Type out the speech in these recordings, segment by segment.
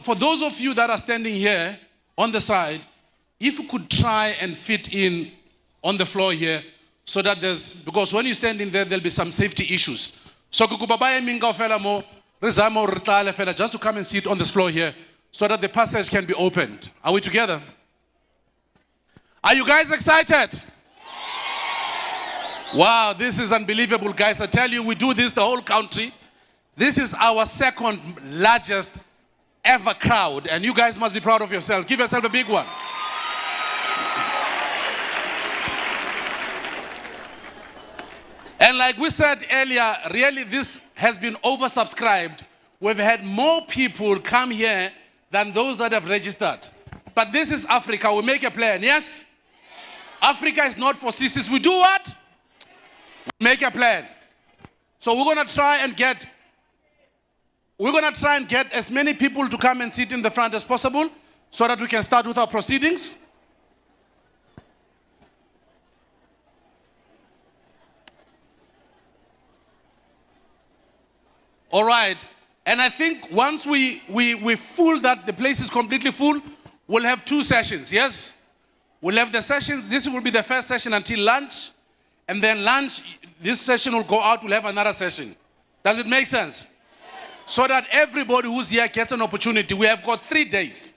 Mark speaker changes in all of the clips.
Speaker 1: for those of you that are standing here on the side, if you could try and fit in on the floor here, so that because when you stand in there, there'll be some safety issues. So just to come and sit on this floor here, so that the passage can be opened. Are we together? Are you guys excited? Wow, this is unbelievable, guys. I tell you, we do this the whole country. This is our second largest ever crowd, and you guys must be proud of yourself. Give yourself a big one. And like we said earlier, really this has been oversubscribed. We've had more people come here than those that have registered. But this is Africa. We make a plan, yes? Africa is not for sissies. We do what? We make a plan. So we're going to try and get as many people to come and sit in the front as possible, so that we can start with our proceedings. All right. And I think once we full that, the place is completely full, we'll have 2 sessions, yes? We'll have the session, this will be the first session until lunch, and then lunch, this session will go out, we'll have another session. Does it make sense? So that everybody who's here gets an opportunity. We have got 3 days.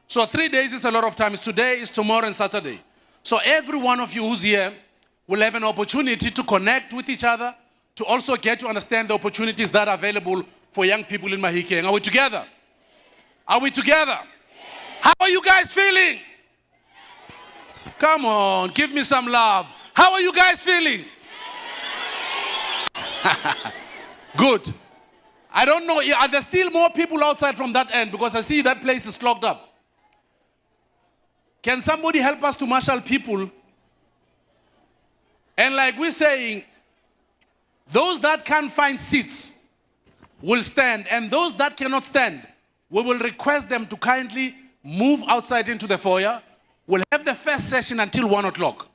Speaker 1: So 3 days is a lot of time. It's today, it's tomorrow, and Saturday. So every one of you who's here will have an opportunity to connect with each other, to also get to understand the opportunities that are available for young people in Mafikeng. Are we together? Are we together? How are you guys feeling? Come on, give me some love. How are you guys feeling? Good. I don't know, are there still more people outside from that end? Because I see that place is clogged up. Can somebody help us to marshal people? And like we're saying, those that can't find seats will stand, and those that cannot stand, we will request them to kindly move outside into the foyer. We'll have the first session until 1 o'clock.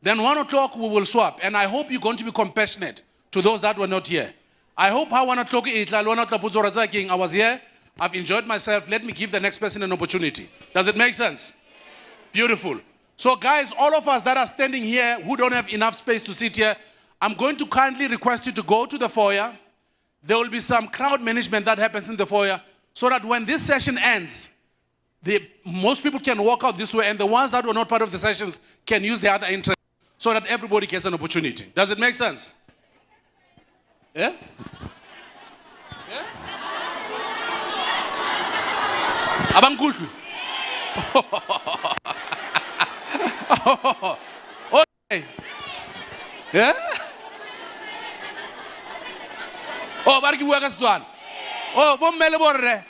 Speaker 1: Then 1 o'clock we will swap, and I hope you're going to be compassionate to those that were not here. I hope how 1 o'clock I was here, I've enjoyed myself, let me give the next person an opportunity. Does it make sense? Beautiful. So guys, all of us that are standing here who don't have enough space to sit here, I'm going to kindly request you to go to the foyer. There will be some crowd management that happens in the foyer, so that when this session ends, most people can walk out this way, and the ones that were not part of the sessions can use the other entrance, so that everybody gets an opportunity. Does it make sense? Yeah? Yeah? Abang kultu. Okay. Yeah? Oh, barki bua ka Setswana. Oh, bo mmele borre.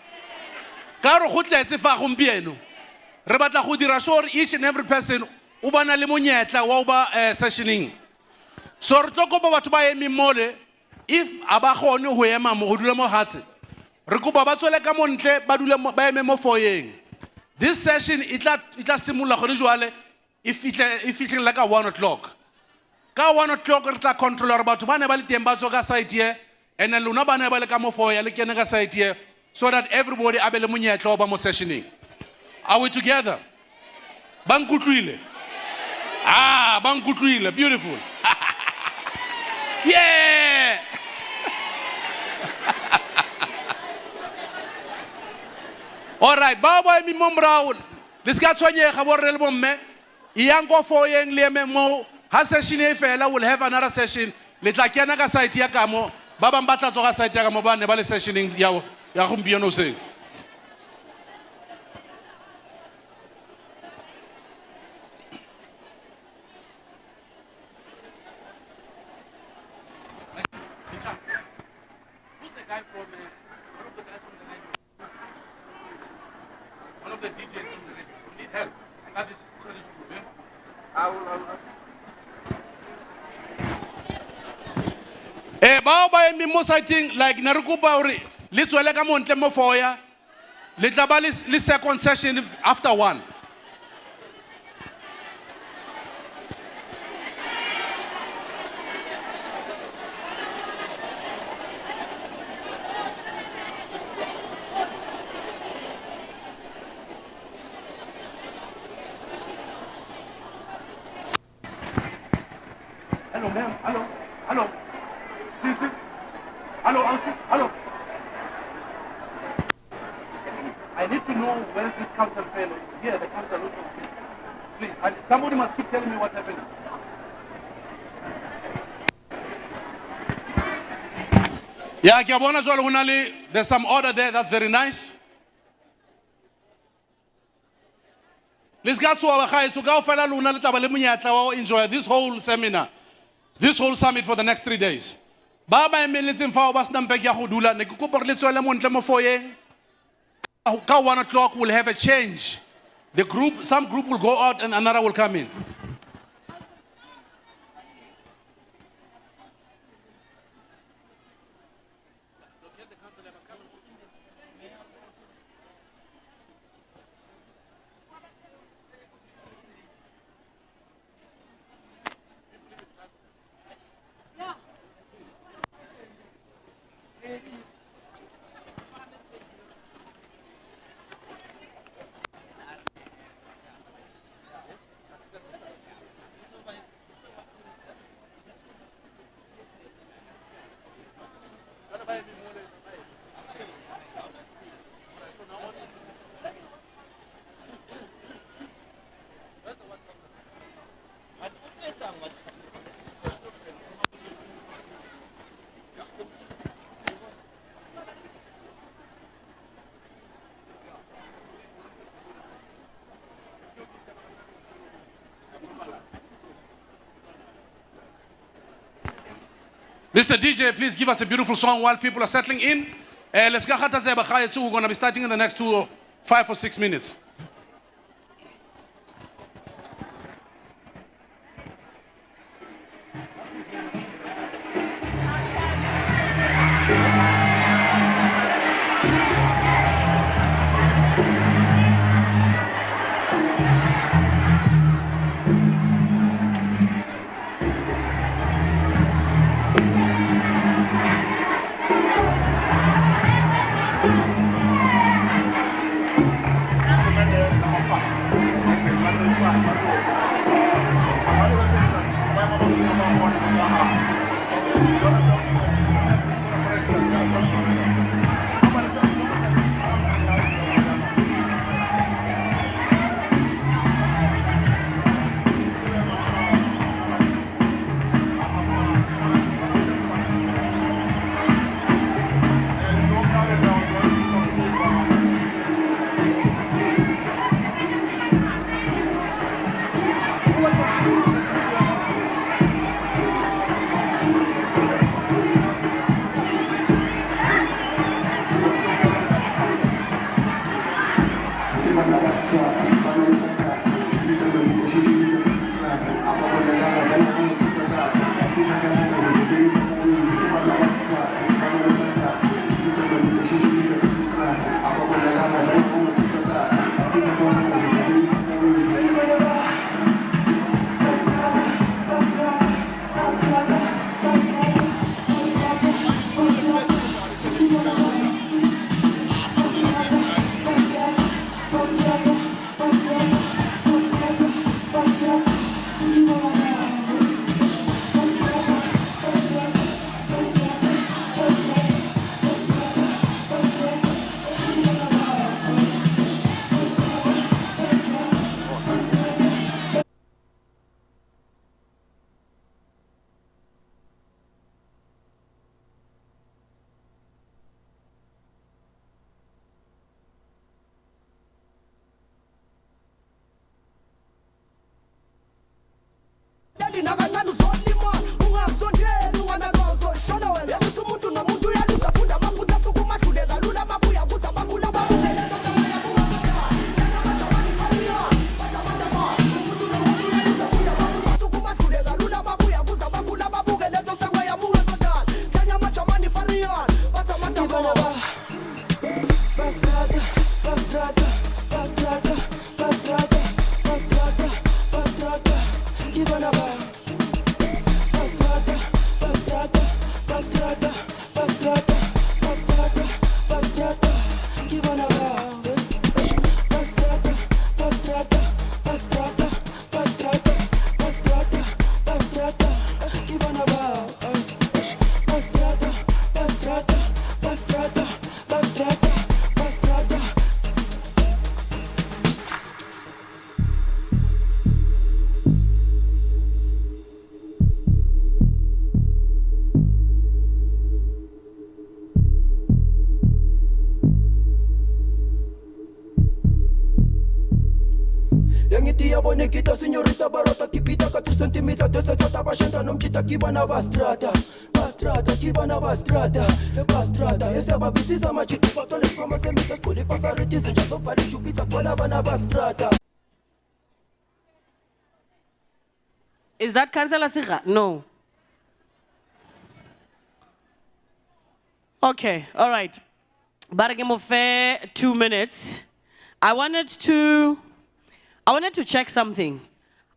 Speaker 1: Ka re go tletse fa gompieno. Re batla go dira sure each and every person o bana le monyetla wa ba sessioning. So re tlo kopa batho ba emi mole, if aba gone ho ema mo dula mo hatse. Re kopa ba tswele ka montle ba dula ba eme mo foyeng. This session itla simula gone jwale if it like a 1 o'clock. Ka 1 o'clock re tla controller batho ba ne ba le teng ba tswa ka side here, and then lona ba ne ba le ka mo foyer le kene ka side here, so that everybody abe le monyetla ba mo sessioning. Are we together? Bankutlwile. Ah, bankutlwile. Beautiful. Yeah. All right, ba ba mi mombrao. Liska tswanye ga borre le bomme. Yang go foyeng le memo. Ha session e fela, we'll have another session. Le tla kena ka site ya ka mo. Ba ba mbatla tswa ka site ya ka mo ba ne ba le sessioning ya gompieno se. Who's the guy from one of the DJs from the radio? We need help. That is group, yeah? I will ask. Ba ba emi mo sighting like na re kopa hore le tswele ka montle mo foya le tla ba le second session after 1. Hello, ma'am. Hello. Hello. Sisi. Hello, Elsie. Hello. I need to know where this council fellow is. Here, the council. Please, somebody must keep telling me what's happening. Yeah, there's some order there. That's very nice. Let's get to our high. So go find out enjoy this whole seminar, this whole summit for the next 3 days. Baba minutes in for us nampeg ya hudula ne kukupa letsoela montle mo foyeng. 1 o'clock we'll have a change. The group, some group will go out and another will come in. Mr. DJ, please give us a beautiful song while people are settling in. Let's go. We're going to be starting in the next 5 or 6 minutes.
Speaker 2: Kiti ya bone kita signorita barota kipita ka 3 centimeter de seta bashenta nomchita kibana bastrata bastrata kibana bastrata bastrata esa babisiza machitu patole kama semisa skole pasariti zinja sofali chupita kola bana bastrata.
Speaker 3: Is that Councillor Sikha? No. Okay, all right. Baragamofe, 2 minutes. I wanted to check something.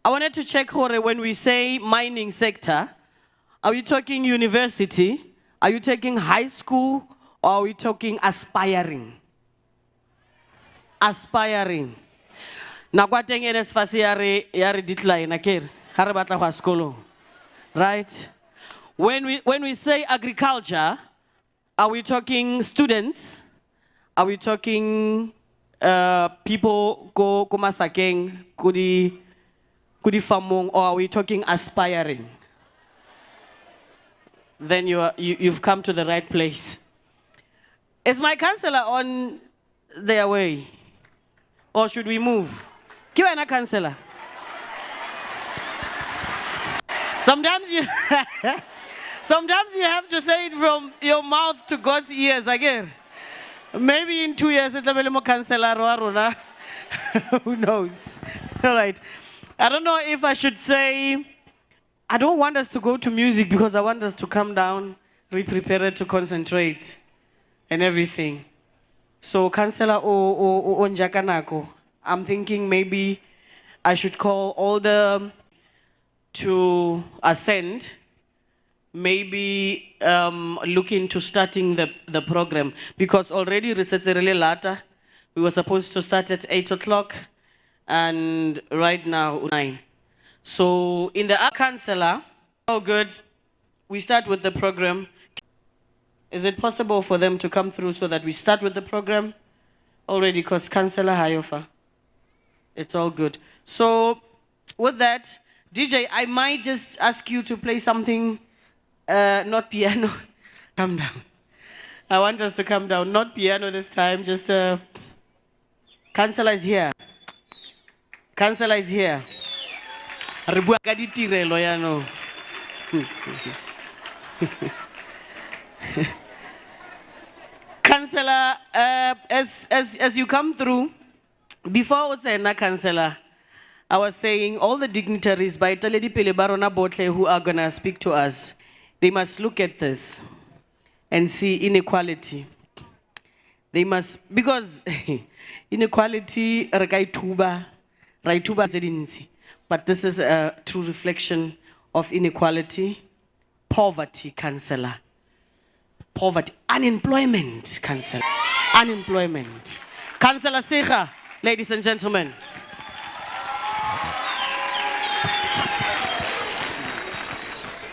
Speaker 3: I wanted to check when we say mining sector, are we talking university? Are you talking high school? Or are we talking aspiring? Aspiring. Nakwateng enes fasi yari decline akir. Harabata wa skolo. Right? When we say agriculture, are we talking students? Are we talking people go Mafikeng, kudi famong, or are we talking aspiring? Then you've come to the right place. Is my councillor on their way? Or should we move? Kiwana councillor. Sometimes you have to say it from your mouth to God's ears again. Maybe in 2 years, it's a councillor. Who knows? All right. I don't know if I should say, I don't want us to go to music because I want us to come down, be prepared to concentrate and everything. So, Councillor Onjakanako, I'm thinking maybe I should call all the to ascend, maybe look into starting the program, because already research really later. We were supposed to start at 8 o'clock, and right now 9. So in the councillor, all good. We start with the program. Is it possible for them to come through so that we start with the program already? Because Councillor Hayofa, it's all good. So with that, DJ, I might just ask you to play something, not piano. Come down. I want us to come down. Not piano this time, just Councillor is here. Councillor is here. Councillor, as you come through, before what's na councillor, I was saying all the dignitaries by Taledi Pele Barona Botle who are gonna speak to us, they must look at this and see inequality. They must, because inequality, but this is a true reflection of inequality. Poverty, councillor. Poverty, unemployment, councillor. Unemployment. Councillor Sikha, ladies and gentlemen.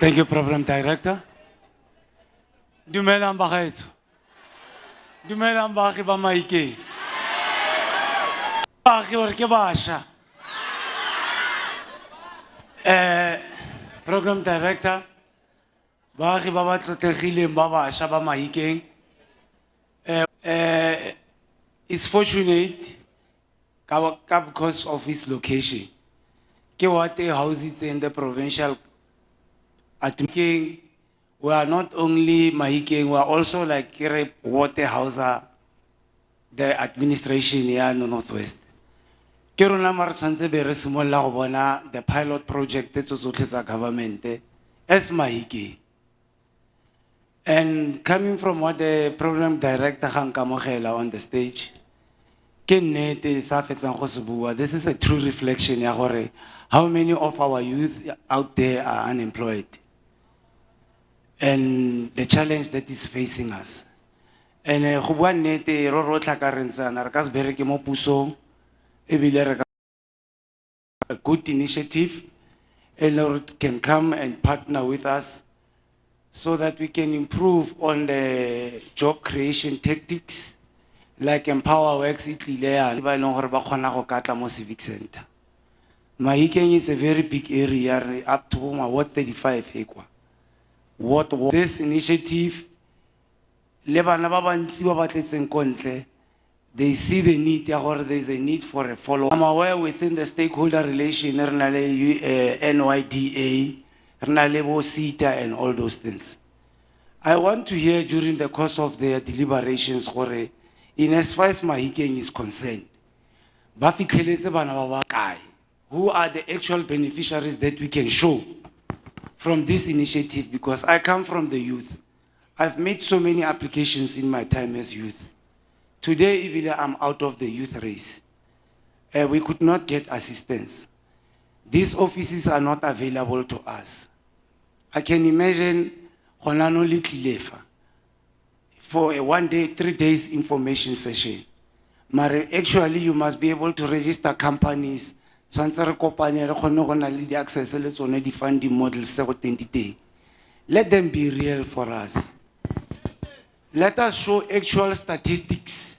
Speaker 4: Thank you, Program Director. Dumelang bagaetso. Dumelang bagi ba Mafikeng. Bagi hore ke basha. Program Director, bagi ba ba tlotlegileng ba basha ba Mafikeng. It's fortunate because of its location. Ke what houses in the provincial at Mafikeng, we are not only Mafikeng, we are also like Waterhouse, the administration here in the Northwest. The pilot project that's a government as Mafikeng. And coming from what the program director Hankamogela on the stage, this is a true reflection of how many of our youth out there are unemployed. And the challenge that is facing us. And a good initiative, and can come and partner with us so that we can improve on the job creation tactics, like Empowa works civic center. Mafikeng is a very big area, up to what 35 acres. What this initiative, they they see the need, or there's a need for a follow. I'm aware within the stakeholder relation, NYDA, TETA, and all those things. I want to hear during the course of their deliberations, in as far as Mafikeng is concerned, who are the actual beneficiaries that we can show from this initiative? Because I come from the youth. I've made so many applications in my time as youth. Today, even I'm out of the youth race. We could not get assistance. These offices are not available to us. I can imagine Honano Litlilefa for a 1 day, 3 days information session. Actually, you must be able to register companies. Access the funding models. Let them be real for us. Let us show actual statistics.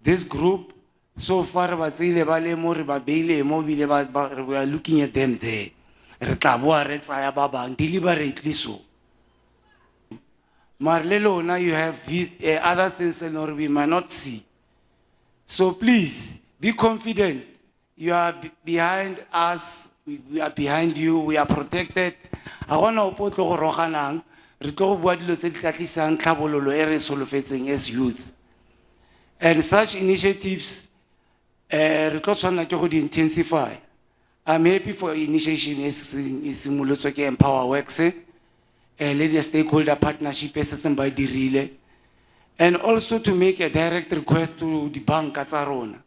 Speaker 4: This group, so far, we are looking at them there. Deliberately so. Marlelo, now you have other things that we might not see. So please, be confident. You are behind us. We are behind you. We are protected. I want to put Rohanang, as youth. And such initiatives, intensify. I'm happy for initiation is Empowa works, lady stakeholder partnership by the relay, and also to make a direct request to the bank at Sarona.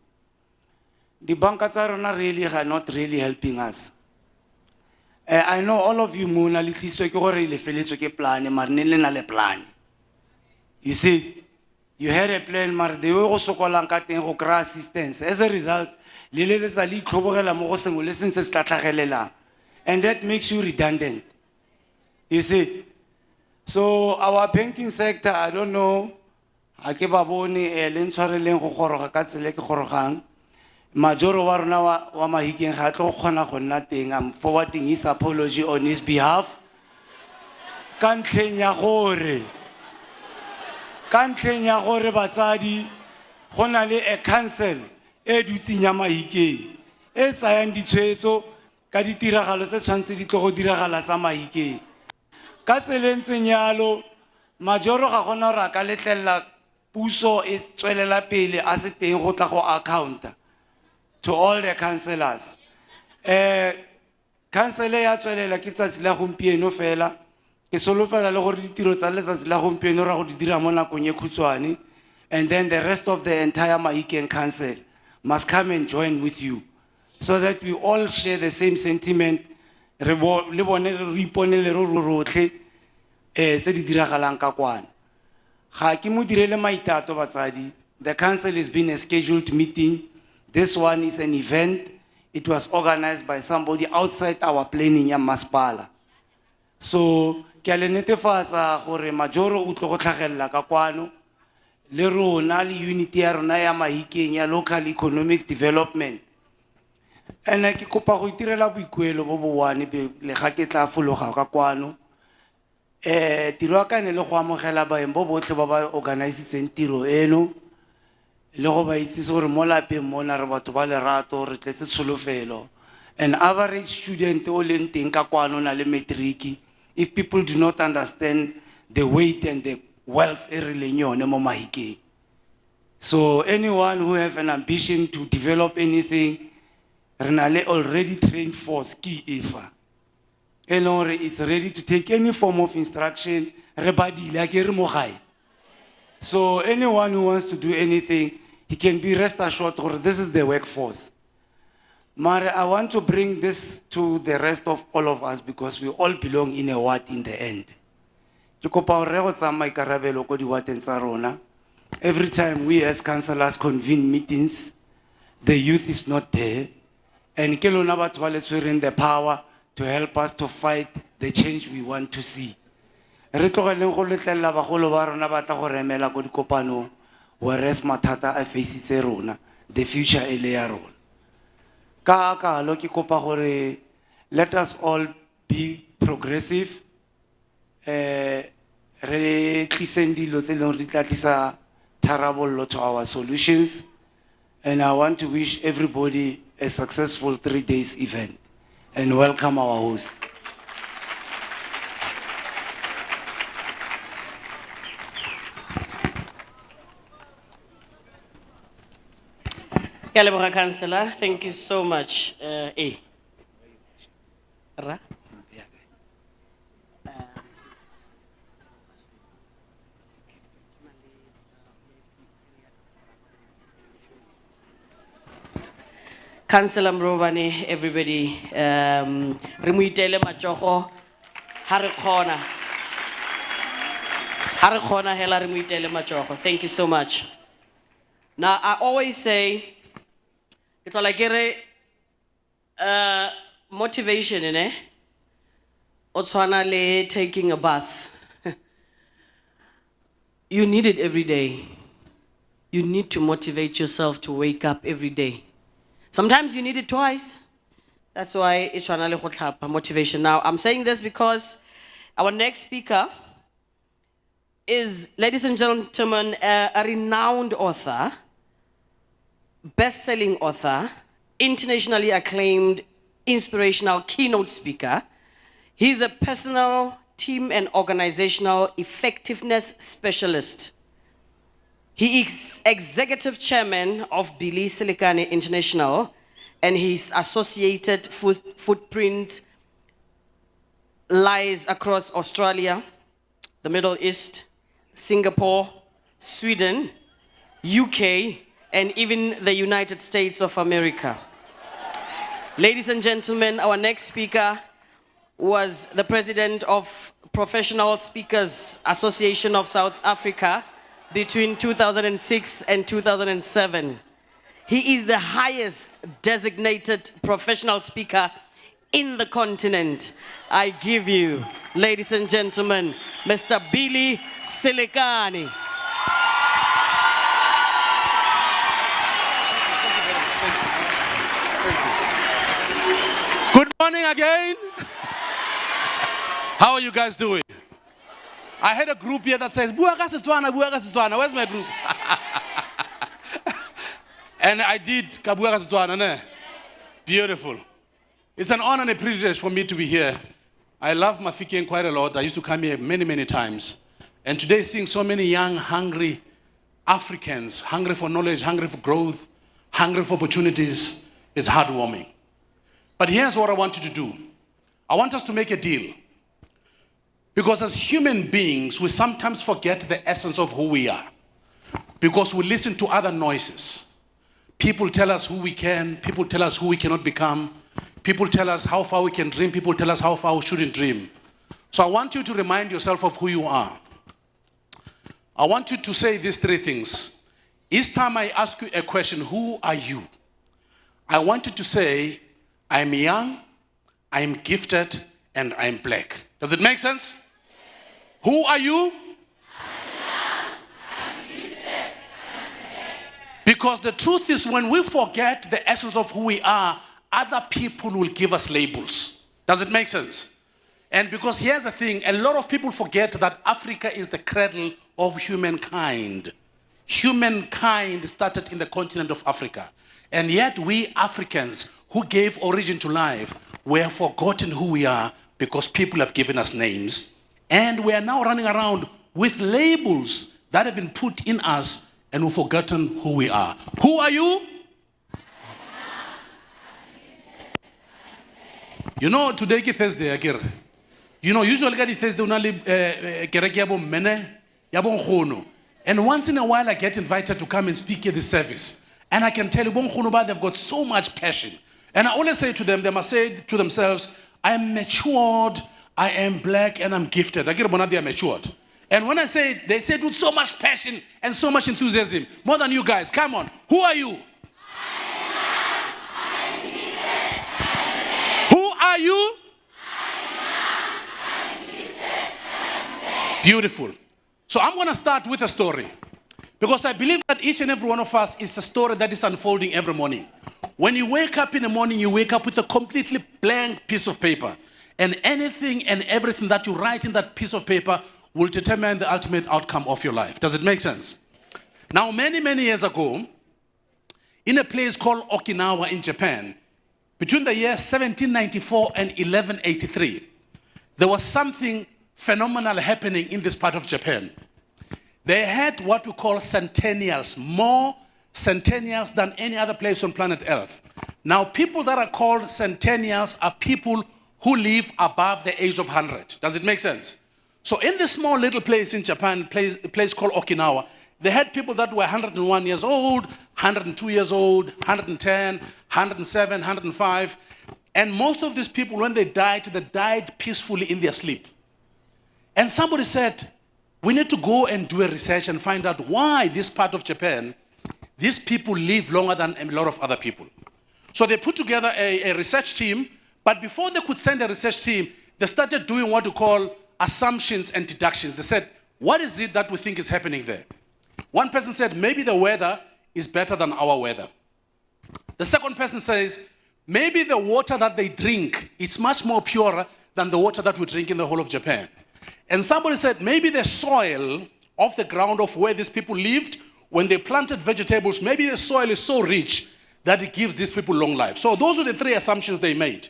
Speaker 4: The bank at Sarona really are not really helping us. I know all of you mona plan. You see, you had a plan, but they were also calling assistance. As a result, and that makes you redundant. You see, so our banking sector, I don't know, Majoro warna wa Mafikeng ga tlo khona go nna teng. I'm forwarding his apology on his behalf. Ka ntlheng ya gore batsadi go na le a council e dutseng ya Mafikeng e tsayang ditshwetso ka ditiragalo tse tshwantse di tlo go diragala tsa Mafikeng. Ka tselentseng yalo Majoro ga gona ra ka letlela puso e tswelela pele a se teng go tla go accounta to all the councillors. Councillor ya tswelela ke tsatsi la gompieno fela ke solofela le gore ditiro tsa letsatsi la gompieno ra go di dira mo nakong e khutshwane, and then the rest of the entire Mafikeng council must come and join with you so that we all share the same sentiment. Re le bone re iponele ro rotlhe tse di diragalang ka kwana. Ga ke mo direle maitato batsadi. The council has been a scheduled meeting. This one is an event. It was organized by somebody outside our planning ya Masipala. So, ke a le netefatsa gore Majoro o tlo go tlhagella ka kwano le rona le unity ya rona ya Mafikeng ya local economic development. And ke kopa go itirela boikuelo bo bo one le ga ke tla fologa ka kwano. Tiro ka ne le go amogela baeng bo botlhe ba ba organizetseng tiro eno. Le go ba itse gore mo lapeng mona re batho ba lerato re tletse tsholofelo. An average student o leng teng ka kwano na le matric, if people do not understand the weight and the wealth e rileng yone mo Mafikeng. So anyone who have an ambition to develop anything, Renale already trained force key ifa. It's ready to take any form of instruction. So anyone who wants to do anything, he can be rest assured or this is the workforce. Mara, I want to bring this to the rest of all of us because we all belong in a what in the end. Every time we as councillors convene meetings, the youth is not there. And Kelona batho in the power to help us to fight the change we want to see. Whereas matata a face the future let us all be progressive. re tliseng dilo tse leng hore di tla tlisa tharabollo to our solutions. And I want to wish everybody a successful 3 days event and welcome our host.
Speaker 3: Ke a leboga, Councillor. Thank you so much. Ra? Councillor Mrobane, everybody, remuitele matsogo, ha re kgona. Ha re kgona hela remuitele matsogo. Thank you so much. Now, I always say, it's like motivation, eh? O tshwana le taking a bath. You need it every day. You need to motivate yourself to wake up every day. Sometimes you need it twice. That's why it's motivation. Now, I'm saying this because our next speaker is, ladies and gentlemen, a renowned author, best-selling author, internationally acclaimed, inspirational keynote speaker. He's a personal, team, and organizational effectiveness specialist. He is executive chairman of Billy Silicane International, and his associated footprint lies across Australia, the Middle East, Singapore, Sweden, UK, and even the United States of America. Ladies and gentlemen, our next speaker was the president of Professional Speakers Association of South Africa between 2006 and 2007. He is the highest designated professional speaker in the continent. I give you, ladies and gentlemen, Mr. Billy Silicane.
Speaker 1: Good morning again. How are you guys doing? I had a group here that says, "Bua ka Setswana, bua ka Setswana." Where's my group? And I did ka bua ka Setswana, ne? Beautiful. It's an honor and a privilege for me to be here. I love Mafikeng quite a lot. I used to come here many, many times. And today, seeing so many young, hungry Africans, hungry for knowledge, hungry for growth, hungry for opportunities, is heartwarming. But here's what I want you to do. I want us to make a deal. Because as human beings, we sometimes forget the essence of who we are. Because we listen to other noises. People tell us who we can. People tell us who we cannot become. People tell us how far we can dream. People tell us how far we shouldn't dream. So I want you to remind yourself of who you are. I want you to say these 3 things. Each time I ask you a question, who are you? I want you to say, I'm young, I'm gifted, and I'm black. Does it make sense? Yes. Who are you? I'm young, I'm gifted, I'm black. Because the truth is, when we forget the essence of who we are, other people will give us labels. Does it make sense? And because here's the thing, a lot of people forget that Africa is the cradle of humankind. Humankind started in the continent of Africa. And yet we Africans who gave origin to life, we have forgotten who we are because people have given us names. And we are now running around with labels that have been put in us, and we've forgotten who we are. Who are you? You know, today is Thursday, Akir. You know, usually Thursday, and once in a while I get invited to come and speak at this service. And I can tell you, they've got so much passion. And I always say to them, they must say to themselves, I am matured, I am black, and I'm gifted. I get they are matured. And when I say it, they say it with so much passion and so much enthusiasm. More than you guys. Come on. Who are you? I'm gifted, I'm who are you? I'm gifted, I'm black. Beautiful. So I'm going to start with a story. Because I believe that each and every one of us is a story that is unfolding every morning. When you wake up in the morning, you wake up with a completely blank piece of paper. And anything and everything that you write in that piece of paper will determine the ultimate outcome of your life. Does it make sense? Now, many, many years ago, in a place called Okinawa in Japan, between the years 1794 and 1183, there was something phenomenal happening in this part of Japan. They had what we call centennials, more centennials than any other place on planet Earth. Now, people that are called centennials are people who live above the age of 100. Does it make sense? So in this small little place in Japan, a place called Okinawa, they had people that were 101 years old, 102 years old, 110, 107, 105. And most of these people, when they died peacefully in their sleep. And somebody said, we need to go and do a research and find out why this part of Japan, these people live longer than a lot of other people. So they put together a research team, but before they could send a research team, they started doing what we call assumptions and deductions. They said, what is it that we think is happening there? One person said, maybe the weather is better than our weather. The second person says, maybe the water that they drink, it's much more purer than the water that we drink in the whole of Japan. And somebody said, maybe the soil of the ground of where these people lived, when they planted vegetables, maybe the soil is so rich that it gives these people long life. So those were the three assumptions they made.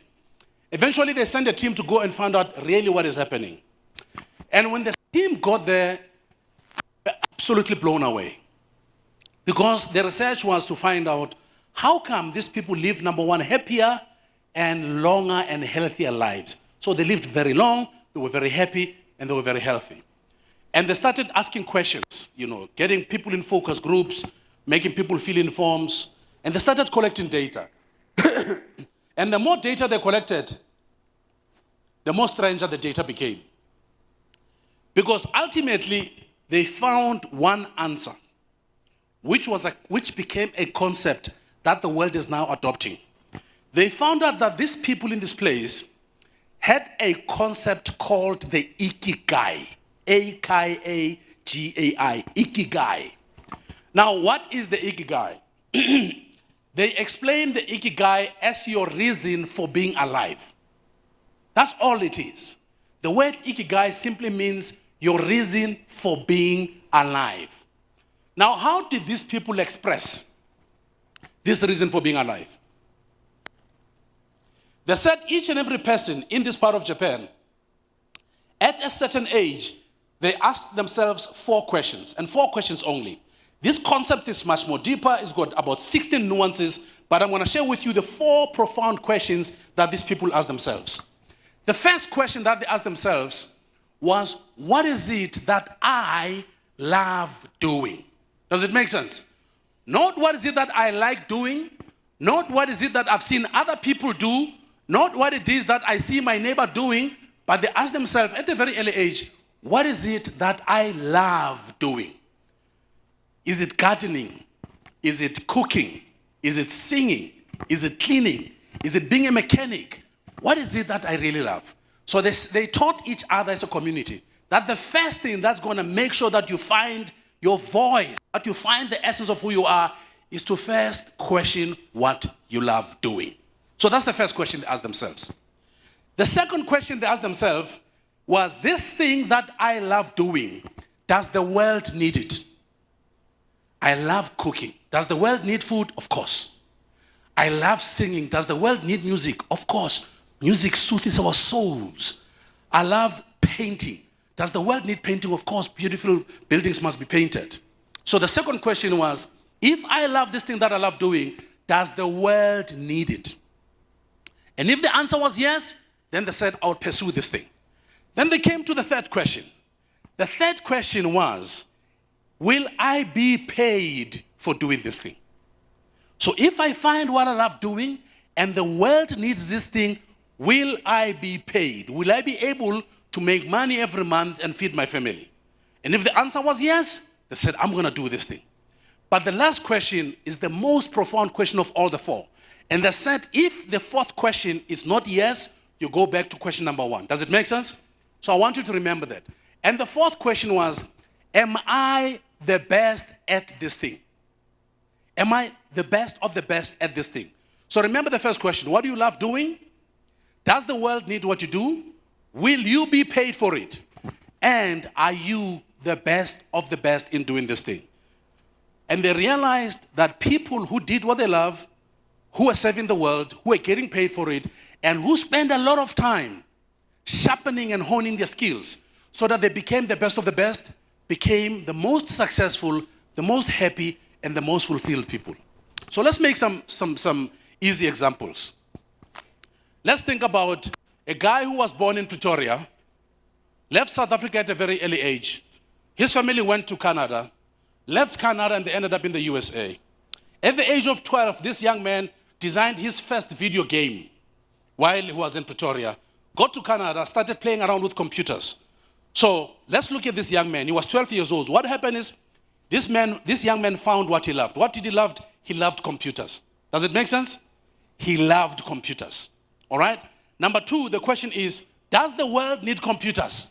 Speaker 1: Eventually, they sent a team to go and find out really what is happening. And when the team got there, they were absolutely blown away. Because the research was to find out how come these people live, number one, happier and longer and healthier lives. So they lived very long, they were very happy, and they were very healthy. And they started asking questions, getting people in focus groups, making people fill in forms, and they started collecting data. And the more data they collected, the more stranger the data became. Because ultimately, they found one answer, which became a concept that the world is now adopting. They found out that these people in this place had a concept called the ikigai, A-K-A-G-A-I, ikigai. Now, what is the ikigai? They explain the ikigai as your reason for being alive. That's all it is. The word ikigai simply means your reason for being alive. Now, how did these people express this reason for being alive? They said each and every person in this part of Japan, at a certain age, they asked themselves 4 questions, and 4 questions only. This concept is much more deeper. It's got about 16 nuances, but I'm going to share with you the 4 profound questions that these people asked themselves. The first question that they asked themselves was, what is it that I love doing? Does it make sense? Not what is it that I like doing, not what is it that I've seen other people do, not what it is that I see my neighbor doing, but they ask themselves at a very early age, what is it that I love doing? Is it gardening? Is it cooking? Is it singing? Is it cleaning? Is it being a mechanic? What is it that I really love? So they taught each other as a community that the first thing that's going to make sure that you find your voice, that you find the essence of who you are, is to first question what you love doing. So that's the first question they asked themselves. The second question they asked themselves was, this thing that I love doing, does the world need it? I love cooking. Does the world need food? Of course. I love singing. Does the world need music? Of course. Music soothes our souls. I love painting. Does the world need painting? Of course. Beautiful buildings must be painted. So the second question was, if I love this thing that I love doing, does the world need it? And if the answer was yes, then they said, I would pursue this thing. Then they came to the third question. The third question was, will I be paid for doing this thing? So if I find what I love doing and the world needs this thing, will I be paid? Will I be able to make money every month and feed my family? And if the answer was yes, they said, I'm going to do this thing. But the last question is the most profound question of all the 4. And they said, if the fourth question is not yes, you go back to question number 1. Does it make sense? So I want you to remember that. And the fourth question was, am I the best at this thing? Am I the best of the best at this thing? So remember the first question. What do you love doing? Does the world need what you do? Will you be paid for it? And are you the best of the best in doing this thing? And they realized that people who did what they love, who were serving the world, who were getting paid for it, and who spent a lot of time sharpening and honing their skills so that they became the best of the best, became the most successful, the most happy, and the most fulfilled people. So let's make some easy examples. Let's think about a guy who was born in Pretoria, left South Africa at a very early age. His family went to Canada, left Canada, and they ended up in the USA. At the age of 12, this young man designed his first video game while he was in Pretoria, got to Canada, started playing around with computers. So let's look at this young man. He was 12 years old. What happened is this young man found what he loved. What did he love? He loved computers. Does it make sense? He loved computers. All right? Number two, the question is, does the world need computers?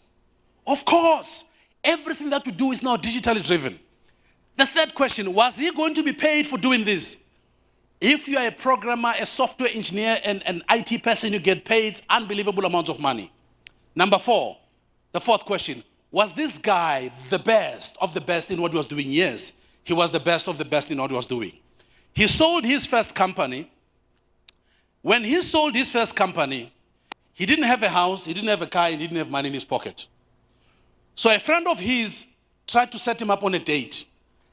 Speaker 1: Of course. Everything that we do is now digitally driven. The third question, was he going to be paid for doing this? If you are a programmer, a software engineer, and an IT person, you get paid unbelievable amounts of money. Number four, the fourth question, was this guy the best of the best in what he was doing? Yes, he was the best of the best in what he was doing. He sold his first company. When he sold his first company, he didn't have a house, he didn't have a car, he didn't have money in his pocket. So a friend of his tried to set him up on a date.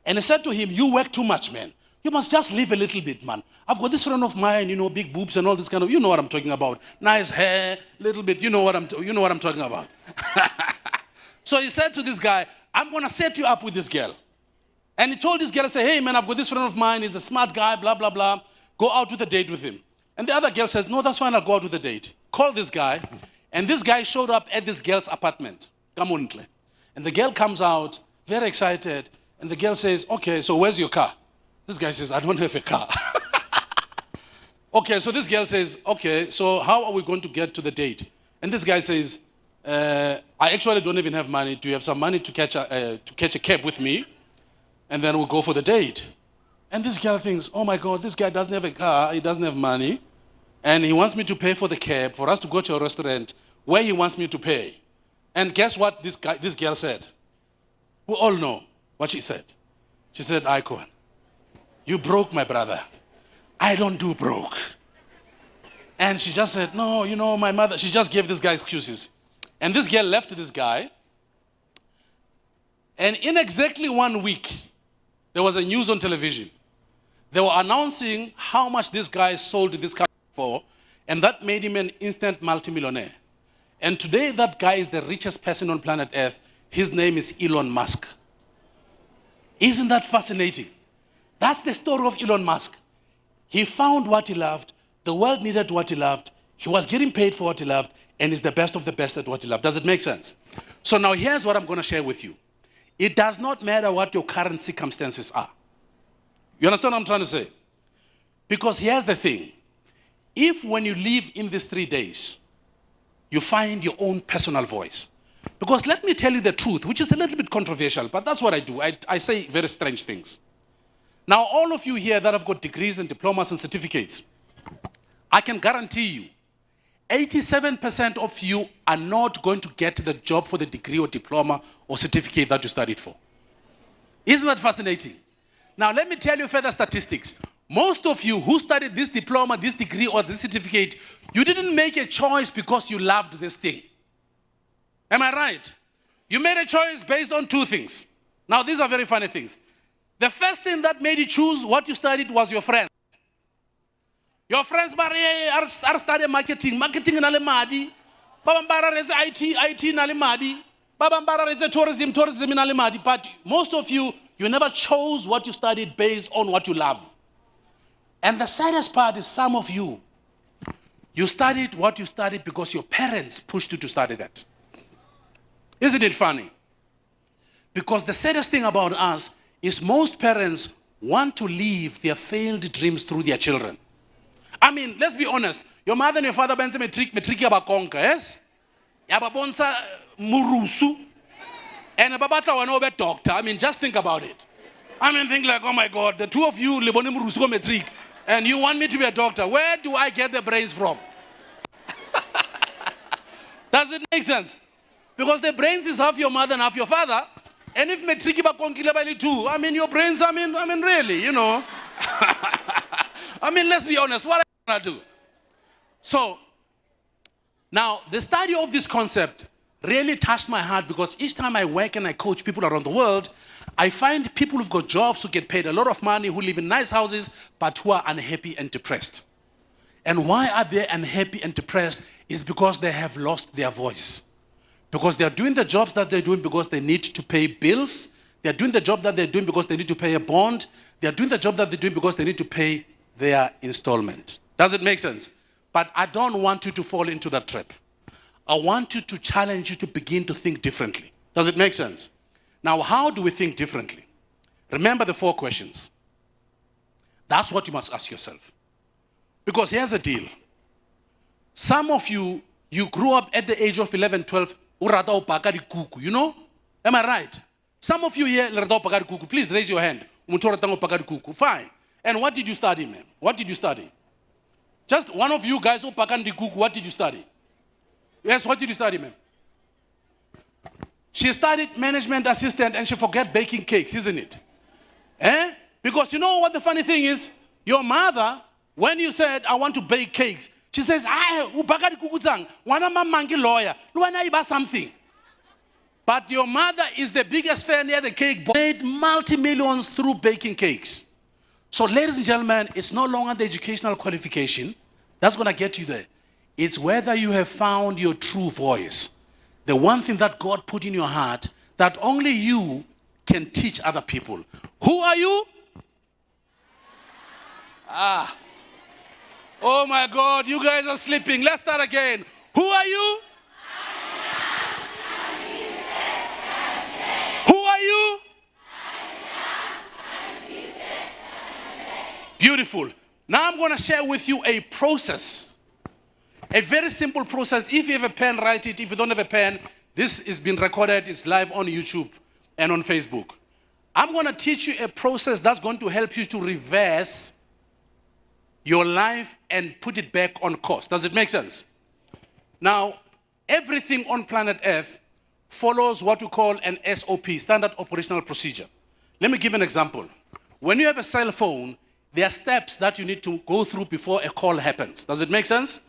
Speaker 1: And he said to him, you work too much, man. You must just live a little bit, man. I've got this friend of mine, you know, big boobs and all this kind of, you know what I'm talking about. Nice hair, little bit, you know what I'm talking about. So he said to this guy, I'm going to set you up with this girl. And he told this girl, say, hey, man, I've got this friend of mine. He's a smart guy, blah, blah, blah. Go out with a date with him. And the other girl says, no, that's fine. I'll go out with a date. Call this guy. And this guy showed up at this girl's apartment. And the girl comes out, very excited. And the girl says, okay, so where's your car? This guy says, I don't have a car. Okay, so this girl says, okay, so how are we going to get to the date? And this guy says, I actually don't even have money. Do you have some money to catch a cab with me? And then we'll go for the date. And this girl thinks, oh my God, this guy doesn't have a car, he doesn't have money, and he wants me to pay for the cab for us to go to a restaurant where he wants me to pay. And guess what this girl said? We all know what she said. She said, Icon, you broke, my brother. I don't do broke. And she just said, no, you know, my mother, she just gave this guy excuses. And this girl left this guy. And in exactly 1 week, there was a news on television. They were announcing how much this guy sold this company for, and that made him an instant multimillionaire. And today, that guy is the richest person on planet Earth. His name is Elon Musk. Isn't that fascinating? That's the story of Elon Musk. He found what he loved. The world needed what he loved. He was getting paid for what he loved, and is the best of the best at what he loved. Does it make sense? So now here's what I'm going to share with you. It does not matter what your current circumstances are. You understand what I'm trying to say? Because here's the thing. If when you live in these 3 days, you find your own personal voice. Because let me tell you the truth, which is a little bit controversial, but that's what I do. I say very strange things. Now, all of you here that have got degrees and diplomas and certificates, I can guarantee you, 87% of you are not going to get the job for the degree or diploma or certificate that you studied for. Isn't that fascinating? Now, let me tell you further statistics. Most of you who studied this diploma, this degree, or this certificate, you didn't make a choice because you loved this thing. Am I right? You made a choice based on 2 things. Now, these are very funny things. The first thing that made you choose what you studied was your friends. Your friends are studying marketing na le madi. Babambara reze IT na le madi. Babambara reze tourism na le madi. But most of you never chose what you studied based on what you love. And the saddest part is some of you studied what you studied because your parents pushed you to study that. Isn't it funny? Because the saddest thing about us is most parents want to live their failed dreams through their children. I mean, let's be honest. Your mother and your father benze metric yabakonka, yes? Yababonsa murusu. And babata wano be doctor. I mean, just think about it. I mean, think like, oh my God, the 2 of you libone murusu metric, and you want me to be a doctor. Where do I get the brains from? Does it make sense? Because the brains is half your mother and half your father. And if metric ba konkile ba le two, I mean your brains, I mean really, you know. I mean, let's be honest, what am I gonna do? So, now the study of this concept really touched my heart because each time I work and I coach people around the world, I find people who've got jobs, who get paid a lot of money, who live in nice houses, but who are unhappy and depressed. And why are they unhappy and depressed? Is because they have lost their voice. Because they're doing the jobs that they're doing because they need to pay bills. They're doing the job that they're doing because they need to pay a bond. They're doing the job that they're doing because they need to pay their installment. Does it make sense? But I don't want you to fall into that trap. I want you to challenge you to begin to think differently. Does it make sense? Now, how do we think differently? Remember the 4 questions. That's what you must ask yourself. Because here's the deal. Some of you, you grew up at the age of 11, 12, you know? Am I right? Some of you here, please raise your hand. Fine. And what did you study, man? What did you study? Just one of you guys, what did you study? Yes, what did you study, ma'am? She studied management assistant and she forgot baking cakes, isn't it? Eh? Because you know what the funny thing is? Your mother, when you said, I want to bake cakes, she says, lawyer, something. But your mother is the biggest fan near the cake, made multi-millions through baking cakes. So ladies and gentlemen, it's no longer the educational qualification that's going to get you there. It's whether you have found your true voice. The one thing that God put in your heart that only you can teach other people. Who are you? Oh my God, you guys are sleeping. Let's start again. Who are you? Who are you? Beautiful. Now I'm going to share with you a process. A very simple process. If you have a pen, write it. If you don't have a pen, this is being recorded. It's live on YouTube and on Facebook. I'm going to teach you a process that's going to help you to reverse your life and put it back on course. Does it make sense? Now, everything on planet Earth follows what we call an SOP, Standard Operational Procedure. Let me give an example. When you have a cell phone, there are steps that you need to go through before a call happens. Does it make sense?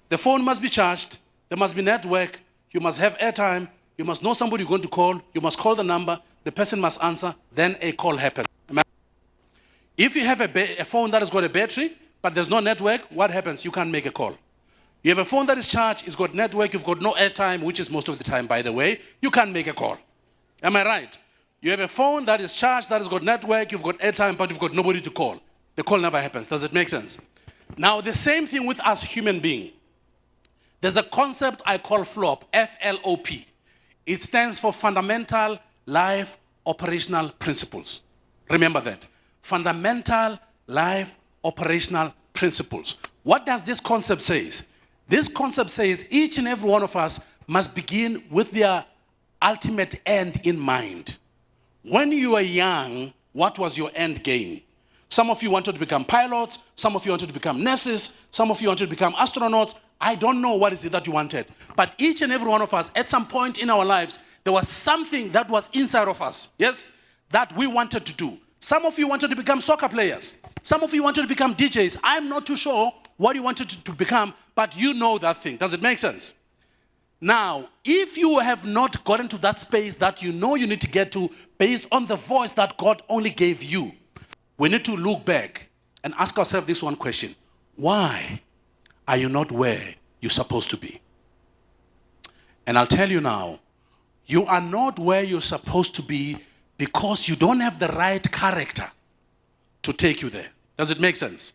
Speaker 1: The phone must be charged, there must be network, you must have airtime, you must know somebody you're going to call, you must call the number, the person must answer, then a call happens. If you have a phone that has got a battery, but there's no network, what happens? You can't make a call. You have a phone that is charged, it's got network, you've got no airtime, which is most of the time, by the way, you can't make a call. Am I right? You have a phone that is charged, that has got network, you've got airtime, but you've got nobody to call. The call never happens. Does it make sense? Now, the same thing with us human beings. There's a concept I call FLOP, F-L-O-P. It stands for Fundamental Life Operational Principles. Remember that. Fundamental Life Operational Principles. What does this concept say? This concept says each and every one of us must begin with their ultimate end in mind. When you were young, what was your end game? Some of you wanted to become pilots, some of you wanted to become nurses, some of you wanted to become astronauts. I don't know what is it that you wanted. But each and every one of us, at some point in our lives, there was something that was inside of us, yes, that we wanted to do. Some of you wanted to become soccer players. Some of you wanted to become DJs. I'm not too sure what you wanted to become, but you know that thing. Does it make sense? Now, if you have not gotten to that space that you know you need to get to based on the voice that God only gave you, we need to look back and ask ourselves this one question. Why are you not where you're supposed to be? And I'll tell you now, you are not where you're supposed to be because you don't have the right character to take you there. Does it make sense?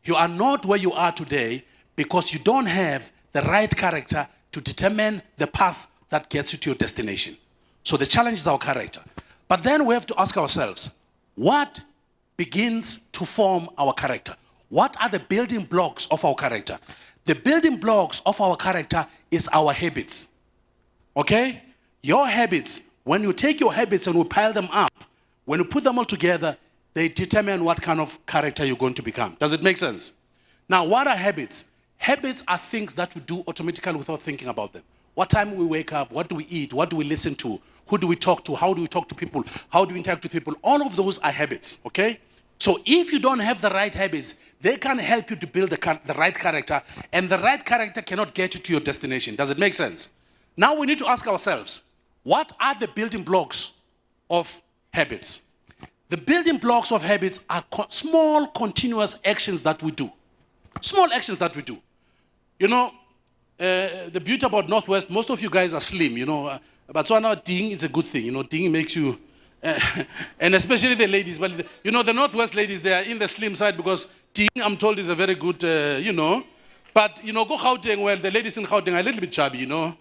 Speaker 1: You are not where you are today because you don't have the right character to determine the path that gets you to your destination. So the challenge is our character. But then we have to ask ourselves, what begins to form our character? What are the building blocks of our character? The building blocks of our character is our habits. Okay? Your habits, when you take your habits and we pile them up, when you put them all together, they determine what kind of character you're going to become. Does it make sense? Now, what are habits? Habits are things that we do automatically without thinking about them. What time we wake up, what do we eat, what do we listen to, who do we talk to, how do we talk to people, how do we interact with people, all of those are habits, okay? So if you don't have the right habits, they can help you to build the right character, and the right character cannot get you to your destination. Does it make sense? Now we need to ask ourselves, what are the building blocks of habits? The building blocks of habits are small, continuous actions that we do. Small actions that we do. You know, the beauty about Northwest, most of you guys are slim, you know, but so now ding is a good thing, you know, ding makes you, and especially the ladies, but you know, the Northwest ladies, they are in the slim side because ding, I'm told, is a very good, you know, but, you know, go Gauteng, well, the ladies in Gauteng are a little bit chubby, you know.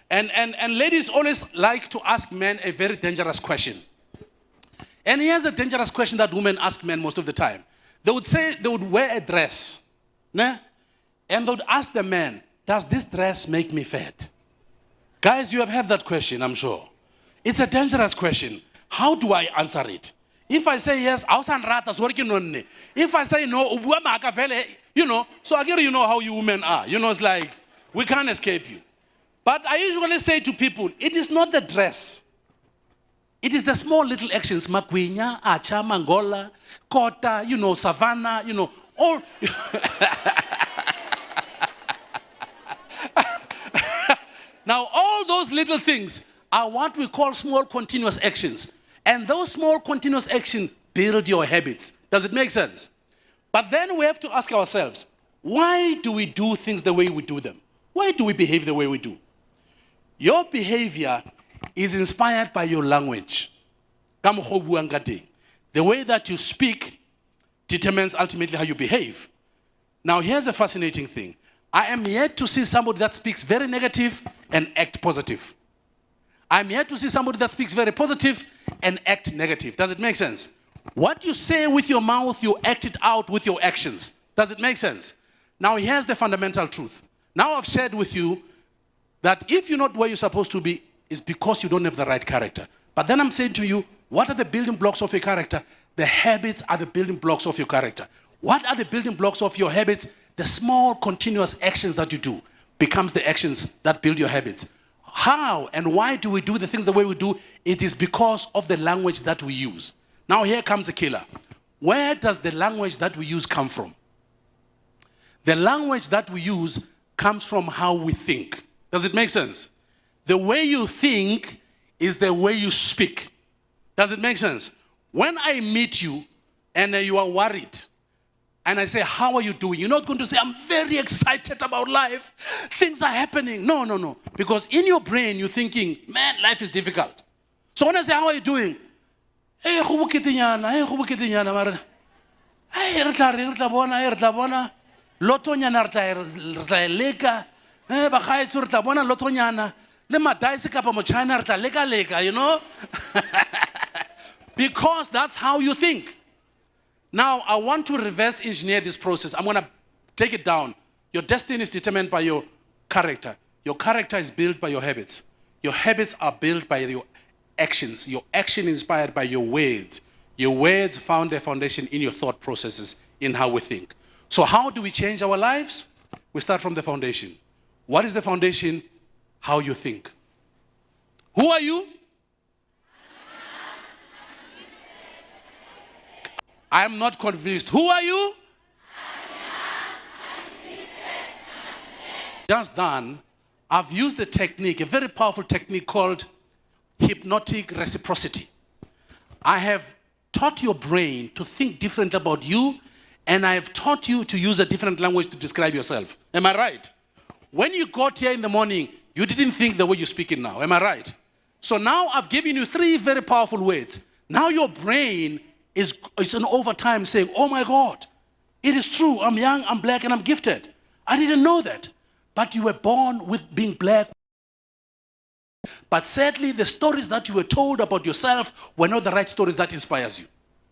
Speaker 1: and ladies always like to ask men a very dangerous question. And here's a dangerous question that women ask men most of the time. They would say, they would wear a dress, né? And they would ask the man, does this dress make me fat? Guys, you have had that question, I'm sure. It's a dangerous question. How do I answer it? If I say yes, if I say no, you know, so again, you know how you women are. You know, it's like, we can't escape you. But I usually say to people, it is not the dress. It is the small little actions, Makwinya, Acha, Mangola, Kota, you know, Savannah, you know, all. Now, all those little things are what we call small continuous actions. And those small continuous actions build your habits. Does it make sense? But then we have to ask ourselves, why do we do things the way we do them? Why do we behave the way we do? Your behavior is inspired by your language. The way that you speak determines ultimately how you behave. Now, here's a fascinating thing. I am yet to see somebody that speaks very negative and act positive. I'm yet to see somebody that speaks very positive and act negative. Does it make sense? What you say with your mouth, you act it out with your actions. Does it make sense? Now, here's the fundamental truth. Now, I've shared with you that if you're not where you're supposed to be, it's because you don't have the right character. But then I'm saying to you, what are the building blocks of your character? The habits are the building blocks of your character. What are the building blocks of your habits? The small continuous actions that you do becomes the actions that build your habits. How and why do we do the things the way we do? It is because of the language that we use. Now here comes the killer. Where does the language that we use come from? The language that we use comes from how we think. Does it make sense? The way you think is the way you speak. Does it make sense? When I meet you and you are worried, and I say, how are you doing? You're not going to say, I'm very excited about life. Things are happening. No, no, no. Because in your brain, you're thinking, man, life is difficult. So when I say, how are you doing? Hey, you know? Because that's how you think. Now, I want to reverse engineer this process. I'm going to take it down. Your destiny is determined by your character. Your character is built by your habits. Your habits are built by your actions. Your action is inspired by your words. Your words found their foundation in your thought processes, in how we think. So how do we change our lives? We start from the foundation. What is the foundation? How you think. Who are you? I am not convinced. Who are you? Just done, I've used a technique, a very powerful technique called hypnotic reciprocity. I have taught your brain to think differently about you, and I have taught you to use a different language to describe yourself. Am I right? When you got here in the morning, you didn't think the way you're speaking now. Am I right? So now I've given you 3 very powerful words. Now your brain is an over time saying, oh my God, it is true, I'm young, I'm black, and I'm gifted. I didn't know that. But you were born with being black. But sadly, the stories that you were told about yourself were not the right stories that inspires you.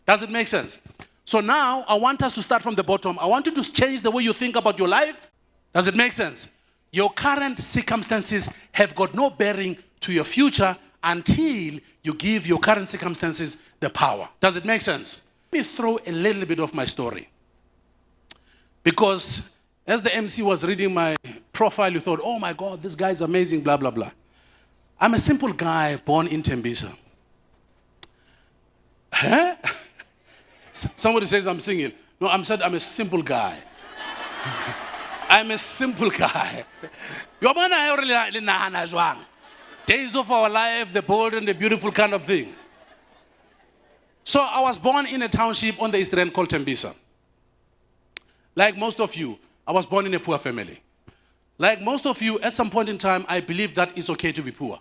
Speaker 1: Does it make sense? So now, I want us to start from the bottom. I want you to change the way you think about your life. Does it make sense? Your current circumstances have got no bearing to your future until you give your current circumstances the power. Does it make sense? Let me throw a little bit of my story. Because As the MC was reading my profile, you thought, oh my God, this guy's amazing, blah, blah, blah. I'm a simple guy born in Tembisa. Huh? Somebody says I'm singing. No, I'm a simple guy. I'm a simple guy. Days of our life, the bold and the beautiful kind of thing. So I was born in a township on the East End called Tembisa. Like most of you, I was born in a poor family. Like most of you, at some point in time, I believed that it's okay to be poor.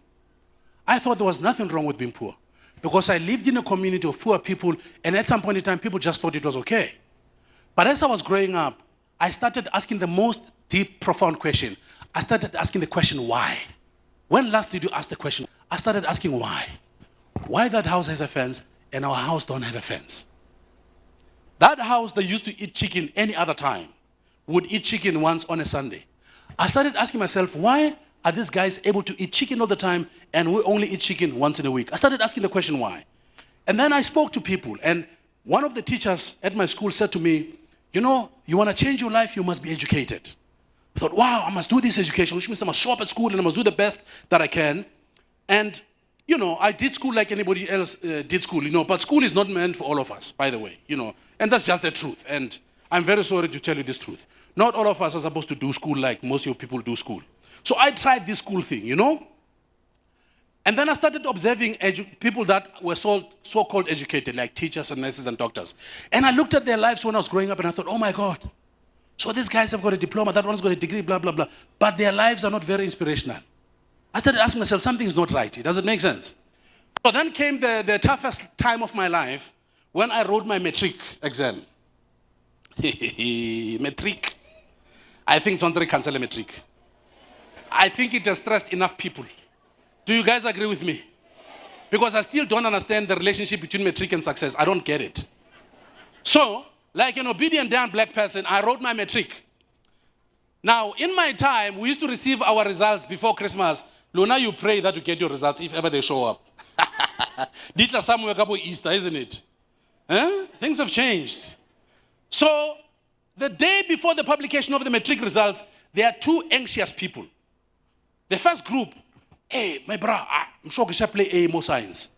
Speaker 1: I thought there was nothing wrong with being poor because I lived in a community of poor people, and at some point in time, people just thought it was okay. But as I was growing up, I started asking the most deep, profound question. I started asking the question, why? When last did you ask the question? I started asking why. Why that house has a fence and our house don't have a fence? That house that used to eat chicken any other time would eat chicken once on a Sunday. I started asking myself, why are these guys able to eat chicken all the time and we only eat chicken once in a week? I started asking the question why. And then I spoke to people, and one of the teachers at my school said to me, you know, you want to change your life, you must be educated. I thought, wow, I must do this education, which means I must show up at school and I must do the best that I can. And, you know, I did school like anybody else did school, you know, but school is not meant for all of us, by the way, you know, and that's just the truth. And I'm very sorry to tell you this truth. Not all of us are supposed to do school like most of you people do school. So I tried this school thing, you know? And then I started observing people that were so-called educated, like teachers and nurses and doctors. And I looked at their lives when I was growing up and I thought, oh my God, so these guys have got a diploma, that one's got a degree, blah, blah, blah. But their lives are not very inspirational. I started asking myself, something is not right. Does it make sense? So then came the toughest time of my life when I wrote my matric exam. Matric. I think it's only cancel a matric. I think it has stressed enough people. Do you guys agree with me? Because I still don't understand the relationship between matric and success. I don't get it. So, like an obedient damn black person, I wrote my matric. Now, in my time, we used to receive our results before Christmas. Luna, you pray that you get your results if ever they show up. Ditla somewhere about Easter, isn't it? Huh? Things have changed. So, the day before the publication of the matric results, there are two anxious people. The first group, hey, my bro, I'm sure I should play A more science.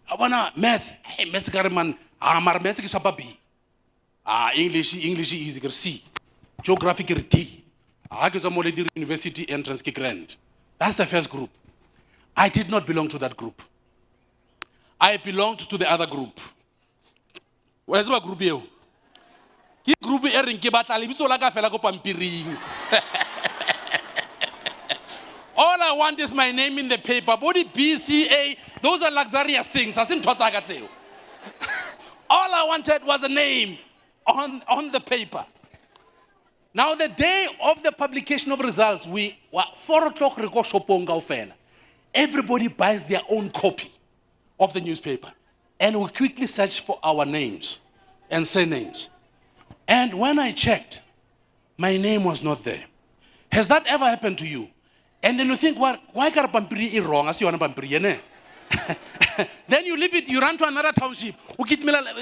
Speaker 1: I wanna maths, hey, maths man, maar maths is B. English is C. Geography is D. I get some university entrance grant. That's the first group. I did not belong to that group. I belonged to the other group. Where's my group here? Group all I want is my name in the paper. Body B, C, A, those are luxurious things. All I wanted was a name on the paper. Now, the day of the publication of results, 4 o'clock, everybody buys their own copy of the newspaper. And we quickly search for our names and surnames. And when I checked, my name was not there. Has that ever happened to you? And then you think, why can Pampiri is wrong? As you want Pampiri, then you leave it, you run to another township.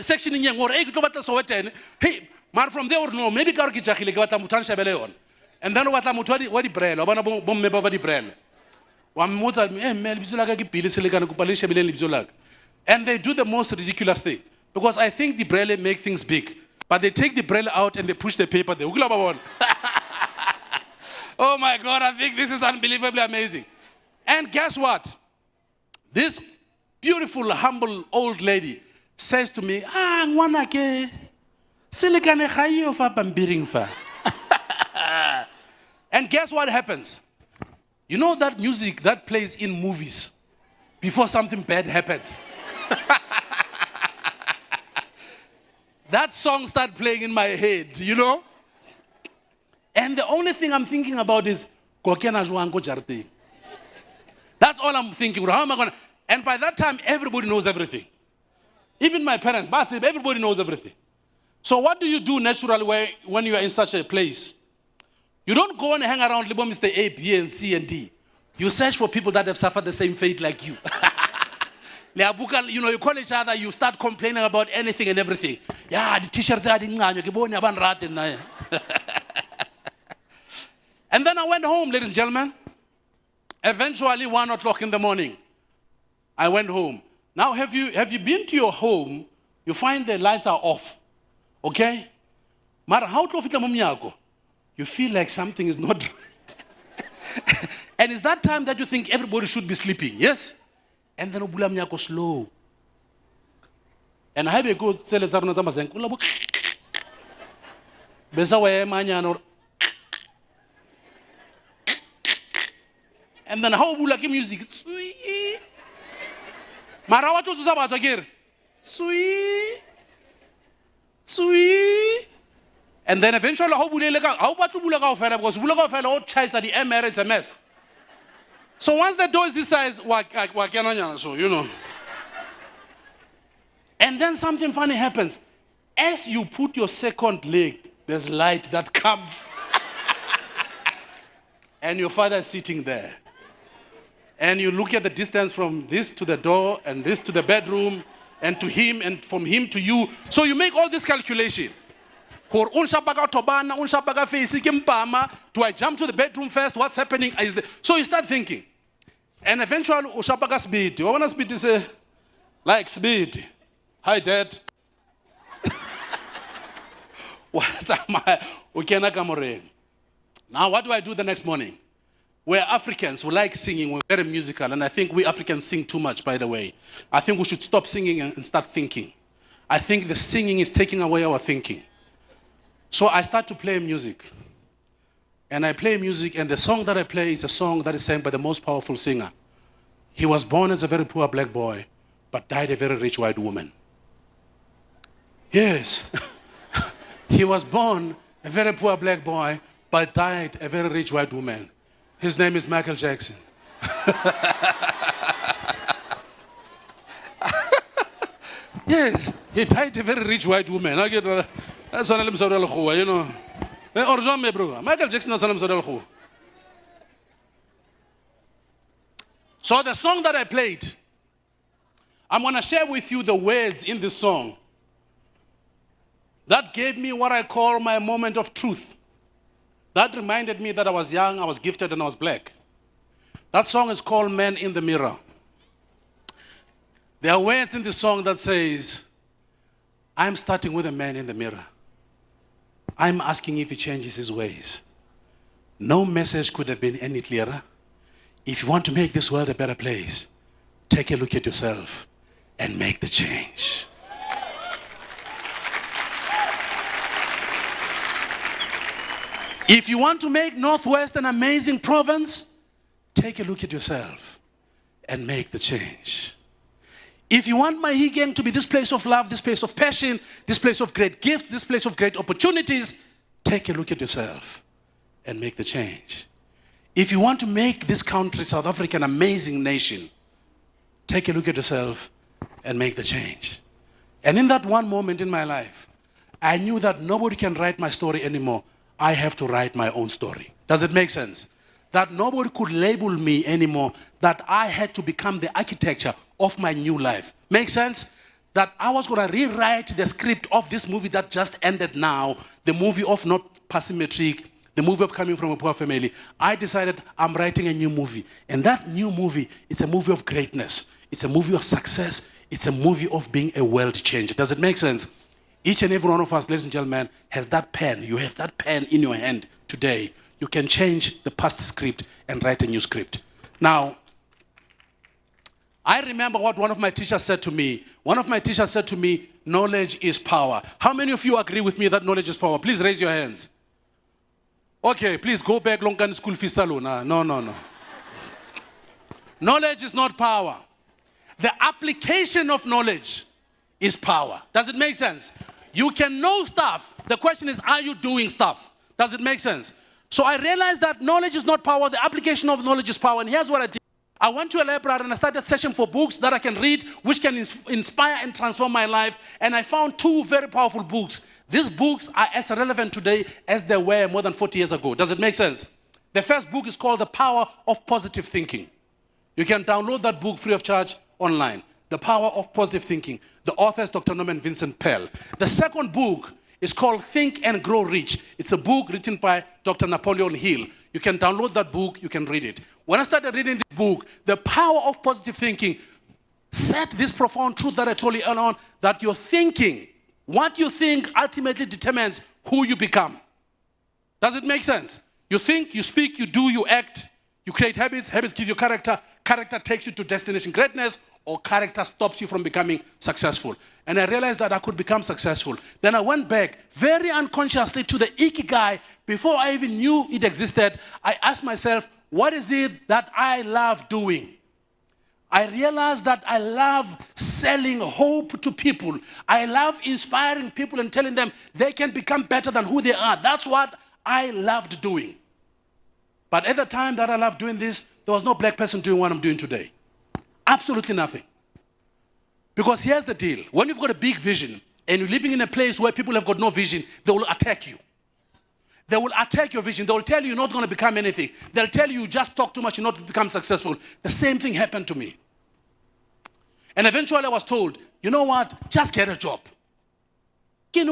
Speaker 1: Section in or hey, mar from there or no, maybe Karkichakili got a mutan shabeleon. And then what I'm what the brain, or one bomb the brain. One Mozart, and they do the most ridiculous thing. Because I think the braille make things big. But they take the braille out and they push the paper there. Oh my God, I think this is unbelievably amazing. And guess what? This beautiful, humble old lady says to me, ngwanake, silikane khayo fa pampiring fa. And guess what happens? You know that music that plays in movies before something bad happens? That song started playing in my head, you know? And the only thing I'm thinking about is, that's all I'm thinking. How am I going to? And by that time, everybody knows everything. Even my parents, but everybody knows everything. So what do you do naturally when you are in such a place? You don't go and hang around Mr. A, B, and C, and D. You search for people that have suffered the same fate like you. You know, you call each other, you start complaining about anything and everything. Yeah, the t-shirts are And then I went home, ladies and gentlemen. Eventually, 1 o'clock in the morning, I went home. Now, have you been to your home? You find the lights are off, okay? Mara, how to you feel like something is not right. And it's that time that you think everybody should be sleeping, yes? And then ubula mnyako slow. And I be go tell Zaruna Zamazen, Besawe Manyano. And then how ubula music? Sweet. Marawa to Sabat again. Sweet. Sweet. And then eventually, how about Bulaga fella? Because Bulaga fella, all child at the MR, it's a mess. So once the door is this size, so you know. And then something funny happens. As you put your second leg, there's light that comes. And your father is sitting there. And you look at the distance from this to the door, and this to the bedroom, and to him, and from him to you. So you make all this calculation. Do I jump to the bedroom first? What's happening? So you start thinking. And eventually, Ushapaga speed. I want to speed to say, like speed. Hi, Dad. Now, what do I do the next morning? We're Africans. We like singing. We're very musical. And I think we Africans sing too much, by the way. I think we should stop singing and start thinking. I think the singing is taking away our thinking. So I start to play music. And I play music, and the song that I play is a song that is sang by the most powerful singer. He was born as a very poor black boy, but died a very rich white woman. Yes. He was born a very poor black boy, but died a very rich white woman. His name is Michael Jackson. Yes, he died a very rich white woman. I get that's what I'm saying, you know. Michael Jackson. So the song that I played, I'm going to share with you the words in this song that gave me what I call my moment of truth. That reminded me that I was young, I was gifted, and I was black. That song is called Man in the Mirror. There are words in this song that says, I'm starting with a man in the mirror. I'm asking if he changes his ways. No message could have been any clearer. If you want to make this world a better place, take a look at yourself and make the change. If you want to make Northwest an amazing province, take a look at yourself and make the change. If you want Mafikeng to be this place of love, this place of passion, this place of great gifts, this place of great opportunities, take a look at yourself and make the change. If you want to make this country, South Africa, an amazing nation, take a look at yourself and make the change. And in that one moment in my life, I knew that nobody can write my story anymore. I have to write my own story. Does it make sense? That nobody could label me anymore, that I had to become the architecture of my new life. Make sense? That I was going to rewrite the script of this movie that just ended now, the movie of not passing matric, the movie of coming from a poor family. I decided I'm writing a new movie. And that new movie, it's a movie of greatness. It's a movie of success. It's a movie of being a world changer. Does it make sense? Each and every one of us, ladies and gentlemen, has that pen. You have that pen in your hand today. You can change the past script and write a new script. Now, I remember what one of my teachers said to me. One of my teachers said to me, knowledge is power. How many of you agree with me that knowledge is power? Please raise your hands. Okay, please go back long school fees salon. No. Knowledge is not power. The application of knowledge is power. Does it make sense? You can know stuff. The question is, are you doing stuff? Does it make sense? So I realized that knowledge is not power. The application of knowledge is power. And here's what I did. I went to a library and I started a session for books that I can read, which can inspire and transform my life. And I found two very powerful books. These books are as relevant today as they were more than 40 years ago. Does it make sense? The first book is called The Power of Positive Thinking. You can download that book free of charge online. The Power of Positive Thinking. The author is Dr. Norman Vincent Peale. The second book is called Think and Grow Rich. It's a book written by Dr. Napoleon Hill. You can download that book, you can read it. When I started reading the book, The Power of Positive Thinking, said this profound truth that I told you earlier on, that your thinking, what you think ultimately determines who you become. Does it make sense? You think, you speak, you do, you act, you create habits, habits give you character, character takes you to destination greatness, or character stops you from becoming successful. And I realized that I could become successful. Then I went back very unconsciously to the ikigai. Before I even knew it existed, I asked myself, what is it that I love doing? I realized that I love selling hope to people. I love inspiring people and telling them they can become better than who they are. That's what I loved doing. But at the time that I loved doing this, there was no black person doing what I'm doing today. Absolutely nothing. Because here's the deal. When you've got a big vision and you're living in a place where people have got no vision, they will attack you. They will attack your vision. They will tell you you're not going to become anything. They'll tell you you just talk too much, you're not to become successful. The same thing happened to me. And eventually I was told, you know what? Just get a job. Don't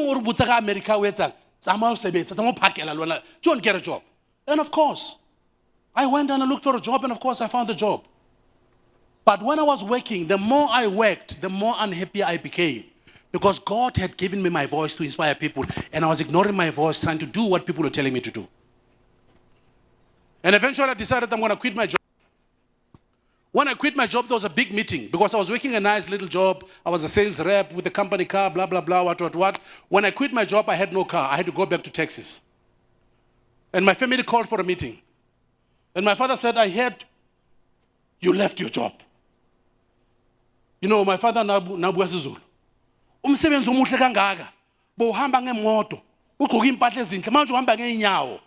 Speaker 1: get a job. And of course, I went and I looked for a job, and of course I found a job. But when I was working, the more I worked, the more unhappy I became. Because God had given me my voice to inspire people, and I was ignoring my voice, trying to do what people were telling me to do. And eventually I decided I'm going to quit my job. When I quit my job, there was a big meeting, because I was working a nice little job. I was a sales rep with a company car, blah, blah, blah, what. When I quit my job, I had no car. I had to go back to Texas. And my family called for a meeting. And my father said, I heard you left your job. You know, my father nabuya isiZulu. Umsebenzi omuhle kangaka, bohamba ngemoto, ugqoka impahla ezinhle, manje uhamba ngeenyawo.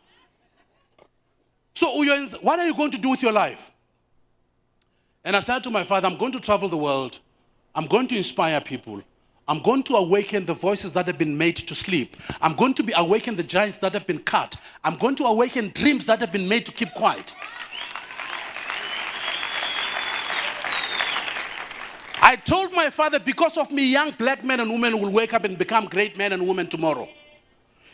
Speaker 1: So what are you going to do with your life? And I said to my father, I'm going to travel the world. I'm going to inspire people. I'm going to awaken the voices that have been made to sleep. I'm going to awaken the giants that have been cut. I'm going to awaken dreams that have been made to keep quiet. I told my father, because of me, young black men and women will wake up and become great men and women tomorrow.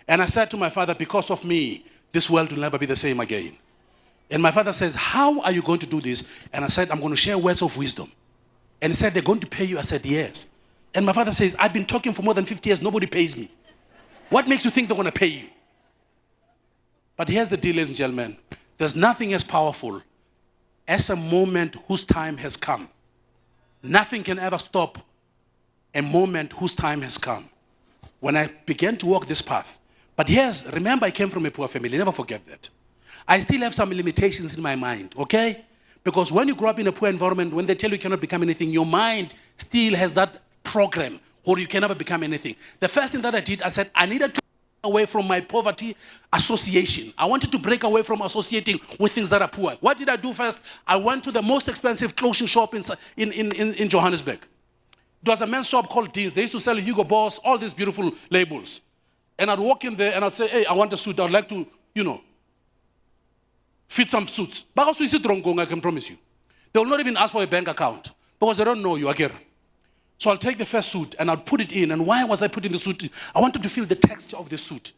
Speaker 1: And I said to my father, because of me, this world will never be the same again. And my father says, how are you going to do this? And I said, I'm going to share words of wisdom. And he said, they're going to pay you? I said, yes. And my father says, I've been talking for more than 50 years, nobody pays me. What makes you think they're going to pay you? But here's the deal, ladies and gentlemen. There's nothing as powerful as a moment whose time has come. Nothing can ever stop a moment whose time has come. When I began to walk this path. But remember, I came from a poor family, never forget that. I still have some limitations in my mind, okay? Because when you grow up in a poor environment, when they tell you cannot become anything, your mind still has that program, or you can never become anything. The first thing that I did, I said, I needed to break away from my poverty association. I wanted to break away from associating with things that are poor. What did I do first? I went to the most expensive clothing shop in Johannesburg. It was a men's shop called Dean's. They used to sell Hugo Boss, all these beautiful labels. And I'd walk in there and I'd say, hey, I want a suit. I'd like to, fit some suits. I can promise you. They will not even ask for a bank account because they don't know you again. So I'll take the first suit and I'll put it in. And why was I putting the suit in? I wanted to feel the texture of the suit.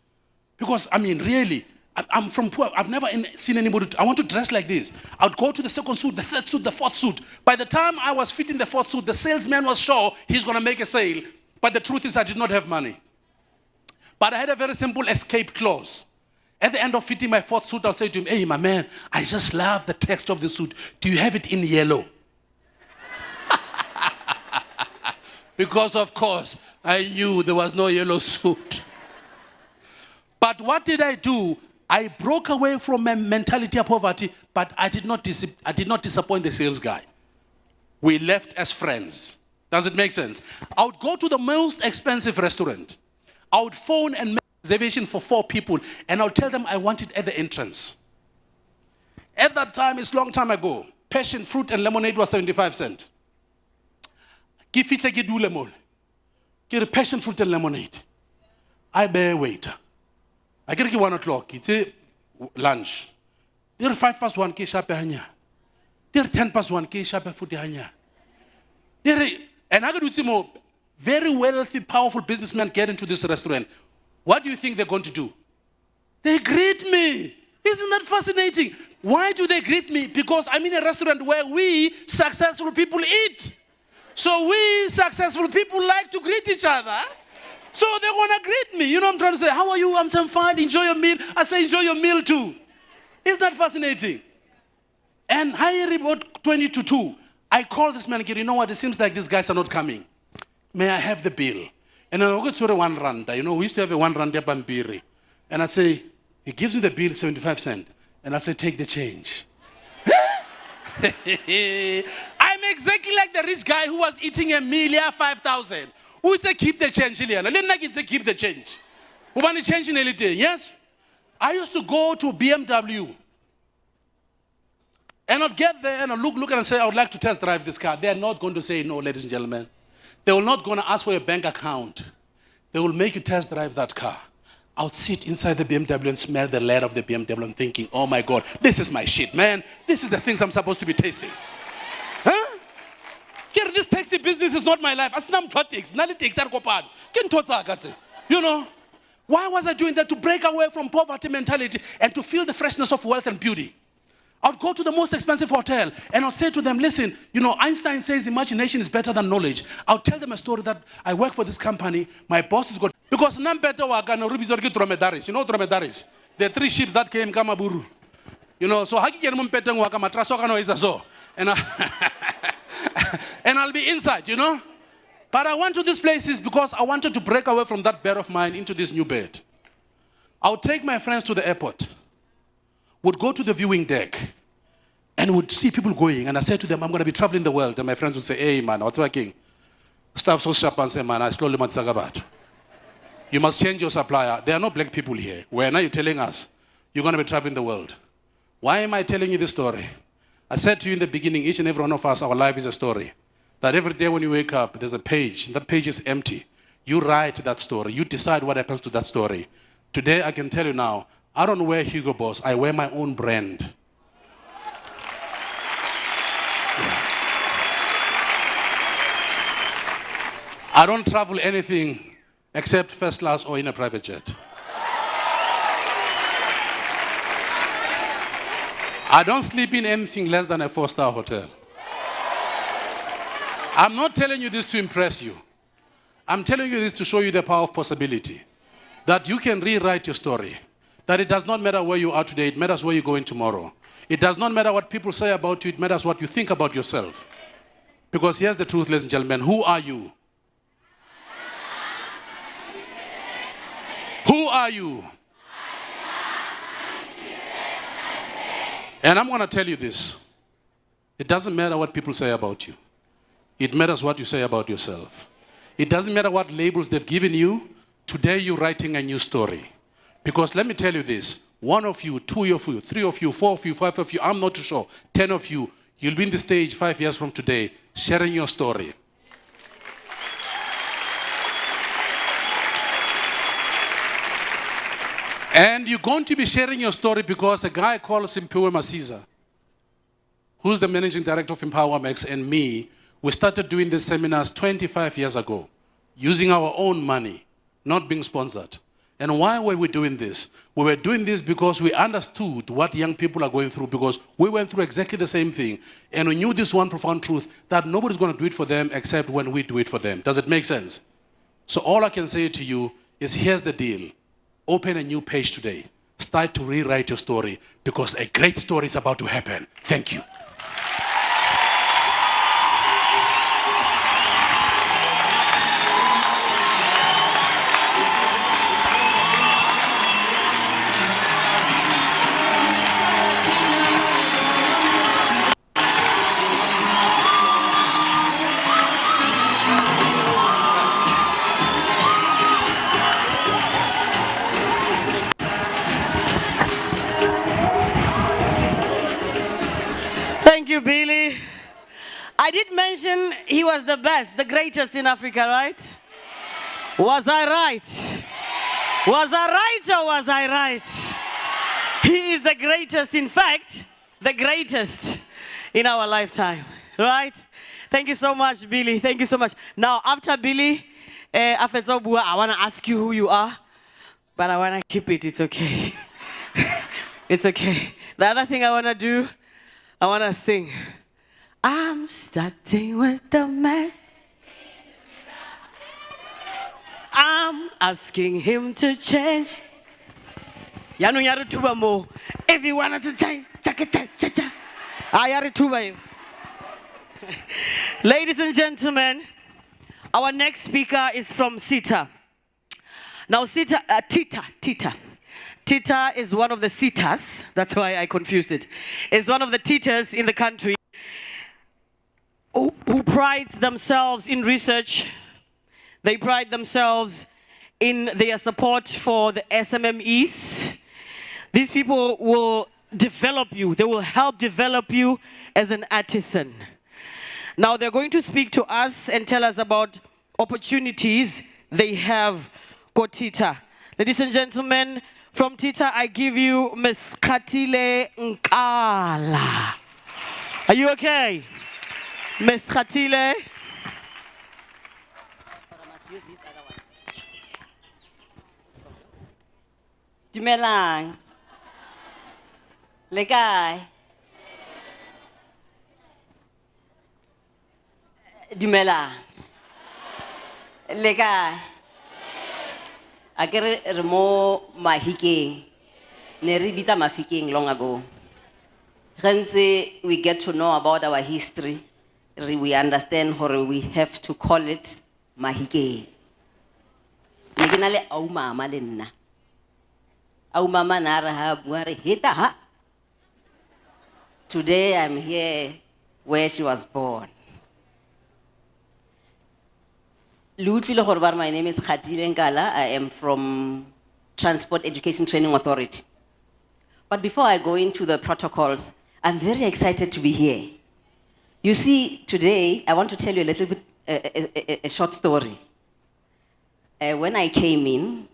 Speaker 1: Because, really, I'm from poor. I've never seen anybody. I want to dress like this. I'd go to the second suit, the third suit, the fourth suit. By the time I was fitting the fourth suit, the salesman was sure he's going to make a sale. But the truth is I did not have money. But I had a very simple escape clause. At the end of fitting my fourth suit, I'll say to him, hey, my man, I just love the text of the suit. Do you have it in yellow? Because, of course, I knew there was no yellow suit. But what did I do? I broke away from my mentality of poverty, but I did not disappoint the sales guy. We left as friends. Does it make sense? I would go to the most expensive restaurant. I would phone and make a reservation for 4 people, and I would tell them I want it at the entrance. At that time, it's a long time ago, passion fruit and lemonade was 75 cents. Give it like you do lemon. Get a passion fruit and lemonade. I bear waiter. I get it 1 o'clock. It's a lunch. They're 5 past 1 ke shape hanya. They're 10 past 1 ke shape futi hanya. And I got more very wealthy, powerful businessmen get into this restaurant. What do you think they're going to do? They greet me. Isn't that fascinating? Why do they greet me? Because I'm in a restaurant where we successful people eat. So we successful people like to greet each other. So they want to greet me. You know what I'm trying to say? How are you? I'm saying fine. Enjoy your meal. I say enjoy your meal too. Isn't that fascinating? And higher about 20 to 2. I call this man again. You know what? It seems like these guys are not coming. May I have the bill? And I go to 1 rand. You know, we used to have a 1 rand pampiri. And I'd say, he gives me the bill, 75 cents. And I say, take the change. I'm exactly like the rich guy who was eating a meal, 5,000. Who would say, keep the change, Liliana? Let me say, keep the change. Who want to change in anything? Yes? I used to go to BMW. And I'd get there and I'd look and say, I would like to test drive this car. They're not going to say no, ladies and gentlemen. They will not going to ask for your bank account. They will make you test drive that car. I would sit inside the BMW and smell the leather of the BMW and thinking, oh my God, this is my shit, man. This is the things I'm supposed to be tasting. Huh? This taxi business is not my life. You know, why was I doing that? To break away from poverty mentality and to feel the freshness of wealth and beauty. I'd go to the most expensive hotel and I'd say to them, listen, you know, Einstein says imagination is better than knowledge. I'll tell them a story that I work for this company, my boss is good. Because none better were going to dromedaries. You know dromedaries? The 3 ships that came Kamaburu. You know, so and and I'll be inside, you know. But I went to these places because I wanted to break away from that bed of mine into this new bed. I would take my friends to the airport, would go to the viewing deck, and would see people going. And I said to them, I'm going to be traveling the world. And my friends would say, hey, man, what's working? Staff so sharp and say, man, I slowly about. You must change your supplier. There are no black people here. Where now you're telling us you're going to be traveling the world. Why am I telling you this story? I said to you in the beginning, each and every one of us, our life is a story. That every day when you wake up, there's a page. That page is empty. You write that story. You decide what happens to that story. Today, I can tell you now, I don't wear Hugo Boss. I wear my own brand. I don't travel anything except first class or in a private jet. I don't sleep in anything less than a 4-star hotel. I'm not telling you this to impress you. I'm telling you this to show you the power of possibility. That you can rewrite your story. That it does not matter where you are today, it matters where you're going tomorrow. It does not matter what people say about you, it matters what you think about yourself. Because here's the truth, ladies and gentlemen, who are you? Who are you? And I'm going to tell you this. It doesn't matter what people say about you. It matters what you say about yourself. It doesn't matter what labels they've given you. Today you're writing a new story. Because let me tell you this. 1 of you, 2 of you, 3 of you, 4 of you, 5 of you, I'm not too sure, 10 of you, you'll be in the stage 5 years from today sharing your story. And you're going to be sharing your story because a guy called Empowa, who's the managing director of Empowa, and me, we started doing these seminars 25 years ago, using our own money, not being sponsored. And why were we doing this? We were doing this because we understood what young people are going through, because we went through exactly the same thing. And we knew this one profound truth, that nobody's going to do it for them except when we do it for them. Does it make sense? So all I can say to you is, here's the deal. Open a new page today. Start to rewrite your story, because a great story is about to happen. Thank you.
Speaker 3: Thank you, Billy. I did mention he was the best, the greatest in Africa, right? Was I right? Was I right or was I right? He is the greatest, in fact, the greatest in our lifetime, right? Thank you so much, Billy. Thank you so much. Now, after Billy, I want to ask you who you are, but I want to keep it. It's okay. It's okay. The other thing I want to do, I want to sing. I'm starting with the man. I'm asking him to change. Yanu yaru tuba mo. Everyone has to change. Ayari tuba you. Ladies and gentlemen, our next speaker is from TETA. Now, TETA is one of the TETAs. That's why I confused it. It's one of the TETAs in the country who prides themselves in research. They pride themselves in their support for the SMMEs. These people will develop you. They will help develop you as an artisan. Now they're going to speak to us and tell us about opportunities they have got TETA. Ladies and gentlemen, from TETA, I give you Ms. Khatile Nkala. Are you okay? Ms. Khatile.
Speaker 5: Dumelang. Le kae? Dumelang. Le kae? Akere re mo Mafikeng. Ne re bitsa Mafikeng long ago. Gantse we get to know about our history. We understand how we have to call it Mafikeng. Ne ke na le au mama le nna. Au mama na re ha bua re heta ha. Today I'm here where she was born. My name is Khatile Nkala. I am from Transport Education Training Authority. But before I go into the protocols, I'm very excited to be here. You see, today I want to tell you a little bit, a short story. When I came in,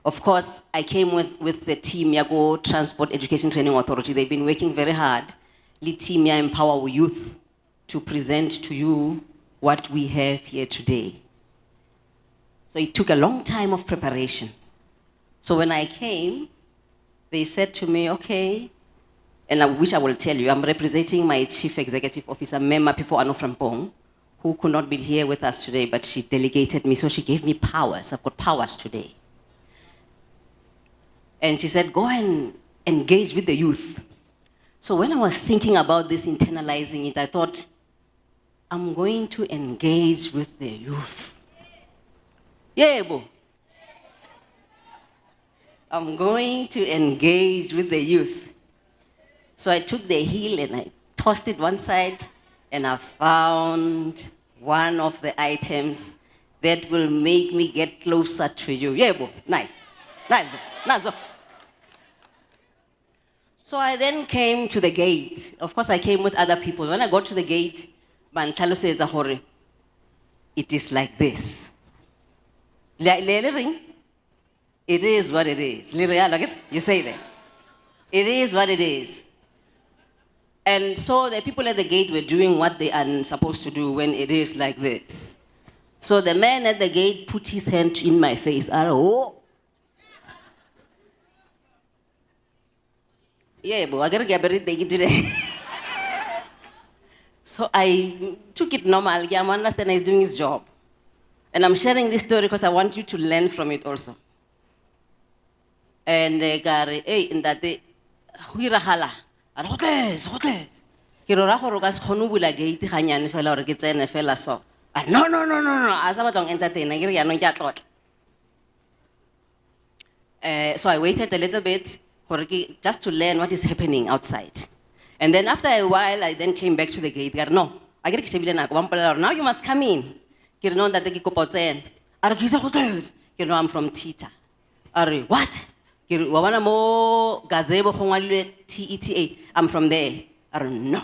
Speaker 5: of course, I came with the team Yago Transport Education Training Authority. They've been working very hard. Lead team Empowa youth to present to you what we have here today. So it took a long time of preparation. So when I came, they said to me, okay, and I wish I will tell you, I'm representing my Chief Executive Officer, Mema Pifo Anoframpong, who could not be here with us today, but she delegated me, so she gave me powers. I've got powers today. And she said, go and engage with the youth. So when I was thinking about this, internalizing it, I thought, I'm going to engage with the youth. Yeah, bo. I'm going to engage with the youth. So I took the heel and I tossed it one side, and I found one of the items that will make me get closer to you. Yeah, bo. Nice. Nice. So I then came to the gate. Of course, I came with other people. When I got to the gate, Bantalo says, it is like this. It is what it is. You say that. It is what it is. And so the people at the gate were doing what they are supposed to do when it is like this. So the man at the gate put his hand in my face. Yeah, but I gotta get buried today. So I took it normal. I understand he's doing his job. And I'm sharing this story because I want you to learn from it also. And Gary, in that day, Hirahala, and hotels. Kirorahorogas Honubula gate, Hanyan fella or gets a fella so. No. As I don't entertain, I get no yacht. So I waited a little bit just to learn what is happening outside. And then after a while, I then came back to the gate. No, I get to now you must come in. You know that I'm from TETA. What? TETA. I'm from there. I don't know.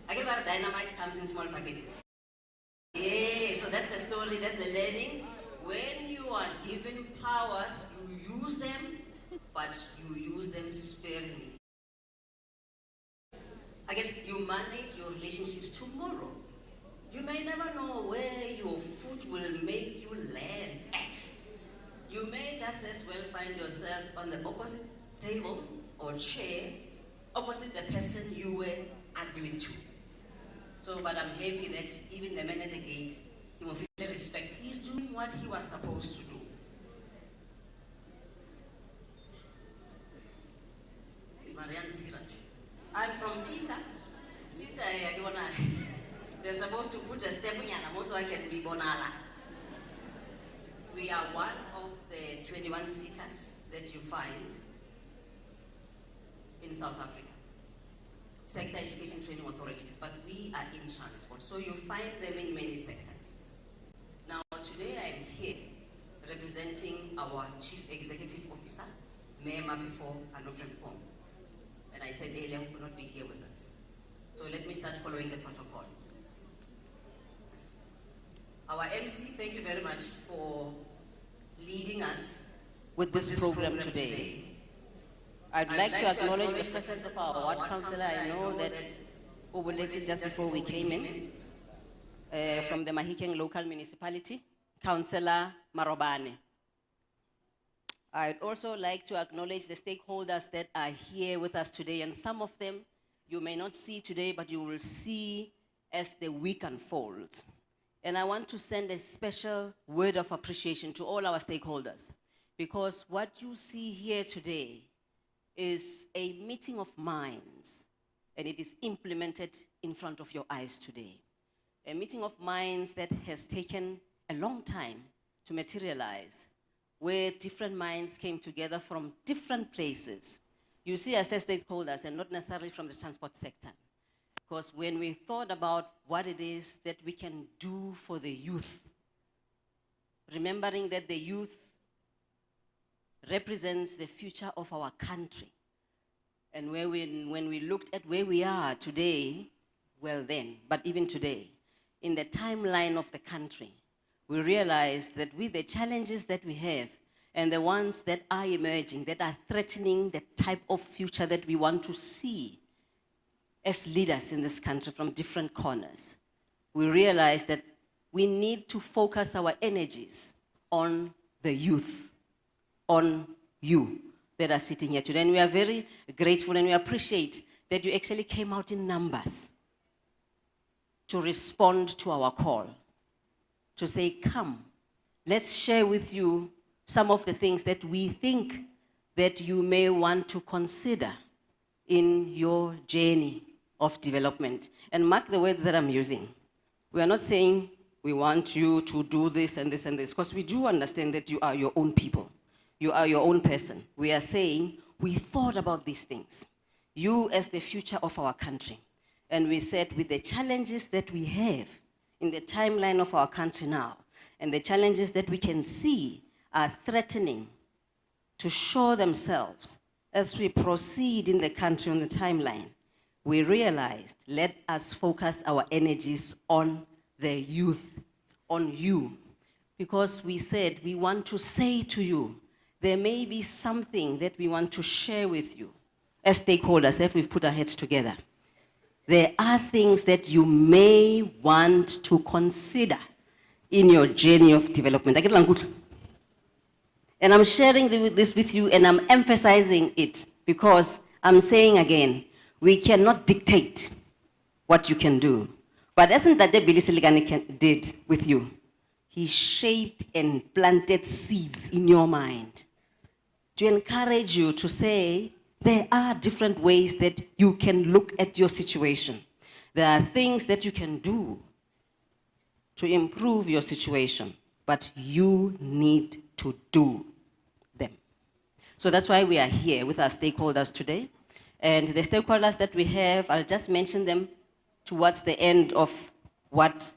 Speaker 5: Again, where dynamite comes in small packages. Yeah, so that's the story, that's the learning. When you are given powers, you use them, but you use them sparingly. Again, you manage your relationships tomorrow. You may never know where your foot will make you land at. You may just as well find yourself on the opposite table or chair, opposite the person you were ugly to. So, but I'm happy that even the man at the gate, he will feel the respect. He's doing what he was supposed to do. I'm from TETA. TETA, they're supposed to put a step in and so I can be Bonala. We are one of the 21 seaters that you find in South Africa. Sector education training authorities, but we are in transport. So you find them in many sectors. Now today I'm here representing our Chief Executive Officer, Mayor Mapifo Anofrempong. And I said earlier he could not be here with us. So let me start following the protocol. Our MC, thank you very much for leading us with this program today. I'd like to acknowledge the presence of our ward councillor. I know that Obuletsi just before we came in, from the Mafikeng local municipality, Councillor Marobane. I'd also like to acknowledge the stakeholders that are here with us today, and some of them you may not see today, but you will see as the week unfolds. And I want to send a special word of appreciation to all our stakeholders, because what you see here today is a meeting of minds, and it is implemented in front of your eyes today. A meeting of minds that has taken a long time to materialize, where different minds came together from different places. You see, as stakeholders, and not necessarily from the transport sector. Because when we thought about what it is that we can do for the youth, remembering that the youth represents the future of our country. And when we looked at where we are today, well then, but even today, in the timeline of the country, we realized that with the challenges that we have and the ones that are emerging, that are threatening the type of future that we want to see as leaders in this country from different corners, we realized that we need to focus our energies on the youth, on you that are sitting here today. And we are very grateful and we appreciate that you actually came out in numbers to respond to our call, to say, come, let's share with you some of the things that we think that you may want to consider in your journey of development. And mark the words that I'm using. We are not saying we want you to do this and this and this, because we do understand that you are your own people. You are your own person. We are saying we thought about these things. You as the future of our country. And we said with the challenges that we have in the timeline of our country now, and the challenges that we can see are threatening to show themselves as we proceed in the country on the timeline, we realized, let us focus our energies on the youth, on you. Because we said, we want to say to you, there may be something that we want to share with you as stakeholders, if we've put our heads together. There are things that you may want to consider in your journey of development. And I'm sharing this with you and I'm emphasizing it because I'm saying again, we cannot dictate what you can do. But isn't that what Billy Siligani did with you? He shaped and planted seeds in your mind to encourage you to say, there are different ways that you can look at your situation. There are things that you can do to improve your situation, but you need to do them. So that's why we are here with our stakeholders today. And the stakeholders that we have, I'll just mention them towards the end of what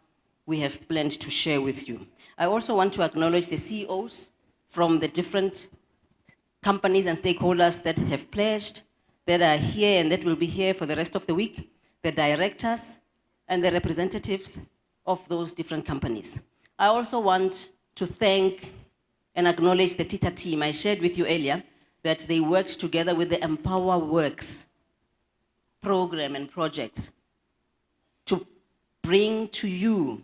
Speaker 5: we have planned to share with you. I also want to acknowledge the CEOs from the different companies and stakeholders that have pledged, that are here and that will be here for the rest of the week. the directors, and the representatives of those different companies. I also want to thank and acknowledge the TETA team. I shared with you earlier that they worked together with the Empowa Works program and project to bring to you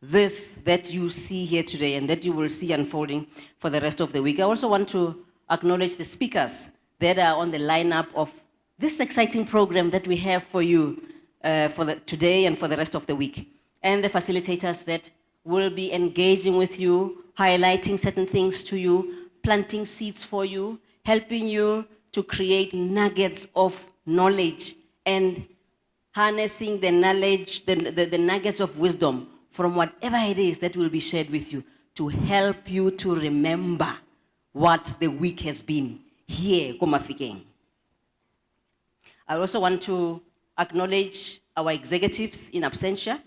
Speaker 5: this that you see here today and that you will see unfolding for the rest of the week. I also want to acknowledge the speakers that are on the lineup of this exciting program that we have for you today and for the rest of the week, and the facilitators that will be engaging with you, highlighting certain things to you, planting seeds for you, helping you to create nuggets of knowledge and harnessing the knowledge, the nuggets of wisdom from whatever it is that will be shared with you to help you to remember what the week has been here, Mafikeng. I also want to acknowledge our executives in absentia.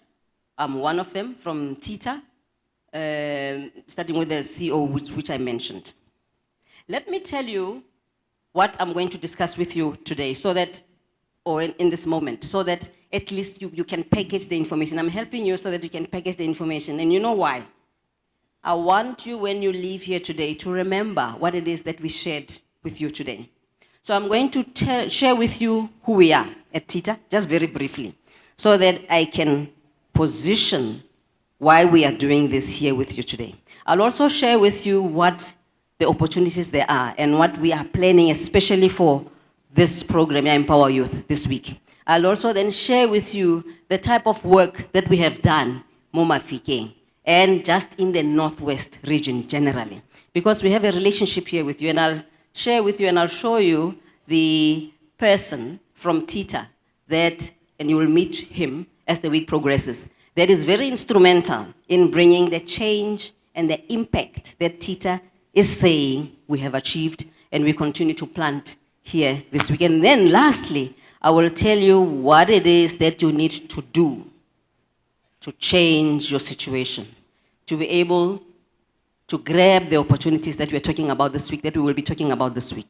Speaker 5: I'm one of them from TETA, starting with the CEO, which I mentioned. Let me tell you what I'm going to discuss with you today, so that, or in this moment, so that at least you can package the information. I'm helping you so that you can package the information. And you know why? I want you, when you leave here today, to remember what it is that we shared with you today. So I'm going to share with you who we are at TETA, just very briefly, so that I can position why we are doing this here with you today. I'll also share with you what the opportunities there are and what we are planning, especially for this program, Empower Youth, this week. I'll also then share with you the type of work that we have done, Mafikeng, and just in the Northwest region generally. Because we have a relationship here with you, and I'll share with you and I'll show you the person from TETA that, and you will meet him as the week progresses, that is very instrumental in bringing the change and the impact that TETA is saying we have achieved and we continue to plant here this week. And then lastly, I will tell you what it is that you need to do to change your situation, to be able to grab the opportunities that we're talking about this week, that we will be talking about this week.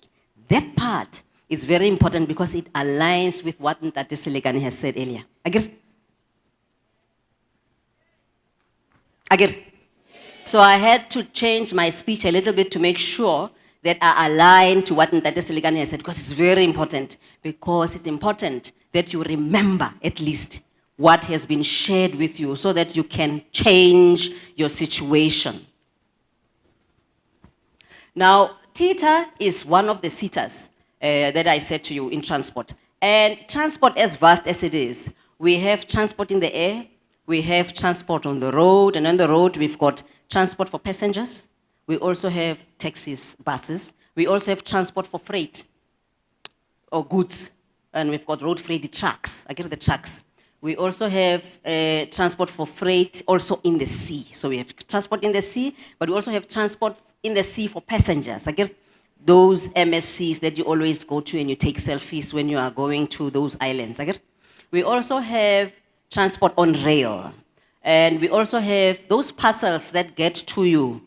Speaker 5: That part is very important because it aligns with what Ntate Selekane has said earlier. Agree? Agree? So I had to change my speech a little bit to make sure that I align to what Ntate Selekane has said, because it's very important. Because it's important that you remember at least what has been shared with you so that you can change your situation. Now, TETA is one of the SETAs that I said to you in transport. And transport, as vast as it is, we have transport in the air, we have transport on the road, and on the road we've got transport for passengers. We also have taxis, buses. We also have transport for freight or goods, and we've got road freight trucks. I get the trucks. We also have transport for freight also in the sea. So we have transport in the sea, but we also have transport in the sea for passengers. I get those MSCs that you always go to and you take selfies when you are going to those islands. I get. We also have transport on rail. And we also have those parcels that get to you.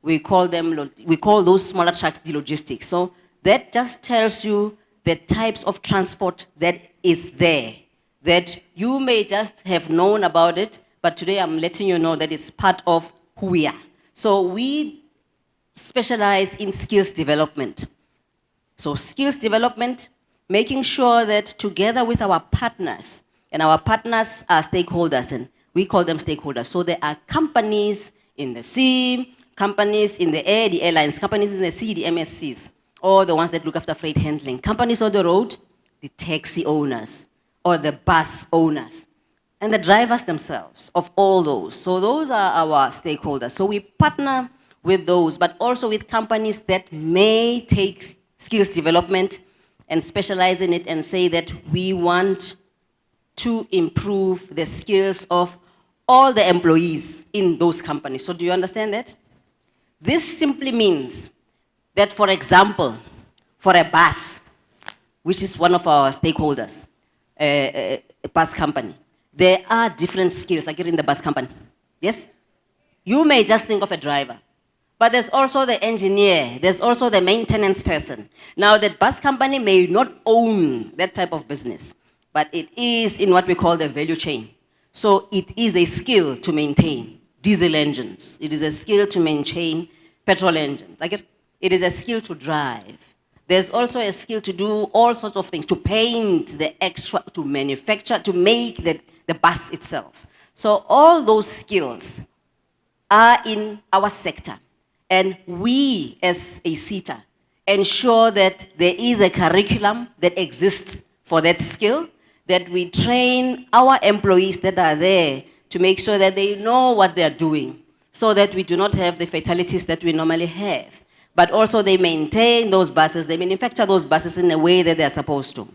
Speaker 5: We call those smaller trucks the logistics. So that just tells you the types of transport that is there, that you may just have known about it, but today I'm letting you know that it's part of who we are. So we specialize in skills development. So skills development, making sure that together with our partners, and our partners are stakeholders, and we call them stakeholders. So there are companies in the sea, companies in the air, the airlines, companies in the sea, the MSCs, or the ones that look after freight handling, companies on the road, the taxi owners, or the bus owners, and the drivers themselves of all those. So those are our stakeholders. So we partner with those, but also with companies that may take skills development and specialize in it and say that we want to improve the skills of all the employees in those companies. So do you understand that? This simply means that, for example, for a bus, which is one of our stakeholders, a bus company, there are different skills, like in the bus company. Yes? You may just think of a driver, but there's also the engineer, there's also the maintenance person. Now, the bus company may not own that type of business, but it is in what we call the value chain. So it is a skill to maintain diesel engines. It is a skill to maintain petrol engines. It is a skill to drive. There's also a skill to do all sorts of things, to paint the extra, to manufacture, to make the bus itself. So all those skills are in our sector. And we, as a TETA, ensure that there is a curriculum that exists for that skill, that we train our employees that are there to make sure that they know what they're doing, so that we do not have the fatalities that we normally have. But also they maintain those buses, they manufacture those buses in a way that they're supposed to.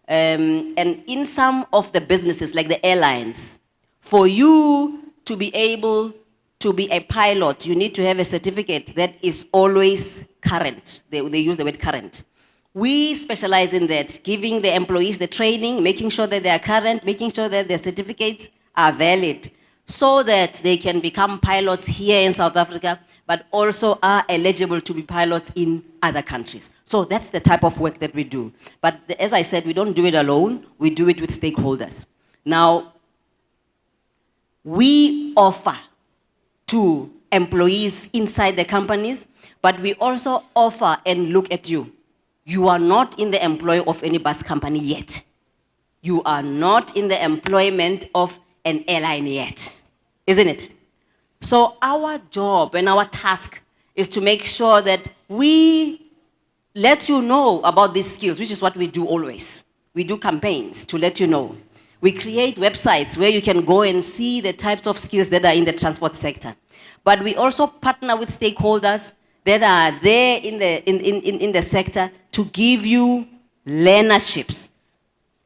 Speaker 5: And in some of the businesses, like the airlines, for you to be able to be a pilot, you need to have a certificate that is always current. They use the word current. We specialize in that, giving the employees the training, making sure that they are current, making sure that their certificates are valid, so that they can become pilots here in South Africa, but also are eligible to be pilots in other countries. So that's the type of work that we do. But as I said, we don't do it alone, we do it with stakeholders. Now, we offer to employees inside the companies, but we also offer and look at you. You are not in the employ of any bus company yet. You are not in the employment of an airline yet, isn't it? So our job and our task is to make sure that we let you know about these skills, which is what we do always. We do campaigns to let you know. We create websites where you can go and see the types of skills that are in the transport sector. But we also partner with stakeholders that are there in the sector to give you learnerships.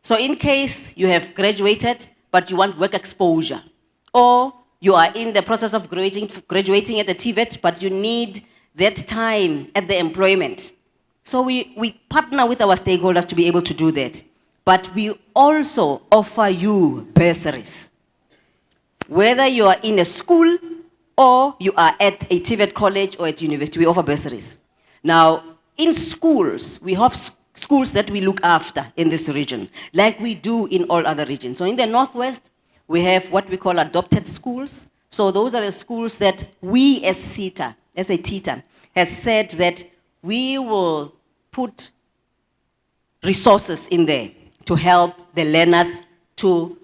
Speaker 5: So in case you have graduated, but you want work exposure, or you are in the process of graduating at the TVET, but you need that time at the employment. So we partner with our stakeholders to be able to do that. But we also offer you bursaries. Whether you are in a school or you are at a TVET college or at university, we offer bursaries. Now, in schools, we have schools that we look after in this region, like we do in all other regions. So in the Northwest, we have what we call adopted schools. So those are the schools that we as TETA, as a TETA, has said that we will put resources in there to help the learners to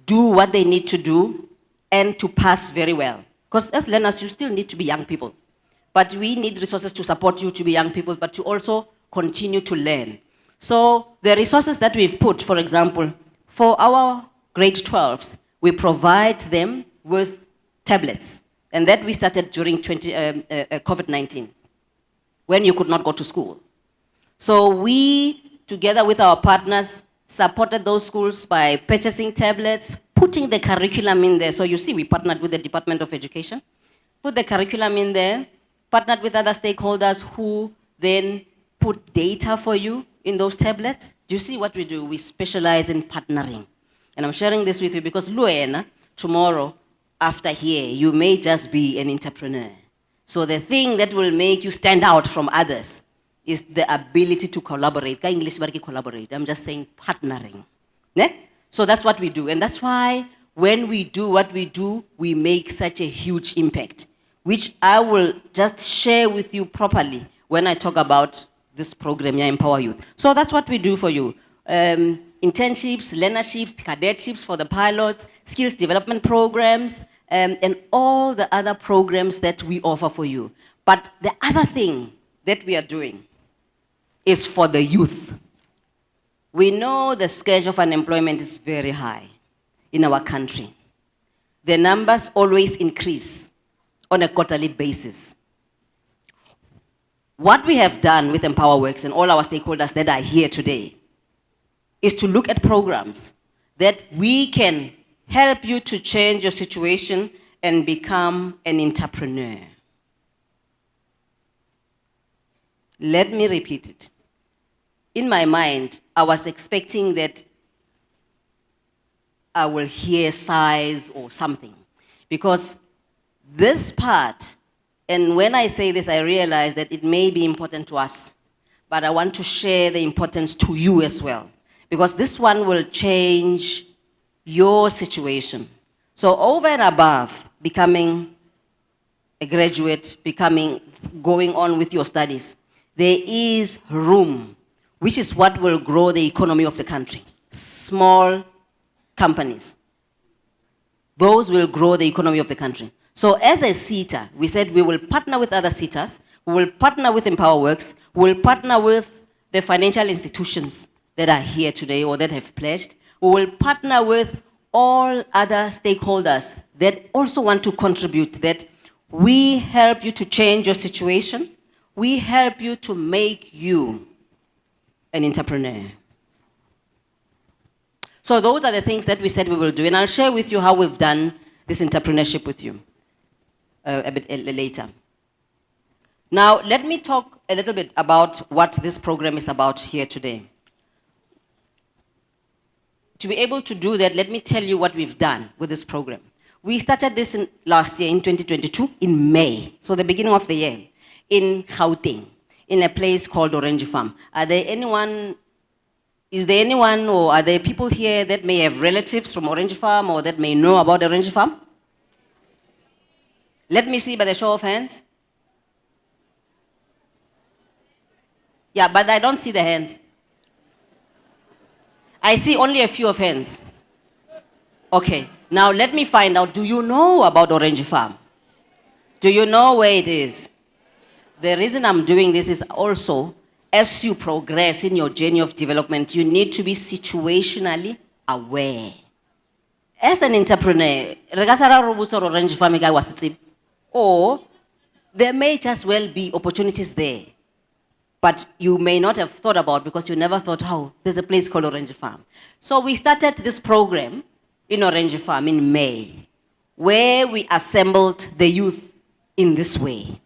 Speaker 5: do what they need to do and to pass very well. Because as learners, you still need to be young people. But we need resources to support you to be young people, but to also continue to learn. So the resources that we've put, for example, for our grade 12s, we provide them with tablets. And that we started during COVID-19, when you could not go to school. So we, together with our partners, supported those schools by purchasing tablets, putting the curriculum in there. So you see, we partnered with the Department of Education, put the curriculum in there, partnered with other stakeholders who then put data for you in those tablets. Do you see what we do? We specialize in partnering. And I'm sharing this with you because Luena, tomorrow, after here, you may just be an entrepreneur. So the thing that will make you stand out from others is the ability to collaborate. English, collaborate. I'm just saying partnering. Ne? So that's what we do. And that's why when we do what we do, we make such a huge impact, which I will just share with you properly when I talk about this program, Empowa Youth. So that's what we do for you. Internships, learnerships, cadetships for the pilots, skills development programs, and all the other programs that we offer for you. But the other thing that we are doing is for the youth. We know the scourge of unemployment is very high in our country. The numbers always increase on a quarterly basis. What we have done with Empowa Works and all our stakeholders that are here today is to look at programs that we can help you to change your situation and become an entrepreneur. Let me repeat it. In my mind, I was expecting that I will hear sighs or something, because this part, and when I say this, I realize that it may be important to us, but I want to share the importance to you as well. because this one will change your situation. So over and above becoming a graduate, going on with your studies, there is room, which is what will grow the economy of the country. Small companies. Those will grow the economy of the country. So as a SETA, we said we will partner with other SETAs, we will partner with Empowa Works, we will partner with the financial institutions that are here today or that have pledged. We will partner with all other stakeholders that also want to contribute, that we help you to change your situation. We help you to make you an entrepreneur. So those are the things that we said we will do. And I'll share with you how we've done this entrepreneurship with you a bit later. Now, let me talk a little bit about what this program is about here today. To be able to do that, let me tell you what we've done with this program. We started this last year in 2022 in May, so the beginning of the year, in Gauteng, in a place called Orange Farm. Is there anyone or are there people here that may have relatives from Orange Farm or that may know about Orange Farm? Let me see by the show of hands. Yeah, but I don't see the hands. I see only a few of hands. Okay, now let me find out, do you know about Orange Farm? Do you know where it is? The reason I'm doing this is also, as you progress in your journey of development, you need to be situationally aware. As an entrepreneur, Orange Farm or there may just well be opportunities there, but you may not have thought about because you never thought, oh, there's a place called Orange Farm. So we started this program in Orange Farm in May, where we assembled the youth in this way.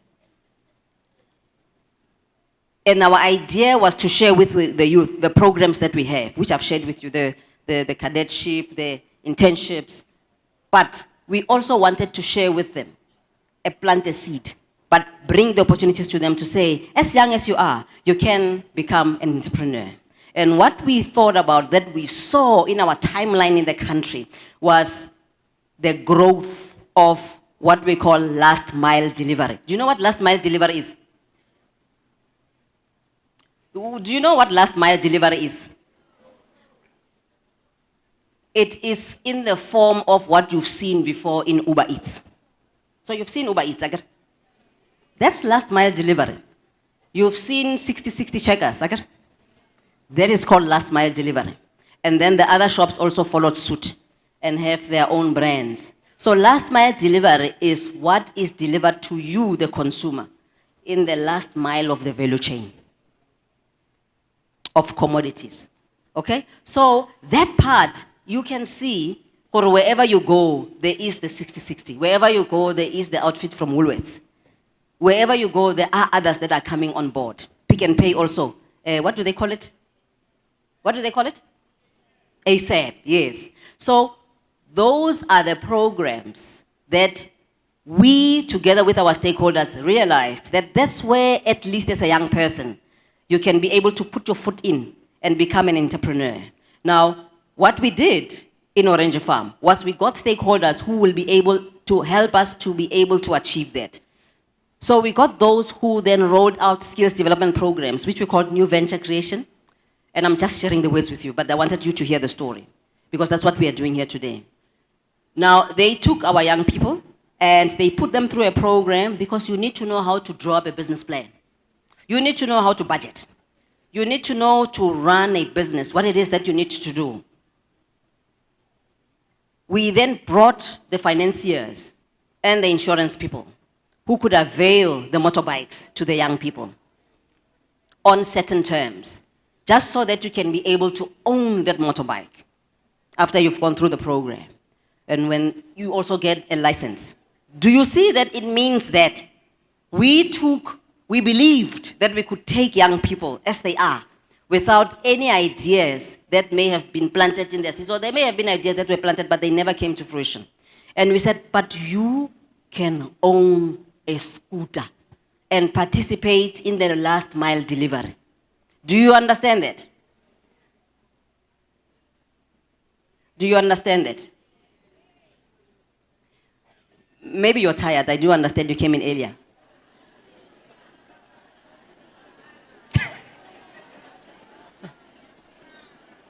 Speaker 5: And our idea was to share with the youth the programs that we have, which I've shared with you, the cadetship, the internships. But we also wanted to share with them, plant a seed, but bring the opportunities to them to say, as young as you are, you can become an entrepreneur. And what we thought about, that we saw in our timeline in the country, was the growth of what we call last mile delivery. Do you know what last mile delivery is? Do you know what last mile delivery is? It is in the form of what you've seen before in Uber Eats. So you've seen Uber Eats, Agar? That's last mile delivery. You've seen 60-60 checkers, Agar? That is called last mile delivery. And then the other shops also followed suit and have their own brands. So last mile delivery is what is delivered to you, the consumer, in the last mile of the value chain of commodities. Okay? So that part, you can see, or wherever you go, there is the 60-60. Wherever you go, there is the outfit from Woolworths. Wherever you go, there are others that are coming on board. Pick and Pay also. What do they call it? What do they call it? ASAP, yes. So those are the programs that we, together with our stakeholders, realized that that's where, at least as a young person, you can be able to put your foot in and become an entrepreneur. Now, what we did in Orange Farm was we got stakeholders who will be able to help us to be able to achieve that. So we got those who then rolled out skills development programs, which we called New Venture Creation. And I'm just sharing the words with you, but I wanted you to hear the story, because that's what we are doing here today. Now, they took our young people and they put them through a program, because you need to know how to draw up a business plan. You need to know how to budget. You need to know to run a business, what it is that you need to do. We then brought the financiers and the insurance people who could avail the motorbikes to the young people on certain terms, just so that you can be able to own that motorbike after you've gone through the program. And when you also get a license. Do you see that it means that we believed that we could take young people as they are, without any ideas that may have been planted in their seeds, or there may have been ideas that were planted, but they never came to fruition. And we said, but you can own a scooter and participate in the last mile delivery. Do you understand that? Do you understand that? Maybe you're tired. I do understand you came in earlier.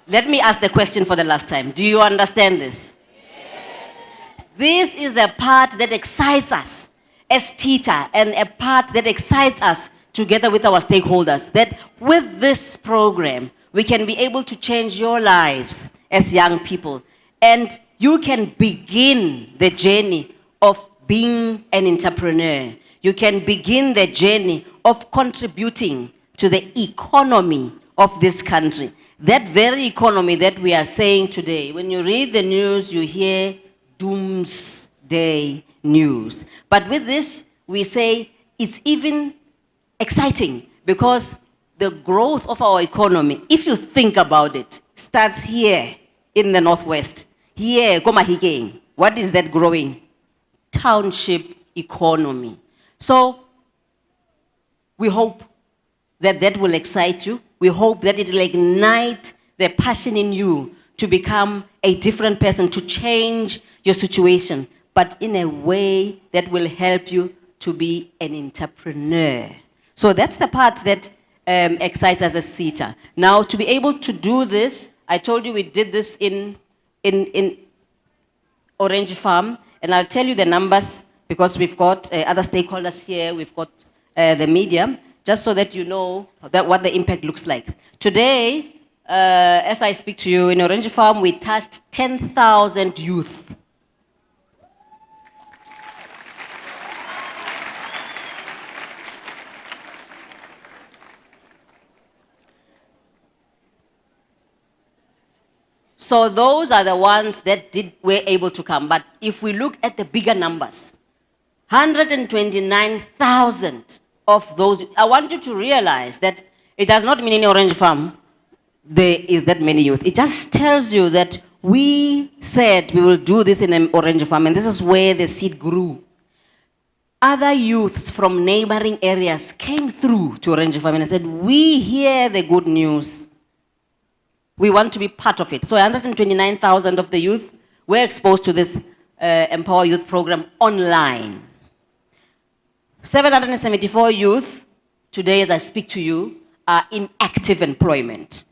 Speaker 5: Let me ask the question for the last time. Do you understand this? Yes. This is the part that excites us as TETA, and a part that excites us together with our stakeholders, that with this program, we can be able to change your lives as young people. And you can begin the journey of being an entrepreneur. You can begin the journey of contributing to the economy of this country. That very economy that we are saying today, when you read the news, you hear doomsday news. But with this, we say it's even exciting because the growth of our economy, if you think about it, starts here in the Northwest. Here, Mafikeng. What is that growing? Township economy. So we hope that that will excite you. We hope that it will ignite the passion in you to become a different person, to change your situation, but in a way that will help you to be an entrepreneur. So that's the part that excites us as TETA. Now, to be able to do this, I told you we did this in Orange Farm, and I'll tell you the numbers because we've got other stakeholders here, we've got the media, just so that you know that what the impact looks like. Today, as I speak to you, in Orange Farm, we touched 10,000 youth. So those are the ones that were able to come. But if we look at the bigger numbers, 129,000 of those, I want you to realize that it does not mean in Orange Farm there is that many youth. It just tells you that we said we will do this in an Orange Farm, and this is where the seed grew. Other youths from neighboring areas came through to Orange Farm and said, we hear the good news. We want to be part of it. So 129,000 of the youth were exposed to this Empowa Youth Program online. 774 youth, today as I speak to you, are in active employment.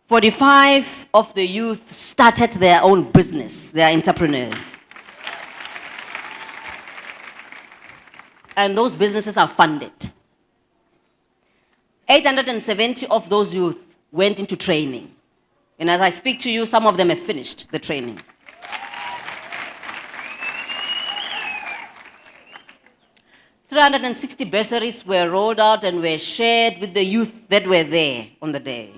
Speaker 5: "45 of the youth started their own business. They are entrepreneurs. And those businesses are funded. 870 of those youth went into training. And as I speak to you, some of them have finished the training. "360 bursaries were rolled out and were shared with the youth that were there on the day.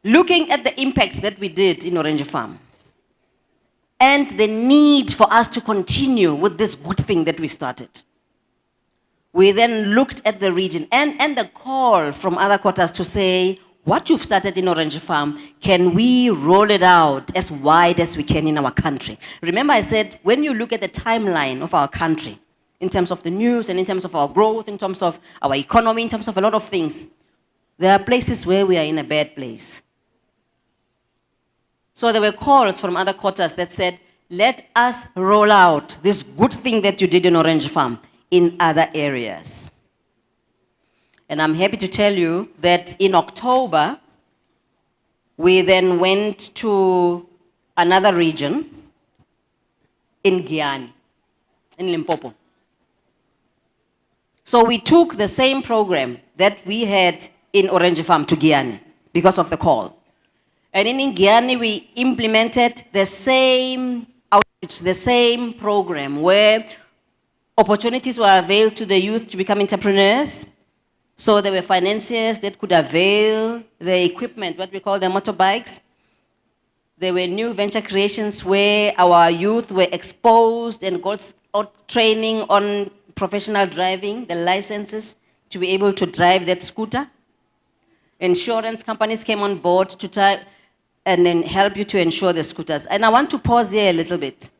Speaker 5: Looking at the impact that we did in Orange Farm, and the need for us to continue with this good thing that we started, we then looked at the region and the call from other quarters to say, what you've started in Orange Farm, can we roll it out as wide as we can in our country? Remember I said, when you look at the timeline of our country, in terms of the news and in terms of our growth, in terms of our economy, in terms of a lot of things, there are places where we are in a bad place. So there were calls from other quarters that said, let us roll out this good thing that you did in Orange Farm in other areas. And I'm happy to tell you that in October, we then went to another region in Guyana, in Limpopo. So we took the same program that we had in Orange Farm to Guyana because of the call. And in Guyana, we implemented the same outreach, the same program where opportunities were availed to the youth to become entrepreneurs. So there were financiers that could avail the equipment, what we call the motorbikes. There were new venture creations where our youth were exposed and got training on professional driving, the licenses to be able to drive that scooter. Insurance companies came on board to try and then help you to insure the scooters. And I want to pause here a little bit.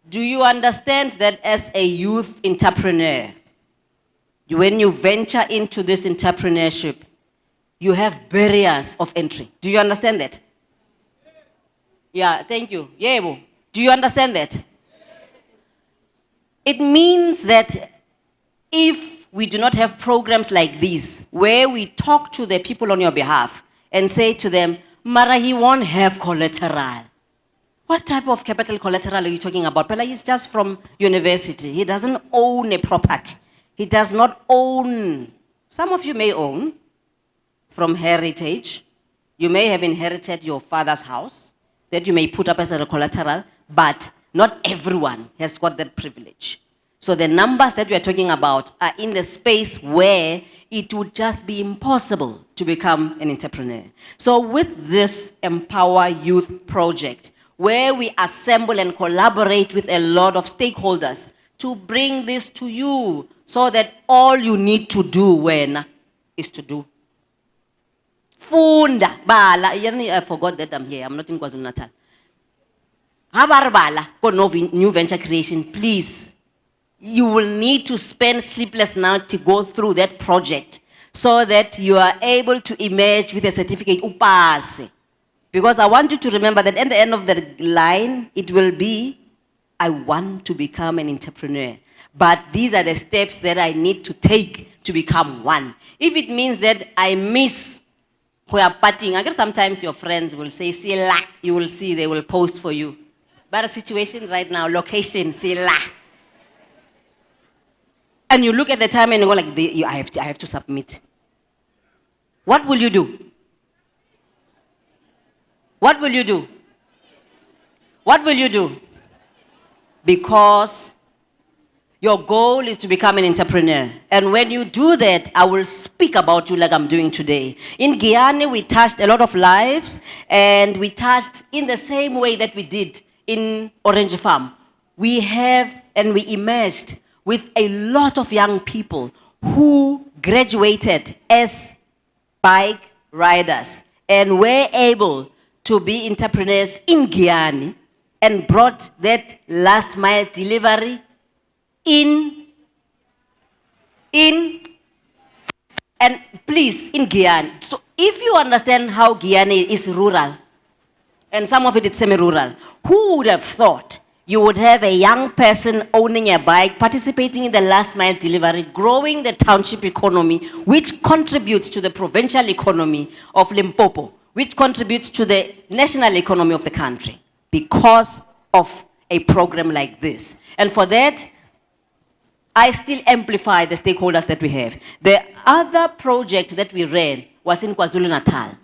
Speaker 5: Do you understand that as a youth entrepreneur, when you venture into this entrepreneurship, you have barriers of entry? Do you understand that? Yeah, thank you. Yebo. Do you understand that? It means that if we do not have programs like these, where we talk to the people on your behalf and say to them, Mara, he won't have collateral. What type of capital collateral are you talking about? Pela, he's just from university. He doesn't own a property. He does not own. Some of you may own from heritage. You may have inherited your father's house that you may put up as a collateral, but not everyone has got that privilege. So the numbers that we are talking about are in the space where it would just be impossible to become an entrepreneur. So with this Empowa Youth project, where we assemble and collaborate with a lot of stakeholders to bring this to you so that all you need to do when is to do. Funda, bala, I forgot that I'm here, I'm not in KwaZulu-Natal. Habarbala, for new venture creation, please. You will need to spend sleepless nights to go through that project so that you are able to emerge with a certificate, upase. Because I want you to remember that at the end of the line, it will be, I want to become an entrepreneur. But these are the steps that I need to take to become one. If it means that I miss who are partying, I guess sometimes your friends will say, Sila, you will see, they will post for you. But a situation right now, location, Sila. And you look at the time and you go like, I have to submit. What will you do? What will you do? What will you do? Because your goal is to become an entrepreneur. And when you do that, I will speak about you like I'm doing today. In Guyana, we touched a lot of lives, and we touched in the same way that we did in Orange Farm. We have and we emerged with a lot of young people who graduated as bike riders and were able to be entrepreneurs in Guyana and brought that last mile delivery in and please, in Guyana. So if you understand how Guyana is rural, and some of it is semi-rural, who would have thought you would have a young person owning a bike, participating in the last mile delivery, growing the township economy, which contributes to the provincial economy of Limpopo, which contributes to the national economy of the country because of a program like this. And for that, I still amplify the stakeholders that we have. The other project that we ran was in KwaZulu-Natal.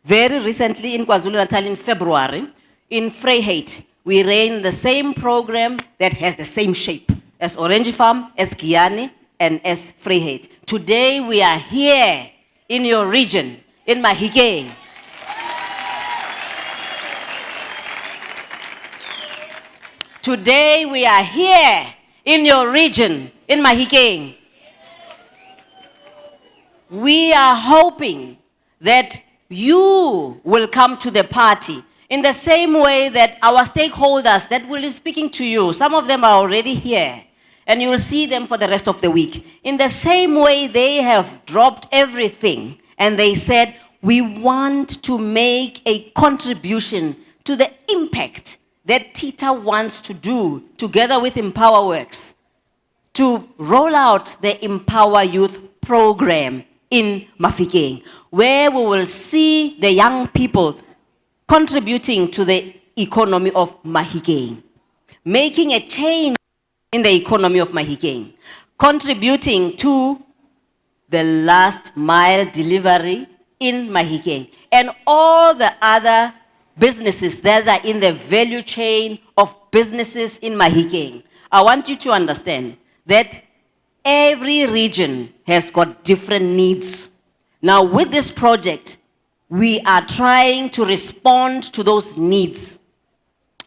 Speaker 5: Very recently in KwaZulu-Natal in February, in Vryheid, we ran the same program that has the same shape as Orange Farm, as Guyana, and as Vryheid. Today we are here in your region, in Mafikeng. Today we are here in your region, in Mafikeng. We are hoping that you will come to the party in the same way that our stakeholders that will be speaking to you, some of them are already here, and you will see them for the rest of the week. In the same way they have dropped everything and they said, we want to make a contribution to the impact that TETA wants to do together with Empowa Works to roll out the Empowa Youth program in Mafikeng, where we will see the young people contributing to the economy of Mafikeng, making a change in the economy of Mafikeng, contributing to the last mile delivery in Mafikeng, and all the other businesses that are in the value chain of businesses in Mafikeng. I want you to understand that every region has got different needs. Now with this project, we are trying to respond to those needs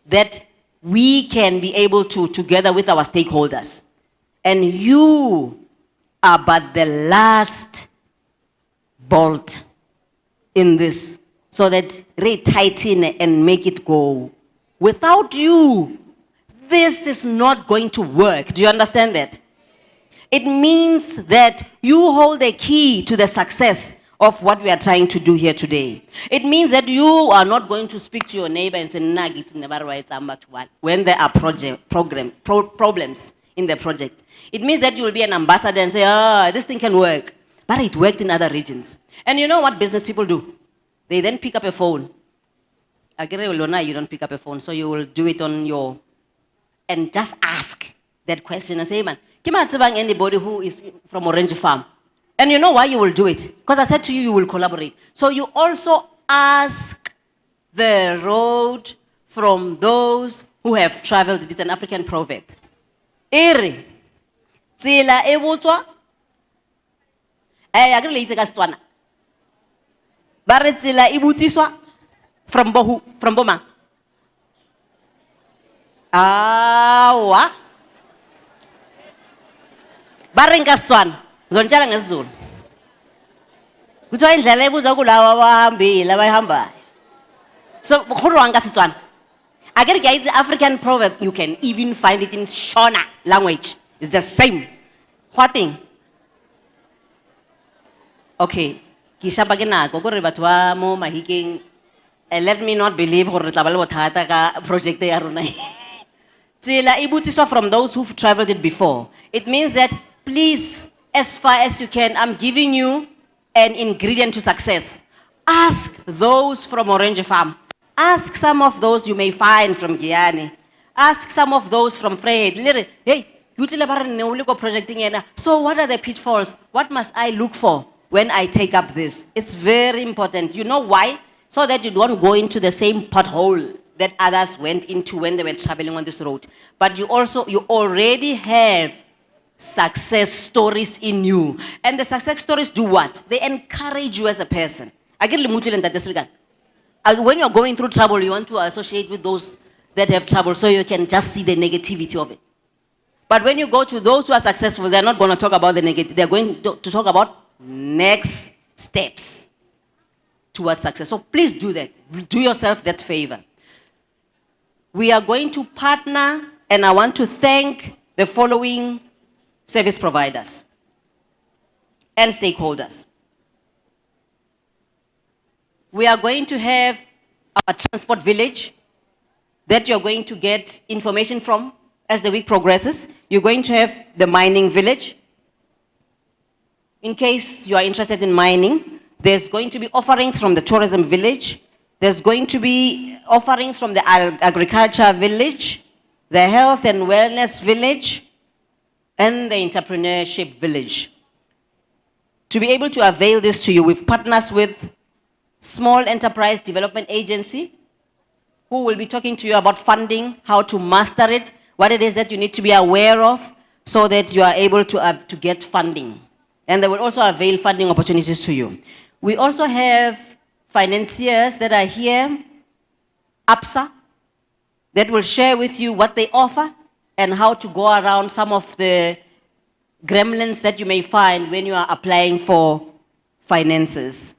Speaker 5: that we can be able to together with our stakeholders. And you are but the last bolt in this, so that re-tighten and make it go. Without you, this is not going to work. Do you understand that? It means that you hold the key to the success of what we are trying to do here today. It means that you are not going to speak to your neighbor and say, "Nah, it's never right, when there are problems in the project. It means that you will be an ambassador and say, this thing can work. But it worked in other regions. And you know what business people do? They then pick up a phone. You don't pick up a phone, so you will do it on your, and just ask that question and say, man, anybody who is from Orange Farm. And you know why you will do it? Because I said to you, you will collaborate. So you also ask the road from those who have traveled. It's an African proverb. Ere, tsela e botswa. I agree with you. Bare tsela e botsiswa from bohu, from boma. Awa. Bare ngastwana. Zontshala ngesizulu. Kuthiwa indlela ebuzwa kulawa abahambile abayihambayo. So khulwa ngasitswana. Again, guys, the African proverb, you can even find it in Shona language. It's the same. What thing? Okay. Kishapa ke nako gore batho ba mo Mafikeng, let me not believe gore tla ba le bothata ka project ya rona. Tsela e botsiswa from those who've traveled it before. It means that please, as far as you can, I'm giving you an ingredient to success. Ask those from Orange Farm. Ask some of those you may find from Guyane. Ask some of those from Fred. Hey, so what are the pitfalls? What must I look for when I take up this? It's very important. You know why? So that you don't go into the same pothole that others went into when they were traveling on this road. But you already have success stories in you. And the success stories do what? They encourage you as a person. When you're going through trouble, you want to associate with those that have trouble so you can just see the negativity of it. But when you go to those who are successful, they're not going to talk about the negative. They're going to talk about next steps towards success. So please do that. Do yourself that favor. We are going to partner, and I want to thank the following service providers and stakeholders. We are going to have a transport village that you're going to get information from as the week progresses. You're going to have the mining village. In case you are interested in mining, there's going to be offerings from the tourism village. There's going to be offerings from the agriculture village, the health and wellness village, and the entrepreneurship village. To be able to avail this to you, we've partnered with Small Enterprise Development Agency, who will be talking to you about funding, how to master it, what it is that you need to be aware of so that you are able to get funding. And they will also avail funding opportunities to you. We also have financiers that are here, APSA, that will share with you what they offer and how to go around some of the gremlins that you may find when you are applying for finances.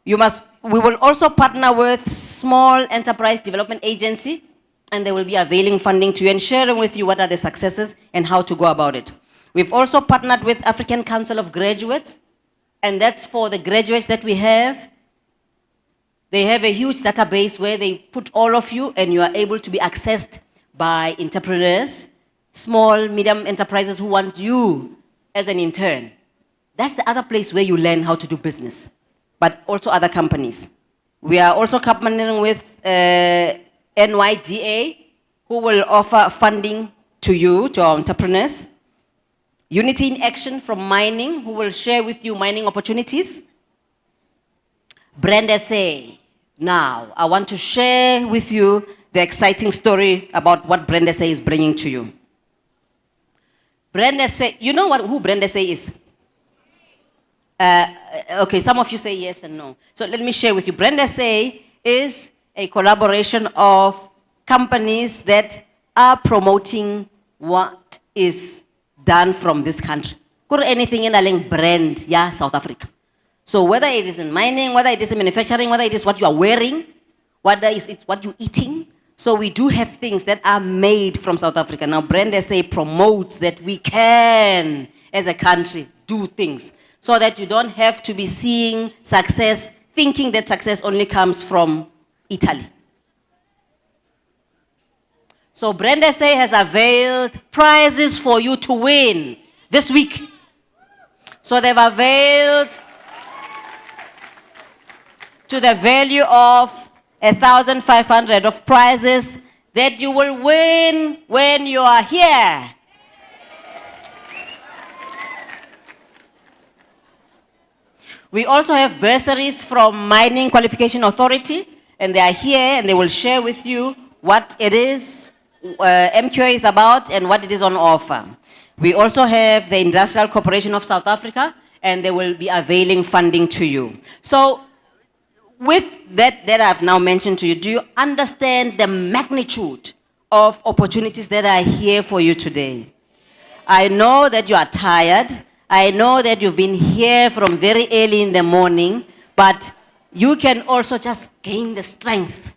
Speaker 5: We will also partner with Small Enterprise Development Agency, and they will be availing funding to you and sharing with you what are the successes and how to go about it. We've also partnered with African Council of Graduates, and that's for the graduates that we have. They have a huge database where they put all of you, and you are able to be accessed by entrepreneurs, small, medium enterprises who want you as an intern. That's the other place where you learn how to do business, but also other companies. We are also partnering with NYDA, who will offer funding to you, to our entrepreneurs. Unity in Action from Mining, who will share with you mining opportunities. Brand SA. Now, I want to share with you the exciting story about what Brand SA is bringing to you. Brand SA, you know who Brand SA is? Okay, some of you say yes and no. So let me share with you. Brand SA is a collaboration of companies that are promoting what is done from this country. Could anything in a link brand, yeah, South Africa. So whether it is in mining, whether it is in manufacturing, whether it is what you are wearing, whether it's what you're eating, So we do have things that are made from South Africa. Now, Brand SA promotes that we can, as a country, do things so that you don't have to be seeing success, thinking that success only comes from Italy. So Brand SA has availed prizes for you to win this week. So they've availed to the value of 1,500 of prizes that you will win when you are here. We also have bursaries from Mining Qualification Authority, and they are here and they will share with you what it is MQA is about and what it is on offer. We also have the Industrial Corporation of South Africa, and they will be availing funding to you. So with that I've now mentioned to you, do you understand the magnitude of opportunities that are here for you today? I know that you are tired. I know that you've been here from very early in the morning, but you can also just gain the strength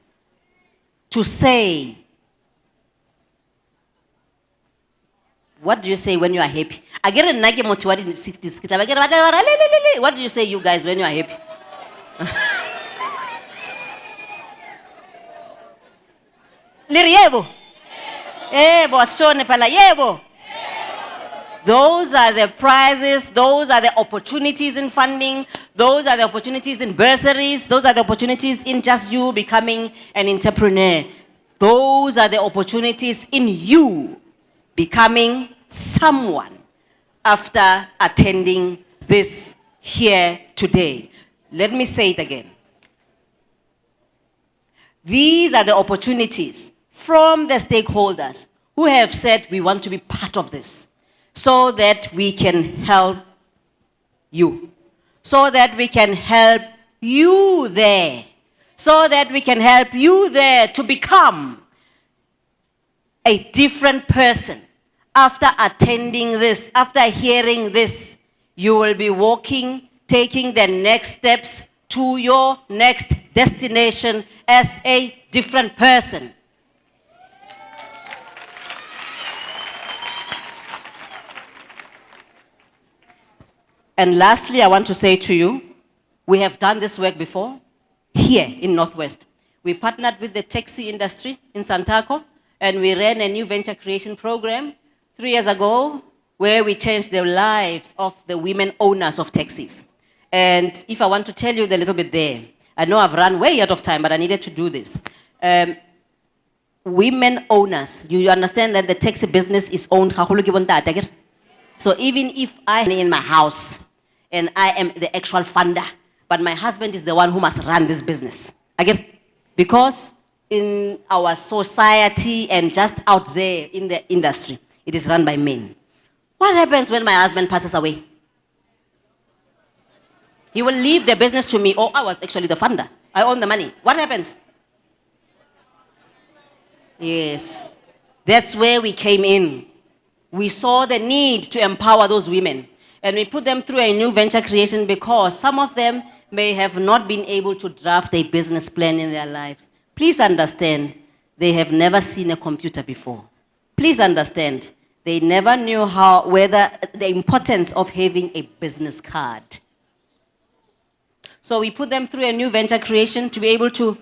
Speaker 5: to say, what do you say when you are happy? I get a nugget motivated in the 60s. What do you say, you guys, when you are happy? Liriebo. Ebo, shone pala yebo. Those are the prizes, those are the opportunities in funding, those are the opportunities in bursaries, those are the opportunities in just you becoming an entrepreneur. Those are the opportunities in you becoming someone after attending this here today. Let me say it again. These are the opportunities from the stakeholders who have said we want to be part of this, so that we can help you, so that we can help you there, so that we can help you there to become a different person. After attending this, after hearing this, you will be walking, taking the next steps to your next destination as a different person. And lastly, I want to say to you, we have done this work before here in Northwest. We partnered with the taxi industry in Santaco, and we ran a new venture creation program 3 years ago where we changed the lives of the women owners of taxis. And if I want to tell you a little bit there, I know I've run way out of time, but I needed to do this. Women owners, you understand that the taxi business is owned. So even if I'm in my house and I am the actual funder, but my husband is the one who must run this business. Because in our society and just out there in the industry, it is run by men. What happens when my husband passes away? He will leave the business to me. Oh, I was actually the funder. I own the money. What happens? Yes. That's where we came in. We saw the need to empower those women. And we put them through a new venture creation because some of them may have not been able to draft a business plan in their lives. Please understand, they have never seen a computer before. Please understand, they never knew whether the importance of having a business card. So we put them through a new venture creation to be able to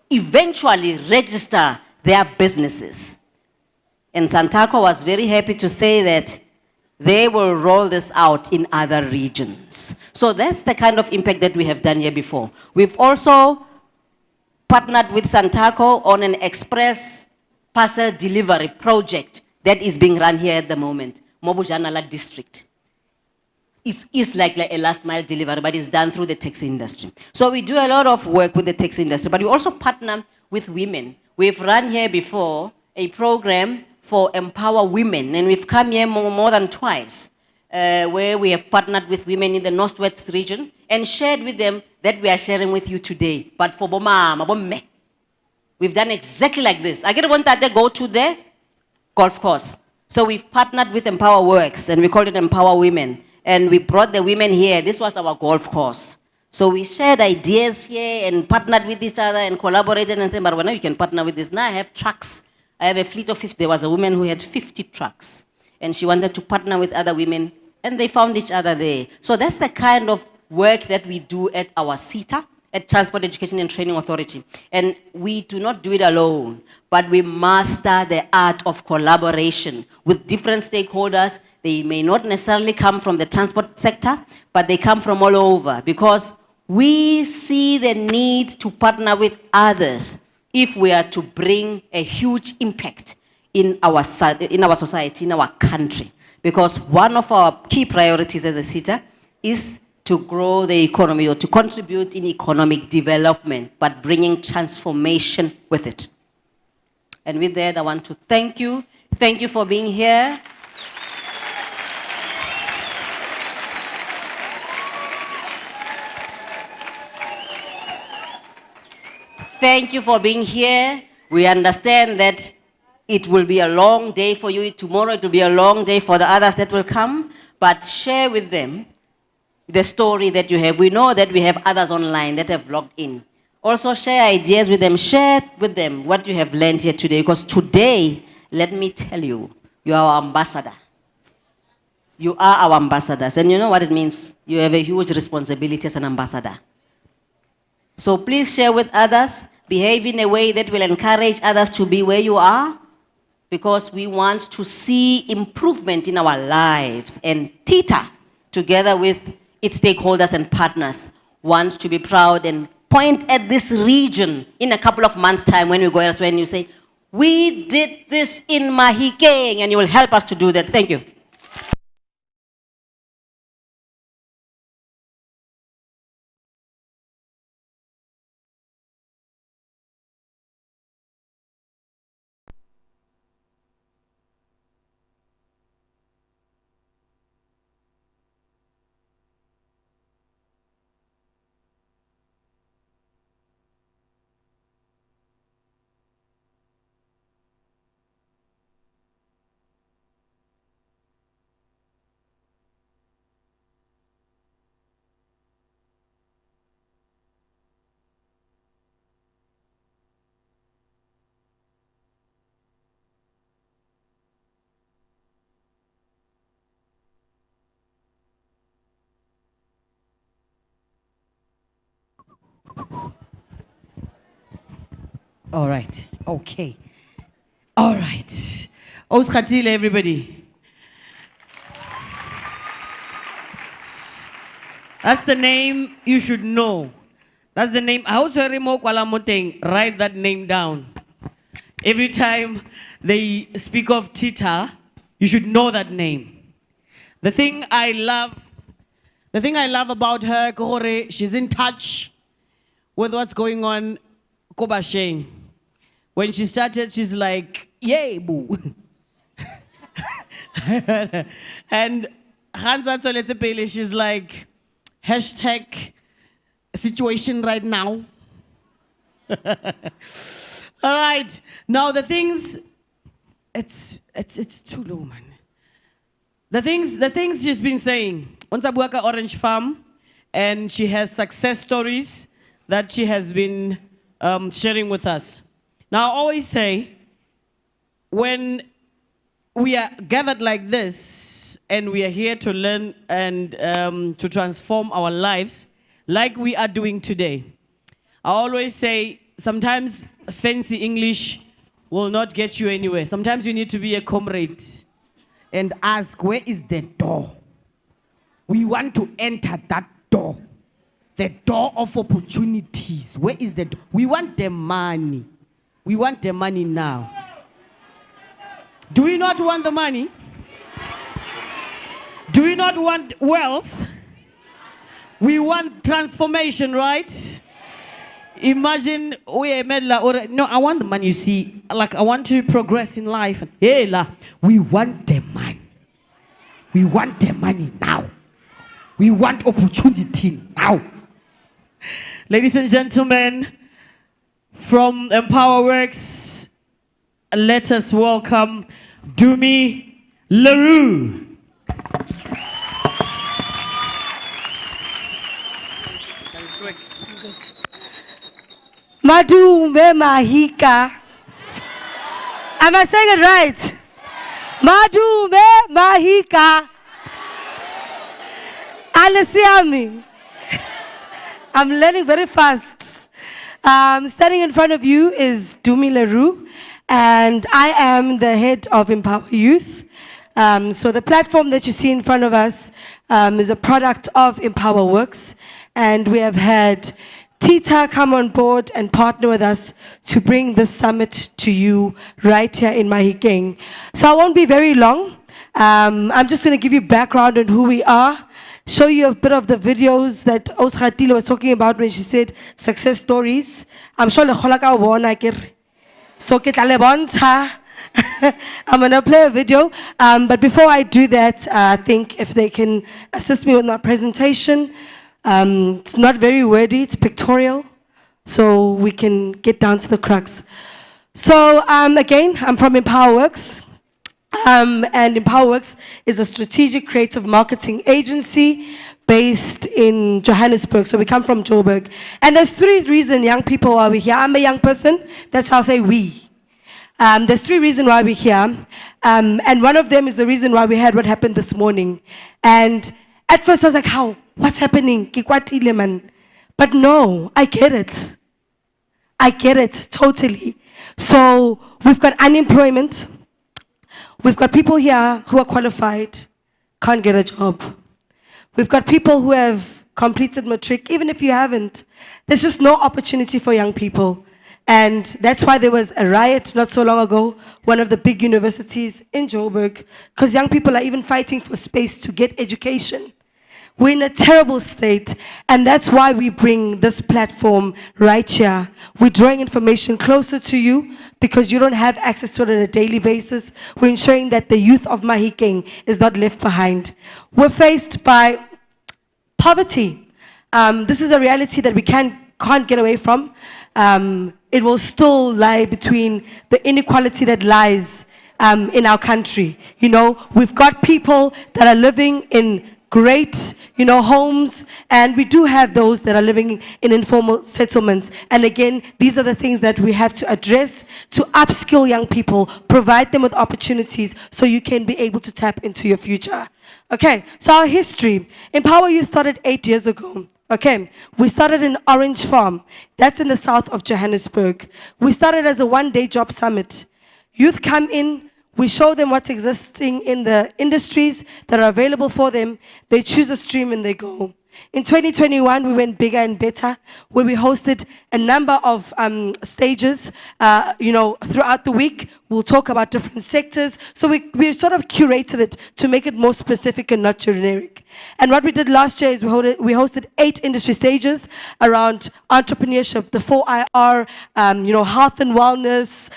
Speaker 5: eventually register their businesses. And Santaco was very happy to say that they will roll this out in other regions. So that's the kind of impact that we have done here before. We've also partnered with Santaco on an express parcel delivery project that is being run here at the moment, Mobujanala district. It's like a last mile delivery, but it's done through the taxi industry. So we do a lot of work with the taxi industry, but we also partner with women. We've run here before a program for Empowa women, and we've come here more than twice, where we have partnered with women in the Northwest region and shared with them that we are sharing with you today. But for Bomama, we've done exactly like this. I get one that they go to the golf course. So we've partnered with Empower Works, and we called it Empower Women. And we brought the women here. This was our golf course. So we shared ideas here and partnered with each other and collaborated and said, but now you can partner with this. Now I have trucks. I have a fleet of 50. There was a woman who had 50 trucks and she wanted to partner with other women and they found each other there. So that's the kind of work that we do at our TETA, at Transport Education and Training Authority. And we do not do it alone, but we master the art of collaboration with different stakeholders. They may not necessarily come from the transport sector, but they come from all over because we see the need to partner with others if we are to bring a huge impact in our society, in our country. Because one of our key priorities as a TETA is to grow the economy or to contribute in economic development, but bringing transformation with it. And with that, I want to thank you. Thank you for being here. Thank you for being here. We understand that it will be a long day for you. Tomorrow it will be a long day for the others that will come. But share with them the story that you have. We know that we have others online that have logged in. Also share ideas with them. Share with them what you have learned here today. Because today, let me tell you, you are our ambassador. You are our ambassadors. And you know what it means? You have a huge responsibility as an ambassador. So please share with others, behave in a way that will encourage others to be where you are, because we want to see improvement in our lives. And TETA, together with its stakeholders and partners, want to be proud and point at this region in a couple of months' time when we go elsewhere and you say, we did this in Mafikeng, and you will help us to do that. Thank you.
Speaker 3: All right. Okay. All right. Oskatile, everybody. That's the name you should know. That's the name. Write that name down. Every time they speak of TETA, you should know that name. The thing I love about her, Kohore, she's in touch with what's going on Kobasheng. When she started, she's like, yay, boo. And Hansa Toletepele, she's like, hashtag situation right now. All right. Now the things, it's too low, man. The things she's been saying. Ontabuaka Orange Farm, and she has success stories that she has been sharing with us. Now, I always say, when we are gathered like this, and we are here to learn and to transform our lives, like we are doing today, I always say, sometimes fancy English will not get you anywhere. Sometimes you need to be a comrade and ask, where is the door? We want to enter that door. The door of opportunities. Where is the door? We want the money. We want the money now. Do we not want the money? Do we not want wealth? We want transformation, right? Imagine, no, I want the money, you see. Like, I want to progress in life. Hey, we want the money. We want the money now. We want opportunity now. Ladies and gentlemen, from Empowa Works, let us welcome Dumi LaRue.
Speaker 6: Madume Mahika. Am I saying it right? Madume Mahika. Alessiami. I'm learning very fast. Standing in front of you is Dumi Leroux, and I am the head of Empowa Youth. So the platform that you see in front of us is a product of Empowa Works, and we have had TETA come on board and partner with us to bring this summit to you right here in Mafikeng. So I won't be very long. I'm just going to give you background on who we are, show you a bit of the videos that Osratile was talking about when she said success stories. I'm sure lekholaka wona ke re. So ke tla le bontsha. I'm going to play a video. But before I do that, I think if they can assist me with my presentation. It's not very wordy, it's pictorial, so we can get down to the crux. So again, I'm from Empowa Works. And Empowa Works is a strategic creative marketing agency based in Johannesburg. So we come from Joburg. And there's three reasons young people why we're here. I'm a young person, that's how I say we. There's three reasons why we're here. And one of them is the reason why we had what happened this morning. And at first I was like, how? What's happening? Kikwatile man. But no, I get it. I get it totally. So we've got unemployment. We've got people here who are qualified, can't get a job. We've got people who have completed matric. Even if you haven't, there's just no opportunity for young people. And that's why there was a riot not so long ago, one of the big universities in Joburg, because young people are even fighting for space to get education. We're in a terrible state, and that's why we bring this platform right here. We're drawing information closer to you because you don't have access to it on a daily basis. We're ensuring that the youth of Mafikeng is not left behind. We're faced by poverty. This is a reality that we can't get away from. It will still lie between the inequality that lies in our country. You know, we've got people that are living in great, homes, and we do have those that are living in informal settlements. And again, these are the things that we have to address to upskill young people, provide them with opportunities so you can be able to tap into your future. Okay, so our history. Empowa Youth started 8 years ago. Okay, we started in Orange Farm. That's in the south of Johannesburg. We started as a one-day job summit. Youth come in, we show them what's existing in the industries that are available for them. They choose a stream and they go. In 2021, we went bigger and better, where we hosted a number of stages, throughout the week. We'll talk about different sectors. So we sort of curated it to make it more specific and not generic. And what we did last year is we hosted 8 industry stages around entrepreneurship, the 4IR, health and wellness,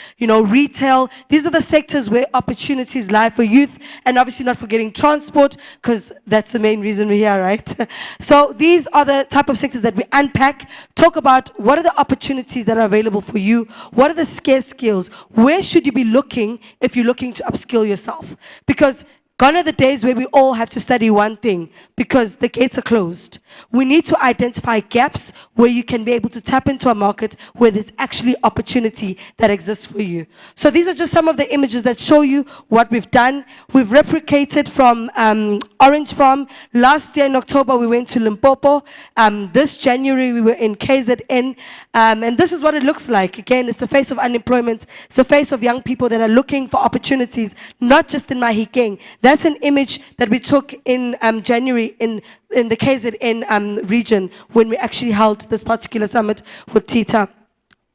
Speaker 6: retail. These are the sectors where opportunities lie for youth, and obviously not forgetting transport, because that's the main reason we're here, right? So these are the type of sectors that we unpack, talk about what are the opportunities that are available for you, what are the scarce skills, where should you be looking if you're looking to upskill yourself? Because gone are the days where we all have to study one thing because the gates are closed. We need to identify gaps where you can be able to tap into a market where there's actually opportunity that exists for you. So these are just some of the images that show you what we've done. We've replicated from Orange Farm. Last year in October, we went to Limpopo. This January, we were in KZN. And this is what it looks like. Again, it's the face of unemployment. It's the face of young people that are looking for opportunities, not just in Mafikeng. That's an image that we took in January in the KZN region when we actually held this particular summit with TETA.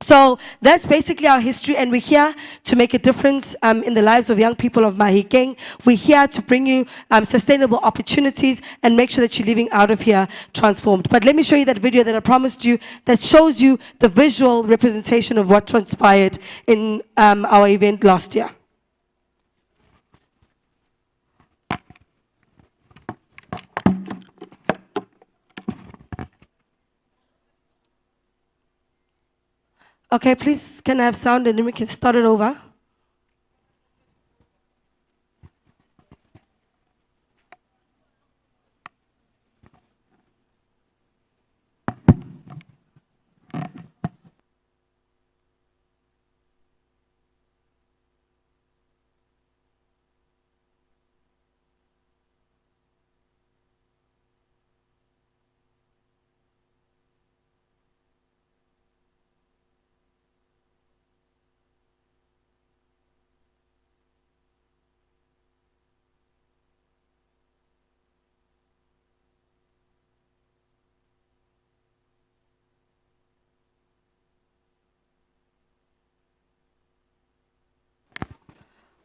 Speaker 6: So that's basically our history, and we're here to make a difference in the lives of young people of Mafikeng. We're here to bring you sustainable opportunities and make sure that you're leaving out of here transformed. But let me show you that video that I promised you that shows you the visual representation of what transpired in our event last year. Okay, please, can I have sound and then we can start it over?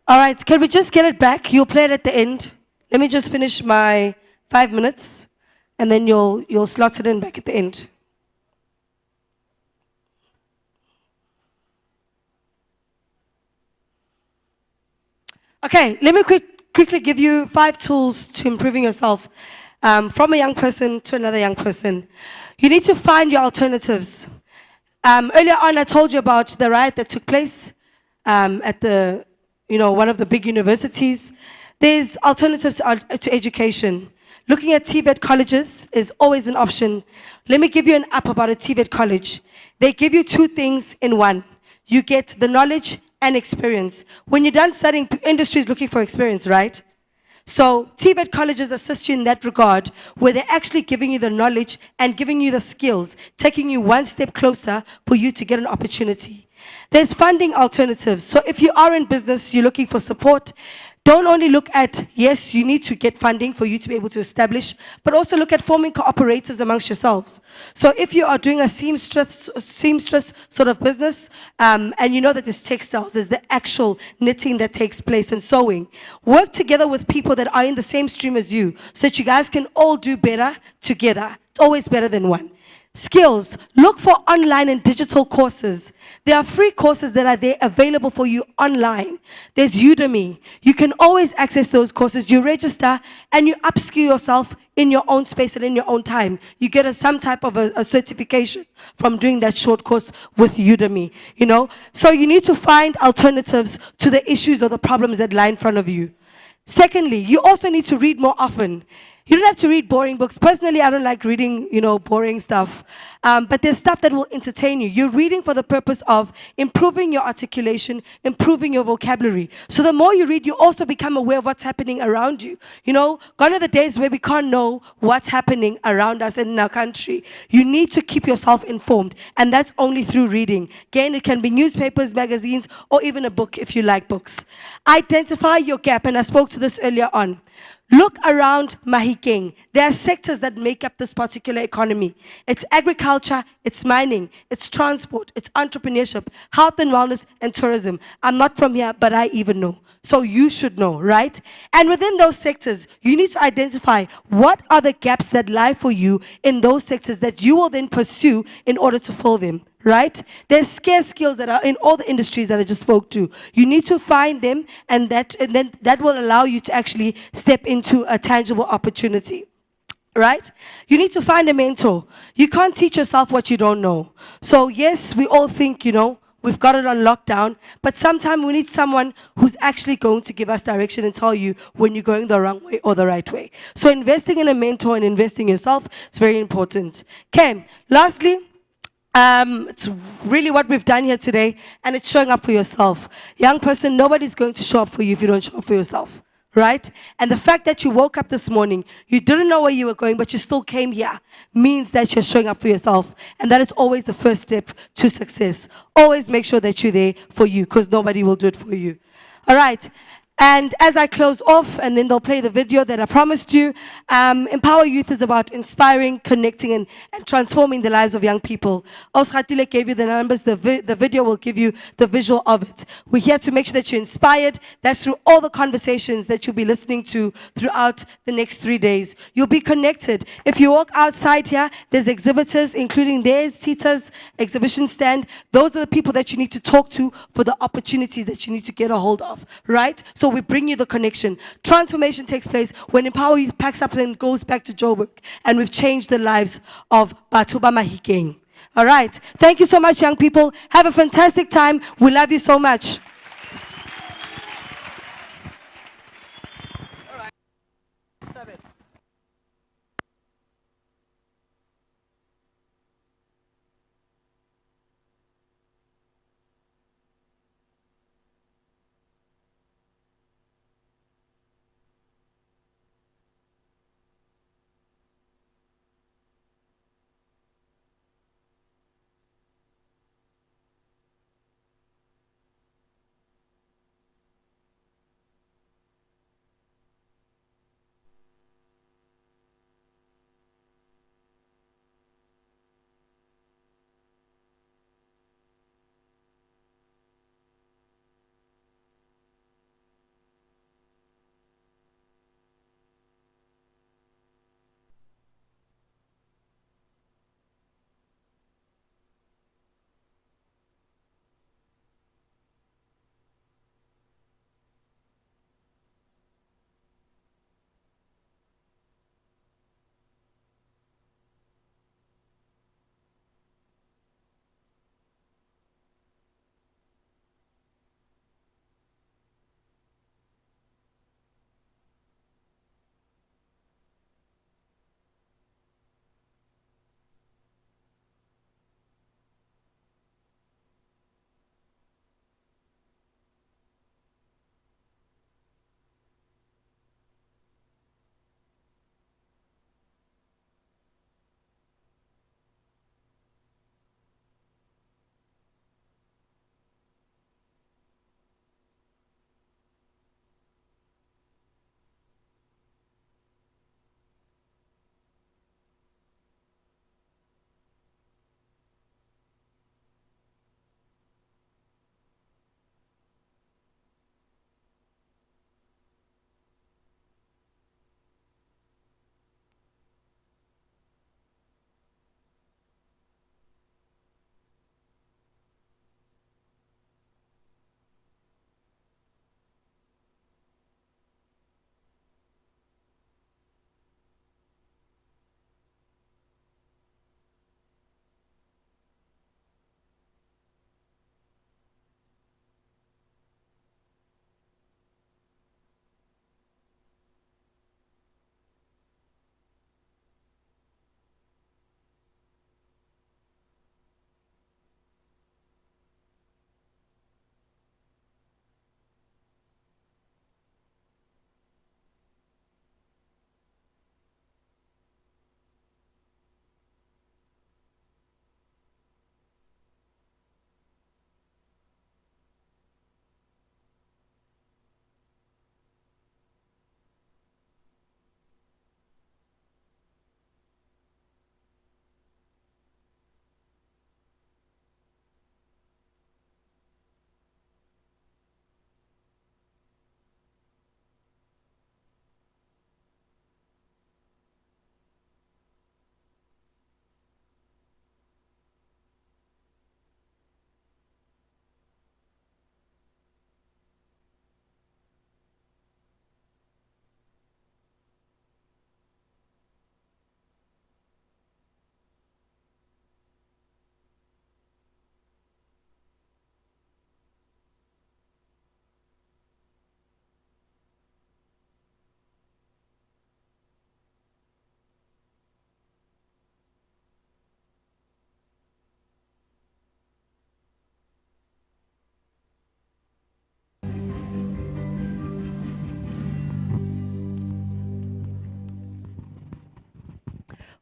Speaker 6: All right, can we just get it back? You'll play it at the end. Let me just finish my 5 minutes, and then you'll slot it in back at the end. Okay, let me quickly give you 5 tools to improving yourself from a young person to another young person. You need to find your alternatives. Earlier on, I told you about the riot that took place at the, one of the big universities. There's alternatives to education. Looking at TVET colleges is always an option. Let me give you an app about a TVET college. They give you 2 things in one. You get the knowledge and experience. When you're done studying, industry is looking for experience, right? So TVET colleges assist you in that regard, where they're actually giving you the knowledge and giving you the skills, taking you one step closer for you to get an opportunity. There's funding alternatives. So if you are in business, you're looking for support, don't only look at, yes, you need to get funding for you to be able to establish, but also look at forming cooperatives amongst yourselves. So if you are doing a seamstress sort of business, and you know that there's textiles, there's the actual knitting that takes place and sewing, work together with people that are in the same stream as you so that you guys can all do better together. It's always better than one. Skills. Look for online and digital courses. There are free courses that are there available for you online. There's Udemy. You can always access those courses. You register and you upskill yourself in your own space and in your own time. You get some type of a certification from doing that short course with Udemy, So you need to find alternatives to the issues or the problems that lie in front of you. Secondly, you also need to read more often. You don't have to read boring books. Personally, I don't like reading, boring stuff. But there's stuff that will entertain you. You're reading for the purpose of improving your articulation, improving your vocabulary. So the more you read, you also become aware of what's happening around you. Gone are the days where we can't know what's happening around us and in our country. You need to keep yourself informed, and that's only through reading. Again, it can be newspapers, magazines, or even a book if you like books. Identify your gap, and I spoke to this earlier on. Look around Mafikeng. There are sectors that make up this particular economy. It's agriculture, it's mining, it's transport, it's entrepreneurship, health and wellness, and tourism. I'm not from here, but I even know. So you should know, right? And within those sectors, you need to identify what are the gaps that lie for you in those sectors that you will then pursue in order to fill them. Right? There's scarce skills that are in all the industries that I just spoke to. You need to find them, and then that will allow you to actually step into a tangible opportunity. Right? You need to find a mentor. You can't teach yourself what you don't know. So yes, we all think, we've got it on lockdown, but sometimes we need someone who's actually going to give us direction and tell you when you're going the wrong way or the right way. So investing in a mentor and investing in yourself is very important. Okay, lastly, it's really what we've done here today, and it's showing up for yourself. Young person, nobody's going to show up for you if you don't show up for yourself, right? And the fact that you woke up this morning, you didn't know where you were going, but you still came here, means that you're showing up for yourself. And that is always the first step to success. Always make sure that you're there for you, because nobody will do it for you. All right. And as I close off, and then they'll play the video that I promised you, Empower Youth is about inspiring, connecting, and transforming the lives of young people. Osratile gave you the numbers. The video will give you the visual of it. We're here to make sure that you're inspired. That's through all the conversations that you'll be listening to throughout the next 3 days. You'll be connected. If you walk outside here, there's exhibitors, including theirs, TETA's exhibition stand. Those are the people that you need to talk to for the opportunities that you need to get a hold of, right? So we bring you the connection. Transformation takes place when Empower Youth packs up and goes back to Joburg, and we've changed the lives of Batuba Mafikeng. All right. Thank you so much, young people. Have a fantastic time. We love you so much. All right. 7.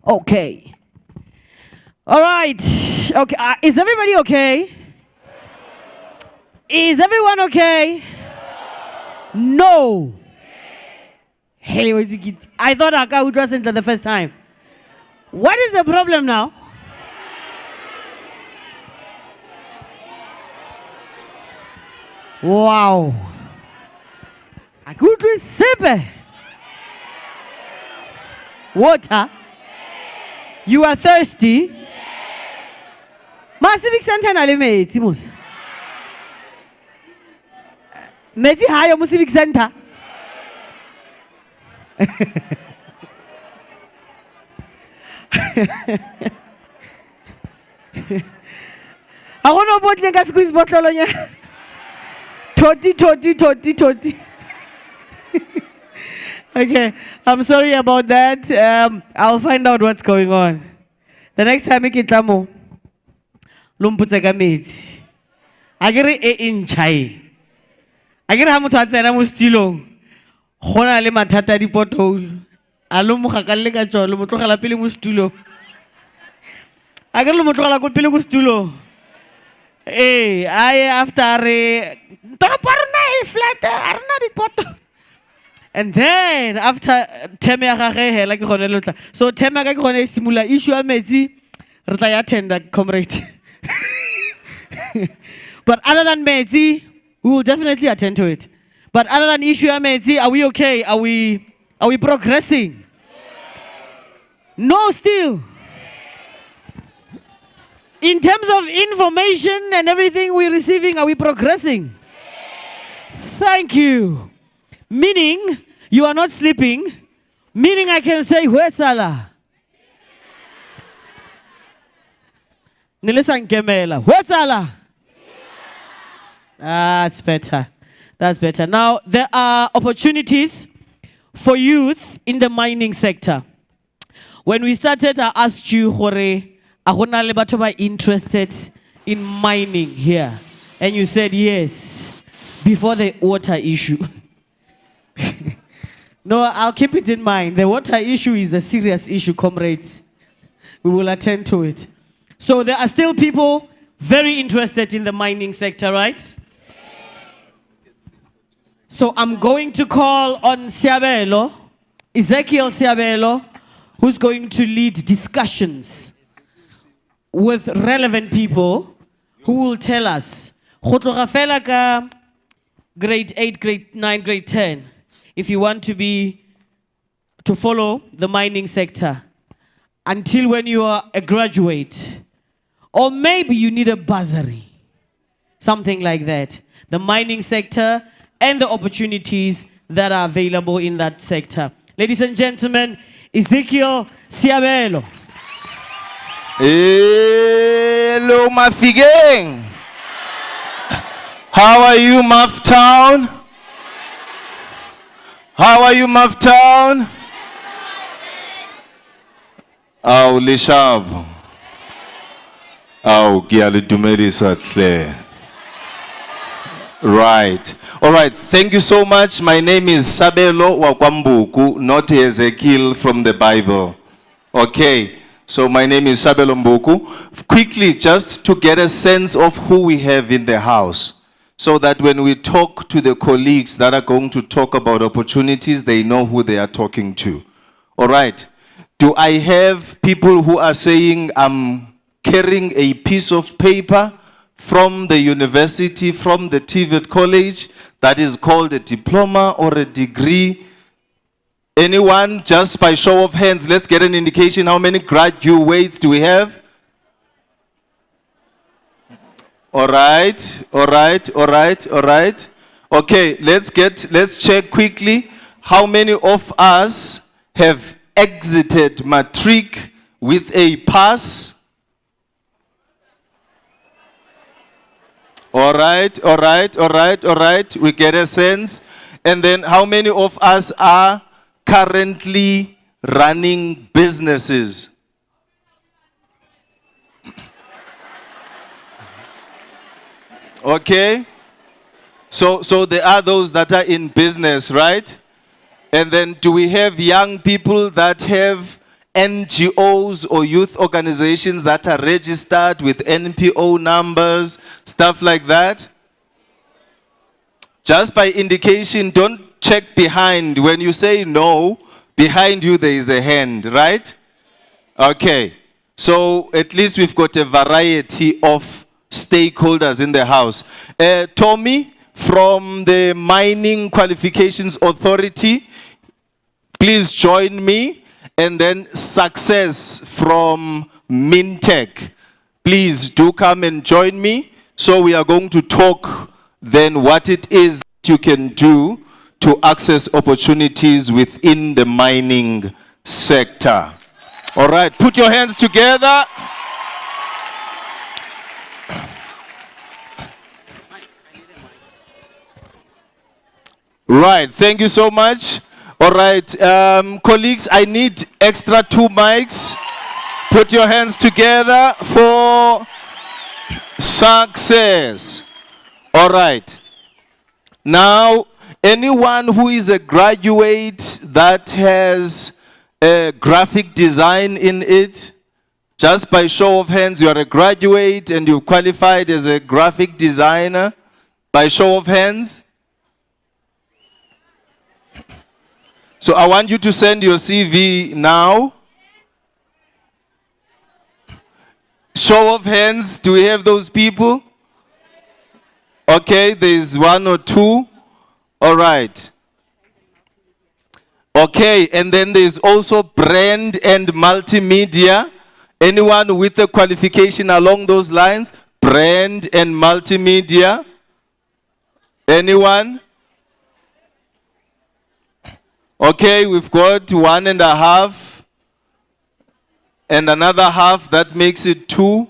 Speaker 3: Okay. All right. Okay. Is everybody okay? Is everyone okay? No. Hey, I thought Aka would wasn't the first time. What is the problem now? Wow. I could receive water. You are thirsty. Civic Center na le metsi mos. Metsi hayo mo Civic Center. I want to put the squeeze bottle on you. Toti. Okay, I'm sorry about that. I'll find out what's going on. The next time I get mo, lumputsa mezi. I get in chai. I get hamu to atsena mo stilo. Khona le mathata di pothole. Alo mo khakalle ka tsholo mo tlogela pele mo stulo. A ke lo mo tlogela ko pele ko stulo. I after toroparna e flat arna di poto. And then after teme ya gage hela ke gone lotla. So teme ka ke gone simula issue ya metsi re tla ya tender comrade. But other than metsi, we will definitely attend to it. But other than issue ya metsi, are we okay? Are we progressing? No, still. In terms of information and everything we're receiving, are we progressing? Thank you. Meaning, you are not sleeping. Meaning, I can say, where's Salah? Nilisan Kemela. Where's Salah? That's better. That's better. Now, there are opportunities for youth in the mining sector. When we started, I asked you, Hore, Ahona Lebatoba interested in mining here. And you said yes, before the water issue. No, I'll keep it in mind. The water issue is a serious issue, comrades. We will attend to it. So there are still people very interested in the mining sector, right? So I'm going to call on Siabelo, Ezekiel Siabelo, who's going to lead discussions with relevant people who will tell us, grade 8, grade 9, grade 10, if you want to follow the mining sector until when you are a graduate, or maybe you need a bursary, something like that. The mining sector and the opportunities that are available in that sector. Ladies and gentlemen, Ezekiel Siabelo.
Speaker 7: Hello, Mafikeng. How are you, Maftown? How are you, Maftown? Aw, Lishab. Aw, Giale Dumeli Satle. Right. All right. Thank you so much. My name is Sabelo Wakwambuku, not Ezekiel from the Bible. Okay. So my name is Sabelo Mbuku. Quickly, just to get a sense of who we have in the house, so that when we talk to the colleagues that are going to talk about opportunities, they know who they are talking to. All right. Do I have people who are saying, I'm carrying a piece of paper from the university, from the TVET college, that is called a diploma or a degree? Anyone? Just by show of hands, let's get an indication. How many graduates do we have? All right. Okay, let's check quickly. How many of us have exited matric with a pass? All right. We get a sense. And then how many of us are currently running businesses? Okay. So there are those that are in business, right? And then do we have young people that have NGOs or youth organizations that are registered with NPO numbers, stuff like that? Just by indication, don't check behind. When you say no, behind you there is a hand, right? Okay. So at least we've got a variety of stakeholders in the house. Tommy from the Mining Qualifications Authority, please join me. And then Success from Mintech, please do come and join me. So we are going to talk then what it is you can do to access opportunities within the mining sector. All right, put your hands together. Right, thank you so much. All right, colleagues, I need extra 2 mics. Put your hands together for Success. All right. Now, anyone who is a graduate that has a graphic design in it, just by show of hands, you are a graduate and you qualified as a graphic designer. By show of hands. So I want you to send your CV now. Show of hands, do we have those people? Okay, there's 1 or 2. All right. Okay, and then there's also brand and multimedia. Anyone with a qualification along those lines? Brand and multimedia. Anyone? Okay, we've got 1.5 and another half, that makes it 2.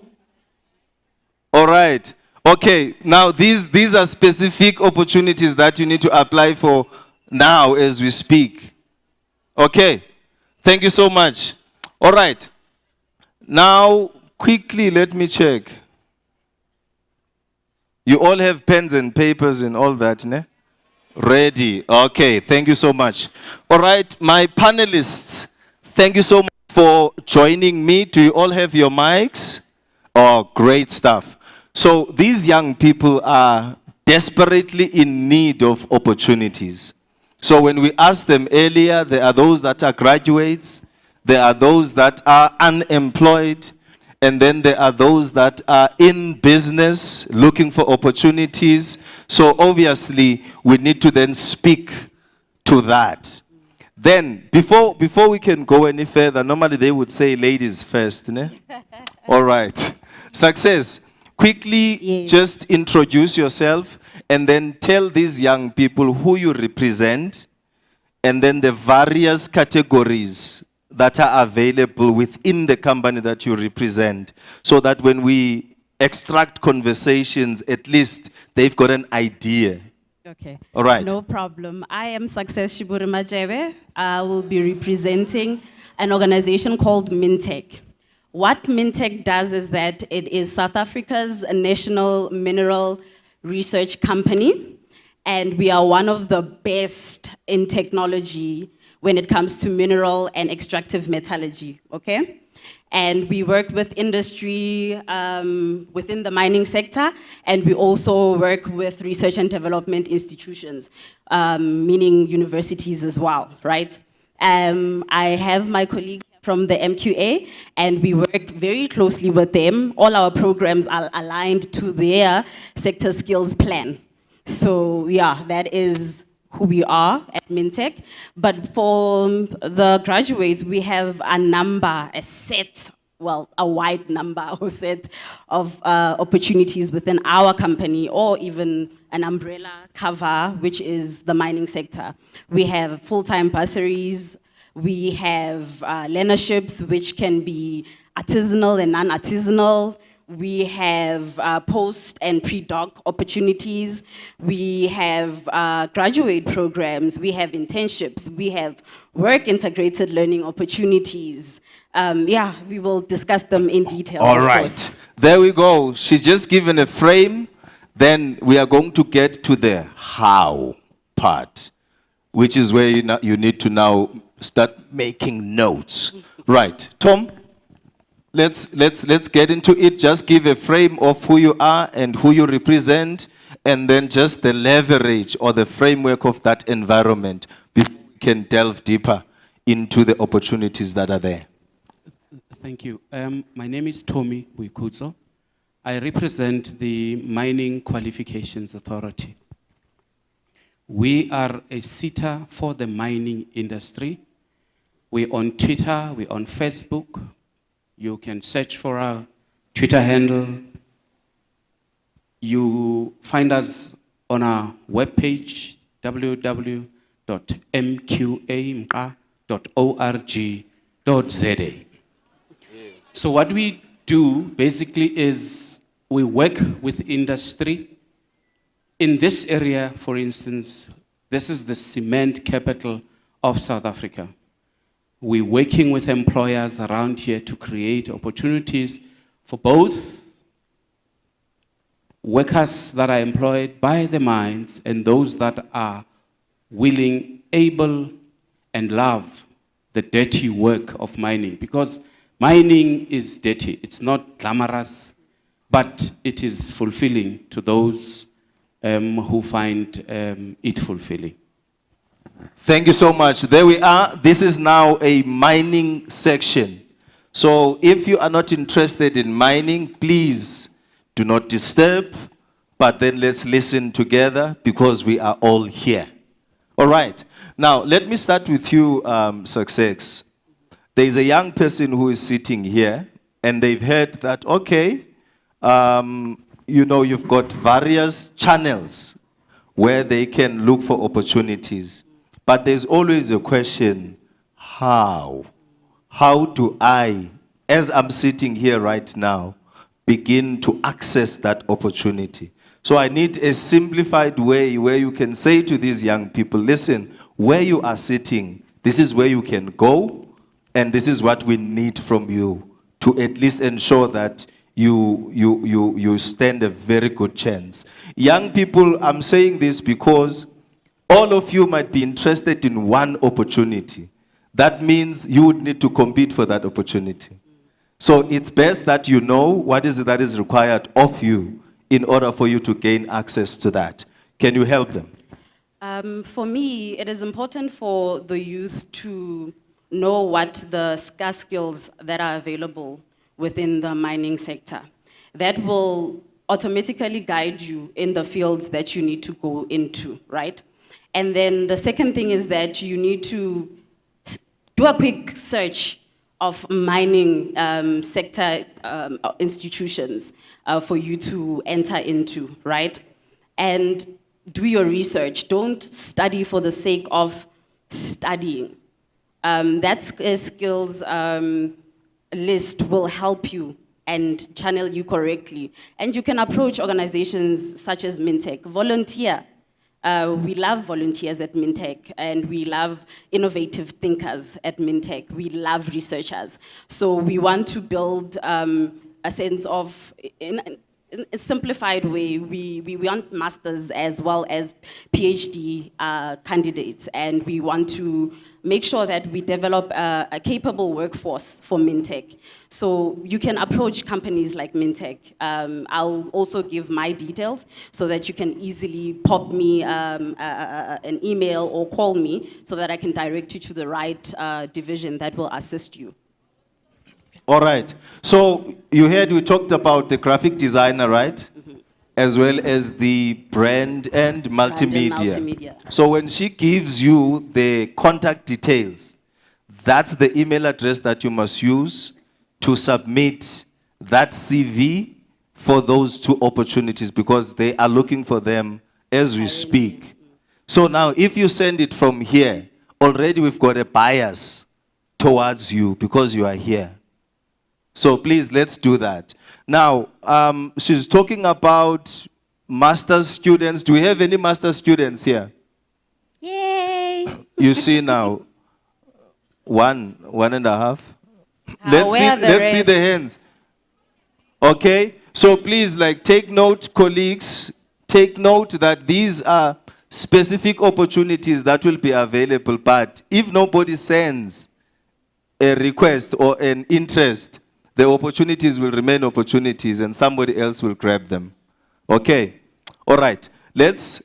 Speaker 7: All right. Okay, now these are specific opportunities that you need to apply for now as we speak. Okay, thank you so much. All right. Now, quickly, let me check. You all have pens and papers and all that, ne? Ready. Okay, thank you so much. All right, my panelists, thank you so much for joining me. Do you all have your mics? Oh, great stuff. So these young people are desperately in need of opportunities. So when we asked them earlier, there are those that are graduates, there are those that are unemployed, and then there are those that are in business looking for opportunities. So obviously, we need to then speak to that. Then, before we can go any further, normally they would say ladies first, ne? All right. Success. Quickly, just introduce yourself and then tell these young people who you represent and then the various categories that are available within the company that you represent, so that when we extract conversations, at least they've got an idea.
Speaker 8: Okay.
Speaker 7: All right.
Speaker 8: No problem. I am Success Shiburi Majebe. I will be representing an organization called Mintech. What Mintech does is that it is South Africa's national mineral research company, and we are one of the best in technology when it comes to mineral and extractive metallurgy, okay? And we work with industry within the mining sector, and we also work with research and development institutions, meaning universities as well, right? I have my colleague from the MQA, and we work very closely with them. All our programs are aligned to their sector skills plan. So yeah, that is who we are at Mintech. But for the graduates, we have a number, a set, well, a wide number or set of opportunities within our company, or even an umbrella cover, which is the mining sector. We have full-time bursaries. We have learnerships, which can be artisanal and non-artisanal. We have post and pre-doc opportunities. We have graduate programs. We have internships. We have work-integrated learning opportunities. Yeah, we will discuss them in detail.
Speaker 7: All right. There we go. She's just given a frame. Then we are going to get to the how part, which is where you need to now start making notes. Right. Tom, let's get into it. Just give a frame of who you are and who you represent, and then just the leverage or the framework of that environment before we can delve deeper into the opportunities that are there.
Speaker 9: Thank you. My name is Tommy Buikuzo. I represent the Mining Qualifications Authority. We are a sitter for the mining industry. We're on Twitter, we're on Facebook. You can search for our Twitter handle. You find us on our webpage, www.mqamqa.org.za. So what we do basically is we work with industry. In this area, for instance, this is the cement capital of South Africa. We're working with employers around here to create opportunities for both workers that are employed by the mines and those that are willing, able, and love the dirty work of mining. Because mining is dirty. It's not glamorous, but it is fulfilling to those who find it fulfilling.
Speaker 7: Thank you so much. There we are. This is now a mining section. So if you are not interested in mining, please do not disturb, but then let's listen together because we are all here. All right. Now, let me start with you, Success. There is a young person who is sitting here, and they've heard that, okay, you know, you've got various channels where they can look for opportunities. But there's always a question, how? How do I, as I'm sitting here right now, begin to access that opportunity? So I need a simplified way where you can say to these young people, listen, where you are sitting, this is where you can go, and this is what we need from you to at least ensure that you stand a very good chance. Young people, I'm saying this because all of you might be interested in one opportunity. That means you would need to compete for that opportunity. So it's best that you know what is it that is required of you in order for you to gain access to that. Can you help them?
Speaker 8: For me, it is important for the youth to know what the scarce skills that are available within the mining sector. That will automatically guide you in the fields that you need to go into, right? And then the second thing is that you need to do a quick search of mining sector institutions for you to enter into, right? And do your research. Don't study for the sake of studying. That skills list will help you and channel you correctly. And you can approach organizations such as Mintech. Volunteer. We love volunteers at Mintech, and we love innovative thinkers at Mintech. We love researchers. So we want to build a sense of, in a simplified way, we want masters as well as PhD candidates, and we want to make sure that we develop a capable workforce for Mintech. So you can approach companies like Mintech. I'll also give my details so that you can easily pop me an email or call me so that I can direct you to the right division that will assist you.
Speaker 7: All right. So you heard we talked about the graphic designer, right? Mm-hmm. As well as the brand and multimedia. So when she gives you the contact details, that's the email address that you must use to submit that CV for those two opportunities, because they are looking for them as we speak. So now if you send it from here, already we've got a bias towards you because you are here. So please, let's do that. Now, she's talking about master's students. Do we have any master's students here?
Speaker 8: Yay!
Speaker 7: You see now, one and a half. Let's see the hands. Okay? So please, like, take note, colleagues. Take note that these are specific opportunities that will be available. But if nobody sends, a request or an interest, the opportunities will remain opportunities and somebody else will grab them. Okay. All right. Let's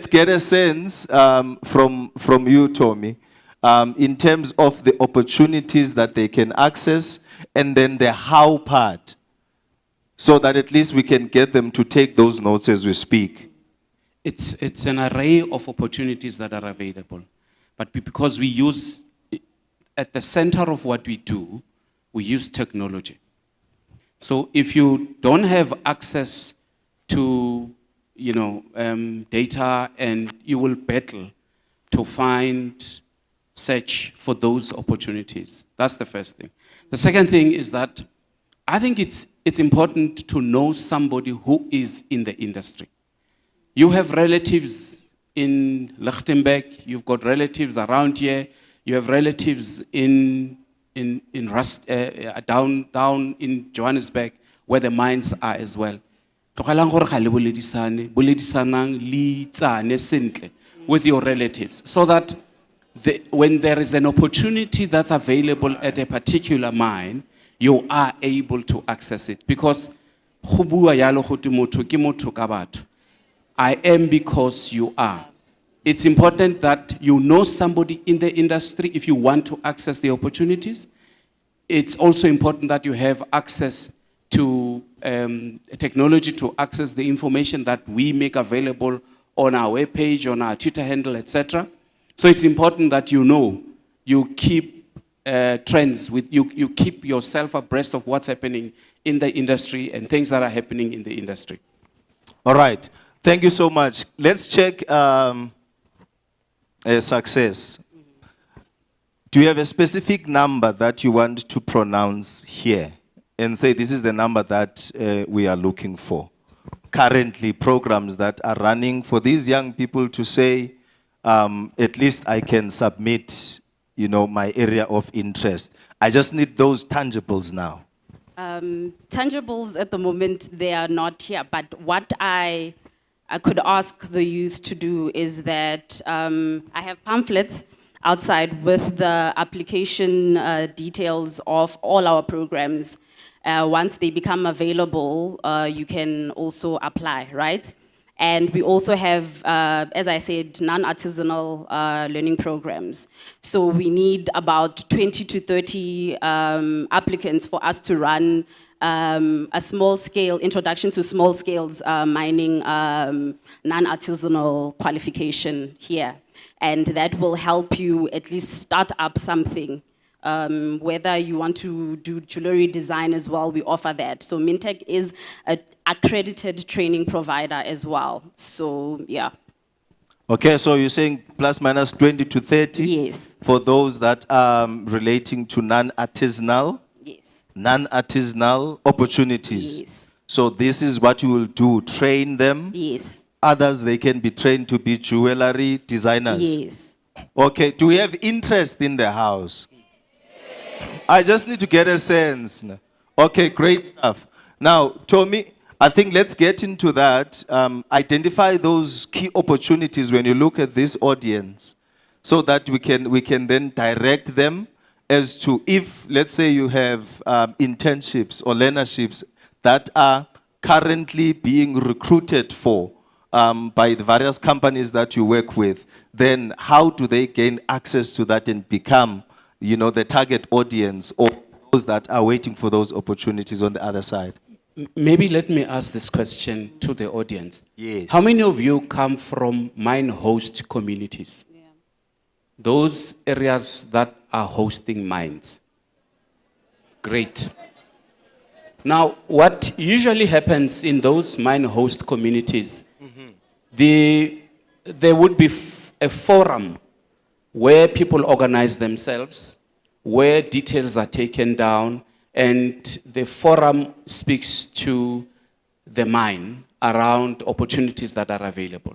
Speaker 7: get a sense from you, Tommy, in terms of the opportunities that they can access and then the how part, so that at least we can get them to take those notes as we speak.
Speaker 9: It's an array of opportunities that are available. But because we use, at the center of what we do, we use technology. So if you don't have access to, data, and you will battle to find, search for those opportunities. That's the first thing. The second thing is that I think it's important to know somebody who is in the industry. You have relatives in Lichtenberg, you've got relatives around here, you have relatives in down in Johannesburg, where the mines are as well. With your relatives, so that when there is an opportunity that's available at a particular mine, you are able to access it. Because I am because you are. It's important that you know somebody in the industry if you want to access the opportunities. It's also important that you have access to technology to access the information that we make available on our webpage, on our Twitter handle, etc. So it's important that you keep trends, you keep yourself abreast of what's happening in the industry and things that are happening in the industry.
Speaker 7: All right. Thank you so much. Let's check success. Do you have a specific number that you want to pronounce here and say this is the number that we are looking for? Currently, programs that are running for these young people to say, at least I can submit, my area of interest. I just need those tangibles now.
Speaker 8: Tangibles at the moment, they are not here, but what I could ask the youth to do is that I have pamphlets outside with the application details of all our programs. Once they become available, you can also apply, right? And we also have, as I said, non-artisanal learning programs. So we need about 20 to 30 applicants for us to run a small-scale introduction to small-scales mining non-artisanal qualification here. And that will help you at least start up something. Whether you want to do jewelry design as well, we offer that. So Mintech is an accredited training provider as well. So, yeah.
Speaker 7: Okay, so you're saying plus minus 20 to 30?
Speaker 8: Yes.
Speaker 7: For those that are relating to non-artisanal?
Speaker 8: Yes.
Speaker 7: Non-artisanal opportunities?
Speaker 8: Yes.
Speaker 7: So this is what you will do, train them?
Speaker 8: Yes.
Speaker 7: Others, they can be trained to be jewelry designers?
Speaker 8: Yes.
Speaker 7: Okay, do we have interest in the house? I just need to get a sense. Okay, great stuff. Now, Tommy, I think let's get into that. Identify those key opportunities when you look at this audience so that we can then direct them as to if, let's say you have internships or learnerships that are currently being recruited for by the various companies that you work with, then how do they gain access to that and become the target audience or those that are waiting for those opportunities on the other side?
Speaker 9: Maybe let me ask this question to the audience.
Speaker 7: Yes.
Speaker 9: How many of you come from mine host communities? Yeah. Those areas that are hosting mines. Great. Now, what usually happens in those mine host communities, there would be a forum where people organize themselves, where details are taken down, and the forum speaks to the mine around opportunities that are available.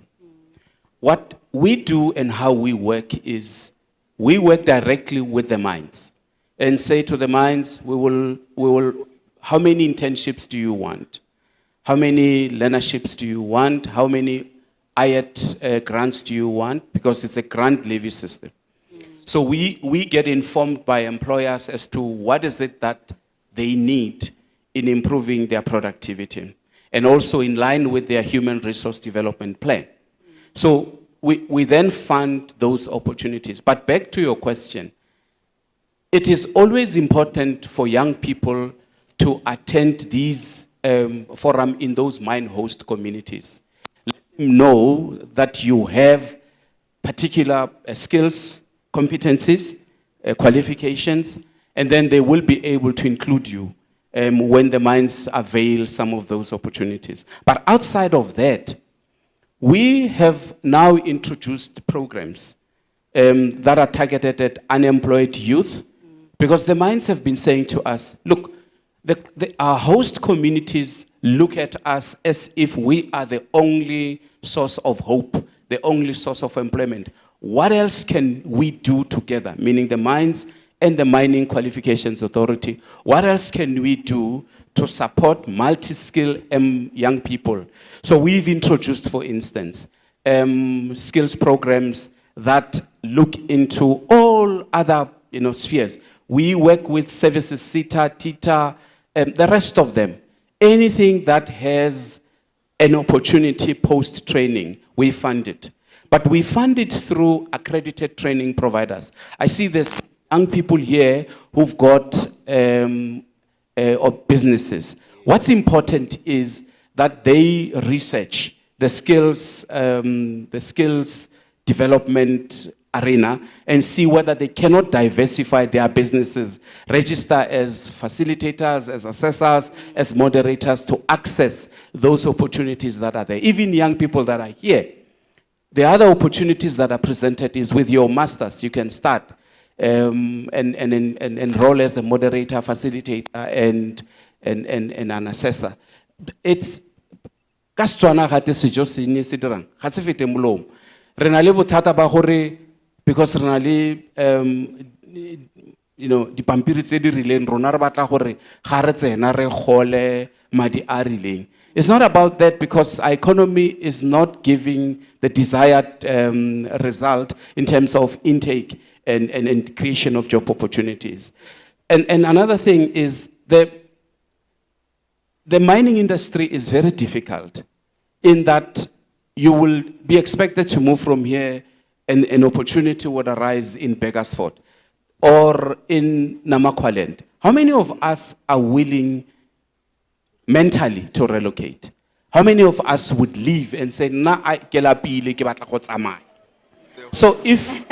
Speaker 9: What we do and how we work is we work directly with the mines and say to the mines, we will, how many internships do you want? How many learnerships do you want? How many IET grants do you want? Because it's a grant levy system. So we get informed by employers as to what is it that they need in improving their productivity, and also in line with their human resource development plan. So we then fund those opportunities. But back to your question, it is always important for young people to attend these forums in those mine host communities. Let them know that you have particular skills, competencies, qualifications, and then they will be able to include you when the mines avail some of those opportunities. But outside of that, we have now introduced programs that are targeted at unemployed youth, because the mines have been saying to us, look, our host communities look at us as if we are the only source of hope, the only source of employment. What else can we do together, meaning the mines and the Mining Qualifications Authority? What else can we do to support multi-skill young people? So we've introduced, for instance, skills programs that look into all other spheres. We work with services, TETA, the rest of them. Anything that has an opportunity post-training, we fund it. But we fund it through accredited training providers. I see there's young people here who've got businesses. What's important is that they research the skills development arena and see whether they cannot diversify their businesses, register as facilitators, as assessors, as moderators to access those opportunities that are there. Even young people that are here, the other opportunities that are presented is with your masters. You can start and enroll as a moderator, facilitator, and an assessor. It's Kastrana gate sejo se ne se dirang ga se fete molomo re na le bothata ba gore because re na le dipampiri tse di rileng rona re batla gore ga re tsena re gole madi a rileng. It's not about that, because our economy is not giving the desired result in terms of intake and creation of job opportunities. And another thing is the mining industry is very difficult in that you will be expected to move from here and an opportunity would arise in Beggarsford or in Namakwaland. How many of us are willing mentally to relocate? How many of us would leave and say, "Na I ke lapile ke batla go tsamaya"? So if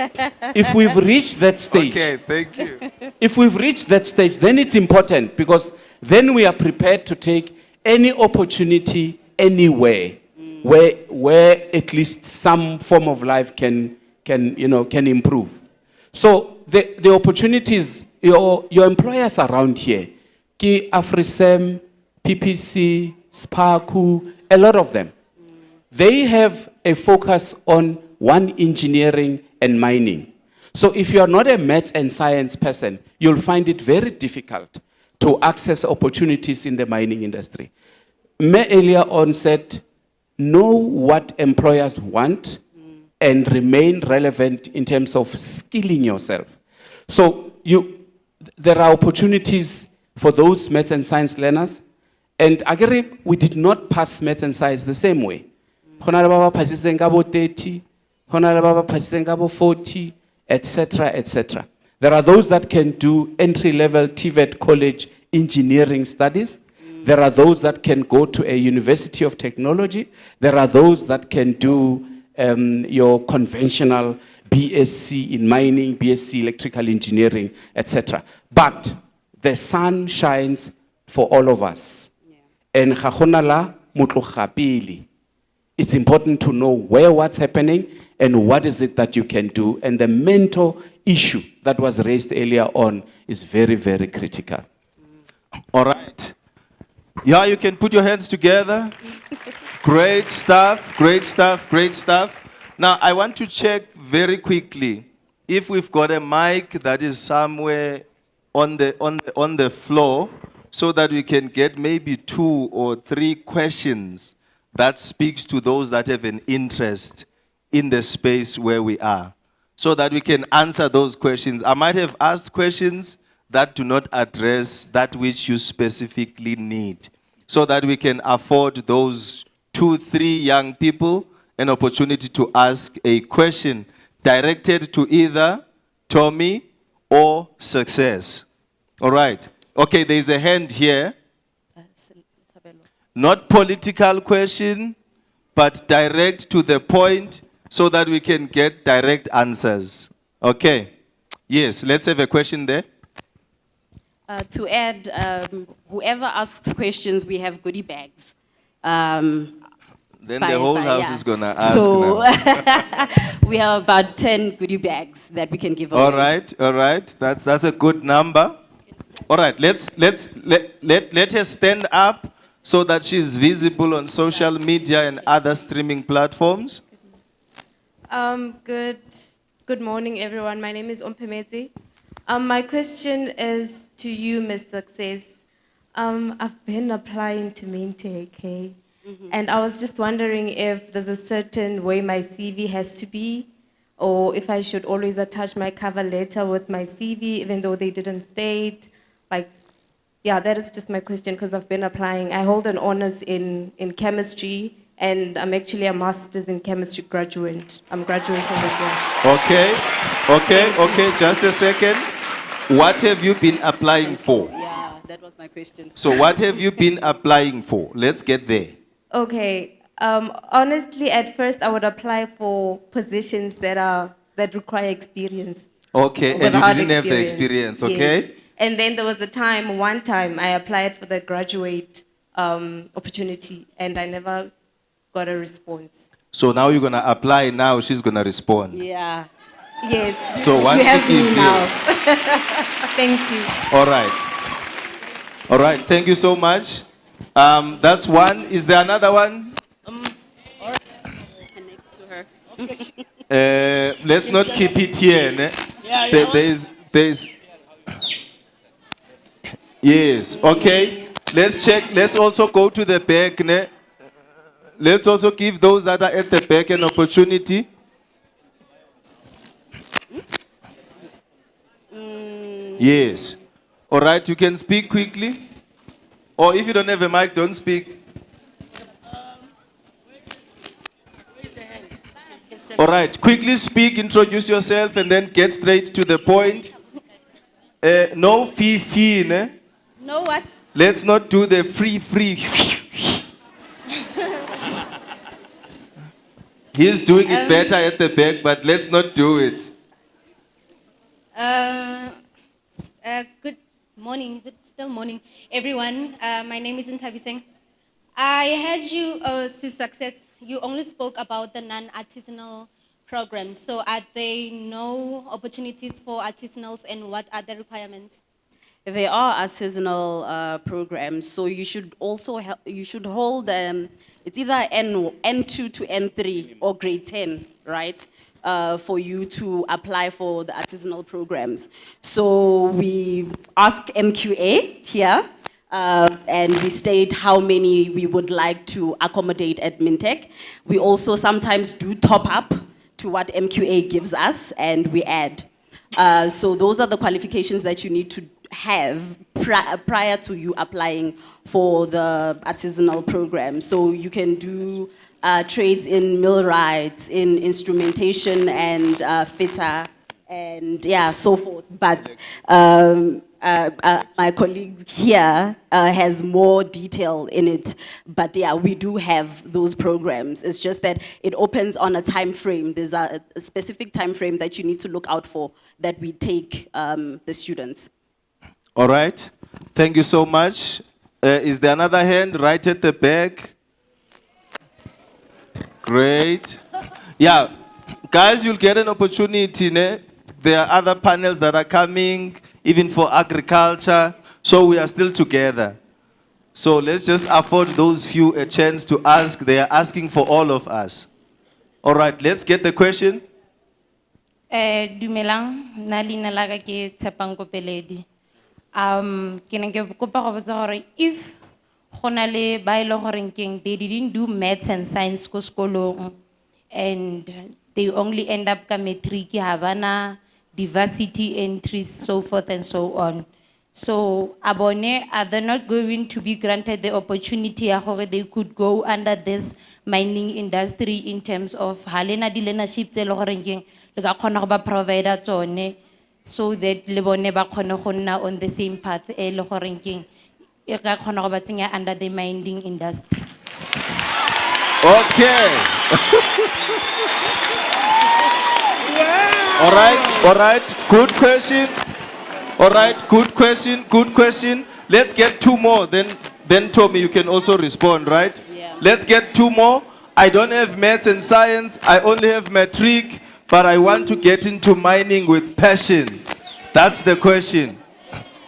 Speaker 9: we've reached that stage,
Speaker 7: Okay, thank you.
Speaker 9: if we've reached that stage, then it's important, because then we are prepared to take any opportunity anywhere where at least some form of life can improve. So the opportunities, your employers around here, ki AfriSem, PPC, Sparku, a lot of them, they have a focus on engineering and mining. So if you are not a maths and science person, you'll find it very difficult to access opportunities in the mining industry. Me earlier on said, know what employers want and remain relevant in terms of skilling yourself. So there are opportunities for those maths and science learners. And again, we did not pass maths and science the same way. 30, 40, etc., etc. There are those that can do entry-level TVET college engineering studies. There are those that can go to a university of technology. There are those that can do your conventional BSc in mining, BSc electrical engineering, etc. But the sun shines for all of us. And it's important to know what's happening and what is it that you can do. And the mental issue that was raised earlier on is very, very critical.
Speaker 7: All right. Yeah, you can put your hands together. Great stuff, great stuff, great stuff. Now, I want to check very quickly if we've got a mic that is somewhere on the floor, so that we can get maybe 2 or 3 questions that speaks to those that have an interest in the space where we are. so that we can answer those questions. I might have asked questions that do not address that which you specifically need, so that we can afford those 2, 3 young people an opportunity to ask a question directed to either Tommy or Success. All right. Okay, there's a hand here. Not political question, but direct to the point so that we can get direct answers. Okay. Yes, let's have a question there.
Speaker 8: To add, whoever asks questions, we have goodie bags.
Speaker 7: Then the whole house is going to ask
Speaker 8: so,
Speaker 7: now.
Speaker 8: we have about 10 goodie bags that we can give away.
Speaker 7: All right. That's a good number. All right, let her stand up so that she's visible on social media and other streaming platforms.
Speaker 10: Good morning, everyone. My name is Ompemezi. My question is to you, Ms. Success. I've been applying to Mintech, okay? And I was just wondering if there's a certain way my CV has to be, or if I should always attach my cover letter with my CV, even though they didn't state. Like, yeah, that is just my question, because I've been applying. I hold an honors in chemistry, and I'm actually a master's in chemistry graduate. I'm graduating this year.
Speaker 7: Okay, just a second. What have you been applying for?
Speaker 8: Yeah, that was my question.
Speaker 7: So what have you been applying for? Let's get there.
Speaker 10: Okay, honestly, at first I would apply for positions that require experience.
Speaker 7: Okay, and you didn't have the experience, okay?
Speaker 10: Yes. And then there was one time I applied for the graduate opportunity, and I never got a response.
Speaker 7: So now you're going to apply now, she's going to respond.
Speaker 8: Yeah.
Speaker 10: Yes.
Speaker 7: So once
Speaker 10: you have
Speaker 7: she gives
Speaker 10: me now.
Speaker 7: yes.
Speaker 10: Thank you.
Speaker 7: All right, thank you so much. That's one. Is there another one?
Speaker 8: Next to her.
Speaker 7: Let's not keep it here. Ne? There's. Yes. Okay. Let's check. Let's also go to the back. Ne? Let's also give those that are at the back an opportunity. Yes. All right. You can speak quickly. Or if you don't have a mic, don't speak. All right, quickly speak, introduce yourself, and then get straight to the point. No fee, ne?
Speaker 11: No what?
Speaker 7: Let's not do the free. He's doing it better at the back, but let's not do it.
Speaker 11: Good morning. Is it still morning? Everyone, my name is Mafikeng. I heard you, Success, you only spoke about the non-artisanal programs. So are there no opportunities for artisanals, and what are the requirements?
Speaker 8: There are artisanal programs, so you should also hold it's either N2 to N3 or grade 10, right? For you to apply for the artisanal programs. So we ask MQA here, and we state how many we would like to accommodate at Mintech. We also sometimes do top up to what MQA gives us, and we add. So those are the qualifications that you need to have prior to you applying for the artisanal program. So you can do trades in millwrights, in instrumentation and fitter, and yeah, so forth. But my colleague here has more detail in it. But yeah, we do have those programs. It's just that it opens on a time frame. There's a specific time frame that you need to look out for that we take the students.
Speaker 7: All right. Thank you so much. Is there another hand right at the back? Great. Yeah. Guys, you'll get an opportunity. Ne? There are other panels that are coming, even for agriculture. So we are still together. So let's just afford those few a chance to ask. They are asking for all of us. All right, let's get the question.
Speaker 12: Dumelang, nalina laga ke Tshepango Peledi. Ke ne ke kopa go botsa gore if go na le ba ile gore they didn't do maths and science ko sekolong, and they only end up ka matric, Havana, diversity entries, so forth and so on. So, abone, are they not going to be granted the opportunity how they could go under this mining industry in terms of halena di leadership tse le gore keng le ka kgona go ba provider tsone, so that le bone ba kgone go nna on the same path e le gore keng e ka kgona go ba tsenya under the mining industry.
Speaker 7: Okay. All right, good question. All right, good question. Let's get two more, then Tommy, you can also respond, right?
Speaker 3: Yeah.
Speaker 7: Let's get two more. I don't have maths and science, I only have matric, but I want to get into mining with passion. That's the question.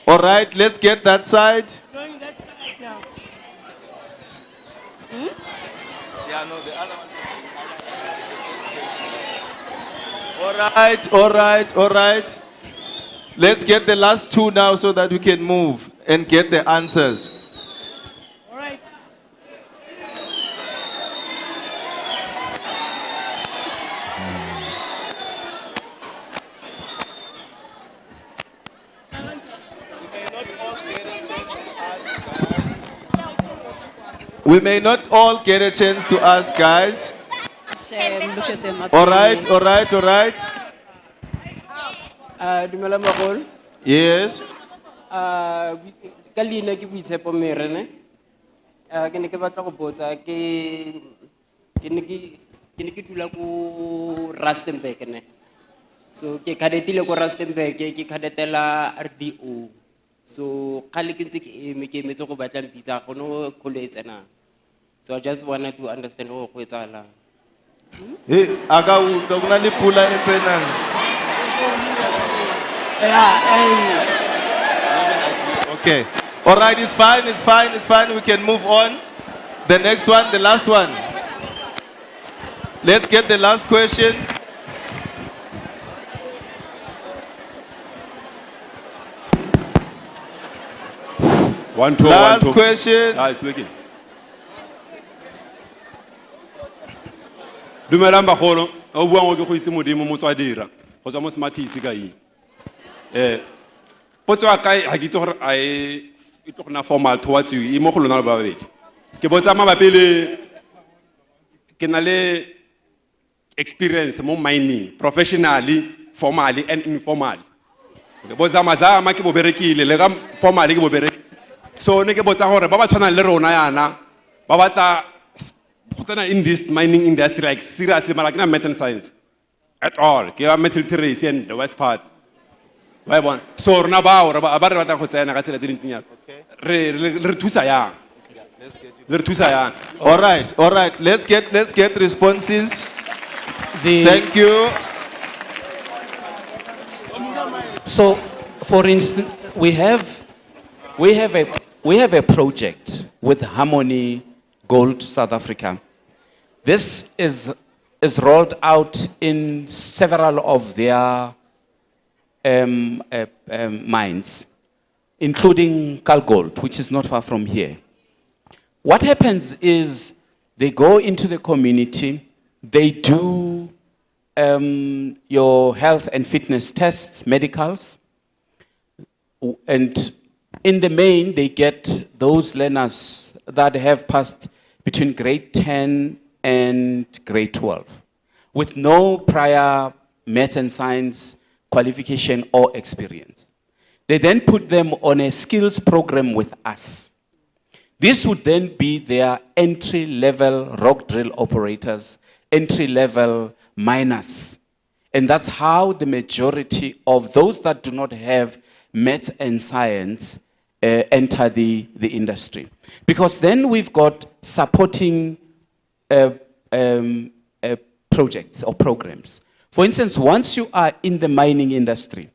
Speaker 7: All right, let's get that side.
Speaker 3: Going that side now.
Speaker 7: Yeah, no, the other one. All right. Let's get the last two now so that we can move and get the answers.
Speaker 3: All right.
Speaker 7: We may not all get a chance to ask, guys.
Speaker 8: Shame, look at them.
Speaker 7: All right.
Speaker 13: Dumela magolo.
Speaker 7: Yes.
Speaker 13: Ka leina ke Boitshepo Merene. Ke ne ke batla go botsa ke ne ke dula ko Rustenburg ne. So ke kadetile ko Rustenburg ke kadetela RDO. So khale ke ntse ke emetse go batla mpitsa go no kholo e tsena. So I just wanted to understand go etsala.
Speaker 7: Hey, aga u kuna le pula e tsenang. Okay. All right, it's fine. We can move on. The next one, the last one. Let's get the last question. Last question.
Speaker 14: It's working. Dumelang bagolo, o bua go go itse modimo motswa dira. Go tswa mo smartisi ka eng. Potso a kae ha ke itse gore e tlo gona formal towards you e mo go lona ba babedi. Ke botsa mabapi le ke na le experience mo mining professionally, formally and informally. Ke botsa mazama ke bo berekile le ga formally ke bo berekile. So ne ke botsa gore ba ba tshwana le rona yana ba batla go tsena in this mining industry like seriously mara ke na maths and science at all. Ke a maths literacy and the west part. Why one? So rona ba re ba re batla go tsena ka tsela tse dintsinyana. Re thusa yang. Re thusa yang.
Speaker 7: All right. Let's get responses. Thank you.
Speaker 9: So, for instance, we have a project with Harmony Gold South Africa. This is rolled out in several of their mines, including Cal Gold, which is not far from here. What happens is they go into the community, they do your health and fitness tests, medicals, and in the main, they get those learners that have passed between grade 10 and grade 12 with no prior maths and science qualification or experience. They then put them on a skills program with us. This would then be their entry-level rock drill operators, entry-level miners. And that's how the majority of those that do not have maths and science enter the industry. Because then we've got supporting projects or programs. For instance, once you are in the mining industry,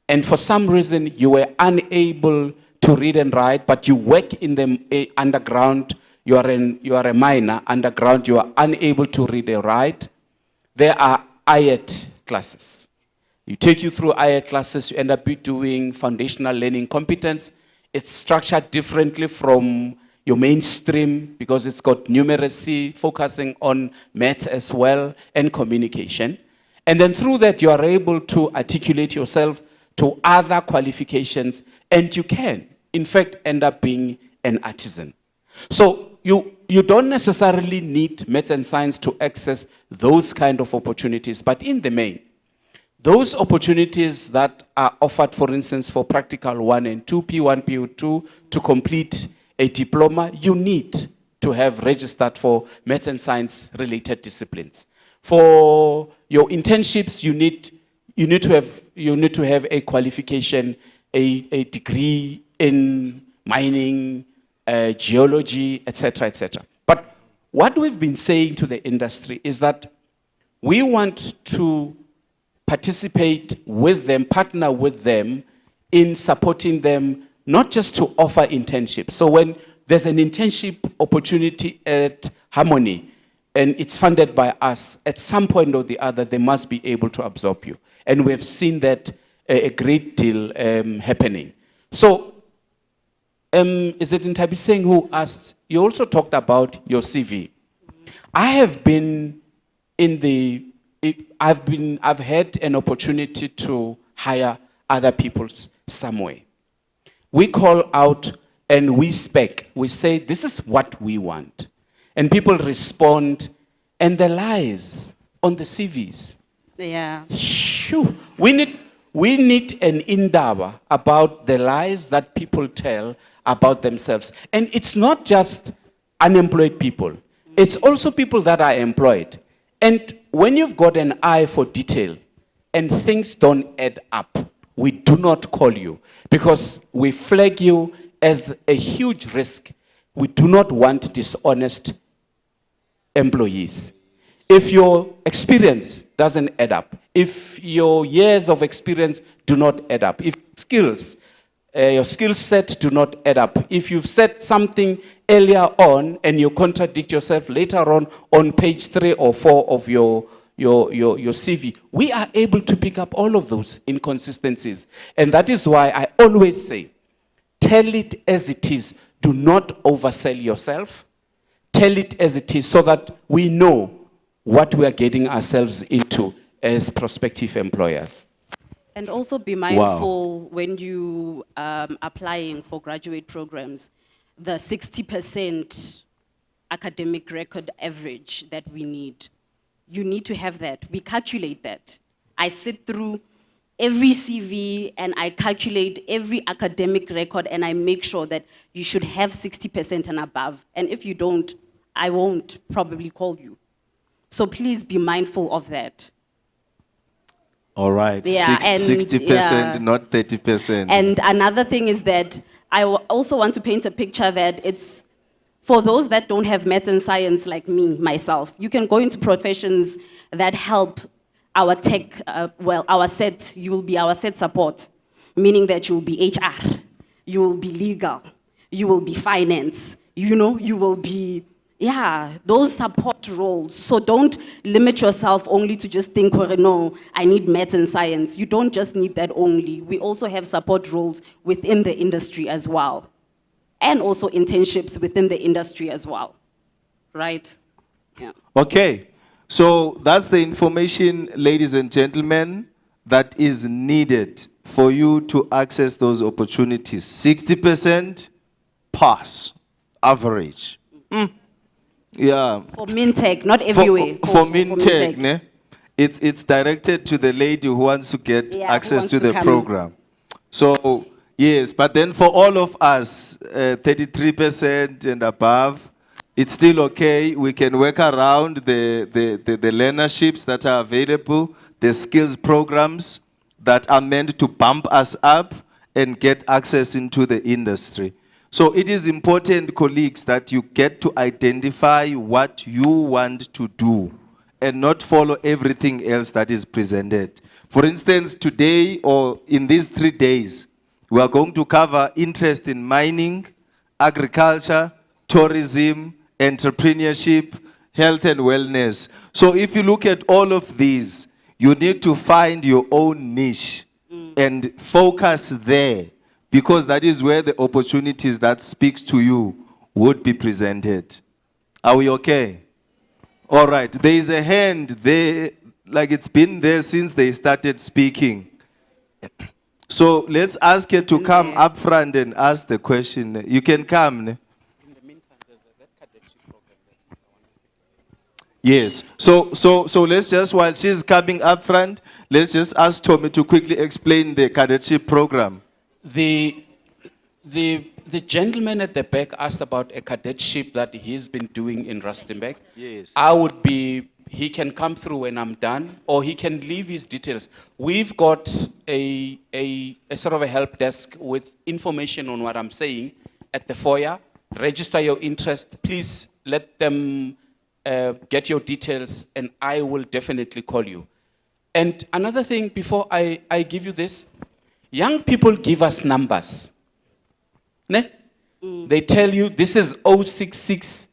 Speaker 9: and for some reason you were unable to read and write, but you work in the underground, you are a miner, underground, you are unable to read and write, there are IET classes. You take you through IET classes, you end up doing foundational learning competence. It's structured differently from your mainstream, because it's got numeracy, focusing on maths as well, and communication. And then through that, you are able to articulate yourself to other qualifications, and you can, in fact, end up being an artisan. So you don't necessarily need maths and science to access those kind of opportunities, but in the main, those opportunities that are offered, for instance, for practical 1 and 2, P1, P2, to complete a diploma, you need to have registered for maths and science related disciplines. For your internships, you need to have a qualification, a degree in mining, geology, etc., etc. But what we've been saying to the industry is that we want to participate with them, partner with them in supporting them, not just to offer internships. So when there's an internship opportunity at Harmony and it's funded by us, at some point or the other, they must be able to absorb you. And we've seen that a great deal happening. So, is it Ntabiseng who asked, you also talked about your CV. I have been in the, I've had an opportunity to hire other people somewhere. We call out and we spec. We say, this is what we want. And people respond, and the lies on the CVs.
Speaker 8: Yeah.
Speaker 9: Shoo. We need an indaba about the lies that people tell about themselves. And it's not just unemployed people. It's also people that are employed. And when you've got an eye for detail and things don't add up, we do not call you because we flag you as a huge risk. We do not want dishonest employees. If your experience doesn't add up, if your years of experience do not add up, if skills, your skill set do not add up, if you've said something earlier on and you contradict yourself later on page 3 or 4 of your CV, we are able to pick up all of those inconsistencies. And that is why I always say, tell it as it is. Do not oversell yourself. Tell it as it is so that we know what we are getting ourselves into as prospective employers.
Speaker 8: And also be mindful when you applying for graduate programs, the 60% academic record average that we need. You need to have that. We calculate that. I sit through every CV and I calculate every academic record and I make sure that you should have 60% and above. And if you don't, I won't probably call you. So please be mindful of that.
Speaker 7: All right,
Speaker 8: Yeah,
Speaker 7: 60%, not 30%.
Speaker 8: And another thing is that I also want to paint a picture that it's for those that don't have maths and science like me, myself. You can go into professions that help our tech, our set, you will be our set support, meaning that you'll be HR, you will be legal, you will be finance, you know, you will be, those support roles. So don't limit yourself only to just think, well, no, I need maths and science. You don't just need that only. We also have support roles within the industry as well. And also internships within the industry as well, right? Yeah.
Speaker 7: Okay, so that's the information, ladies and gentlemen, that is needed for you to access those opportunities. 60% pass, average. Yeah.
Speaker 8: For MinTech, not everywhere.
Speaker 7: For MinTech, ne? It's directed to the lady who wants to get access to the program. So, yes, but then for all of us, 33% and above, it's still okay. We can work around the learnerships that are available, the skills programs that are meant to bump us up and get access into the industry. So it is important, colleagues, that you get to identify what you want to do and not follow everything else that is presented. For instance, today or in these 3 days, we are going to cover interest in mining, agriculture, tourism, entrepreneurship, health and wellness. So if you look at all of these, you need to find your own niche and focus there, because that is where the opportunities that speaks to you would be presented. Are we okay? All right, there is a hand there, like it's been there since they started speaking. So let's ask her to come up front and ask the question. You can come. Ne? Yes. So let's just, while she's coming up front, let's just ask Tommy to quickly explain the cadetship program.
Speaker 9: The gentleman at the back asked about a cadetship that he's been doing in Rustenburg.
Speaker 7: Yes.
Speaker 9: He can come through when I'm done, or he can leave his details. We've got a sort of a help desk with information on what I'm saying at the foyer. Register your interest. Please let them get your details, and I will definitely call you. And another thing before I give you this, young people give us numbers. Ne? They tell you this is 066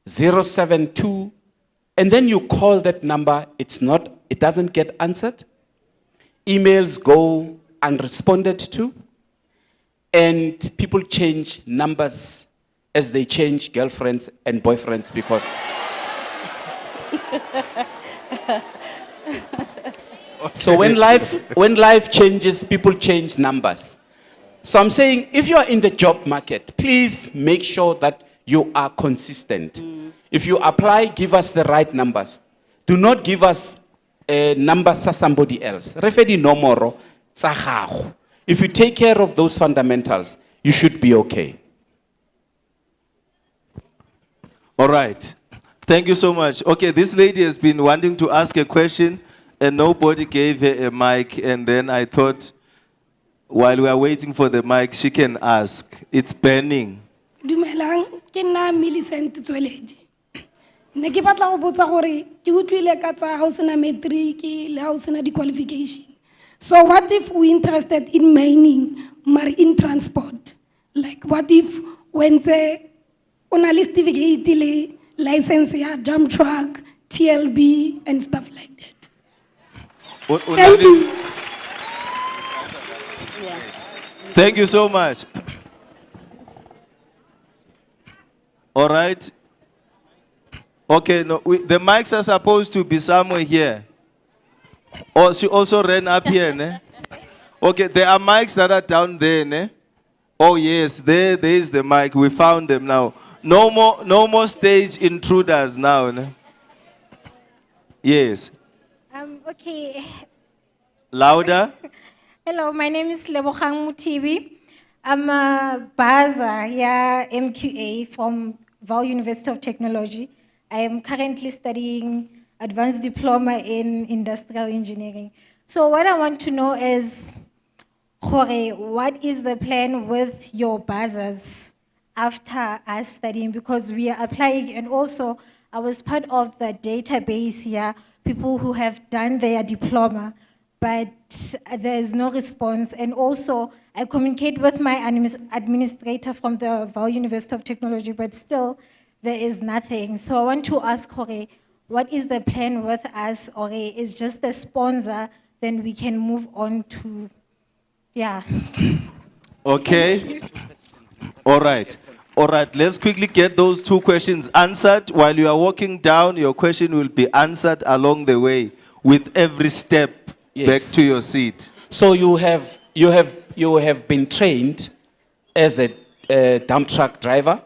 Speaker 9: 072, and then you call that number, it doesn't get answered. Emails go unresponded to, and people change numbers as they change girlfriends and boyfriends because so when life changes, people change numbers. So I'm saying, if you are in the job market, please make sure that you are consistent. If you apply, give us the right numbers. Do not give us numbers to somebody else. Refedi nomoro tsa gago. If you take care of those fundamentals, you should be okay.
Speaker 7: All right. Thank you so much. Okay, this lady has been wanting to ask a question, and nobody gave her a mic, and then I thought, while we are waiting for the mic, she can ask. It's burning.
Speaker 15: Dumelang, ke nna Millicent Tsweledi. Ne ke batla go botsa gore ke utlwile ka tsa ha o sena matric le ha o sena di-qualification. So what if we interested in mining, maar in transport? Like what if when the una le certificate le license ya dump truck, TLB and stuff like that? Thank you.
Speaker 7: Thank you so much. All right. Okay, no, the mics are supposed to be somewhere here. Oh, she also ran up here, ne? Okay, there are mics that are down there, ne? Oh yes, there is the mic. We found them now. No more stage intruders now, ne? Yes.
Speaker 16: Okay.
Speaker 7: Louder.
Speaker 16: Hello, my name is Lebogang Mutibi. I'm a Baza here, MQA from Val University of Technology. I am currently studying advanced diploma in industrial engineering. So what I want to know is, Jorge, what is the plan with your Bazas after us studying? Because we are applying, and also I was part of the database here, people who have done their diploma, but there's no response. And also, I communicate with my administrator from the Val University of Technology, but still, there is nothing. So I want to ask Jorge, what is the plan with us? Or is just the sponsor, then we can move on to, yeah.
Speaker 7: Okay. All right. All right, let's quickly get those two questions answered. While you are walking down, your question will be answered along the way with every step back to your seat.
Speaker 9: So you have been trained as a dump truck driver.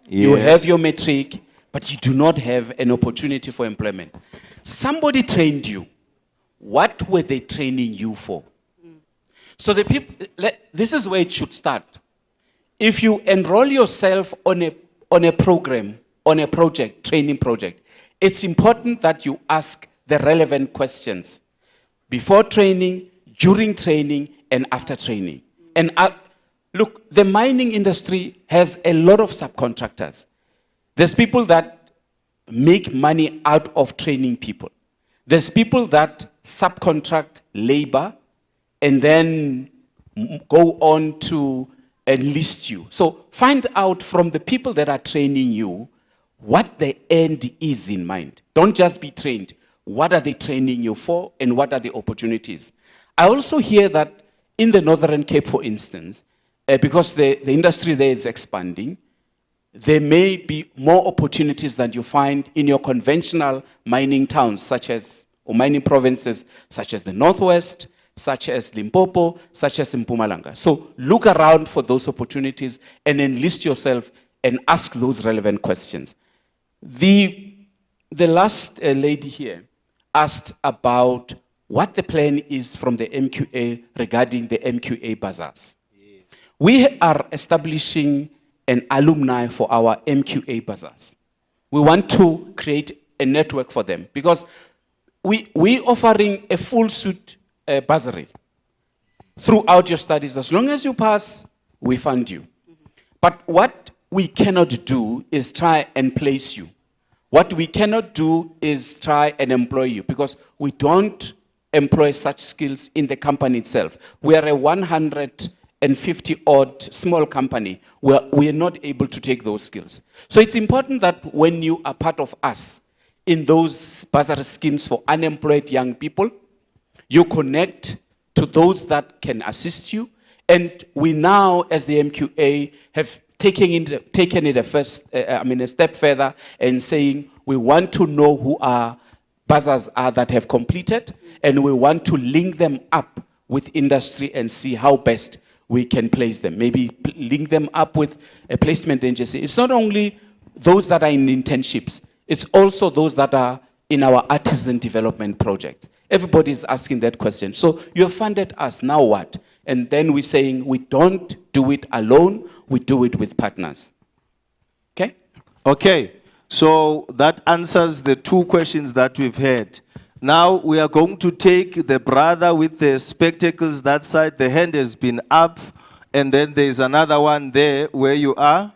Speaker 9: You
Speaker 7: Yes.
Speaker 9: have your matric, but you do not have an opportunity for employment. Somebody trained you. What were they training you for? So the people, this is where it should start. If you enroll yourself on a program, on a project, training project, it's important that you ask the relevant questions before training, during training, and after training. And look, the mining industry has a lot of subcontractors. There's people that make money out of training people. There's people that subcontract labor and then go on to enlist you. So find out from the people that are training you what the end is in mind. Don't just be trained. What are they training you for, and what are the opportunities? I also hear that in the Northern Cape, for instance, because the industry there is expanding, there may be more opportunities than you find in your conventional mining towns, such as, or mining provinces, such as the Northwest, such as Limpopo, such as Mpumalanga. So look around for those opportunities and enlist yourself and ask those relevant questions. The last lady here asked about what the plan is from the MQA regarding the MQA bazaars. We are establishing an alumni for our MQA bazaars. We want to create a network for them because we offering a full suit bursary throughout your studies. As long as you pass, we fund you. But what we cannot do is try and place you. What we cannot do is try and employ you because we don't employ such skills in the company itself. We are a 150 odd small company where we are not able to take those skills. So it's important that when you are part of us in those bursary schemes for unemployed young people, you connect to those that can assist you. And we now, as the MQA, have taken it a step further and saying we want to know who our buzzers are that have completed, and we want to link them up with industry and see how best we can place them. Maybe link them up with a placement agency. It's not only those that are in internships, it's also those that are in our artisan development projects. Everybody's asking that question. So you have funded us, now what? And then we're saying we don't do it alone, we do it with partners. Okay?
Speaker 7: Okay, so that answers the two questions that we've had. Now we are going to take the brother with the spectacles that side. The hand has been up, and then there's another one there where you are.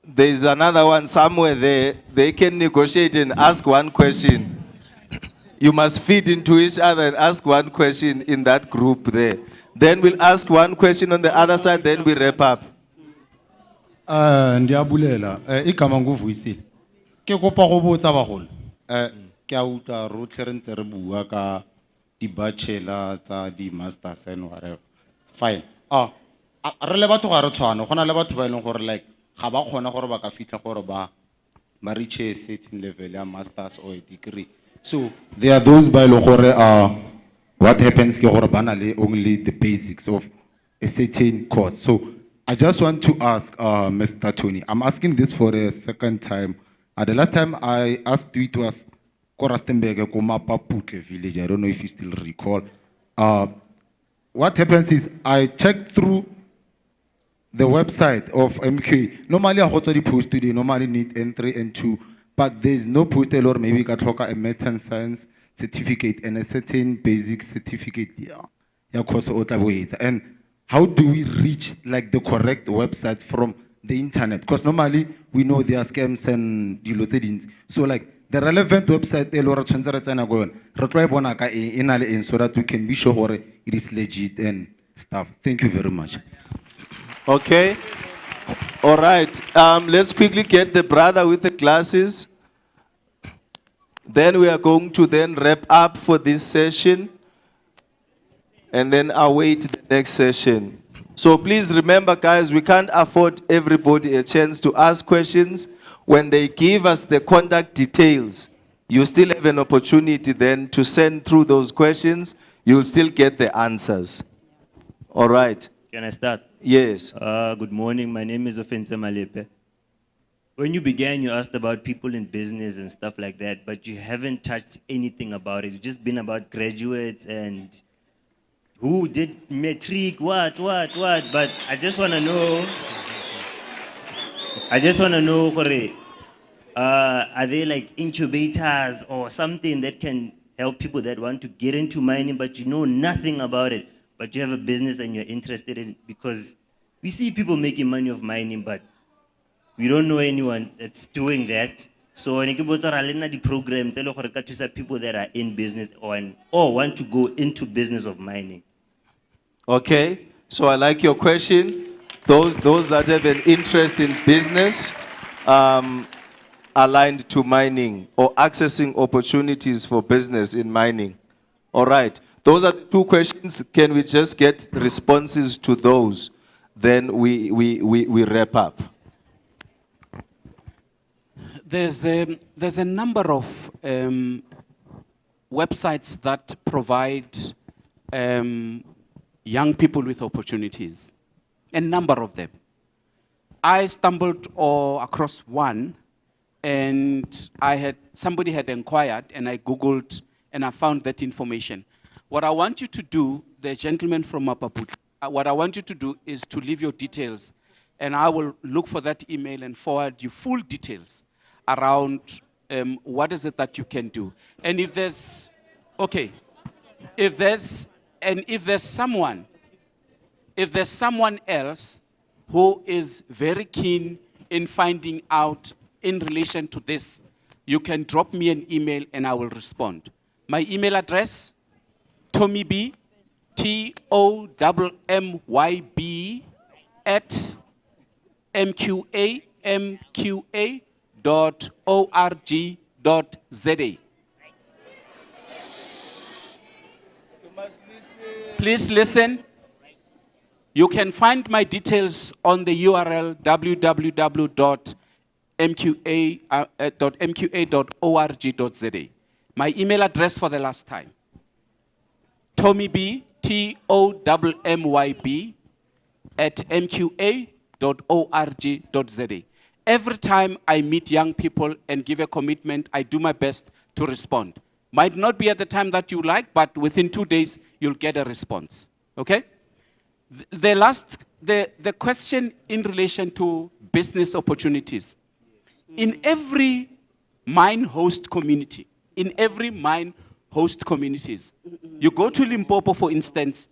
Speaker 7: There's another one somewhere there. They can negotiate and ask one question. You must feed into each other and ask one question in that group there. Then we'll ask one question on the other side, then we wrap up.
Speaker 17: Ndiabulela, igama nguvuyisile. Ke kopa go botsa bagolo. Ke a utlwa rotlhe re ntse re bua ka di-bachelor tsa di-masters and whatever. Fine. Re le batho ga re tshwana, go na le batho ba e leng gore like ga ba kgona gore ba ka fitlha gore ba reach a certain level ya masters or a degree. So there are those by gore what happens ke gore ba na le only the basics of a certain course. So I just want to ask Mr. Tony. I'm asking this for a second time. The last time I asked you, it was Korastenberg, Komapa Putle village. I don't know if you still recall. What happens is I checked through the website of MK. Normally I go to the post today, normally need N3, N2, but there's no post or maybe you can talk a math and science certificate and a certain basic certificate. And how do we reach like the correct websites from the internet? Because normally we know there are scams and deals. So like the relevant website, so that we can be sure it is legit and stuff. Thank you very much.
Speaker 7: Okay. All right. Let's quickly get the brother with the glasses. Then we are going to then wrap up for this session. And then await the next session. So please remember, guys, we can't afford everybody a chance to ask questions. When they give us the contact details, you still have an opportunity then to send through those questions. You'll still get the answers. All right.
Speaker 18: Can I start?
Speaker 7: Yes.
Speaker 18: Good morning. My name is Ofense Malepe. When you began, you asked about people in business and stuff like that, but you haven't touched anything about it. It's just been about graduates and who did metric, what, but I just want to know, are they like incubators or something that can help people that want to get into mining, but you know nothing about it, but you have a business and you're interested in it? Because we see people making money off mining, but we don't know anyone that's doing that. So when you the program, people that are in business or want to go into business of mining.
Speaker 7: Okay, so I like your question. Those that have an interest in business aligned to mining or accessing opportunities for business in mining. All right, those are the two questions. Can we just get responses to those? then we wrap up.
Speaker 9: There's a number of websites that provide young people with opportunities, a number of them. I stumbled across one, and somebody had inquired, and I Googled, and I found that information. What I want you to do, the gentleman from Mapaput, what I want you to do is to leave your details, and I will look for that email and forward you full details around what is it that you can do. And if there's, okay, if there's someone else who is very keen in finding out in relation to this, you can drop me an email and I will respond. My email address, TommyB, TOMMYB @ mqa.org.za. Please listen. You can find my details on the URL www.mqa.org.za. My email address for the last time. TommyB, TOMMYB @mqa.org.za. Every time I meet young people and give a commitment, I do my best to respond. Might not be at the time that you like, but within 2 days, you'll get a response, okay? The question in relation to business opportunities. In every mine host community, you go to Limpopo, for instance,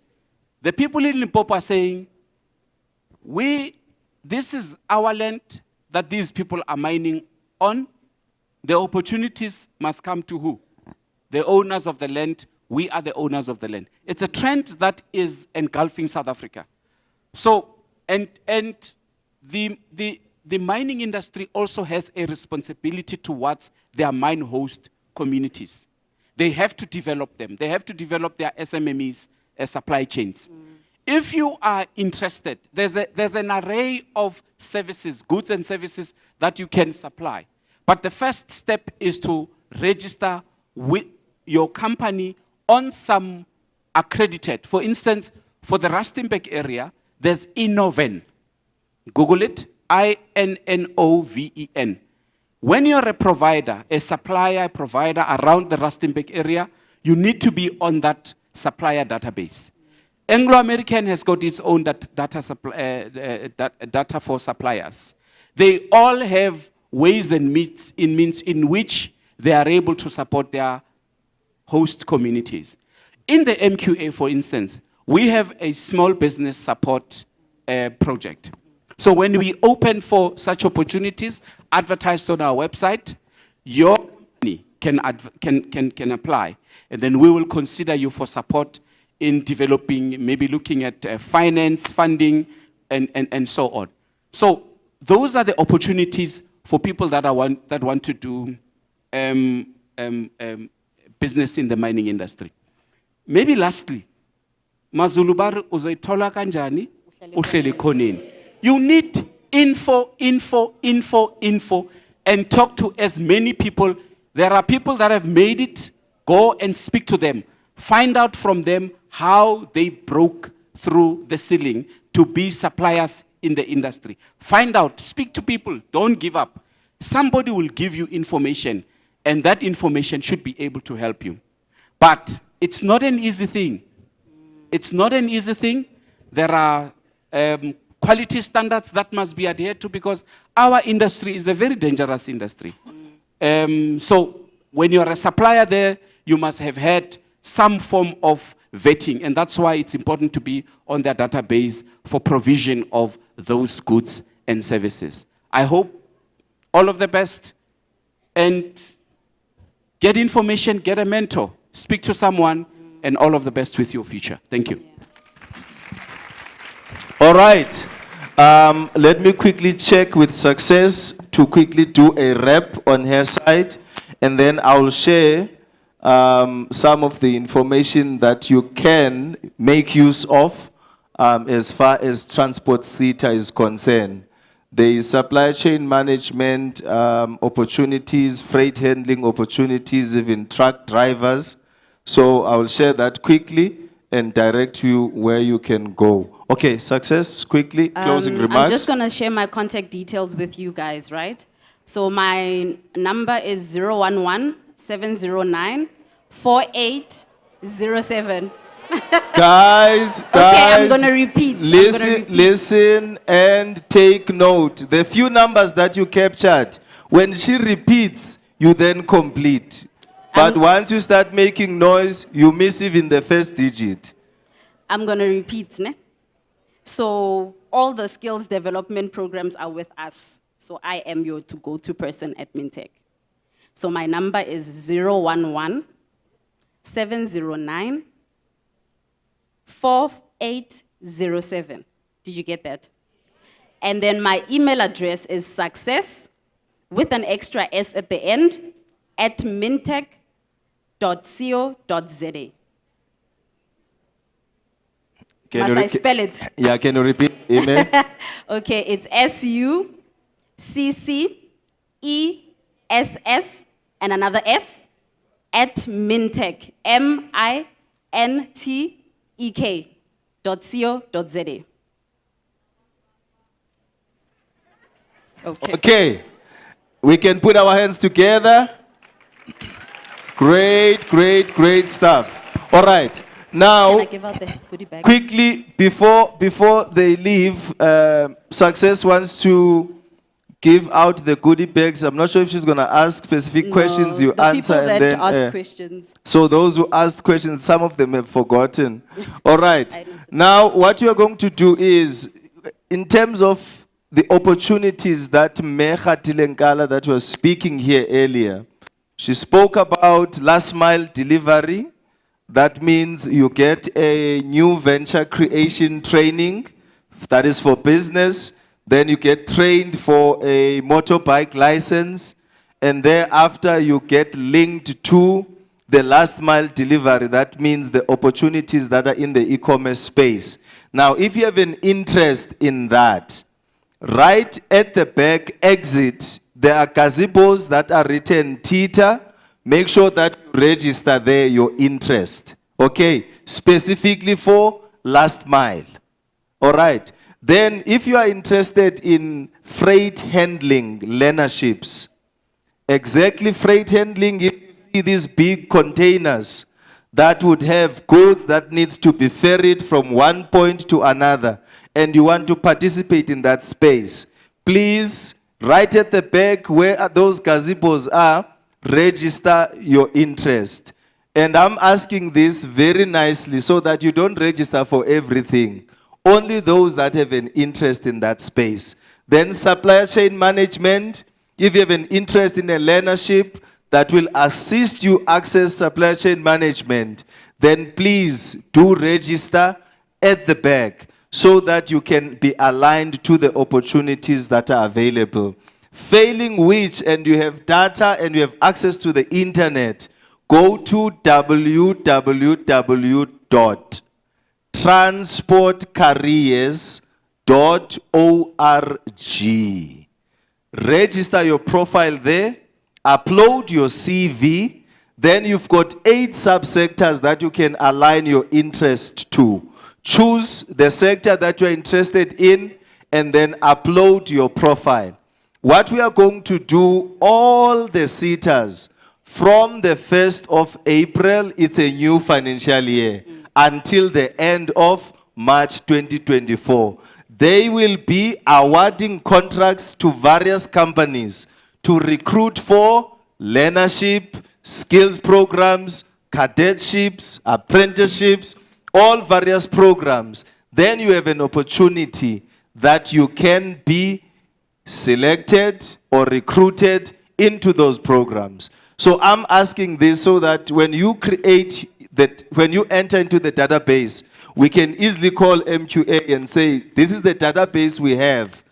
Speaker 9: the people in Limpopo are saying, this is our land that these people are mining on. The opportunities must come to who? The owners of the land. We are the owners of the land. It's a trend that is engulfing South Africa. So, and the mining industry also has a responsibility towards their mine host communities. They have to develop them. They have to develop their SMMEs, supply chains. If you are interested, there's an array of services, goods and services that you can supply. But the first step is to register with your company on some accredited. For instance, for the Rustenburg area, there's Innoven. Google it, INNOVEN. When you're a provider, a supplier, provider around the Rustenburg area, you need to be on that supplier database. Anglo-American has got its own data for suppliers. They all have ways and means in which they are able to support their host communities. In the MQA, for instance, we have a small business support project. So when we open for such opportunities, advertised on our website, your company can apply, and then we will consider you for support in developing, maybe looking at finance, funding, and so on. So those are the opportunities for people that want to do business in the mining industry. Maybe lastly, Mazulubar uzoitola kanjani uhleli khoneni. You need info, and talk to as many people. There are people that have made it. Go and speak to them. Find out from them how they broke through the ceiling to be suppliers in the industry. Find out, speak to people, don't give up. Somebody will give you information, and that information should be able to help you. But it's not an easy thing. It's not an easy thing. There are quality standards that must be adhered to, because our industry is a very dangerous industry. So when you're a supplier there, you must have had some form of vetting, and that's why it's important to be on their database for provision of those goods and services. I hope all of the best, and get information, get a mentor, speak to someone, and all of the best with your future. Thank you.
Speaker 7: All right. Let me quickly check with Success to quickly do a rep on her side, and then I'll share some of the information that you can make use of as far as transport SETA is concerned. There is supply chain management opportunities, freight handling opportunities, even truck drivers. So I will share that quickly and direct you where you can go. Okay, Success, quickly, closing remarks.
Speaker 8: I'm just going to share my contact details with you guys, right? So my number is 011-709-4807.
Speaker 7: Guys,
Speaker 8: Okay, I'm gonna repeat.
Speaker 7: Listen and take note. The few numbers that you captured, when she repeats, you then complete. But once you start making noise, you miss even the first digit.
Speaker 8: I'm going to repeat. Ne? So all the skills development programs are with us. So I am your go-to person at Mintech. So my number is 011-709-4807. Did you get that? And then my email address is success with an extra S at the end at mintech.co.za. Must I spell it?
Speaker 7: Yeah, can you repeat email?
Speaker 8: Okay, it's SUCCESS and another S at Mintech, MINTEK.co.za. Okay.
Speaker 7: Okay, we can put our hands together. Great, great, great stuff. All right, now,
Speaker 8: Can I give out the goodie bags?
Speaker 7: quickly, before they leave, Success wants to give out the goodie bags. I'm not sure if she's going to ask specific questions, you
Speaker 8: the
Speaker 7: answer,
Speaker 8: people
Speaker 7: and
Speaker 8: that
Speaker 7: then...
Speaker 8: ask questions.
Speaker 7: So those who asked questions, some of them have forgotten. All right. Now, what you are going to do is, in terms of the opportunities that Meha Tilenkala that was speaking here earlier, she spoke about last mile delivery. That means you get a new venture creation training. That is for business. Then you get trained for a motorbike license. And thereafter you get linked to the last mile delivery. That means the opportunities that are in the e-commerce space. Now, if you have an interest in that, right at the back exit, there are gazebos that are written TETA. Make sure that you register there your interest. Okay, specifically for last mile. All right. Then if you are interested in freight handling learnerships, exactly freight handling, if you see these big containers that would have goods that needs to be ferried from one point to another, and you want to participate in that space, please, right at the back where those gazebos are, register your interest. And I'm asking this very nicely so that you don't register for everything. Only those that have an interest in that space. Then supply chain management, if you have an interest in a learnership that will assist you access supply chain management, then please do register at the back so that you can be aligned to the opportunities that are available. Failing which, and you have data and you have access to the internet, go to www.transportcareers.org. Register your profile there, upload your CV, then you've got 8 subsectors that you can align your interest to. Choose the sector that you're interested in and then upload your profile. What we are going to do, all the SETAs, from the 1st of April, it's a new financial year, until the end of March 2024. They will be awarding contracts to various companies to recruit for learnership, skills programs, cadetships, apprenticeships, all various programs. Then you have an opportunity that you can be selected or recruited into those programs. So I'm asking this so that when you create that, when you enter into the database, we can easily call MQA and say, this is the database we have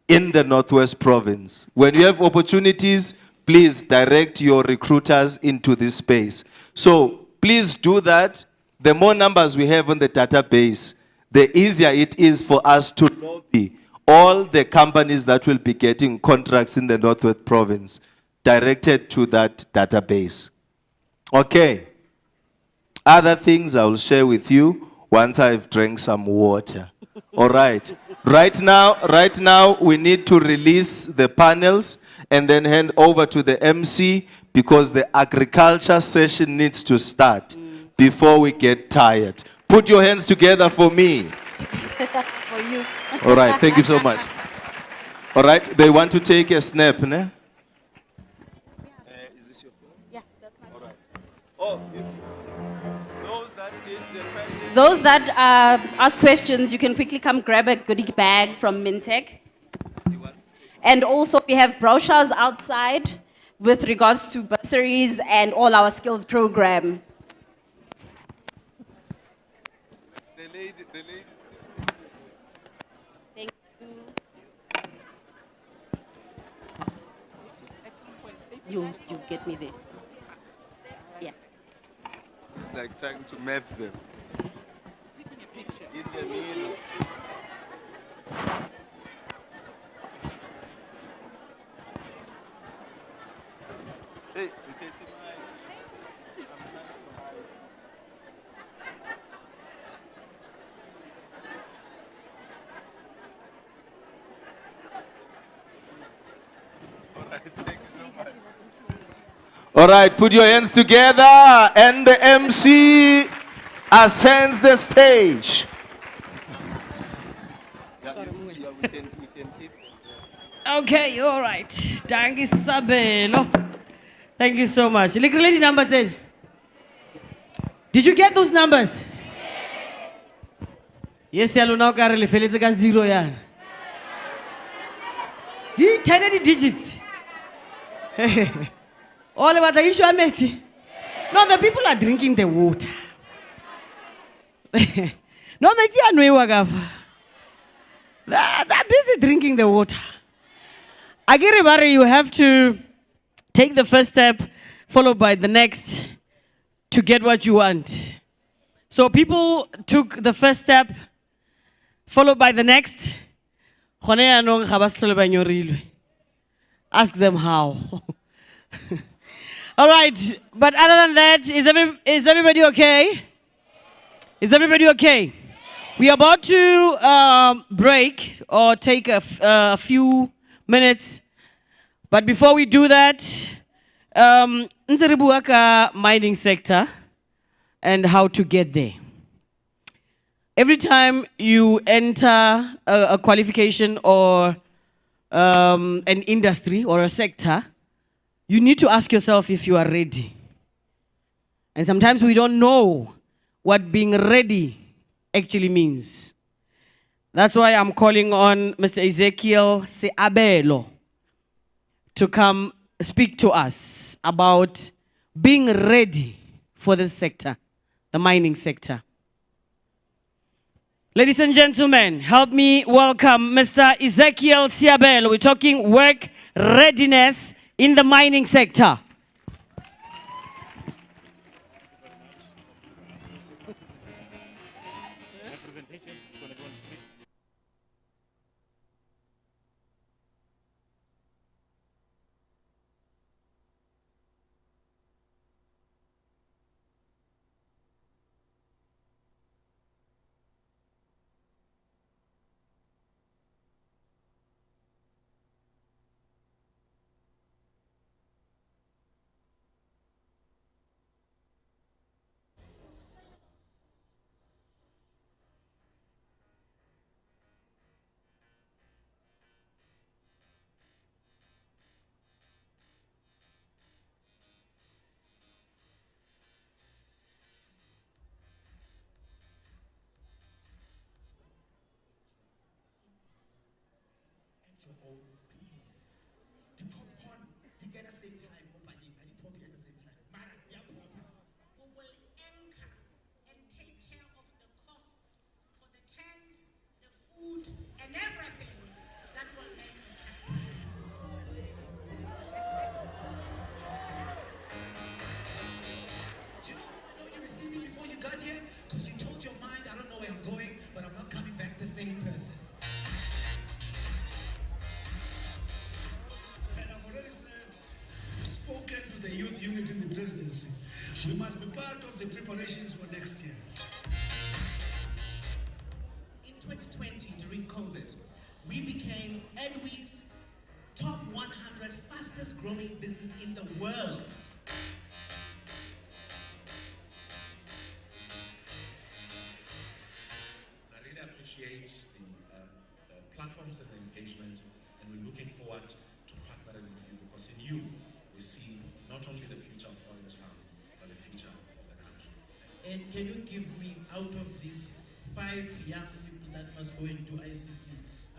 Speaker 7: in the Northwest Province. When you have opportunities, please direct your recruiters into this space. So please do that. The more numbers we have on the database, the easier it is for us to lobby all the companies that will be getting contracts in the Northwest Province directed to that database. Okay. Other things I will share with you once I've drank some water. All right. Right now, we need to release the panels and then hand over to the MC because the agriculture session needs to start before we get tired. Put your hands together for me.
Speaker 5: For you.
Speaker 7: All right, thank you so much. All right, they want to take a snap, ne? Is this your phone?
Speaker 5: Yeah, that's my phone.
Speaker 7: All right. Oh, those that did the question.
Speaker 8: Those that ask questions, you can quickly come grab a goodie bag from Mintech. And also we have brochures outside with regards to bursaries and all our skills program.
Speaker 7: The lady.
Speaker 8: Thank you. You'll get me there. Yeah.
Speaker 7: It's like trying to map them. Taking a picture. In the middle. Hey, all right, put your hands together and the MC ascends the stage.
Speaker 3: Okay, all right. Thank you, Sabelo. Thank you so much. Lady number 10. Did you get those numbers? Yes, yalo now currently feletse ka 0 yan. Tiny digits. All about the issue, mate. No, the people are drinking the water. No, mate, I know wagafa. They're busy drinking the water. Agiribari, you have to take the first step, followed by the next, to get what you want. So people took the first step, followed by the next. Ask them how. All right, but other than that, is everybody okay? Is everybody okay? We are about to break or take a few minutes, but before we do that, Nzeribuaka mining sector and how to get there. Every time you enter a qualification or an industry or a sector, you need to ask yourself if you are ready. And sometimes we don't know what being ready actually means. That's why I'm calling on Mr. Ezekiel Seabelo to come speak to us about being ready for this sector, the mining sector. Ladies and gentlemen, help me welcome Mr. Ezekiel Seabelo. We're talking work readiness in the mining sector.
Speaker 19: And everything that will make us happy. Do you know you received it before you got here? Because you told your mind, I don't know where I'm going, but I'm not
Speaker 20: congratulations for next year.
Speaker 21: In 2020, during COVID, we became Edweek's top 100 fastest growing business in the world.
Speaker 22: I really appreciate the platforms and the engagement, and we're looking forward to partnering with you, because in you we see not only the future of Orange Farm, but the future of the country.
Speaker 21: And can you give me, out of these 5 young people that must go into ICT,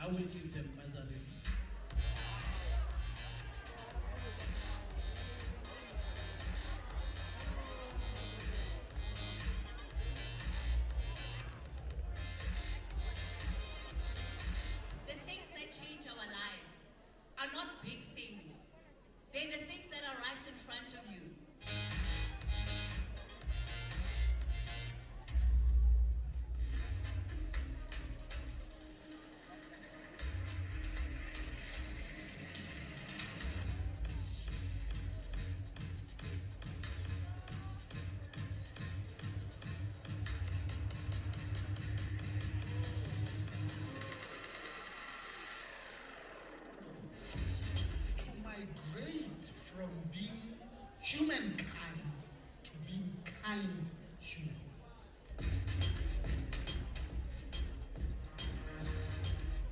Speaker 21: I will give them bursaries.
Speaker 23: The things that change our lives are not big things. They're the things that are right in front of you.
Speaker 20: To migrate from being humankind to being kind humans.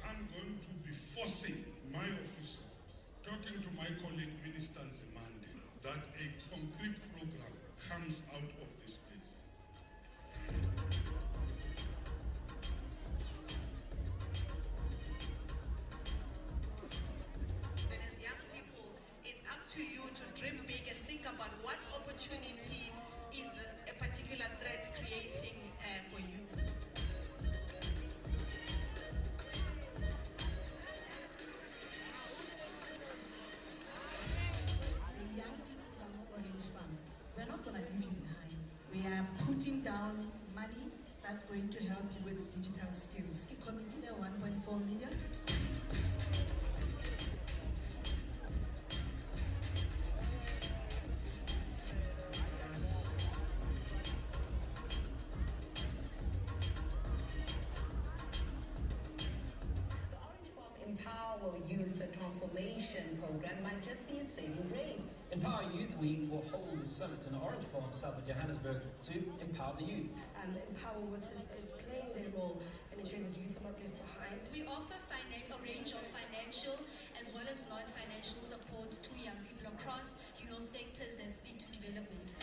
Speaker 20: I'm going to be forcing my officials, talking to my colleague Minister Nzimande, that a concrete program comes out of this place.
Speaker 19: That as young people, it's up to you to dream big and think about what opportunity is a particular threat creating for you.
Speaker 24: The young people from Orange Farm, we're not going to leave you behind. We are putting down money that's going to help you with digital skills. The committee, 1.4 million.
Speaker 25: Empowa Youth Transformation Program might just be a saving grace.
Speaker 26: Empower Youth Week will hold a summit in Orange Farm, south of Johannesburg, to empower the youth.
Speaker 24: And Empowa is playing their role in ensuring that youth are not left behind.
Speaker 23: We offer a range of financial as well as non-financial support to young people across, sectors that speak to development.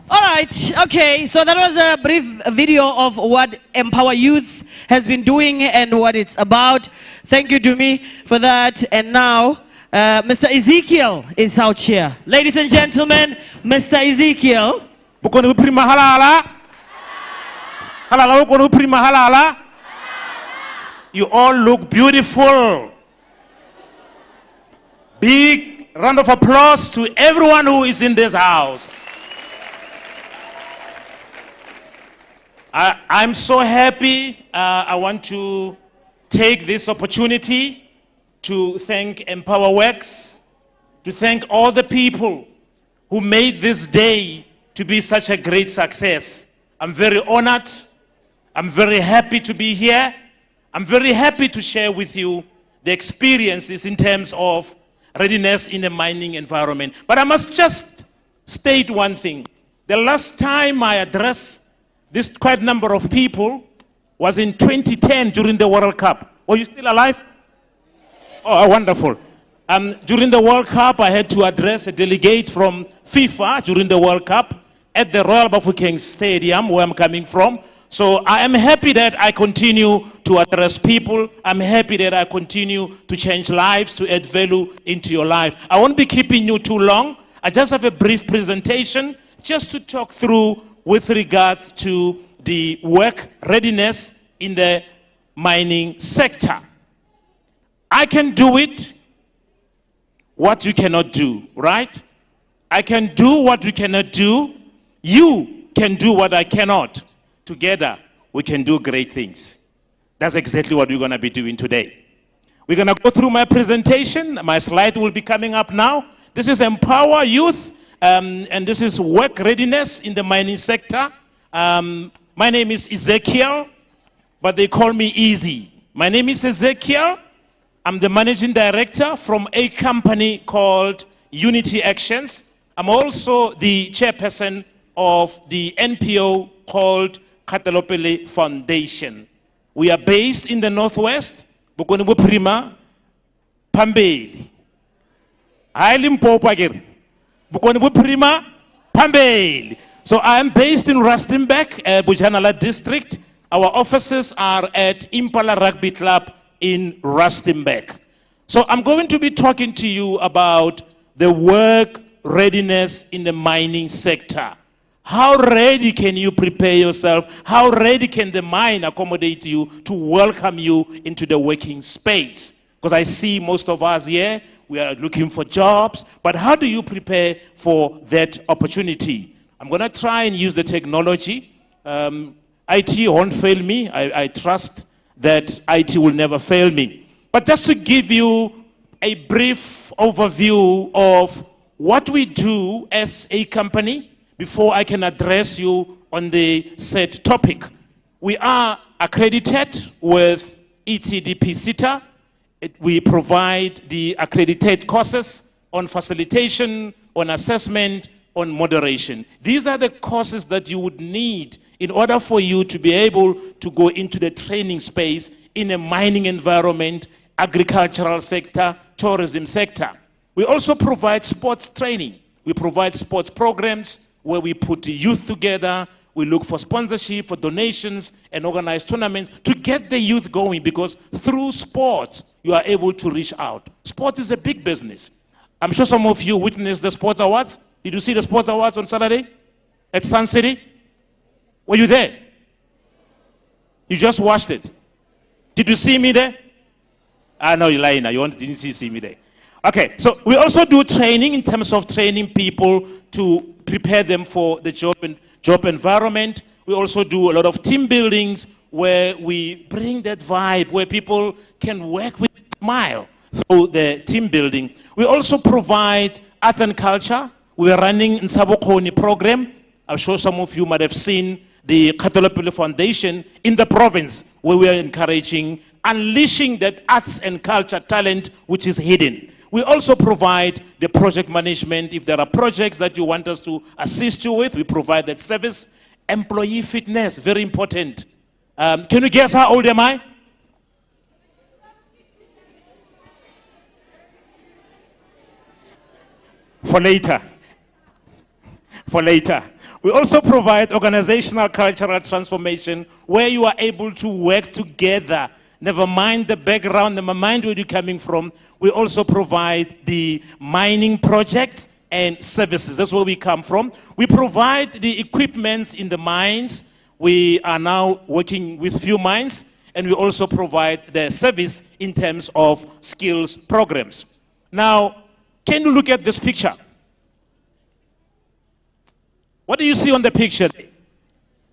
Speaker 3: All right, okay, so that was a brief video of what Empower Youth has been doing and what it's about. Thank you, Dumi, for that. And now, Mr. Ezekiel is out here. Ladies and gentlemen, Mr. Ezekiel.
Speaker 27: You all look beautiful. Big round of applause to everyone who is in this house. I'm so happy. I want to take this opportunity to thank Empowa Works, to thank all the people who made this day to be such a great success. I'm very honored. I'm very happy to be here. I'm very happy to share with you the experiences in terms of readiness in a mining environment. But I must just state one thing. The last time I addressed this quite number of people was in 2010 during the World Cup. Were you still alive? Oh, wonderful. During the World Cup, I had to address a delegate from FIFA during the World Cup at the Royal Mafikeng Stadium, where I'm coming from. So I am happy that I continue to address people. I'm happy that I continue to change lives, to add value into your life. I won't be keeping you too long. I just have a brief presentation just to talk through with regards to the work readiness in the mining sector. I can do it, what you cannot do, right? I can do what you cannot do. You can do what I cannot. Together, we can do great things. That's exactly what we're going to be doing today. We're going to go through my presentation. My slide will be coming up now. This is Empower Youth, and this is work readiness in the mining sector. My name is Ezekiel, but they call me Easy. My name is Ezekiel. I'm the managing director from a company called Unity Actions. I'm also the chairperson of the NPO called Katelopele Foundation. We are based in the Northwest, Bokoni Prima, Pambeli. Limpopo again. Bokoni Prima, Pambeli. So I am based in Rustenburg, Bujanala district. Our offices are at Impala Rugby Club in Rustenburg. So I'm going to be talking to you about the work readiness in the mining sector. How ready can you prepare yourself? How ready can the mine accommodate you to welcome you into the working space? Because I see most of us here, we are looking for jobs, but how do you prepare for that opportunity? I'm going to try and use the technology. IT won't fail me. I trust that IT will never fail me. But just to give you a brief overview of what we do as a company, before I can address you on the said topic. We are accredited with ETDP-SETA. We provide the accredited courses on facilitation, on assessment, on moderation. These are the courses that you would need in order for you to be able to go into the training space in a mining environment, agricultural sector, tourism sector. We also provide sports training. We provide sports programs where we put the youth together. We look for sponsorship, for donations, and organize tournaments to get the youth going, because through sports, you are able to reach out. Sport is a big business. I'm sure some of you witnessed the sports awards. Did you see the sports awards on Saturday at Sun City? Were you there? You just watched it. Did you see me there? No, you're lying now. You didn't see me there. Okay, so we also do training in terms of training people to prepare them for the job environment. We also do a lot of team buildings where we bring that vibe where people can work with a smile through the team building. We also provide arts and culture. We are running in Sabokoni program. I'm sure some of you might have seen the Katelopele Foundation in the province, where we are encouraging unleashing that arts and culture talent which is hidden. We also provide the project management. If there are projects that you want us to assist you with, we provide that service. Employee fitness, very important. Can you guess how old am I? For later. For later. We also provide organizational cultural transformation where you are able to work together. Never mind the background, never mind where you're coming from. We also provide the mining projects and services. That's where we come from. We provide the equipments in the mines. We are now working with few mines, and we also provide the service in terms of skills programs. Now, can you look at this picture? What do you see on the picture?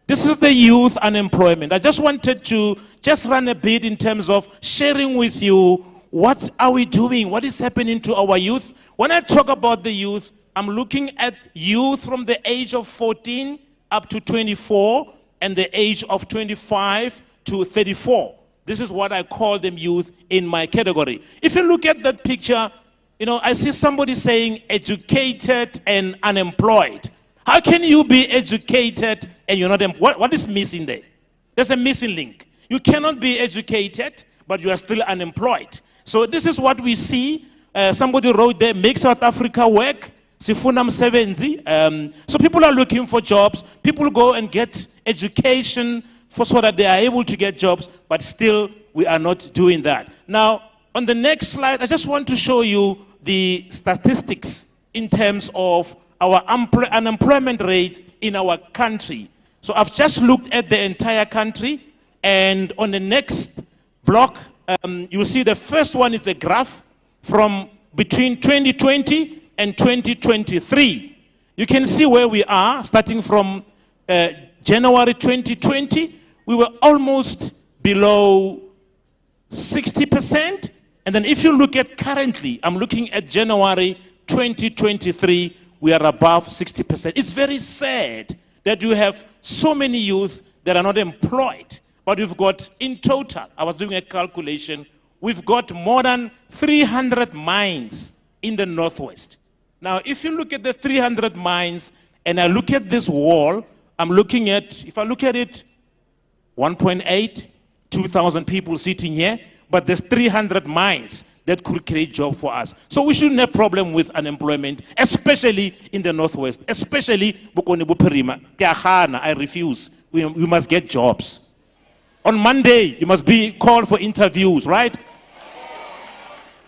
Speaker 27: This is the youth unemployment. I just wanted to just run a bit in terms of sharing with you what are we doing? What is happening to our youth? When I talk about the youth, I'm looking at youth from the age of 14 up to 24 and the age of 25 to 34. This is what I call them youth in my category. If you look at that picture, you know, I see somebody saying educated and unemployed. How can you be educated and you're not employed? What is missing there? There's a missing link. You cannot be educated, but you are still unemployed. So this is what we see. Somebody wrote there, make South Africa work. Sifuna msebenzi. So people are looking for jobs. People go and get education so that they are able to get jobs, but still we are not doing that. Now, on the next slide, I just want to show you the statistics in terms of our unemployment rate in our country. So I've just looked at the entire country, and on the next block, you'll see the first one is a graph from between 2020 and 2023. You can see where we are, starting from January 2020, we were almost below 60%. And then if you look at currently, I'm looking at January 2023, we are above 60%. It's very sad that you have so many youth that are not employed. But we've got, in total, I was doing a calculation, we've got more than 300 mines in the Northwest. Now, if you look at the 300 mines, and I look at this wall, I'm looking at, if I look at it, 1.8, 2,000 people sitting here, but there's 300 mines that could create jobs for us. So we shouldn't have problem with unemployment, especially in the Northwest, especially Bokone Buperima. I refuse. We must get jobs. On Monday, you must be called for interviews, right?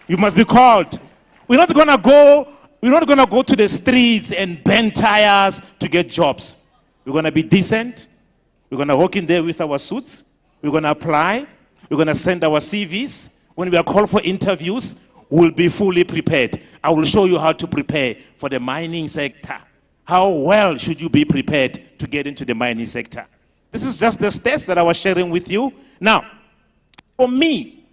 Speaker 27: You must be called. We're not gonna go to the streets and bend tires to get jobs. We're gonna be decent. We're gonna walk in there with our suits. We're gonna apply. We're gonna send our CVs. When we are called for interviews, we'll be fully prepared. I will show you how to prepare for the mining sector. How well should you be prepared to get into the mining sector? This is just the stats that I was sharing with you. Now, for me,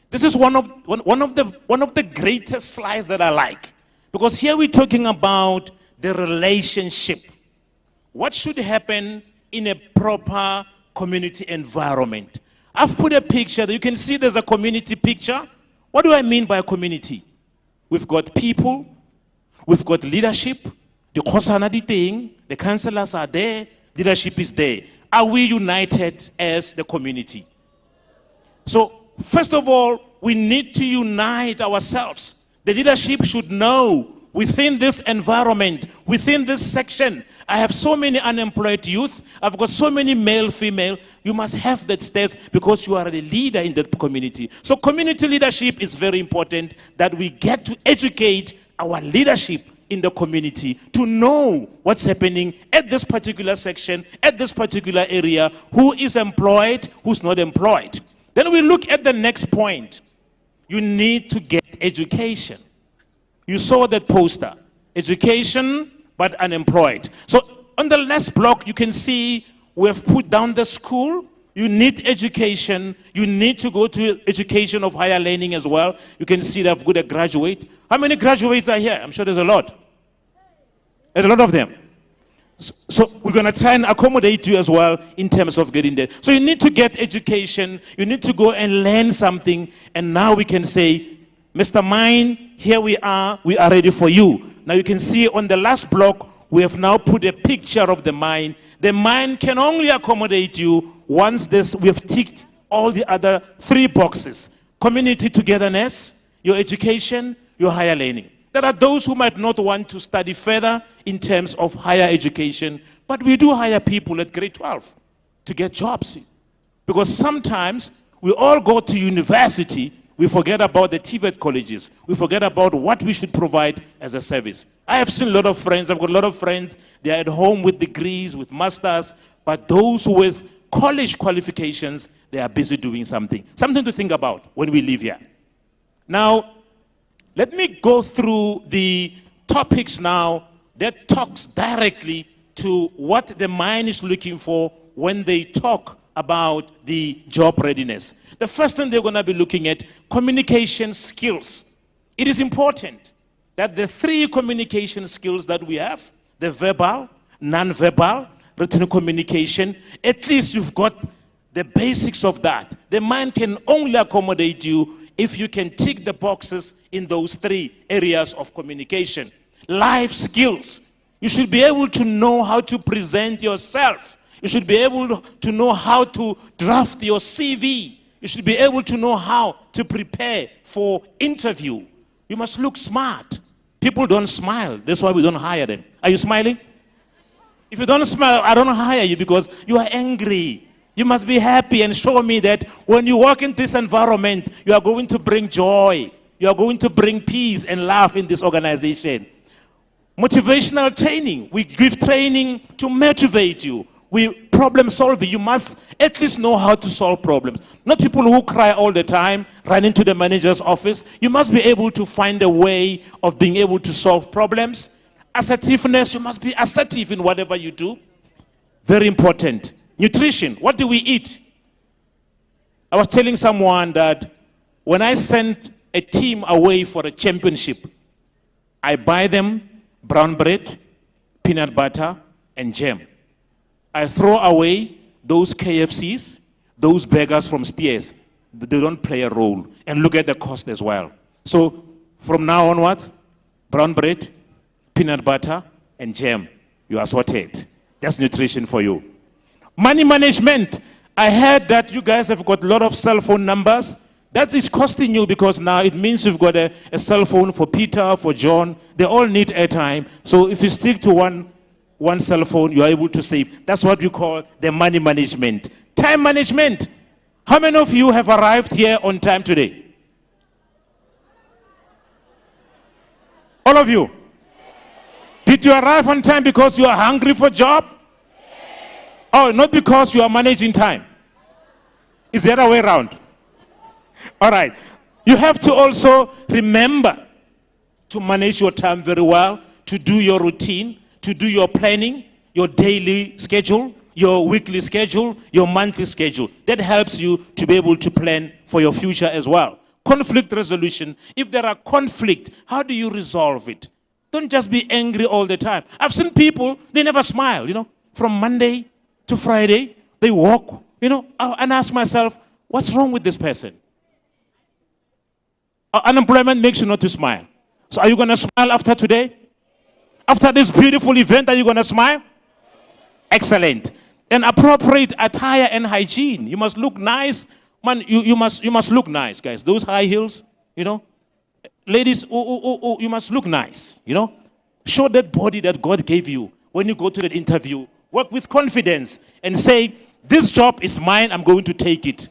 Speaker 27: this is one of the greatest slides that I like. Because here we're talking about the relationship. What should happen in a proper community environment? I've put a picture that you can see there's a community picture. What do I mean by a community? We've got people, we've got leadership, the Khosana thing, the councillors are there, leadership is there. Are we united as the community? So, first of all, we need to unite ourselves. The leadership should know within this environment, within this section, I have so many unemployed youth, I've got so many male, female, you must have that status because you are a leader in that community. So community leadership is very important, that we get to educate our leadership in the community to know what's happening at this particular section, at this particular area, who is employed, who's not employed. Then we look at the next point. You need to get education. You saw that poster, education but unemployed. So on the last block, you can see we have put down the school. You need education. You need to go to education of higher learning as well. You can see they've got a graduate. How many graduates are here? I'm sure there's a lot. There's a lot of them. So we're going to try and accommodate you as well in terms of getting there. So you need to get education. You need to go and learn something. And now we can say, Mr. Mine, here we are ready for you. Now you can see on the last block, we have now put a picture of the mine. The mine can only accommodate you once we have ticked all the other 3 boxes. Community togetherness, your education, your higher learning. There are those who might not want to study further in terms of higher education, but we do hire people at grade 12 to get jobs. Because sometimes we all go to university, we forget about the TVET colleges. We forget about what we should provide as a service. I have seen a lot of friends, I've got a lot of friends, they're at home with degrees, with masters, but those with college qualifications, they are busy doing something. Something to think about when we leave here. Now, let me go through the topics now that talks directly to what the mine is looking for when they talk about the job readiness. The first thing they're going to be looking at, communication skills. It is important that the 3 communication skills that we have, the verbal, non-verbal, written communication, at least you've got the basics of that. The mind can only accommodate you if you can tick the boxes in those 3 areas of communication. Life skills. You should be able to know how to present yourself. You should be able to know how to draft your CV. You should be able to know how to prepare for interview. You must look smart. People don't smile. That's why we don't hire them. Are you smiling? If you don't smile, I don't hire you because you are angry. You must be happy and show me that when you walk in this environment, you are going to bring joy. You are going to bring peace and love in this organization. Motivational training. We give training to motivate you. We problem solving. You must at least know how to solve problems. Not people who cry all the time, run into the manager's office. You must be able to find a way of being able to solve problems. Assertiveness. You must be assertive in whatever you do. Very important. Nutrition. What do we eat? I was telling someone that when I send a team away for a championship, I buy them brown bread, peanut butter, and jam. I throw away those KFCs, those burgers from Steers. They don't play a role. And look at the cost as well. So from now onwards, brown bread, peanut butter, and jam. You are sorted. That's nutrition for you. Money management. I heard that you guys have got a lot of cell phone numbers. That is costing you because now it means you've got a cell phone for Peter, for John. They all need airtime. So if you stick to one cell phone, you are able to save. That's what we call the money management. Time management. How many of you have arrived here on time today? All of you? Did you arrive on time because you are hungry for job? Oh, not because you are managing time. Is the other way around? All right. You have to also remember to manage your time very well, to do your routine, to do your planning, your daily schedule, your weekly schedule, your monthly schedule. That helps you to be able to plan for your future as well. Conflict resolution. If there are conflict, how do you resolve it? Don't just be angry all the time. I've seen people, they never smile, from Monday to Friday, they walk, and ask myself, what's wrong with this person? Unemployment makes you not to smile. So are you going to smile after today? After this beautiful event, are you going to smile? Excellent. And appropriate attire and hygiene. You must look nice. Man, you must look nice, guys. Those high heels, Ladies, you must look nice, Show that body that God gave you when you go to that interview. Work with confidence and say, this job is mine, I'm going to take it.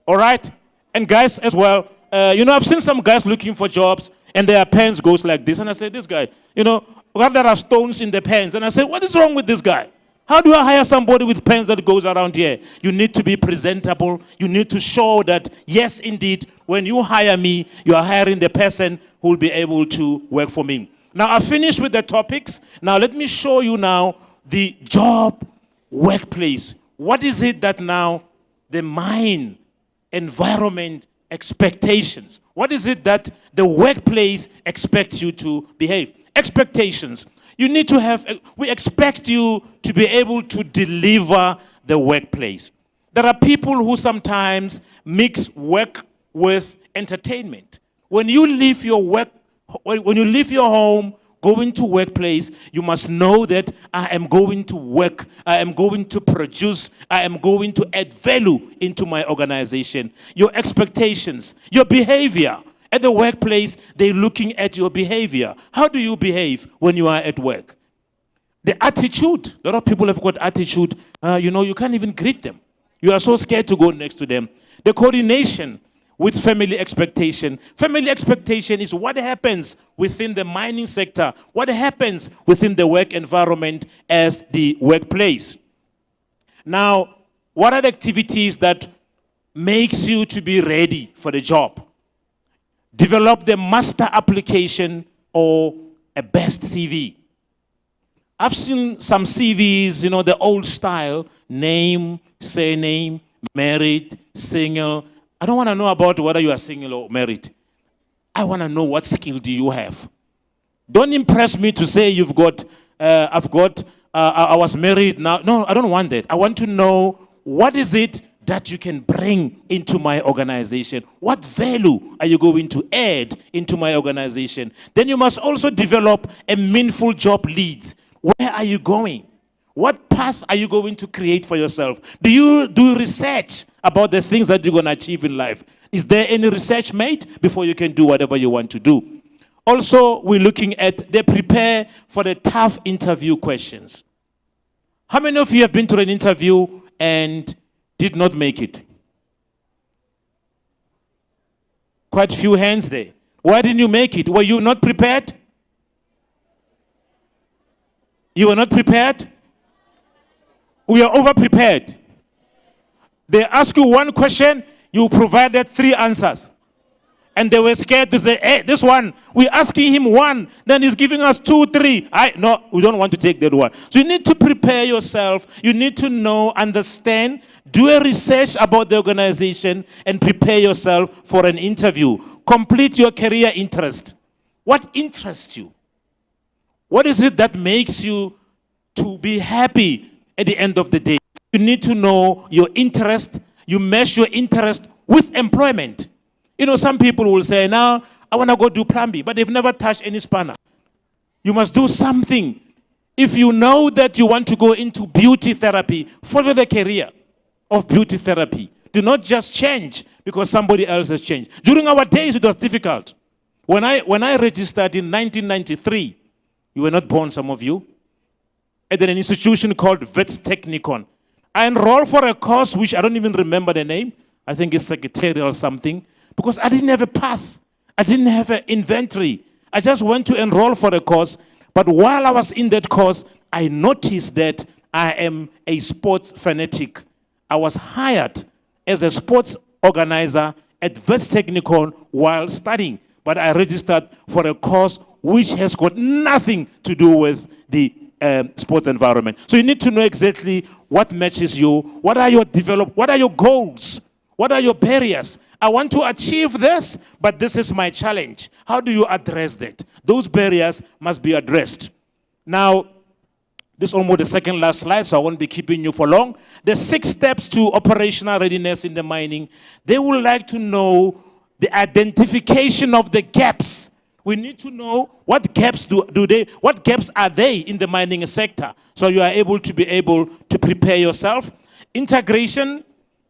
Speaker 27: All right? And guys as well, I've seen some guys looking for jobs and their pants goes like this. And I say, this guy, there are stones in the pants. And I say, what is wrong with this guy? How do I hire somebody with pants that goes around here? You need to be presentable. You need to show that, yes, indeed, when you hire me, you are hiring the person who will be able to work for me. Now, I finished with the topics. Now, let me show you now the job workplace. What is it that now the mind, environment, expectations, what is it that the workplace expects you to behave? Expectations. You need to have, we expect you to be able to deliver the workplace. There are people who sometimes mix work with entertainment. When you leave your home, going to workplace, you must know that I am going to work, I am going to produce, I am going to add value into my organization. Your expectations, your behavior. At the workplace, they're looking at your behavior. How do you behave when you are at work? The attitude. A lot of people have got attitude. You can't even greet them. You are so scared to go next to them. The coordination with family expectation. Family expectation is what happens within the mining sector, what happens within the work environment as the workplace. Now, what are the activities that makes you to be ready for the job? Develop the master application or a best CV. I've seen some CVs, you know, the old style, name, surname, married, single. I don't want to know about whether you are single or married. I want to know what skill do you have. Don't impress me to say you've got, I was married now. No, I don't want that. I want to know what is it that you can bring into my organization. What value are you going to add into my organization? Then you must also develop a meaningful job leads. Where are you going? What path are you going to create for yourself? Do you do research about the things that you're going to achieve in life? Is there any research made before you can do whatever you want to do? Also, we're looking at they prepare for the tough interview questions. How many of you have been to an interview and did not make it? Quite a few hands there. Why didn't you make it? Were you not prepared? You were not prepared? We are over-prepared. They ask you one question, you provided 3 answers. And they were scared to say, hey, this one, we're asking him 1, then he's giving us 2, 3. No, we don't want to take that one. So you need to prepare yourself. You need to know, understand, do a research about the organization, and prepare yourself for an interview. Complete your career interest. What interests you? What is it that makes you to be happy at the end of the day? You need to know your interest. You measure your interest with employment. You know, some people will say, now, I want to go do plumbing, but they've never touched any spanner. You must do something. If you know that you want to go into beauty therapy, follow the career of beauty therapy. Do not just change because somebody else has changed. During our days, it was difficult. When I registered in 1993, you were not born, some of you, at an institution called Wits Technikon. I enrolled for a course which I don't even remember the name. I think it's secretarial or something. Because I didn't have a path. I didn't have an inventory. I just went to enroll for a course. But while I was in that course, I noticed that I am a sports fanatic. I was hired as a sports organizer at Wits Technikon while studying. But I registered for a course which has got nothing to do with the sports environment. So you need to know exactly what matches you. What are your goals? What are your barriers? I want to achieve this, but this is my challenge. How do you address that? Those barriers must be addressed. Now, this is almost the second last slide, so I won't be keeping you for long. The 6 steps to operational readiness in the mining. They would like to know the identification of the gaps. We need to know what gaps what gaps are they in the mining sector, so you are able to prepare yourself. Integration,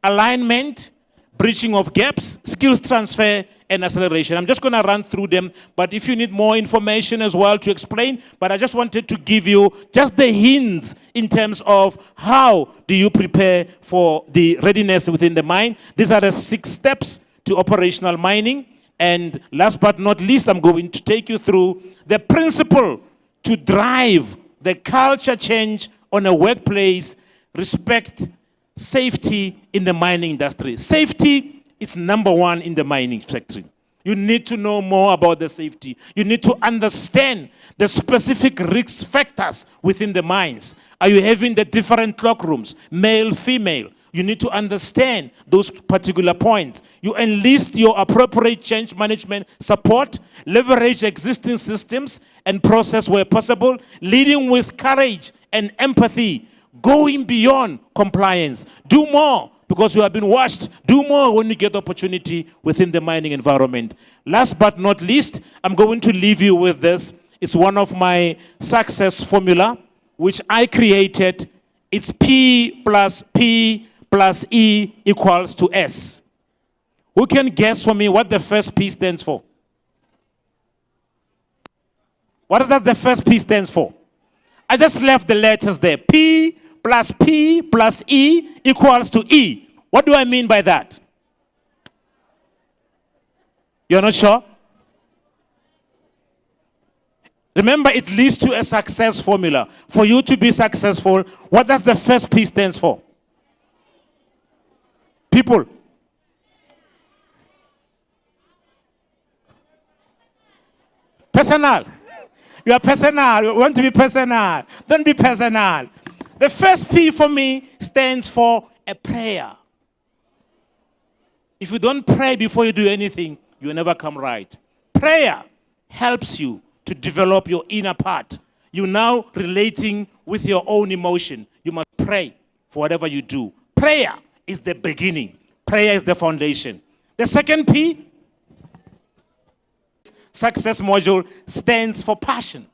Speaker 27: alignment, bridging of gaps, skills transfer, and acceleration. I'm just going to run through them, but if you need more information as well to explain, but I just wanted to give you just the hints in terms of how do you prepare for the readiness within the mine. These are the 6 steps to operational mining. And last but not least, I'm going to take you through the principle to drive the culture change on a workplace, respect, safety in the mining industry. Safety is number 1 in the mining sector. You need to know more about the safety. You need to understand the specific risk factors within the mines. Are you having the different clock rooms, male, female? You need to understand those particular points. You enlist your appropriate change management support, leverage existing systems and process where possible, leading with courage and empathy, going beyond compliance. Do more because you have been watched. Do more when you get opportunity within the mining environment. Last but not least, I'm going to leave you with this. It's one of my success formula, which I created. It's P plus E equals to S. Who can guess for me what the first P stands for? What does the first P stands for? I just left the letters there. P plus E equals to E. What do I mean by that? You're not sure? Remember, it leads to a success formula. For you to be successful, what does the first P stands for? People. Personal. You are personal. You want to be personal. Don't be personal. The first P for me stands for a prayer. If you don't pray before you do anything, you will never come right. Prayer helps you to develop your inner part. You're now relating with your own emotion. You must pray for whatever you do. Prayer is the beginning. Prayer is the foundation. The second P, success module, stands for passion.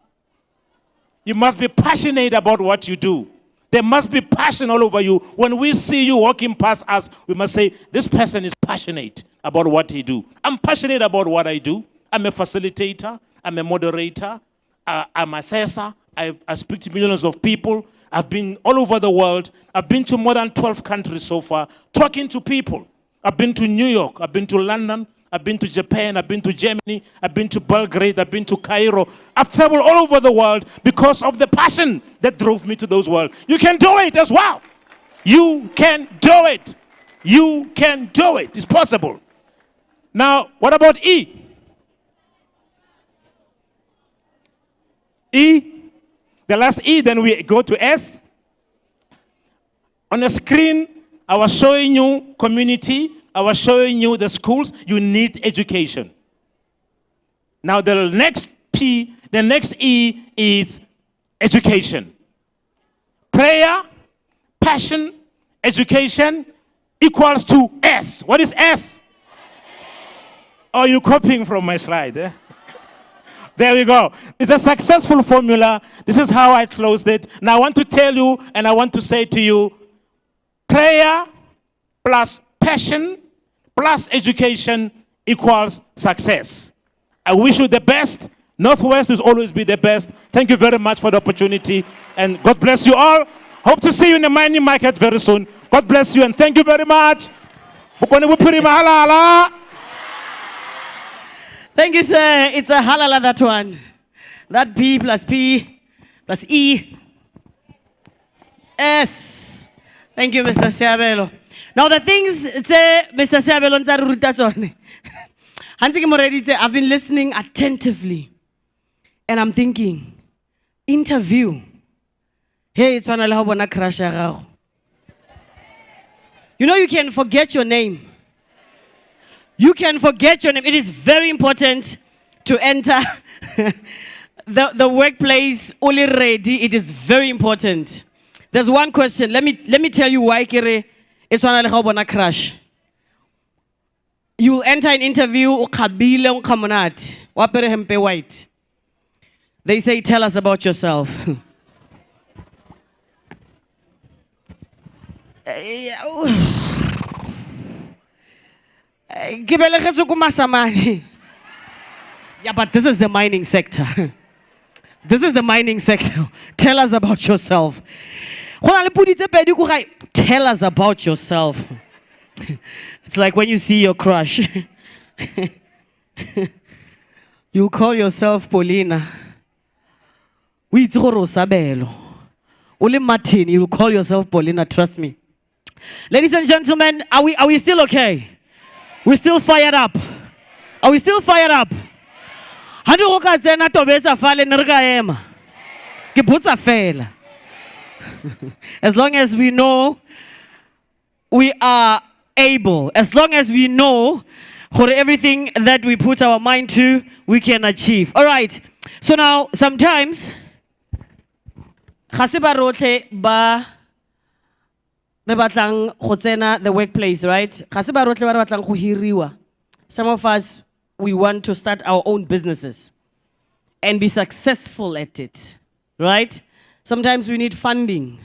Speaker 27: You must be passionate about what you do. There must be passion all over you. When we see you walking past us, we must say, this person is passionate about what he do. I'm passionate about what I do. I'm a facilitator. I'm a moderator. I'm an assessor. I speak to millions of people. I've been all over the world. I've been to more than 12 countries so far, talking to people. I've been to New York. I've been to London. I've been to Japan. I've been to Germany. I've been to Belgrade. I've been to Cairo. I've traveled all over the world because of the passion that drove me to those worlds. You can do it as well. You can do it. You can do it. It's possible. Now, what about E? E, the last E, then we go to S. On the screen, I was showing you community. I was showing you the schools. You need education. Now, the next P, the next E is education. Prayer, passion, education equals to S. What is S? Oh, you're copying from my slide. Eh? There we go. It's a successful formula. This is how I closed it. Now I want to tell you and I want to say to you, prayer plus passion plus education equals success. I wish you the best. Northwest will always be the best. Thank you very much for the opportunity. And God bless you all. Hope to see you in the mining market very soon. God bless you and thank you very much.
Speaker 3: Thank you, sir. It's a halala, that one. That P plus E. S. Thank you, Mr. Siabelo. Now, the things, Mr. Siabelo, I've been listening attentively. And I'm thinking, interview. Hey, it's one of crash. You know, you can forget your name. You can forget your name. It is very important to enter the workplace already. It is very important. There's one question. Let me tell you why Kere it's one crash. You will enter an interview ukhabile unkamonat wapere hempe white. They say, tell us about yourself. Yeah, but this is the mining sector. This is the mining sector. Tell us about yourself. Tell us about yourself. It's like when you see your crush. You call yourself Paulina. Only Martin, you call yourself Paulina, trust me. Ladies and gentlemen, are we still okay? We're still fired up. Are we still fired up? As long as we know we are able, as long as we know for everything that we put our mind to, we can achieve. All right. So now, sometimes, the workplace, right? Some of us, we want to start our own businesses and be successful at it, right? Sometimes we need funding.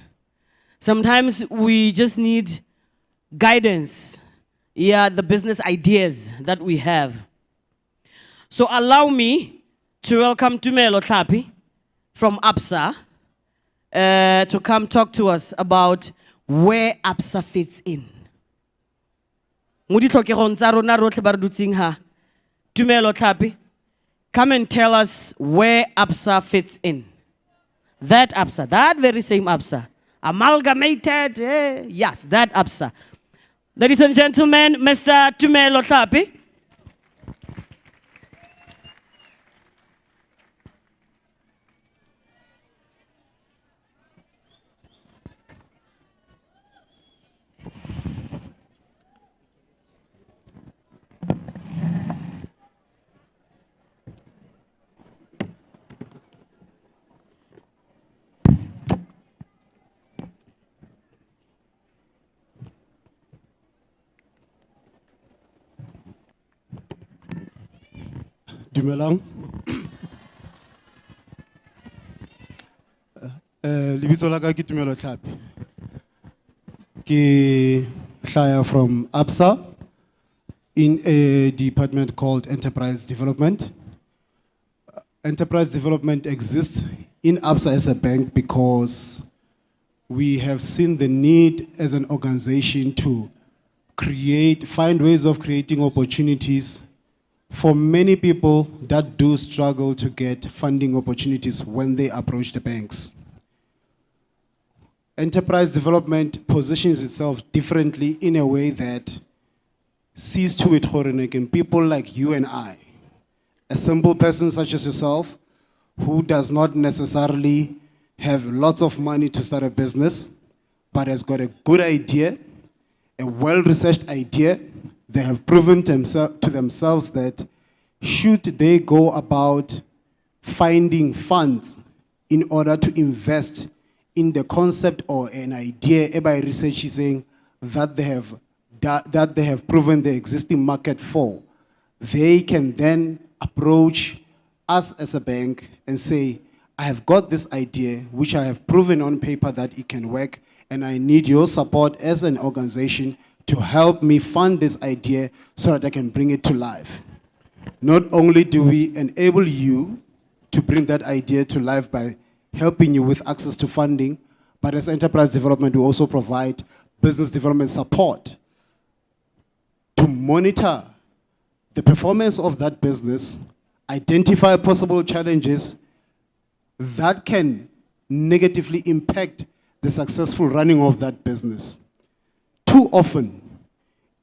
Speaker 3: Sometimes we just need guidance. Yeah, the business ideas that we have. So allow me to welcome Tumelo Tlapi from APSA to come talk to us about where APSA fits in. Tumelo Tlapi, come and tell us where APSA fits in. That APSA, that very same APSA. Amalgamated, yes, that APSA. Ladies and gentlemen, Mr. Tumelo Tlapi.
Speaker 1: Dumelang. Lebitso la ka ke Tumelo Tlhapi. Ke hlaya from ABSA in a department called Enterprise Development. Enterprise Development exists in ABSA as a bank because we have seen the need as an organization to find ways of creating opportunities for many people that do struggle to get funding opportunities when they approach the banks. Enterprise development positions itself differently in a way that sees to it, and people like you and I, a simple person such as yourself, who does not necessarily have lots of money to start a business, but has got a good idea, a well-researched idea. They have proven to themselves that should they go about finding funds in order to invest in the concept or an idea by researching that they have proven the existing market for, they can then approach us as a bank and say, I have got this idea which I have proven on paper that it can work, and I need your support as an organization to help me fund this idea so that I can bring it to life. Not only do we enable you to bring that idea to life by helping you with access to funding, but as enterprise development, we also provide business development support to monitor the performance of that business, identify possible challenges that can negatively impact the successful running of that business. Too often,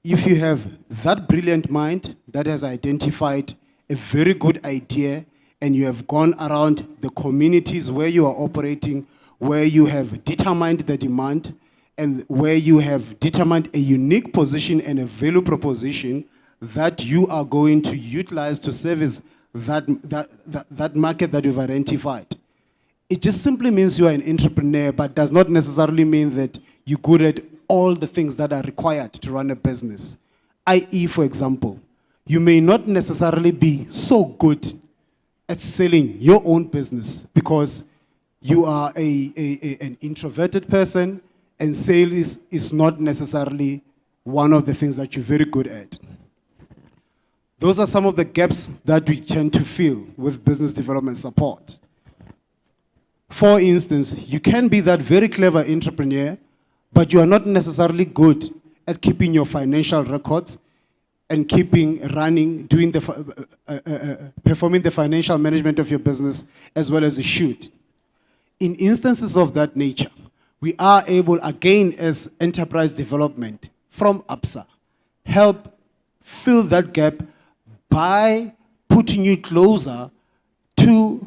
Speaker 1: if you have that brilliant mind that has identified a very good idea and you have gone around the communities where you are operating, where you have determined the demand and where you have determined a unique position and a value proposition that you are going to utilize to service that market that you've identified. It just simply means you are an entrepreneur, but does not necessarily mean that you're good at all the things that are required to run a business. I.e., for example, you may not necessarily be so good at selling your own business because you are an introverted person and sales is not necessarily one of the things that you're very good at. Those are some of the gaps that we tend to fill with business development support. For instance, you can be that very clever entrepreneur, but you are not necessarily good at keeping your financial records and performing the financial management of your business as well as you should. In instances of that nature, we are able, again, as enterprise development from ABSA, help fill that gap by putting you closer to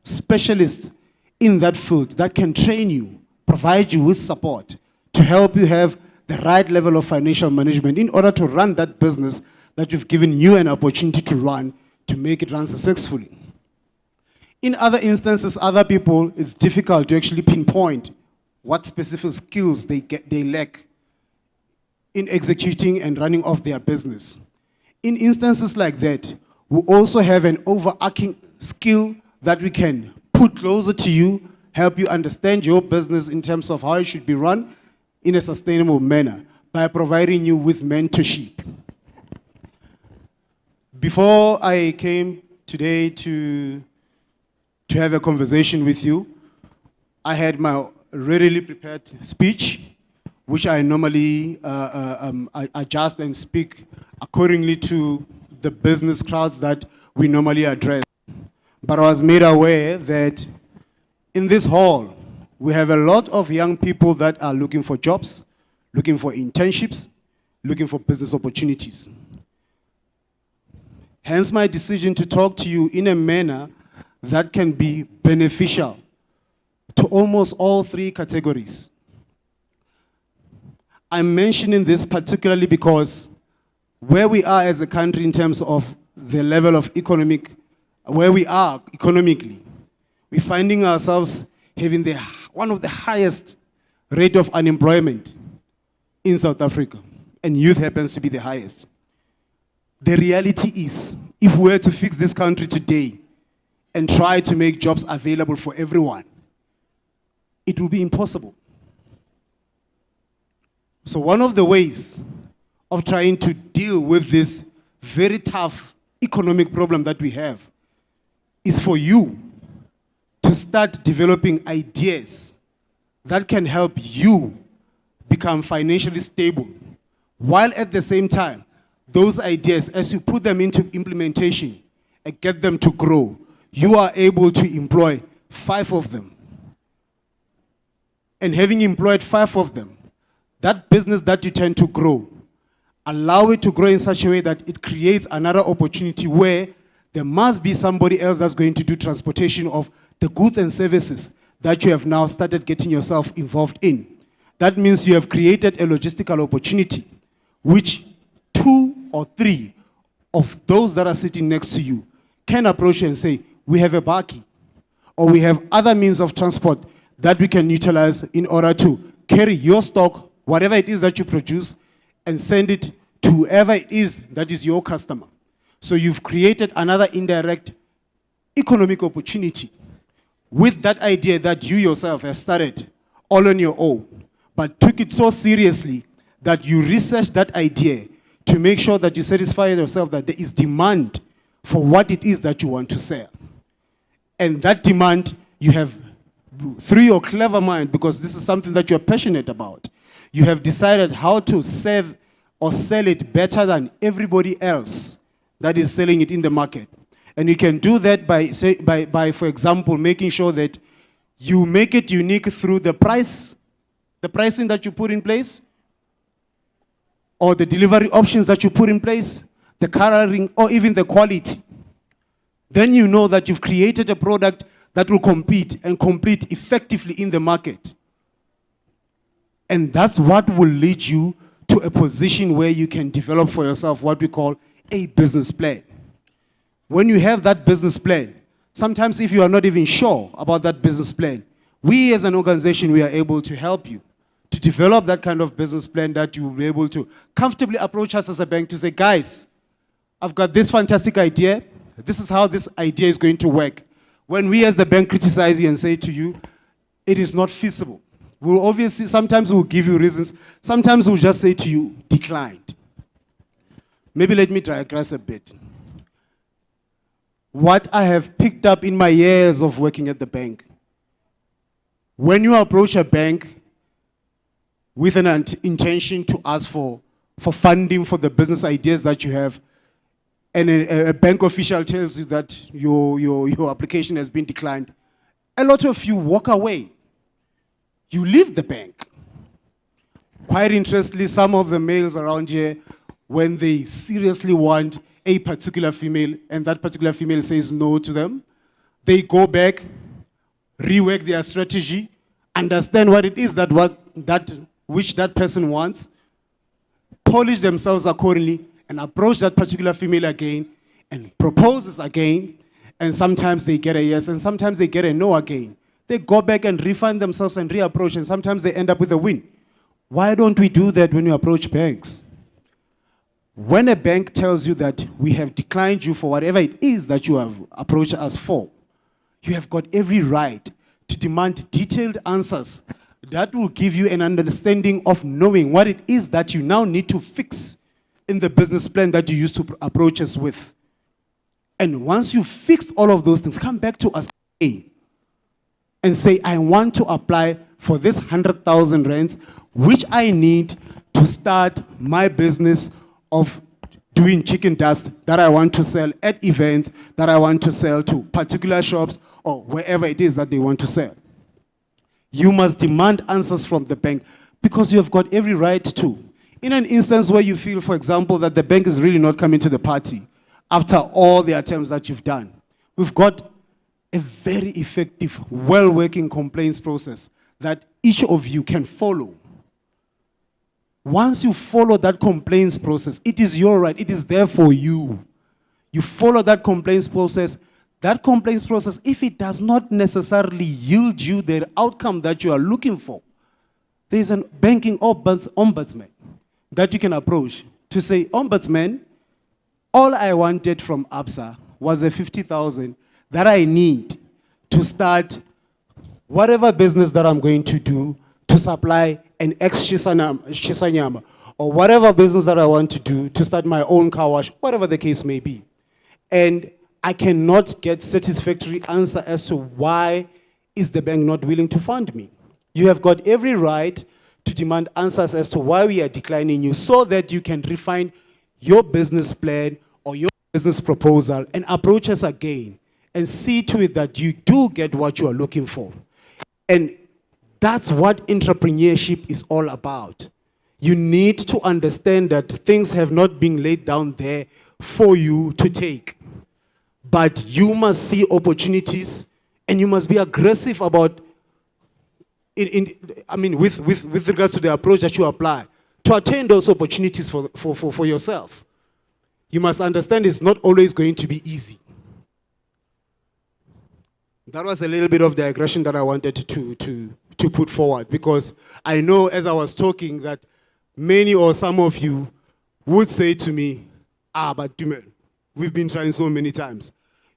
Speaker 1: specialists in that field that can train you, provide you with support to help you have the right level of financial management in order to run that business that we've given you an opportunity to run, to make it run successfully. In other instances, other people, it's difficult to actually pinpoint what specific skills they lack in executing and running off their business. In instances like that, we also have an overarching skill that we can put closer to you, help you understand your business in terms of how it should be run in a sustainable manner by providing you with mentorship. Before I came today to have a conversation with you, I had my readily prepared speech, which I normally adjust and speak accordingly to the business crowds that we normally address. But I was made aware that in this hall, we have a lot of young people that are looking for jobs, looking for internships, looking for business opportunities. Hence my decision to talk to you in a manner that can be beneficial to almost all three categories. I'm mentioning this particularly because where we are as a country in terms of the level of where we are economically, we're finding ourselves having one of the highest rate of unemployment in South Africa, and youth happens to be the highest. The reality is, if we were to fix this country today and try to make jobs available for everyone, it will be impossible. So one of the ways of trying to deal with this very tough economic problem that we have is for you to start developing ideas that can help you become financially stable, while at the same time, those ideas, as you put them into implementation and get them to grow, you are able to employ 5 of them. And having employed 5 of them, that business that you tend to grow, allow it to grow in such a way that it creates another opportunity where there must be somebody else that's going to do transportation of the goods and services that you have now started getting yourself involved in. That means you have created a logistical opportunity, which 2 or 3 of those that are sitting next to you can approach you and say, we have a bakkie, or we have other means of transport that we can utilize in order to carry your stock, whatever it is that you produce, and send it to whoever it is that is your customer. So you've created another indirect economic opportunity with that idea that you yourself have started all on your own, but took it so seriously that you researched that idea to make sure that you satisfy yourself that there is demand for what it is that you want to sell. And that demand you have, through your clever mind, because this is something that you're passionate about, you have decided how to serve or sell it better than everybody else that is selling it in the market. And you can do that by, for example, making sure that you make it unique through the price, the pricing that you put in place, or the delivery options that you put in place, the coloring, or even the quality. Then you know that you've created a product that will compete and compete effectively in the market. And that's what will lead you to a position where you can develop for yourself what we call a business plan. When you have that business plan, sometimes if you are not even sure about that business plan, we as an organization, we are able to help you to develop that kind of business plan that you will be able to comfortably approach us as a bank to say, guys, I've got this fantastic idea. This is how this idea is going to work. When we as the bank criticize you and say to you, it is not feasible, we'll obviously, sometimes we'll give you reasons. Sometimes we'll just say to you, declined. Maybe let me digress a bit. What I have picked up in my years of working at the bank, when you approach a bank with an intention to ask for funding for the business ideas that you have, and a bank official tells you that your application has been declined, a lot of you walk away. You leave the bank. Quite interestingly, some of the males around here, when they seriously want a particular female and that particular female says no to them, they go back, rework their strategy, understand what it is which that person wants, polish themselves accordingly, and approach that particular female again, and proposes again, and sometimes they get a yes, and sometimes they get a no again. They go back and refine themselves and reapproach, and sometimes they end up with a win. Why don't we do that when we approach banks? When a bank tells you that we have declined you for whatever it is that you have approached us for, you have got every right to demand detailed answers that will give you an understanding of knowing what it is that you now need to fix in the business plan that you used to approach us with. And once you've fixed all of those things, come back to us and say, I want to apply for this 100,000 rands, which I need to start my business of doing chicken dust that I want to sell at events, that I want to sell to particular shops or wherever it is that they want to sell. You must demand answers from the bank because you have got every right to. In an instance where you feel, for example, that the bank is really not coming to the party after all the attempts that you've done, we've got a very effective, well-working complaints process that each of you can follow. Once you follow that complaints process, it is your right, it is there for you. You follow that complaints process. That complaints process, if it does not necessarily yield you the outcome that you are looking for, there is a banking ombudsman that you can approach to say, Ombudsman, All I wanted from ABSA was a 50,000 that I need to start whatever business that I'm going to do to supply an ex-Shisanyama, or whatever business that I want to do to start my own car wash, whatever the case may be. And I cannot get satisfactory answer as to why is the bank not willing to fund me. You have got every right to demand answers as to why we are declining you, so that you can refine your business plan or your business proposal and approach us again and see to it that you do get what you are looking for. And that's what entrepreneurship is all about. You need to understand that things have not been laid down there for you to take. But you must see opportunities, and you must be aggressive about, with regards to the approach that you apply, to attain those opportunities for yourself. You must understand it's not always going to be easy. That was a little bit of the aggression that I wanted to put forward, because I know as I was talking that many or some of you would say to me, but we've been trying so many times.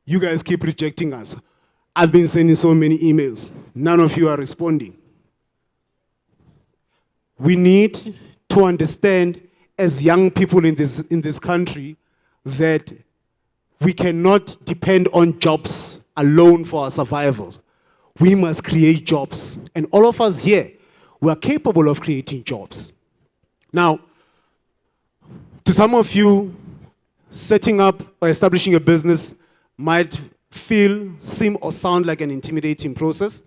Speaker 1: You guys keep rejecting us. I've been sending so many emails. None of you are responding. We need to understand as young people in this country that we cannot depend on jobs alone for our survival. We must create jobs. And all of us here, we are capable of creating jobs. Now, to some of you, setting up or establishing a business might seem or sound like an intimidating process.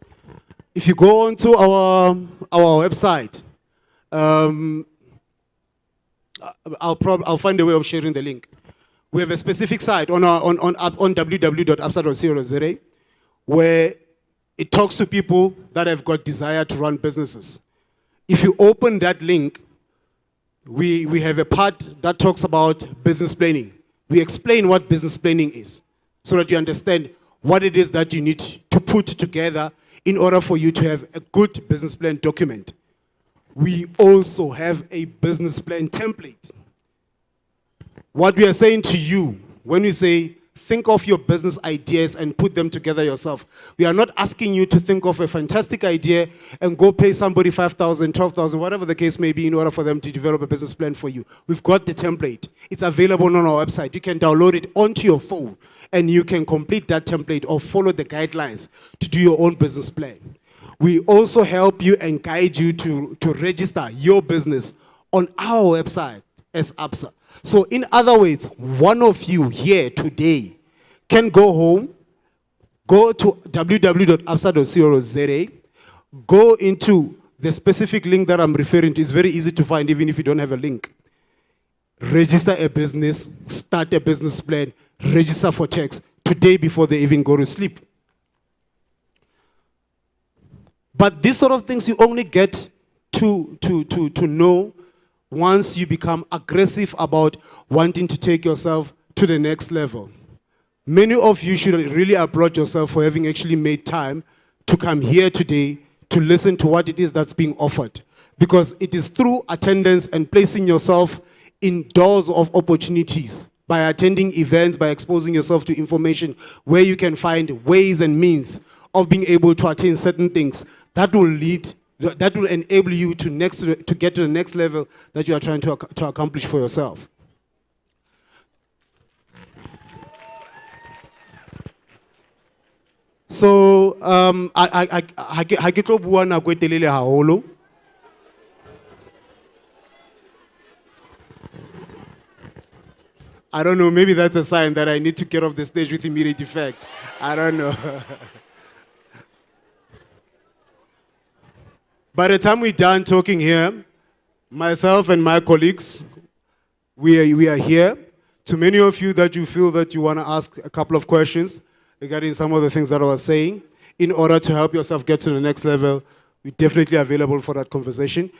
Speaker 1: If you go onto our website, I'll find a way of sharing the link. We have a specific site on www.absa.co.za where it talks to people that have got desire to run businesses. If you open that link, we have a part that talks about business planning. We explain what business planning is, so that you understand what it is that you need to put together in order for you to have a good business plan document. We also have a business plan template. What we are saying to you, when we say, think of your business ideas and put them together yourself, we are not asking you to think of a fantastic idea and go pay somebody 5,000, 12,000, whatever the case may be, in order for them to develop a business plan for you. We've got the template. It's available on our website. You can download it onto your phone, and you can complete that template or follow the guidelines to do your own business plan. We also help you and guide you to register your business on our website as ABSA. So in other words, one of you here today can go home, go to www.absa.co.za, go into the specific link that I'm referring to. It's very easy to find even if you don't have a link. Register a business, start a business plan, register for tax today before they even go to sleep. But these sort of things you only get to know once you become aggressive about wanting to take yourself to the next level. Many of you should really applaud yourself for having actually made time to come here today to listen to what it is that's being offered. Because it is through attendance and placing yourself in doors of opportunities, by attending events, by exposing yourself to information where you can find ways and means of being able to attain certain things, that will enable you to get to the next level that you are trying to accomplish for yourself. So, I tlo bua nako e telele haholo. I don't know, maybe that's a sign that I need to get off the stage with immediate effect. I don't know. By the time we're done talking here, myself and my colleagues, we are here. To many of you that you feel that you want to ask a couple of questions regarding some of the things that I was saying, in order to help yourself get to the next level, we're definitely available for that conversation.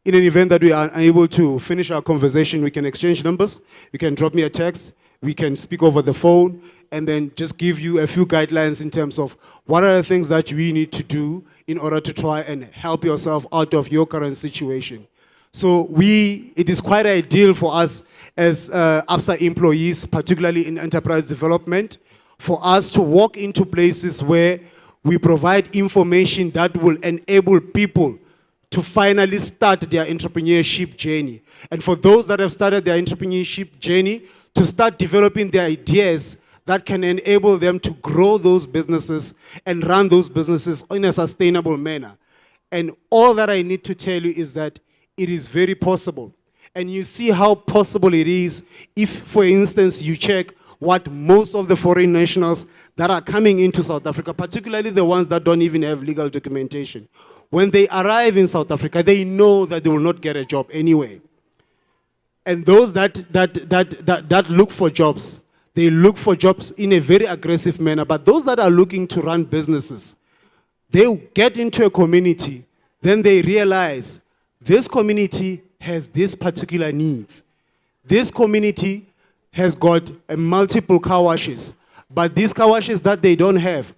Speaker 1: In an event that we are unable to finish our conversation, we can exchange numbers. You can drop me a text. We can speak over the phone, and then just give you a few guidelines in terms of what are the things that we need to do in order to try and help yourself out of your current situation. So it is quite ideal for us as ABSA employees, particularly in enterprise development, for us to walk into places where we provide information that will enable people to finally start their entrepreneurship journey. And for those that have started their entrepreneurship journey, to start developing their ideas that can enable them to grow those businesses and run those businesses in a sustainable manner. And all that I need to tell you is that it is very possible. And you see how possible it is if, for instance, you check what most of the foreign nationals that are coming into South Africa, particularly the ones that don't even have legal documentation, when they arrive in South Africa, they know that they will not get a job anyway. And those that look for jobs, they look for jobs in a very aggressive manner. But those that are looking to run businesses, they get into a community, then they realize this community has these particular needs. This community has got multiple car washes, but these car washes that they don't have,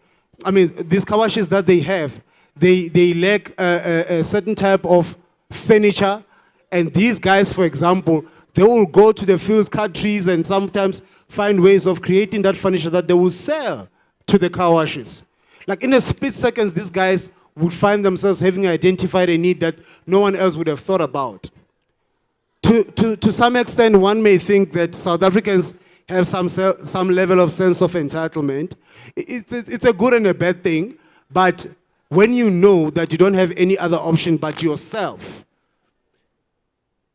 Speaker 1: these car washes that they have, they lack a certain type of furniture. And these guys, for example, they will go to the fields, cut trees, and sometimes find ways of creating that furniture that they will sell to the car washes. Like in a split second, these guys would find themselves having identified a need that no one else would have thought about. To some extent, one may think that South Africans have some level of sense of entitlement. It's a good and a bad thing, but when you know that you don't have any other option but yourself,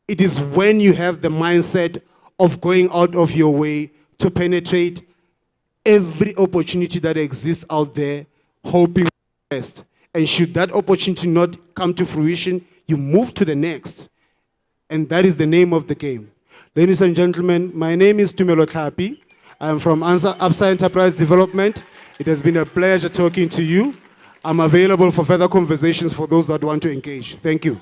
Speaker 1: it is when you have the mindset of going out of your way to penetrate every opportunity that exists out there, hoping for the best. And should that opportunity not come to fruition, you move to the next. And that is the name of the game. Ladies and gentlemen, my name is Tumelo Tlapi. I am from ABSA Enterprise Development. It has been a pleasure talking to you. I'm available for further conversations for those that want to engage. Thank you.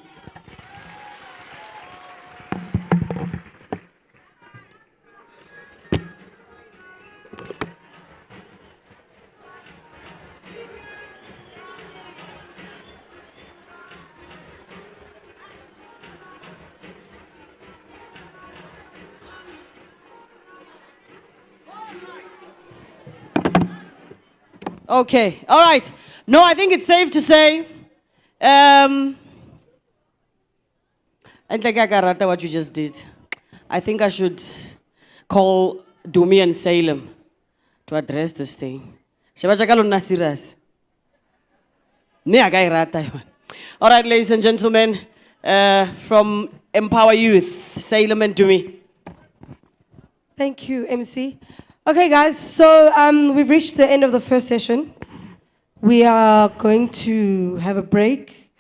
Speaker 3: Okay, all right. No, I think it's safe to say, and like I what you just did. I think I should call Dumi and Salem to address this thing. Serious. All right, ladies and gentlemen, from Empower Youth, Salem and Dumi.
Speaker 2: Thank you, MC. Okay, guys, so we've reached the end of the first session. We are going to have a break.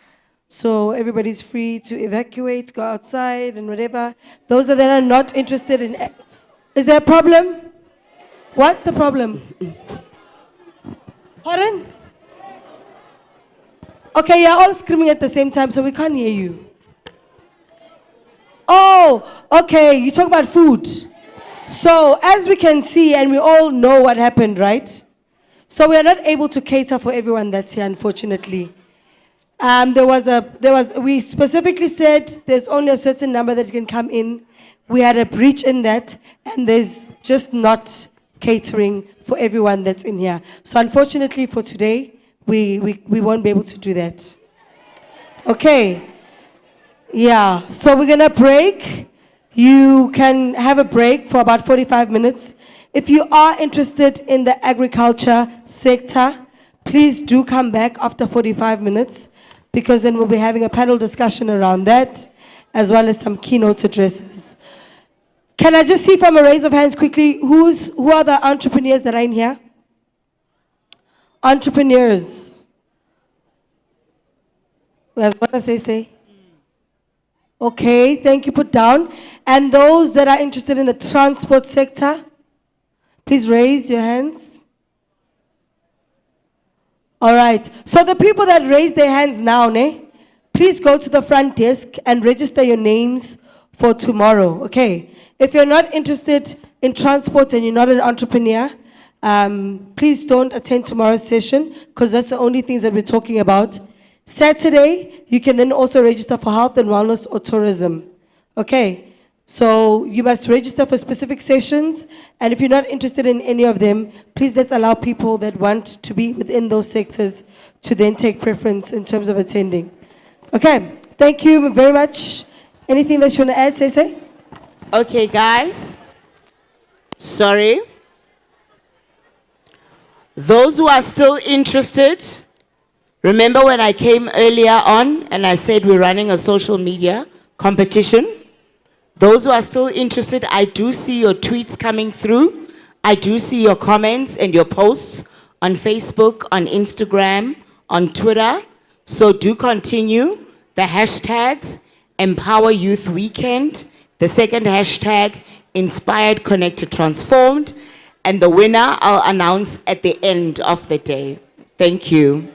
Speaker 2: So everybody's free to evacuate, go outside and whatever. Those that are not interested in... Is there a problem? What's the problem? Pardon? Okay, you're all screaming at the same time, so we can't hear you. Oh, okay, you talk about food. So, as we can see, and we all know what happened, right? So we are not able to cater for everyone that's here, unfortunately. We specifically said there's only a certain number that can come in. We had a breach in that, and there's just not catering for everyone that's in here. So unfortunately for today, we won't be able to do that. Okay. Yeah, so we're gonna break. You can have a break for about 45 minutes. If you are interested in the agriculture sector, please do come back after 45 minutes, because then we'll be having a panel discussion around that, as well as some keynote addresses. Can I just see from a raise of hands quickly, who are the entrepreneurs that are in here? Entrepreneurs. What does they say? Okay, thank you, put down. And those that are interested in the transport sector, please raise your hands. All right, so the people that raise their hands now, please go to the front desk and register your names for tomorrow, okay? If you're not interested in transport and you're not an entrepreneur, please don't attend tomorrow's session, because that's the only things that we're talking about. Saturday, you can then also register for health and wellness or tourism. Okay? So you must register for specific sessions, and if you're not interested in any of them, please let's allow people that want to be within those sectors to then take preference in terms of attending. Okay, thank you very much. Anything that you want to add, Sese?
Speaker 4: Okay, guys. Sorry. Those who are still interested, remember when I came earlier on and I said we're running a social media competition? Those who are still interested, I do see your tweets coming through. I do see your comments and your posts on Facebook, on Instagram, on Twitter. So do continue. The hashtags, Empower Youth Weekend. The second hashtag, Inspired, Connected, Transformed. And the winner I'll announce at the end of the day. Thank you.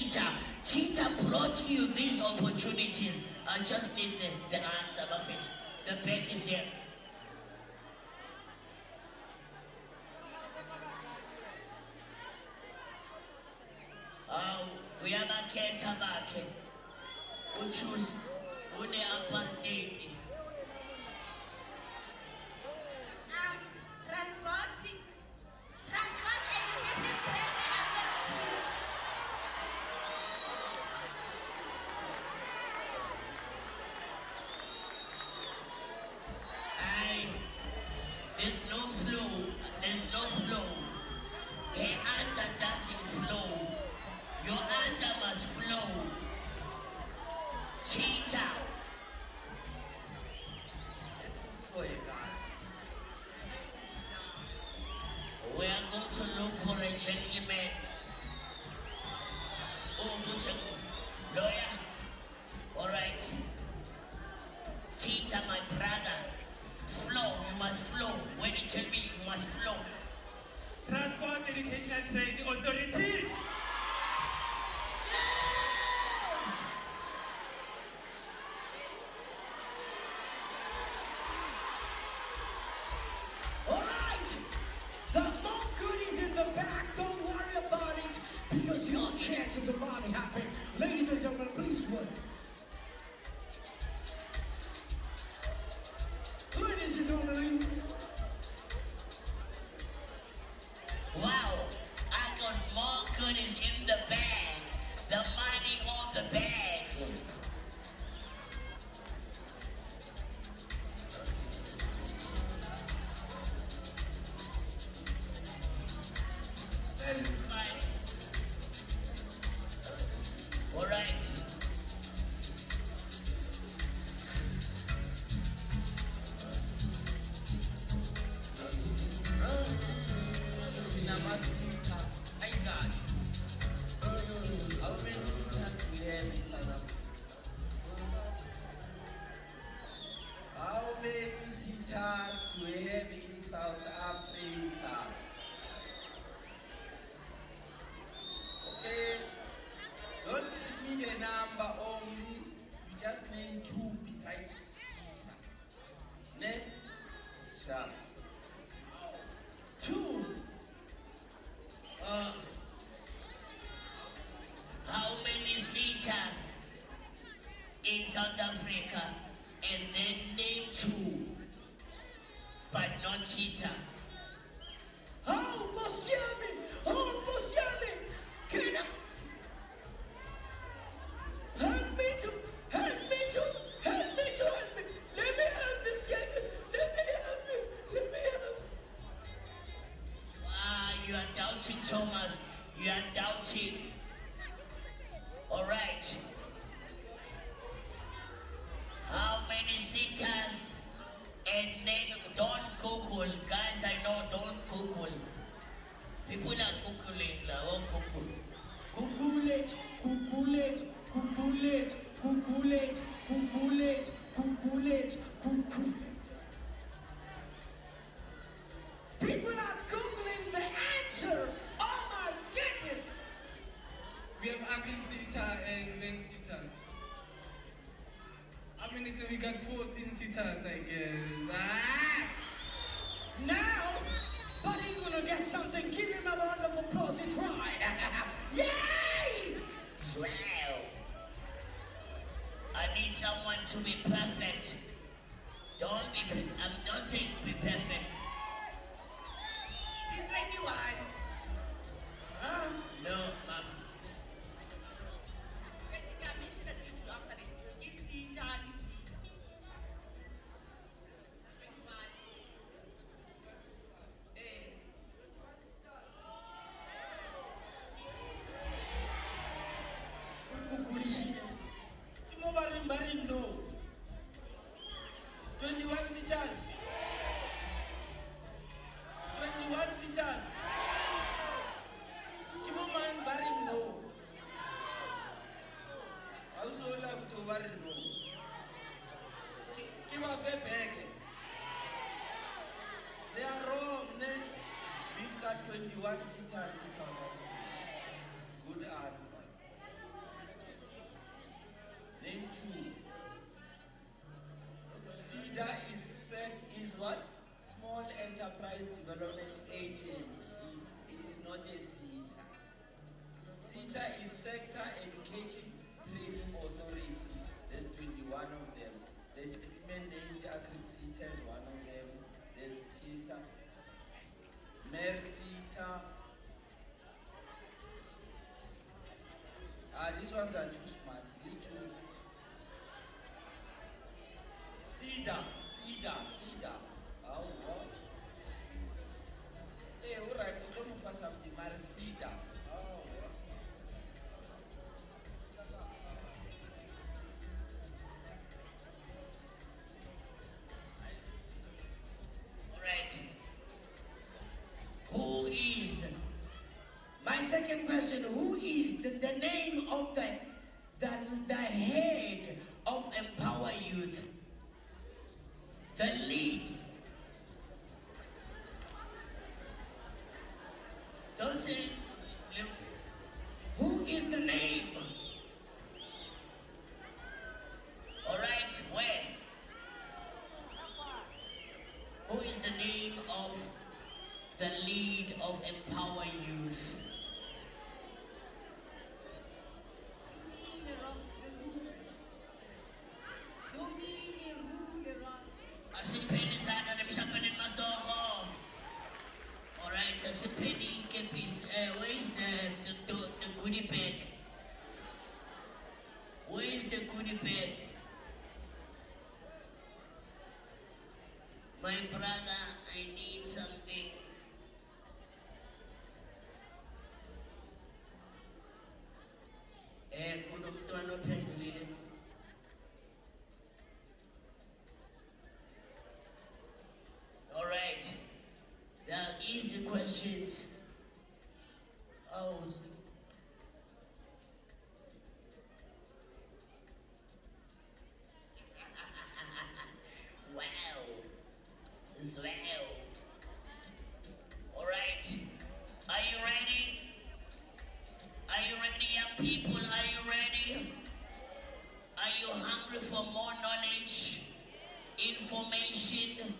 Speaker 6: TETA. TETA brought you these opportunities. I just need the answer, Buffett. The back is here. We are not Ketabake. We choose one apartheid.
Speaker 19: Transport education
Speaker 6: There's no flow. There's no flow. Her answer doesn't flow. Your answer must flow. TETA. Let's look for a guy. We are going to look for a gentleman. Oh, butcher, lawyer. All right. TETA, my brother. Flow, you must flow. When you tell me you must flow.
Speaker 21: Transport Education and Training Authority.
Speaker 10: All right, the more goodies in the back, don't worry about it, because your chances of money happen. Ladies and gentlemen, please welcome. Ladies and gentlemen.
Speaker 6: Wow, I got more goodies in the bag. The money on the bag. All right.
Speaker 11: How many sitters do we have in South Africa? Okay, don't give me the number only, you just name two besides TETA. Ne? Sharp.
Speaker 6: Two. How many sitters in South Africa? And then name two, but not TETA.
Speaker 10: Oh, Bosiami! Oh, Bosiami! Can I? Help me to, help me to, help me to, help me. Let me help this gentleman. Let me help you. Let me help.
Speaker 6: You are doubting, Thomas. You are doubting. All right. How many sitters and name? Don't Google, guys. I know. Don't Google. People are Googling now. Oh, Google.
Speaker 10: Google it, Google it, Google it, Google it, Google it, Google it, Google. People are Googling the answer. Oh my goodness.
Speaker 12: We have ugly sitter and men sitter. I mean, so we got 14 sitters, I guess.
Speaker 10: Ah! Now, Buddy's gonna get something. Give him a round of applause. He tried. Yay!
Speaker 6: Swell. I need someone to be perfect. Don't be. I'm not saying be perfect.
Speaker 10: Is anyone?
Speaker 6: No, ma'am.
Speaker 11: No. 21 sitters. 21 sitters. Keep on man barring no. I also love to worry no. Keep a fair back. They are wrong, ne? We've got 21 sitters in South Africa. Good answer. two. TETA is what? Small Enterprise Development Agency. It is not a TETA. TETA is Sector Education Training Authority. There's 21 of them. There's Mandated Agri-TETA is one of them. There's TETA. MER-TETA. These ones are too smart. These two. SEDA. Oh, wow. Hey, all right, we're going for something. SEDA. Oh, wow.
Speaker 6: All right. Who is, my second question, who is the name of the head of Empowa Youth? The lead. Don't say, who is the name? All right, where? Who is the name of the lead of Empowa Youth? All right, so Sipeni can be, where is the goodie bag? Where is the goodie bag? My brother, I need something. All right, there are easy questions. Oh, wow, swell. All right, are you ready? Are you ready, young people? Are you ready? Are you hungry for more knowledge, information?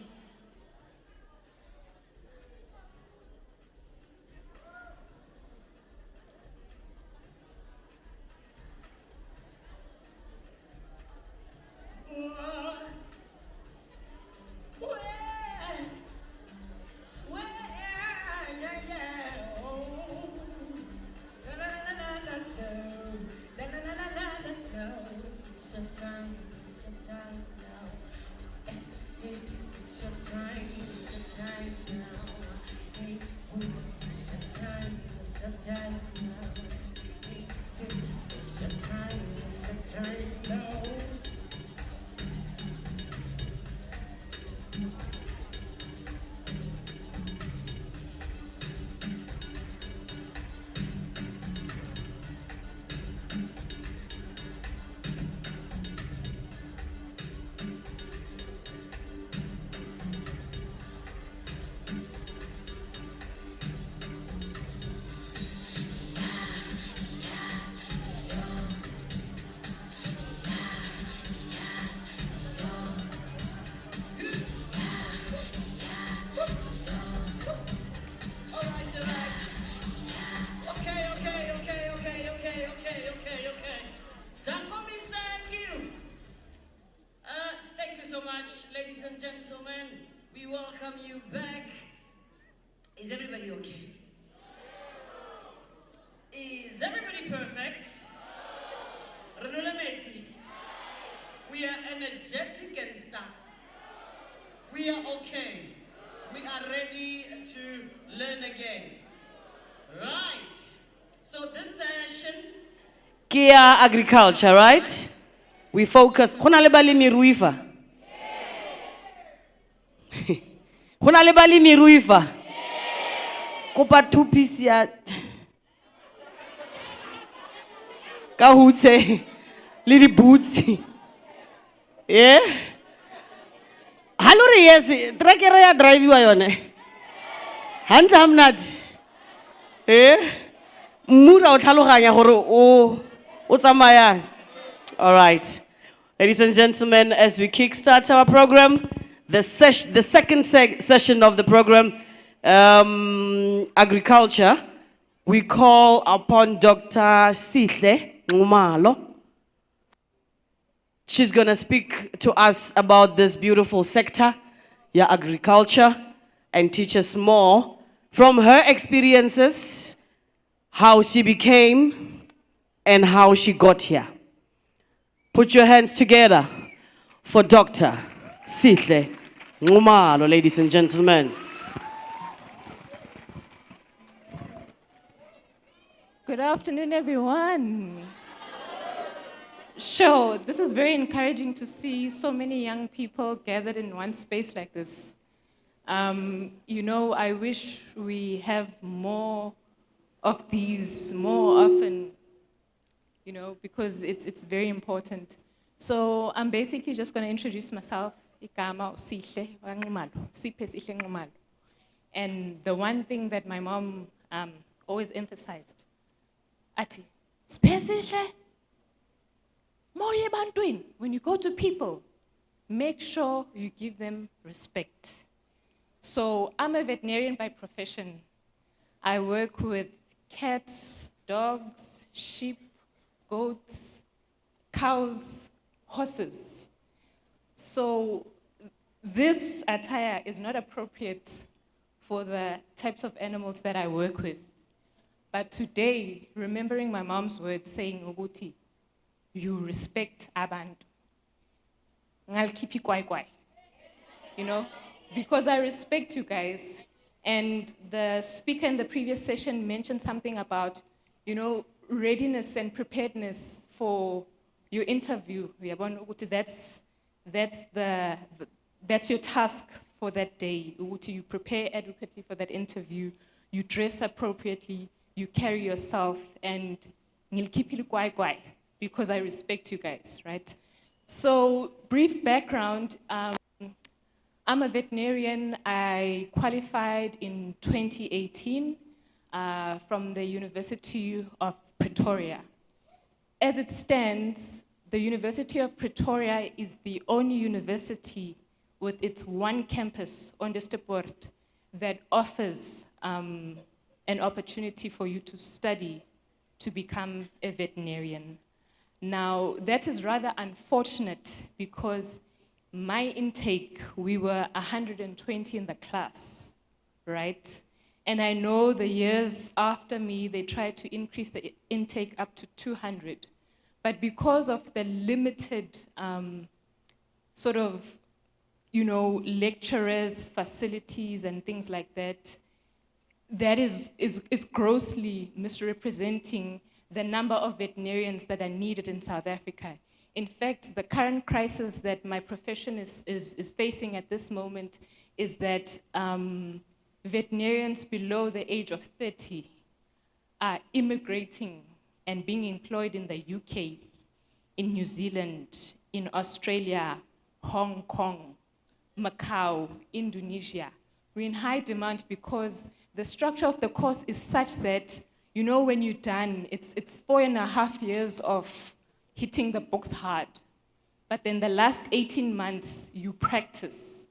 Speaker 10: Ladies and gentlemen, we welcome you back. Is everybody okay? Is everybody perfect? We are energetic and stuff. We are okay. We are ready to learn again. Right. So this session, Kia agriculture, right? We focus. Khona le balemi fa? Khona le balemi fa? Kopa 2 piece ya ka hutse le di boots. Yeah? Hallo re yes, trekere ya drive wa yone. Hantle hamnat. Eh? Mura o tlhaloganya gore o tsamayang. All right.
Speaker 3: Ladies and gentlemen, as we kickstart our program, the second session of the program, agriculture, we call upon Dr. Sihle Ngumalo. She's going to speak to us about this beautiful sector, agriculture, and teach us more from her experiences, how she became, and how she got here. Put your hands together for Dr. Sihle Ngumalo, ladies and gentlemen.
Speaker 9: Good afternoon, everyone. Sure, this is very encouraging to see so many young people gathered in one space like this. You know, I wish we have more of these more often, you know, because it's very important. So I'm basically just going to introduce myself. And the one thing that my mom always emphasized, Ati, when you go to people, make sure you give them respect. So I'm a veterinarian by profession. I work with cats, dogs, sheep, goats, cows, horses. So this attire is not appropriate for the types of animals that I work with. But today, remembering my mom's words saying, Uguti, you respect abantu. Ngal kipi kwai kwai. You know, because I respect you guys. And the speaker in the previous session mentioned something about, you know, readiness and preparedness for your interview. That's your task for that day. You prepare adequately for that interview, you dress appropriately, you carry yourself, and because I respect you guys, right? So, brief background, I'm a veterinarian. I qualified in 2018 from the University of Pretoria. As it stands, the University of Pretoria is the only university with its one campus on the Steport that offers an opportunity for you to study to become a veterinarian. Now, that is rather unfortunate because my intake, we were 120 in the class, right? And I know the years after me, they tried to increase the intake up to 200. But because of the limited sort of, you know, lecturers, facilities, and things like that, that is grossly misrepresenting the number of veterinarians that are needed in South Africa. In fact, the current crisis that my profession is facing at this moment is that veterinarians below the age of 30 are immigrating and being employed in the UK, in New Zealand, in Australia, Hong Kong, Macau, Indonesia. We're in high demand because the structure of the course is such that, you know, when you're done, it's 4.5 years of hitting the books hard. But then the last 18 months, you practice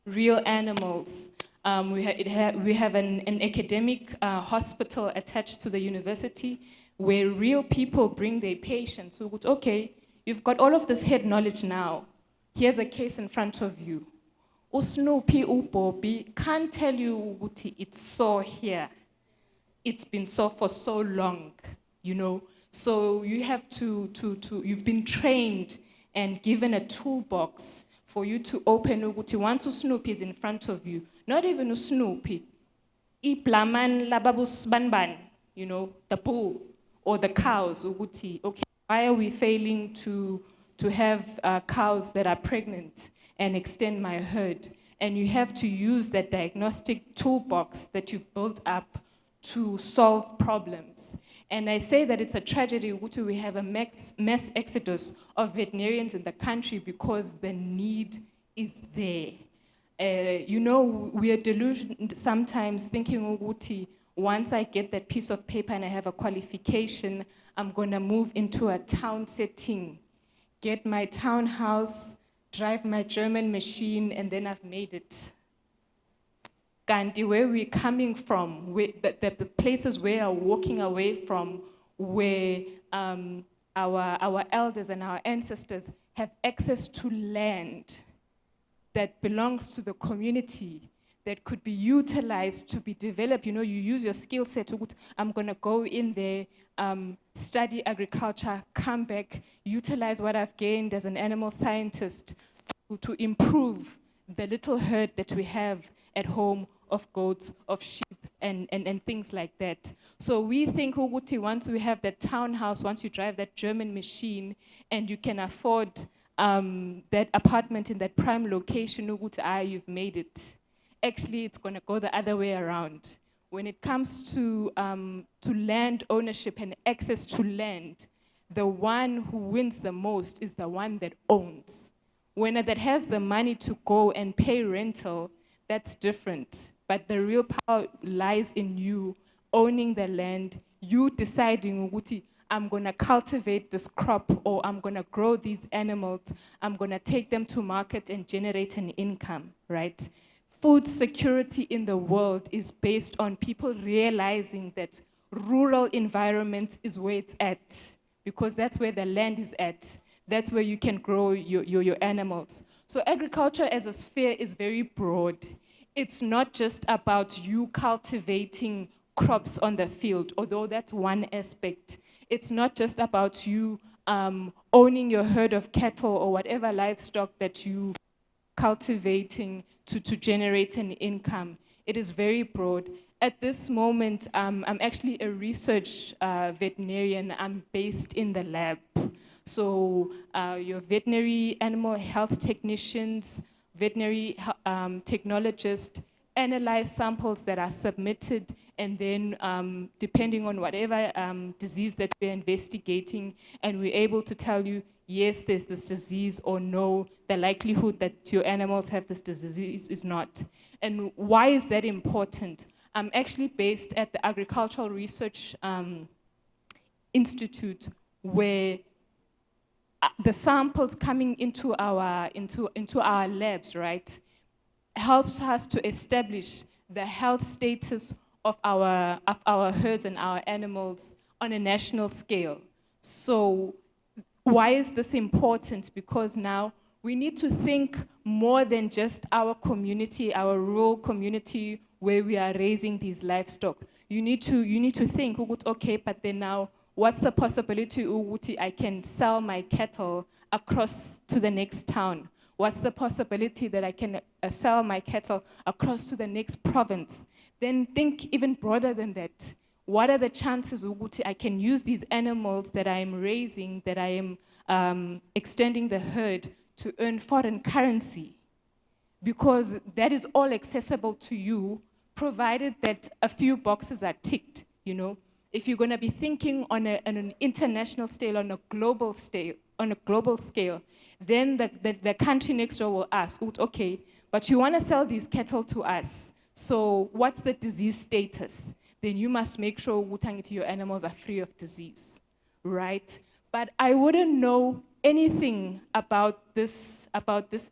Speaker 9: real animals. We have an academic hospital attached to the university where real people bring their patients who would, okay, you've got all of this head knowledge now. Here's a case in front of you. Usnoopy Ubobi can't tell you it's sore here. It's been so for so long, you know. So you have you've been trained and given a toolbox for you to open once Snoopy is in front of you. Not even Snoopy. Iplaman lababus banban, you know, the bull or the cows. Okay, why are we failing to have cows that are pregnant and extend my herd? And you have to use that diagnostic toolbox that you've built up to solve problems. And I say that it's a tragedy. We have a mass exodus of veterinarians in the country because the need is there. You know, we are delusioned sometimes thinking, once I get that piece of paper and I have a qualification, I'm going to move into a town setting get my townhouse, drive my German machine, and then I've made it. Kanti, where we're coming from, the places we are walking away from, where our elders and our ancestors have access to land that belongs to the community, that could be utilized to be developed. You know, you use your skill set. I'm going to go in there, study agriculture, come back, utilize what I've gained as an animal scientist to improve the little herd that we have at home of goats, of sheep, and things like that. So we think once we have that townhouse, once you drive that German machine, and you can afford that apartment in that prime location, you've made it. Actually, it's going to go the other way around. When it comes to land ownership and access to land, the one who wins the most is the one that owns. When that has the money to go and pay rental, that's different. But the real power lies in you owning the land, you deciding, I'm going to cultivate this crop, or I'm going to grow these animals, I'm going to take them to market and generate an income, right? Food security in the world is based on people realizing that rural environment is where it's at, because that's where the land is at. That's where you can grow your animals. So agriculture as a sphere is very broad. It's not just about you cultivating crops on the field, although that's one aspect. It's not just about you owning your herd of cattle or whatever livestock that you cultivating to generate an income. It is very broad. At this moment, I'm actually a research veterinarian. I'm based in the lab. So your veterinary animal health technicians, veterinary technologists analyze samples that are submitted, and then depending on whatever disease that we're investigating, and we're able to tell you, yes, there's this disease, or no, the likelihood that your animals have this disease is not. And why is that important? I'm actually based at the Agricultural Research Institute, where the samples coming into our labs, right, helps us to establish the health status of our herds and our animals on a national scale. So why is this important? Because now we need to think more than just our community, our rural community where we are raising these livestock. You need to think, okay, but then now what's the possibility I can sell my cattle across to the next town? What's the possibility that I can sell my cattle across to the next province? Then think even broader than that. What are the chances I can use these animals that I am raising, that I am extending the herd to earn foreign currency? Because that is all accessible to you, provided that a few boxes are ticked, you know? If you're going to be thinking on an international scale, on a global scale, then the country next door will ask, okay, but you want to sell these cattle to us, so what's the disease status? Then you must make sure your animals are free of disease, right? But I wouldn't know anything about this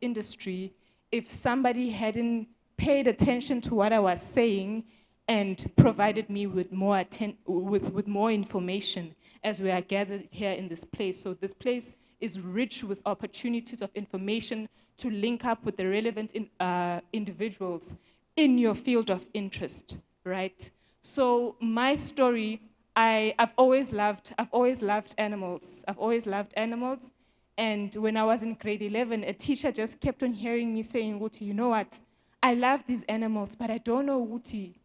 Speaker 9: industry if somebody hadn't paid attention to what I was saying and provided me with more information as we are gathered here in this place. So this place is rich with opportunities of information to link up with the relevant individuals in your field of interest, right? So my story, I've always loved animals. I've always loved animals. And when I was in grade 11, a teacher just kept on hearing me saying, Wuti, you know what? I love these animals, but I don't know, Wuti,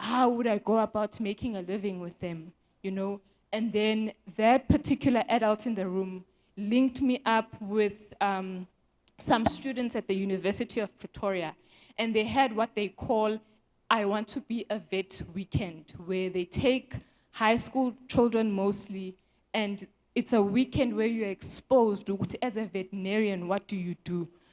Speaker 9: how would I go about making a living with them, you know? And then that particular adult in the room linked me up with some students at the University of Pretoria. And they had what they call I Want to Be a Vet weekend, where they take high school children mostly, and it's a weekend where you're exposed as a veterinarian. What do?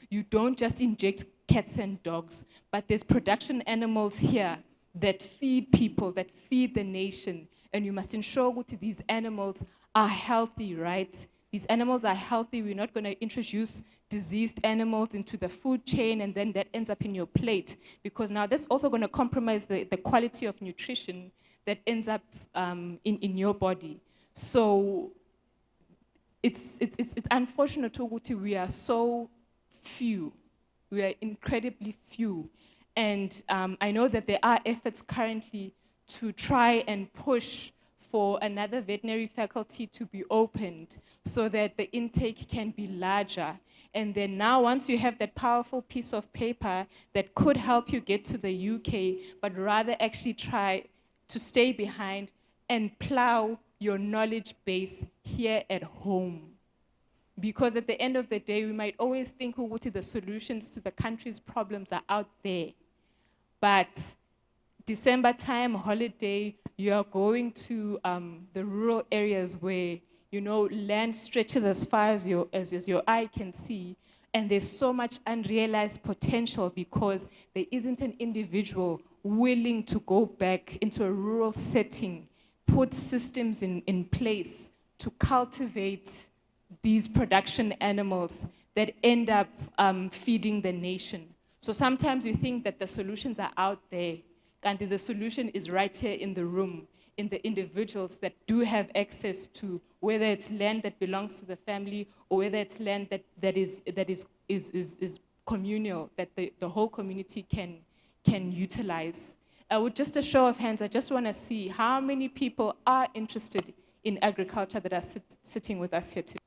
Speaker 9: You don't just inject cats and dogs, but there's production animals here that feed people, that feed the nation, and you must ensure that these animals are healthy, right? these animals are healthy. We're not going to introduce diseased animals into the food chain, and then that ends up in your plate. Because now that's also going to compromise the quality of nutrition that ends up in your body. So it's unfortunate ukuthi we are so few. We are incredibly few. And I know that there are efforts currently to try and push for another veterinary faculty to be opened so that the intake can be larger. And then now, once you have that powerful piece of paper that could help you get to the UK, but rather actually try to stay behind and plow your knowledge base here at home. Because at the end of the day, we might always think ukuthi the solutions to the country's problems are out there. But December time, holiday, you are going to the rural areas where, you know, land stretches as far as your eye can see, and there's so much unrealized potential because there isn't an individual willing to go back into a rural setting, put systems in place to cultivate these production animals that end up feeding the nation. So sometimes you think that the solutions are out there, and the solution is right here in the room, in the individuals that do have access to, whether it's land that belongs to the family or whether it's land that is communal, that the whole community can utilize. With just a show of hands, I just want to see how many people are interested in agriculture that are sitting with us here today.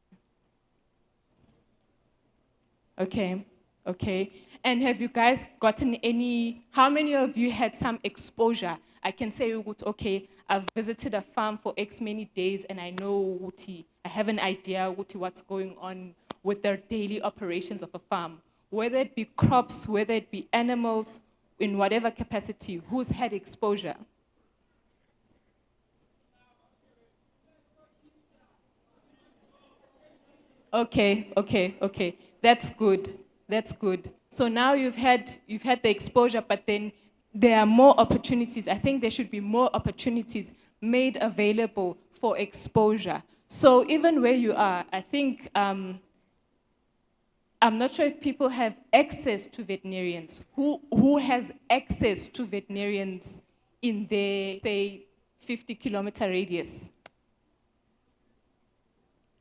Speaker 9: Okay, okay. And have you guys gotten any, how many of you had some exposure? I can say, okay, I've visited a farm for X many days and I know, I have an idea what's going on with their daily operations of a farm. Whether it be crops, whether it be animals, in whatever capacity, who's had exposure? Okay, okay, okay. That's good. That's good. So now you've had the exposure, but then there are more opportunities. I think there should be more opportunities made available for exposure. So even where you are, I think, I'm not sure if people have access to veterinarians. Who has access to veterinarians in their, say, 50-kilometer radius?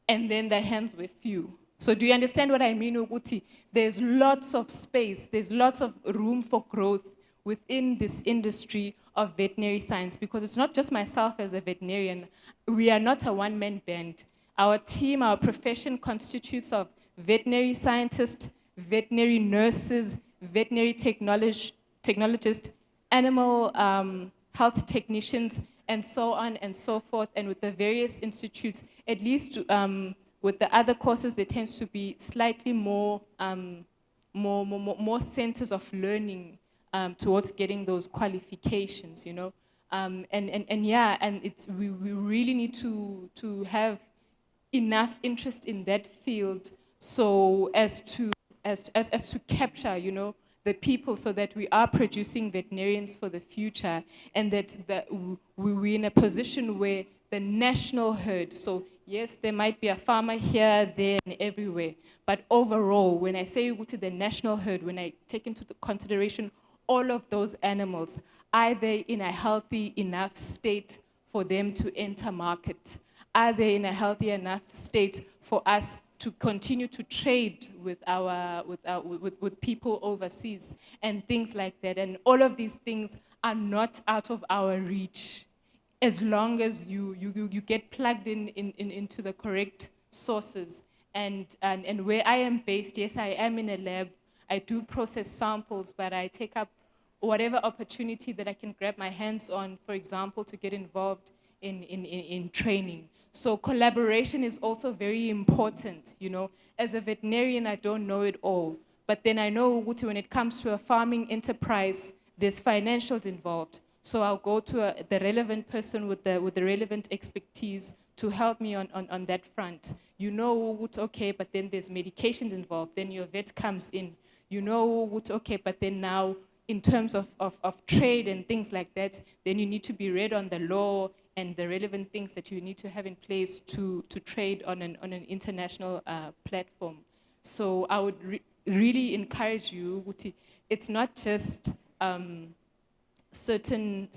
Speaker 9: And then the hands were few. So do you understand what I mean, Uguti? There's lots of space, there's lots of room for growth within this industry of veterinary science, because it's not just myself as a veterinarian. We are not a one-man band. Our team, our profession constitutes of veterinary scientists, veterinary nurses, veterinary technologists, animal health technicians, and so on and so forth. And with the various institutes, at least with the other courses, there tends to be slightly more centers of learning towards getting those qualifications, you know. Yeah, and we really need to have enough interest in that field so as to capture, you know, the people, so that we are producing veterinarians for the future, and that we're in a position where the national herd, so yes, there might be a farmer here, there, and everywhere, but overall, when I say you go to the national herd, when I take into consideration all of those animals, are they in a healthy enough state for them to enter market? Are they in a healthy enough state for us to continue to trade with with people overseas and things like that? And all of these things are not out of our reach, as long as you get plugged into the correct sources. And where I am based, yes, I am in a lab. I do process samples, but I take up whatever opportunity that I can grab my hands on, for example, to get involved in training. So collaboration is also very important, you know. As a veterinarian, I don't know it all, but then I know when it comes to a farming enterprise, there's financials involved. So I'll go to the relevant person with the relevant expertise to help me on that front. You know, okay, but then there's medications involved. Then your vet comes in. You know, okay, but then now in terms of trade and things like that, then you need to be read on the law and the relevant things that you need to have in place to trade on an international platform. So I would really encourage you, Uti, it's not just certain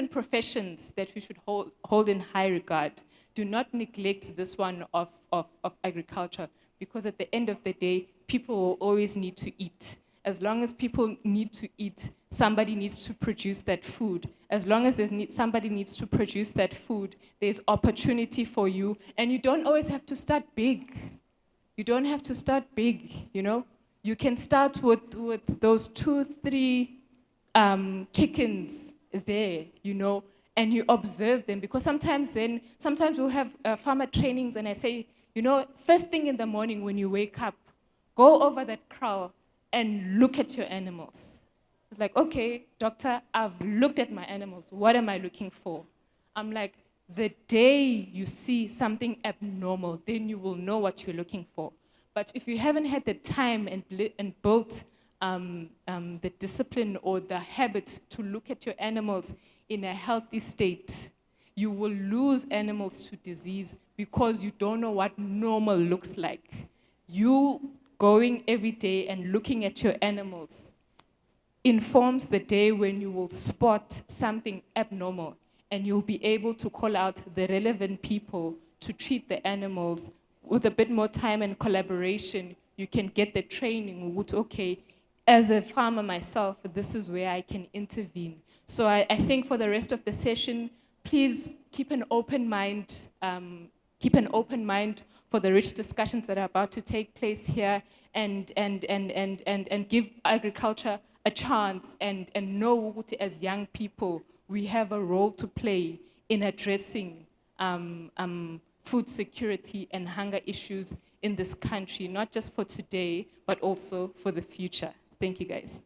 Speaker 9: professions that we should hold in high regard. Do not neglect this one of agriculture, because at the end of the day, people will always need to eat. As long as people need to eat, somebody needs to produce that food. As long as somebody needs to produce that food, there's opportunity for you. And you don't always have to start big. You don't have to start big, you know? You can start with those 2, 3 chickens there, you know, and you observe them. Because sometimes we'll have farmer trainings and I say, you know, first thing in the morning when you wake up, go over that kraal and look at your animals. It's like, okay, doctor, I've looked at my animals. What am I looking for? I'm like, the day you see something abnormal, then you will know what you're looking for. But if you haven't had the time and built the discipline or the habit to look at your animals in a healthy state, you will lose animals to disease because you don't know what normal looks like. You going every day and looking at your animals informs the day when you will spot something abnormal, and you'll be able to call out the relevant people to treat the animals. With a bit more time and collaboration, you can get the training. Okay, as a farmer myself, this is where I can intervene. So I think for the rest of the session, please keep an open mind. For the rich discussions that are about to take place here, and give agriculture a chance, and know that as young people, we have a role to play in addressing food security and hunger issues in this country, not just for today, but also for the future. Thank you, guys.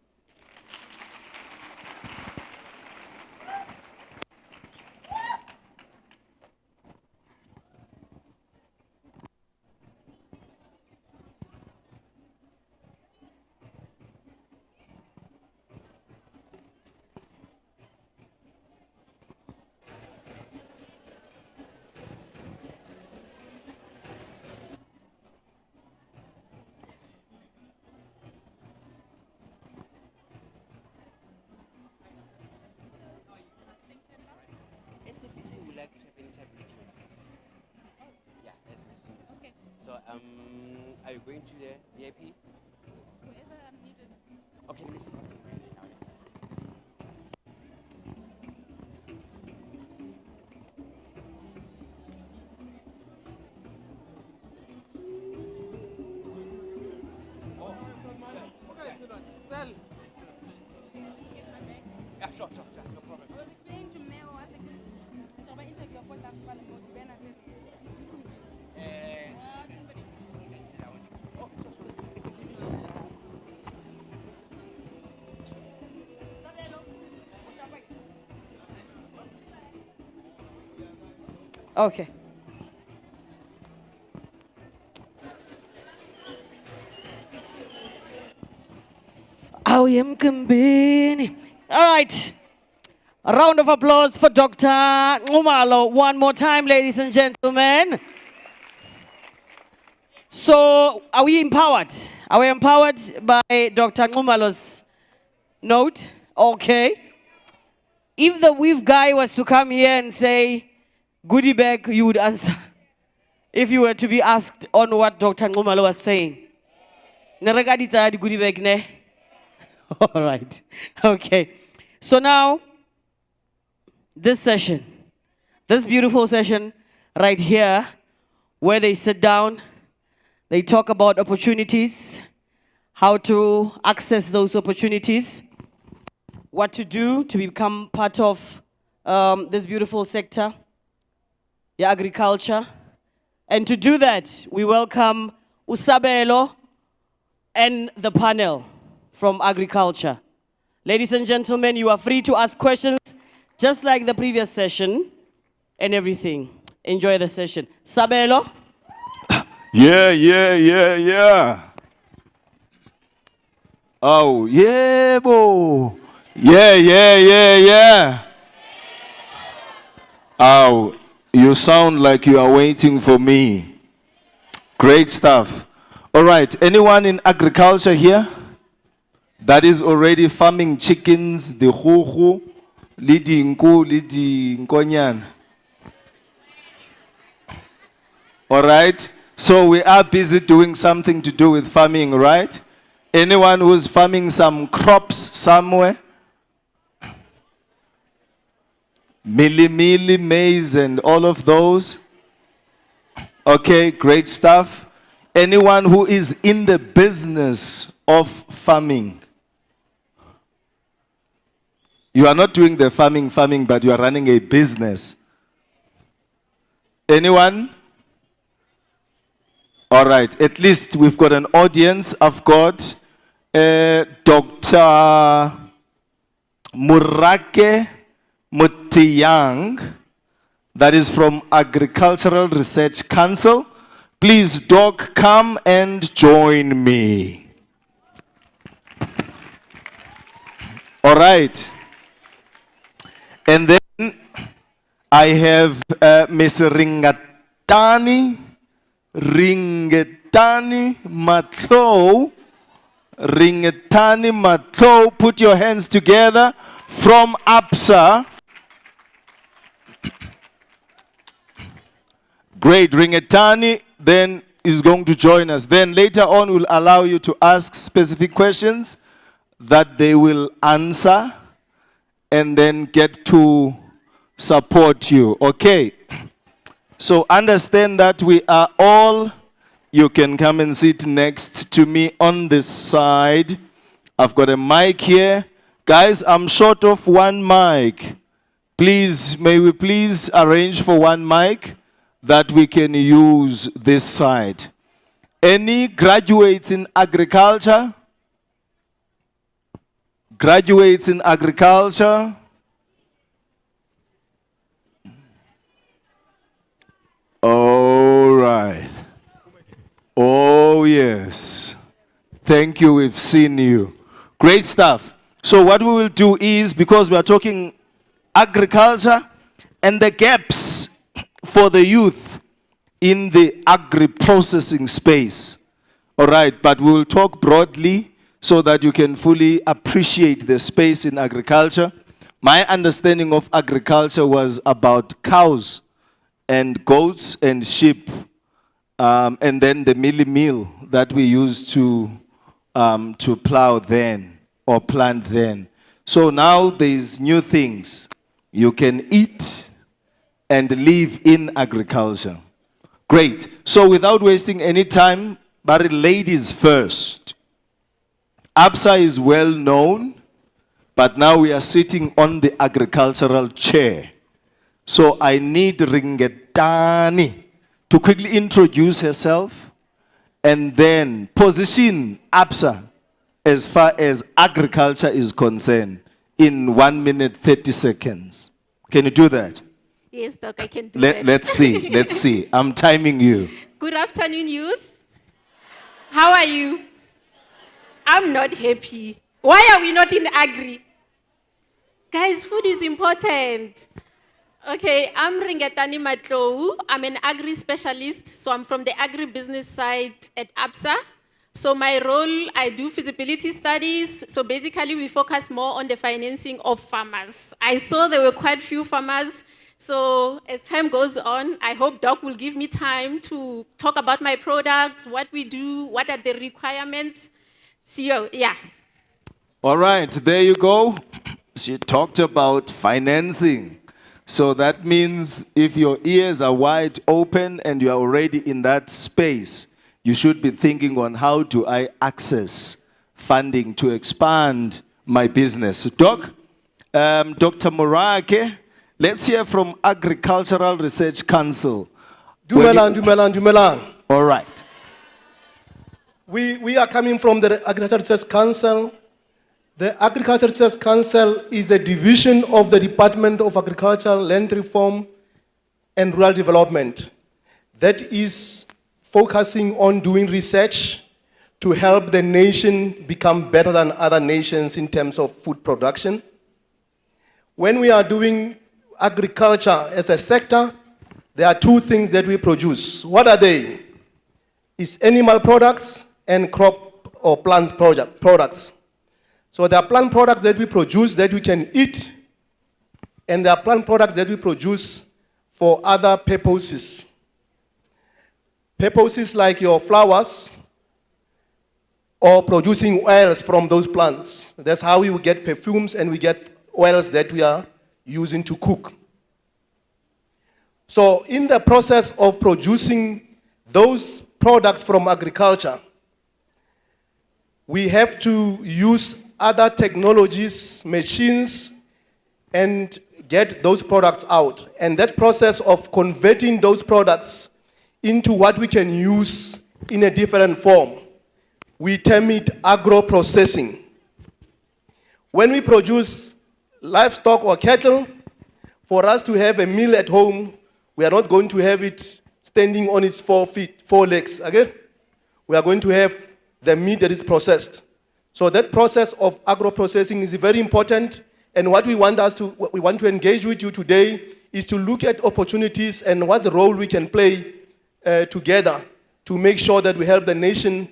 Speaker 5: So, are you going to the VIP?
Speaker 13: Wherever I'm needed.
Speaker 5: Okay, let me just ask him.
Speaker 13: Sell.
Speaker 5: Yeah, sure, no problem.
Speaker 13: I was explaining to Mel, I said, so I interview for that school about Bernadette.
Speaker 3: Okay. All right. A round of applause for Dr. Ngumalo. One more time, ladies and gentlemen. So, are we empowered? Are we empowered by Dr. Ngumalo's note? Okay. If the weave guy was to come here and say, goodie bag, you would answer. If you were to be asked on what Dr. Ngumalo was saying. Neregadita di goodie bag ne? All right. Okay. So now, this session, this beautiful session right here, where they sit down, they talk about opportunities, how to access those opportunities, what to do to become part of this beautiful sector, agriculture. And to do that, we welcome Usabelo and the panel from agriculture. Ladies and gentlemen, you are free to ask questions just like the previous session and everything. Enjoy the session. Sabelo?
Speaker 7: Yeah. Oh, yeah, bo. Yeah. Oh, you sound like you are waiting for me. Great stuff. All right, anyone in agriculture here that is already farming chickens, the huhu, lidi nku, lidi nkonyan? All right, so we are busy doing something to do with farming, right? Anyone who's farming some crops somewhere? Mili, maize, and all of those? Okay, great stuff. Anyone who is in the business of farming? You are not doing the farming, but you are running a business. Anyone? All right, at least we've got an audience. I've got Dr. Murake Mutiyang, that is from Agricultural Research Council. Please, Doc, come and join me. All right. And then I have Ms. Ringetani Matlo. Put your hands together, from APSA. Great, Ringetani then is going to join us. Then later on we'll allow you to ask specific questions that they will answer and then get to support you, okay? So understand that we are all, you can come and sit next to me on this side. I've got a mic here. Guys, I'm short of one mic. Please, may we please arrange for one mic that we can use this side. Any graduates in agriculture? Graduates in agriculture? All right. Oh, yes. Thank you, we've seen you. Great stuff. So what we will do is, because we are talking agriculture and the gaps for the youth in the agri-processing space. All right, but we'll talk broadly so that you can fully appreciate the space in agriculture. My understanding of agriculture was about cows and goats and sheep, and then the meal that we used to plow then or plant then. So now there's new things. You can eat and live in agriculture. Great. So without wasting any time, but ladies first. APSA is well known, but now we are sitting on the agricultural chair. So I need Ringetani to quickly introduce herself and then position APSA as far as agriculture is concerned in 1 minute, 30 seconds. Can you do that?
Speaker 8: Yes, Doc, I can do that.
Speaker 7: Let's see. I'm timing you.
Speaker 8: Good afternoon, youth. How are you? I'm not happy. Why are we not in agri? Guys, food is important. Okay, I'm Ringetani Matlou. I'm an agri specialist, so I'm from the agri-business side at APSA. So my role, I do feasibility studies. So basically, we focus more on the financing of farmers. I saw there were quite few farmers. So as time goes on, I hope Doc will give me time to talk about my products, what we do, what are the requirements. So, yeah.
Speaker 7: All right, there you go. She talked about financing. So that means if your ears are wide open and you are already in that space, you should be thinking on how do I access funding to expand my business. Doc, Dr. Morake, let's hear from Agricultural Research Council.
Speaker 14: Dumelang.
Speaker 7: All right.
Speaker 14: We are coming from the Agricultural Research Council. The Agricultural Research Council is a division of the Department of Agriculture, Land Reform, and Rural Development that is focusing on doing research to help the nation become better than other nations in terms of food production. when we are doing agriculture as a sector, there are two things that we produce. What are they? It's animal products and crop or plant products. So there are plant products that we produce that we can eat, and there are plant products that we produce for other purposes. Purposes like your flowers or producing oils from those plants. That's how we will get perfumes and we get oils that we are using to cook. So in the process of producing those products from agriculture, we have to use other technologies, machines, and get those products out. And that process of converting those products into what we can use in a different form, we term it agro-processing. When we produce livestock or cattle, for us to have a meal at home, we are not going to have it standing on its 4 feet, 4 legs, okay? We are going to have the meat that is processed. So that process of agro-processing is very important, and what we want to engage with you today is to look at opportunities and what the role we can play together to make sure that we help the nation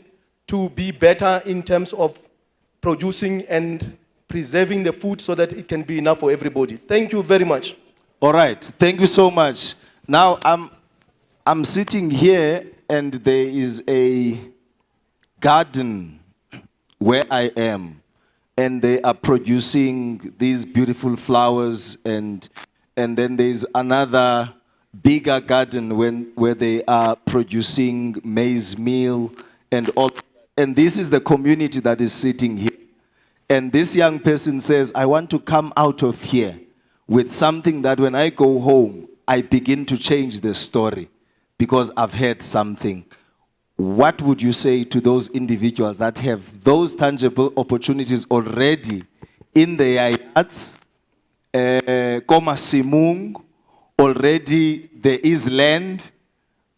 Speaker 14: to be better in terms of producing and preserving the food so that it can be enough for everybody. Thank you very much.
Speaker 7: All right, thank you so much. Now, I'm sitting here and there is a garden where I am, and they are producing these beautiful flowers, and then there's another bigger garden where they are producing maize meal and all. And this is the community that is sitting here. And this young person says, I want to come out of here with something that when I go home, I begin to change the story because I've heard something. What would you say to those individuals that have those tangible opportunities already in their yards? Koma Simung, already there is land,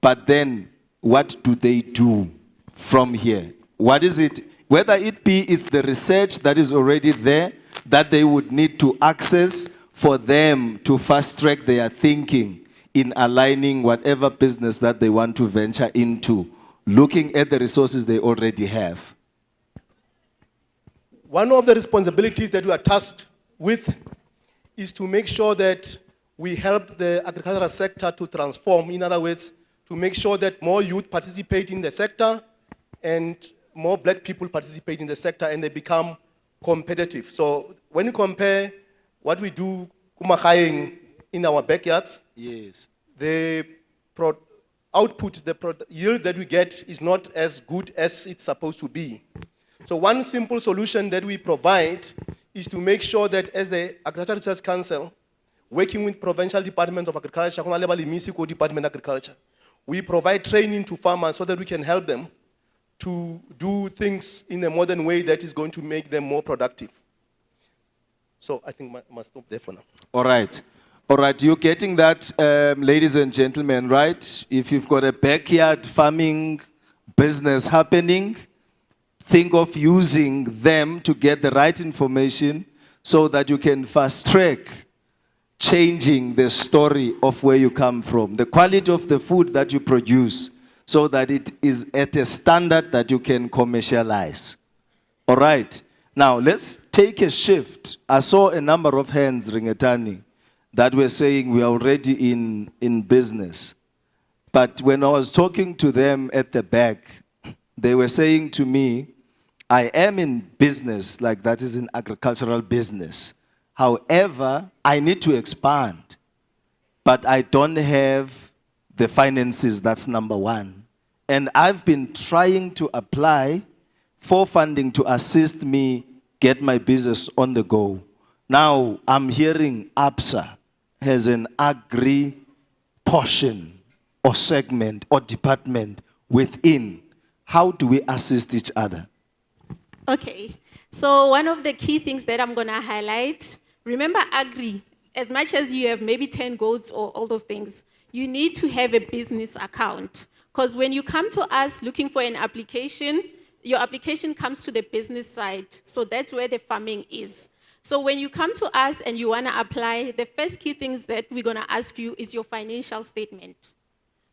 Speaker 7: but then what do they do from here? What is it? Whether it be it's the research that is already there that they would need to access for them to fast track their thinking in aligning whatever business that they want to venture into, looking at the resources they already have.
Speaker 14: One of the responsibilities that we are tasked with is to make sure that we help the agricultural sector to transform. In other words, to make sure that more youth participate in the sector and more black people participate in the sector and they become competitive. So when you compare what we do in our backyards,
Speaker 7: yes,
Speaker 14: the output, the yield that we get is not as good as it's supposed to be. So one simple solution that we provide is to make sure that as the Agricultural Research Council, working with Provincial Department of Agriculture, Department of Agriculture, we provide training to farmers so that we can help them to do things in a modern way that is going to make them more productive. So I think I must stop there for now.
Speaker 7: All right. All right, you're getting that, ladies and gentlemen, right? If you've got a backyard farming business happening, think of using them to get the right information so that you can fast track changing the story of where you come from, the quality of the food that you produce, so that it is at a standard that you can commercialize. All right. Now, let's take a shift. I saw a number of hands, Ringetani, that were saying we are already in business. But when I was talking to them at the back, they were saying to me, I am in business, like that is in agricultural business. However, I need to expand, but I don't have the finances, that's number one. And I've been trying to apply for funding to assist me get my business on the go. Now, I'm hearing APSA has an agri portion or segment or department within. How do we assist each other?
Speaker 8: Okay, so one of the key things that I'm gonna highlight, remember agri, as much as you have maybe 10 goats or all those things, you need to have a business account. Because when you come to us looking for an application, your application comes to the business side. So that's where the farming is. So when you come to us and you want to apply, the first key things that we're going to ask you is your financial statement.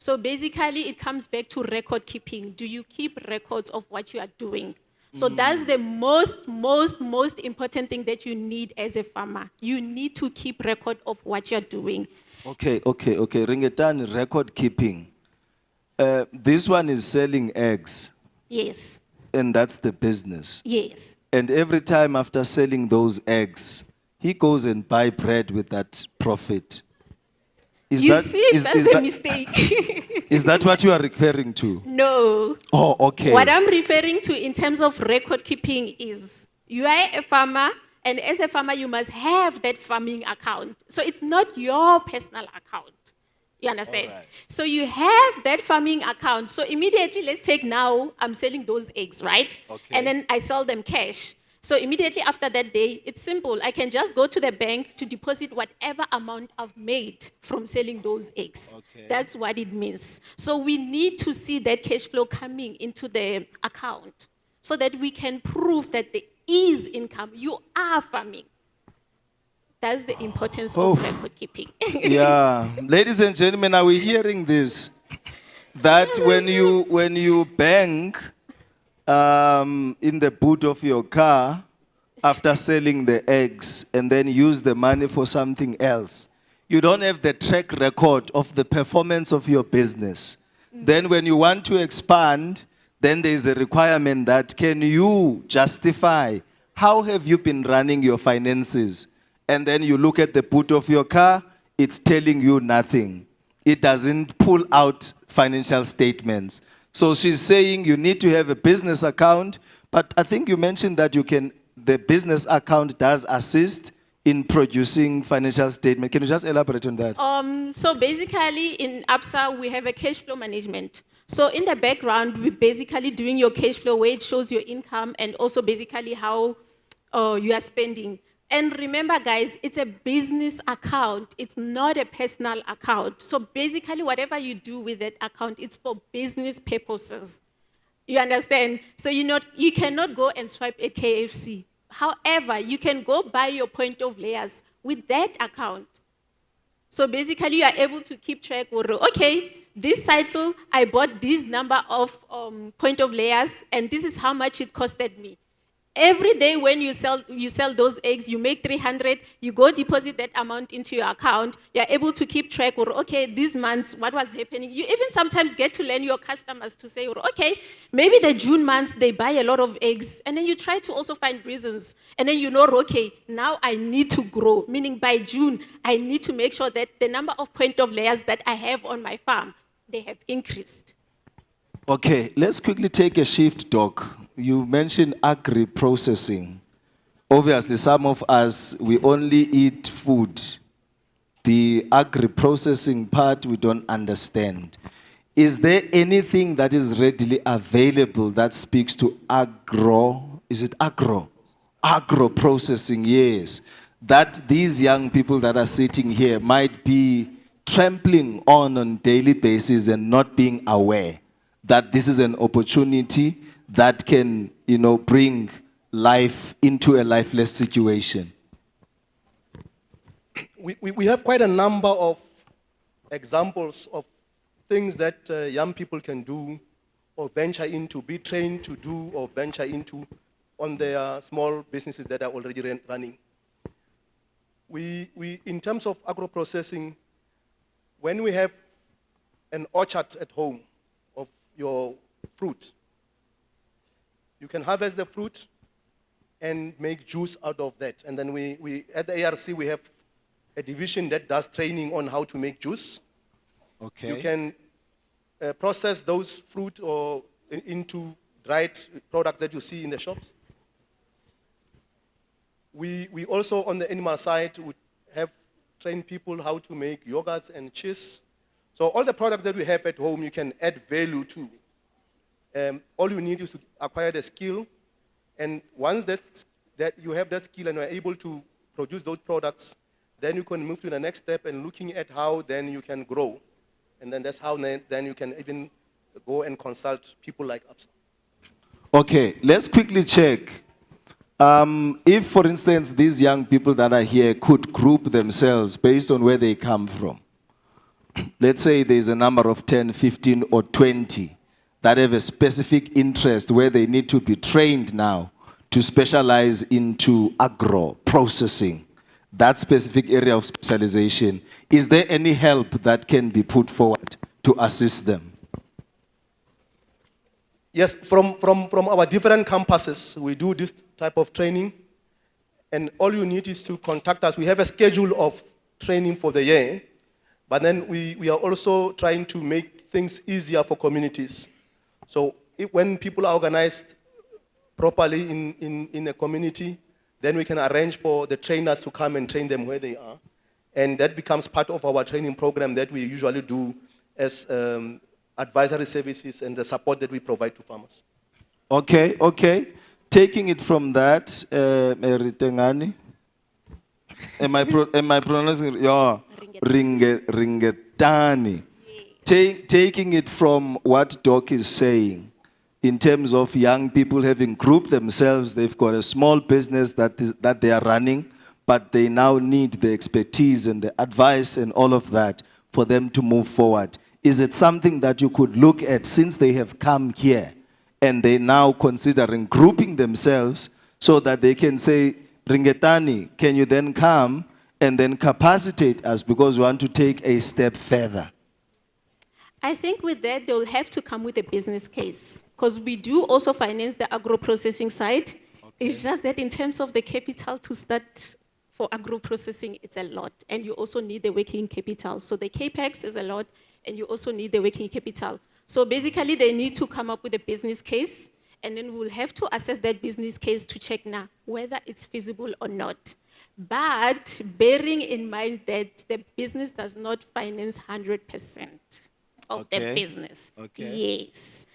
Speaker 8: So basically, it comes back to record keeping. Do you keep records of what you are doing? So that's the most important thing that you need as a farmer. You need to keep record of what you're doing.
Speaker 15: Okay. Ringetan record keeping. This one is selling eggs.
Speaker 8: Yes.
Speaker 15: And that's the business.
Speaker 8: Yes.
Speaker 15: And every time after selling those eggs, he goes and buy bread with that profit. That's
Speaker 8: a mistake.
Speaker 15: Is that what you are referring to?
Speaker 8: No.
Speaker 15: Oh, okay.
Speaker 8: What I'm referring to in terms of record keeping is you are a farmer, and as a farmer, you must have that farming account. So it's not your personal account. You understand? Right. So you have that farming account. So immediately, let's take now, I'm selling those eggs, right? Okay. And then I sell them cash. So immediately after that day, it's simple. I can just go to the bank to deposit whatever amount I've made from selling those eggs. Okay. That's what it means. So we need to see that cash flow coming into the account so that we can prove that there is income. You are farming. That's the importance of record keeping.
Speaker 15: Yeah. Ladies and gentlemen, are we hearing this? That when you bank in the boot of your car after selling the eggs and then use the money for something else, you don't have the track record of the performance of your business. Then when you want to expand, then there's a requirement that can you justify how have you been running your finances? And then you look at the boot of your car, it's telling you nothing. It doesn't pull out financial statements. So she's saying you need to have a business account, but I think you mentioned that the business account does assist in producing financial statement. Can you just elaborate on that?
Speaker 8: So basically in ABSA, we have a cash flow management. So in the background, we're basically doing your cash flow where it shows your income and also basically how you are spending. And remember, guys, it's a business account. It's not a personal account. So basically, whatever you do with that account, it's for business purposes. You understand? So you cannot go and swipe at KFC. However, you can go buy your point of layers with that account. So basically, you are able to keep track of, okay, this cycle, I bought this number of point of layers, and this is how much it costed me. Every day when you sell those eggs, you make 300, you go deposit that amount into your account, you're able to keep track of, okay, these months, what was happening? You even sometimes get to learn your customers to say, okay, maybe the June month, they buy a lot of eggs, and then you try to also find reasons. And then you know, okay, now I need to grow, meaning by June, I need to make sure that the number of point of layers that I have on my farm, they have increased.
Speaker 15: Okay, let's quickly take a shift, Doc. You mentioned agri-processing. Obviously, some of us, we only eat food. The agri-processing part, we don't understand. Is there anything that is readily available that speaks to agro? Is it agro? Agro-processing, yes. That these young people that are sitting here might be trampling on daily basis and not being aware that this is an opportunity that can, bring life into a lifeless situation.
Speaker 14: We have quite a number of examples of things that young people can do or venture into, be trained to do or venture into on their small businesses that are already running. In terms of agro-processing, when we have an orchard at home of your fruit, you can harvest the fruit and make juice out of that. And then we at the ARC, we have a division that does training on how to make juice. Okay. You can process those fruit or into dried products that you see in the shops. We also, on the animal side, would have trained people how to make yogurts and cheese. So all the products that we have at home, you can add value to. All you need is to acquire the skill, and once that you have that skill and are able to produce those products, then you can move to the next step and looking at how then you can grow. And then that's how then you can even go and consult people like ABSA.
Speaker 15: Okay, let's quickly check. If, for instance, these young people that are here could group themselves based on where they come from, let's say there's a number of 10, 15, or 20 that have a specific interest where they need to be trained now to specialize into agro processing, that specific area of specialization. Is there any help that can be put forward to assist them?
Speaker 14: Yes, from our different campuses, we do this type of training. And all you need is to contact us. We have a schedule of training for the year, but then we are also trying to make things easier for communities. So when people are organized properly in a community, then we can arrange for the trainers to come and train them where they are. And that becomes part of our training program that we usually do as advisory services and the support that we provide to farmers.
Speaker 15: Okay, okay. Taking it from that, Ritengani, am I pronouncing? Yeah, Ringetani. Taking it from what Doc is saying, in terms of young people having grouped themselves, they've got a small business that they are running, but they now need the expertise and the advice and all of that for them to move forward. Is it something that you could look at since they have come here and they now considering grouping themselves so that they can say, Ringetani, can you then come and then capacitate us because we want to take a step further?
Speaker 8: I think with that, they'll have to come with a business case because we do also finance the agro-processing side. Okay. It's just that in terms of the capital to start for agro-processing, it's a lot. And you also need the working capital. So the CAPEX is a lot, and you also need the working capital. So basically, they need to come up with a business case, and then we'll have to assess that business case to check now whether it's feasible or not. But bearing in mind that the business does not finance 100% of the business. Okay. Yes.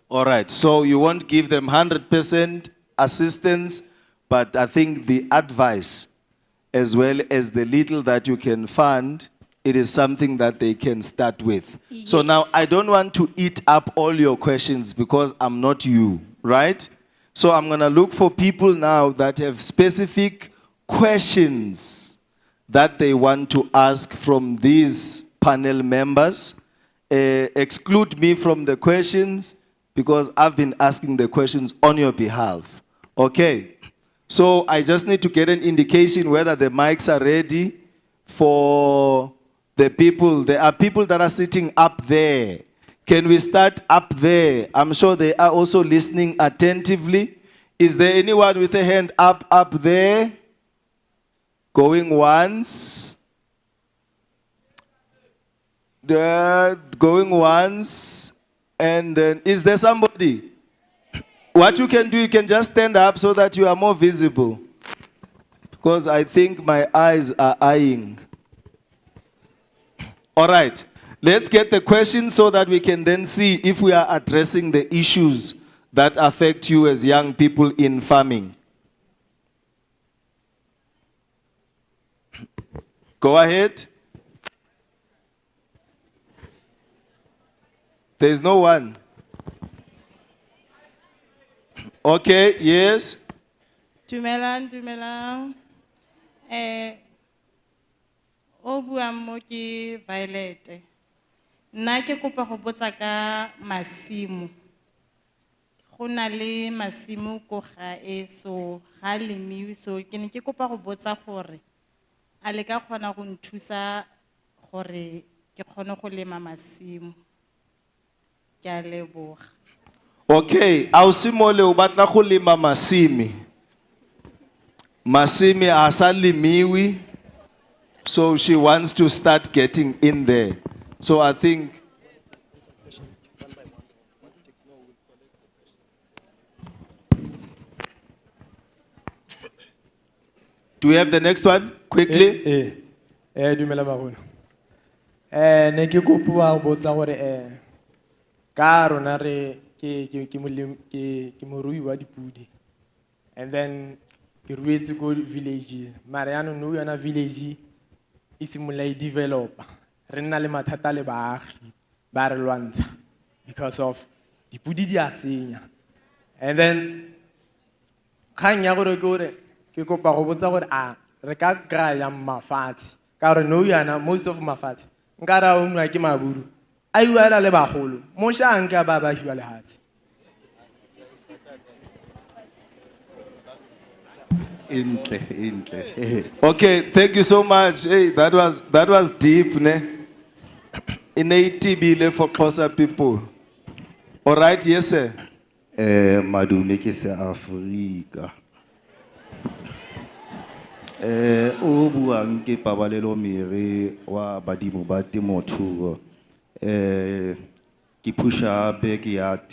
Speaker 15: All right, so you won't give them 100% assistance, but I think the advice, as well as the little that you can fund, it is something that they can start with. Yes. So now, I don't want to eat up all your questions because I'm not you, right? So I'm going to look for people now that have specific questions that they want to ask from these panel members. Exclude me from the questions because I've been asking the questions on your behalf. Okay, so I just need to get an indication whether the mics are ready for the people. There are people that are sitting up there. Can we start up there? I'm sure they are also listening attentively. Is there anyone with a hand up there? Going once. Going once. And then, is there somebody? What you can do, you can just stand up so that you are more visible. Because I think my eyes are eyeing. All right, let's get the questions so that we can then see if we are addressing the issues that affect you as young people in farming. Go ahead. There's no one. Okay, yes.
Speaker 16: Dumelang. O buang mo ke Violet. Nna ke kopa go botsa ka masimo. Go na le masimo ko gae so ga lemiwe so ke ne ke kopa go botsa gore a le ka kgona go nthusa gore ke kgone go lema masimo. Ke a leboga.
Speaker 15: Okay, ausimole o batla go lema masimi. Masimi a sa lemiwi. So she wants to start getting in there. So I think. Do we have the next one? Quickly.
Speaker 17: Dumela Maruno. Ne ke kopa go botsa gore ka rona re ke morui wa dipudi. And then ke ruetse go village. Mariano no yana village. Isimulai develop. Rena le mathata le baagi ba re lwantsha because of dipudi di a senya. And then kgang ya gore ke gore ke kopa go botsa gore a re ka kry-a mafatshe ka gore nou yana most of mafatshe nka ra ongwa ke maburu a iwela le bagolo mošang ke a ba hiwa lehatshe.
Speaker 15: Okay, thank you so much. Hey, that was deep, ne? Innate for closer people. All right, yes, sir.
Speaker 18: Madume ke se Afrika. O buang ke Pabalelo Mere wa badimo ba temothuo. Ke pusha backyard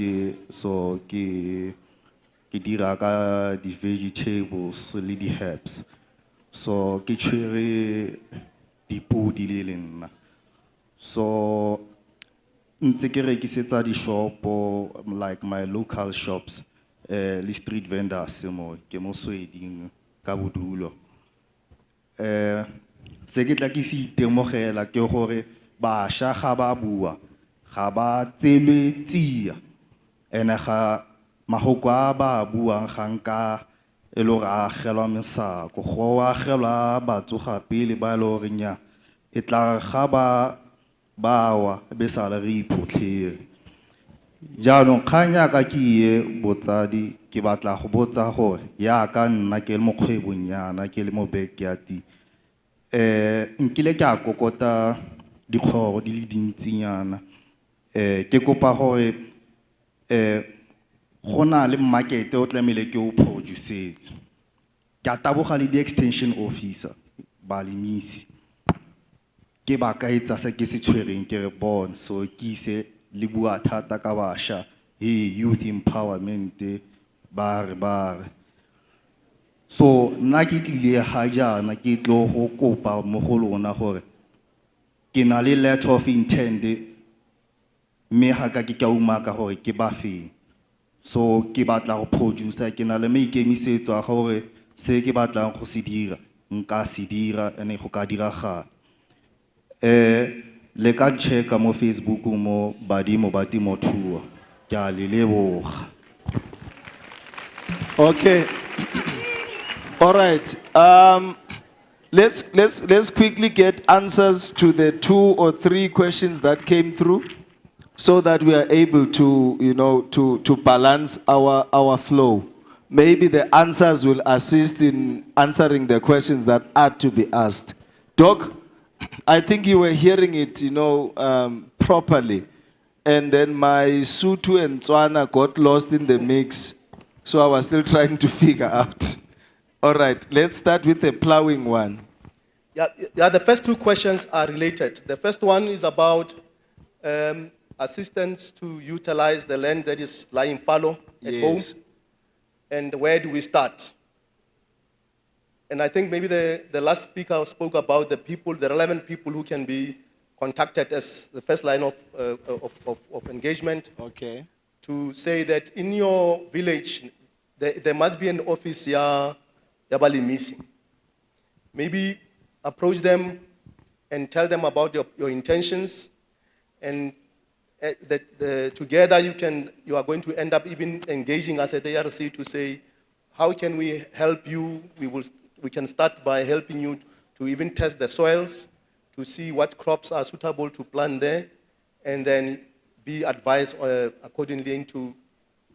Speaker 18: so ke dira ka di vegetables le di herbs. So ke tshwere dipodi le nna. So ntse ke rekisetsa di shopo like my local shops le street vendors mo ke mo Sweding ka bodulo. Se ke tla ke se itemogela ke gore bašwa ga ba bua ga ba tselwe tsia ene ga mahoko a ba buang ga nka e le gore a agelwa mesako go agelwa batsoga pele ba e le gore nya e tla ga ba wa be sa le re iphotlhere jaanong kgang yaka ke ye botsadi ke batla go botsa gore yaka nna ke le mokgwebonyana ke le mo backyard nkile ke a kokota dikgoro di le dintsinyana ke kopa gore go na le market o tlamehile ke o produce ke a taboga le di-extension officer balemisi ke ba ka etsa se ke se tshwereng ke re bona so ke ise le bua thata ka bašwa youth empowerment ba re so nna ke tlile ga jaana ke tlo go kopa mo go lona gore ke na le letter of intent mme ga ka ke ka umaka gore ke ba feng so ke batla go producer ke na le maikemisetso a gore se ke batlang go se dira nka se dira ene go ka diragala le ka checka mo Facebook mo badimo ba temothuo ke a le leboga.
Speaker 15: Okay. All right. Let's quickly get answers to the 2 or 3 questions that came through, so that we are able to, to balance our flow. Maybe the answers will assist in answering the questions that are to be asked. Doc, I think you were hearing it, properly, and then my Sutu and Tswana got lost in the mix, so I was still trying to figure out. All right, let's start with the plowing one.
Speaker 14: Yeah, the first 2 questions are related. The first one is about assistance to utilize the land that is lying fallow at home. And where do we start? And I think maybe the last speaker spoke about the people, the relevant people who can be contacted as the first line of engagement.
Speaker 15: Okay.
Speaker 14: To say that in your village, there must be an office missing. Maybe approach them and tell them about your intentions, and that together you are going to end up even engaging us at the ARC to say, how can we help you? We can start by helping you to even test the soils, to see what crops are suitable to plant there, and then be advised accordingly into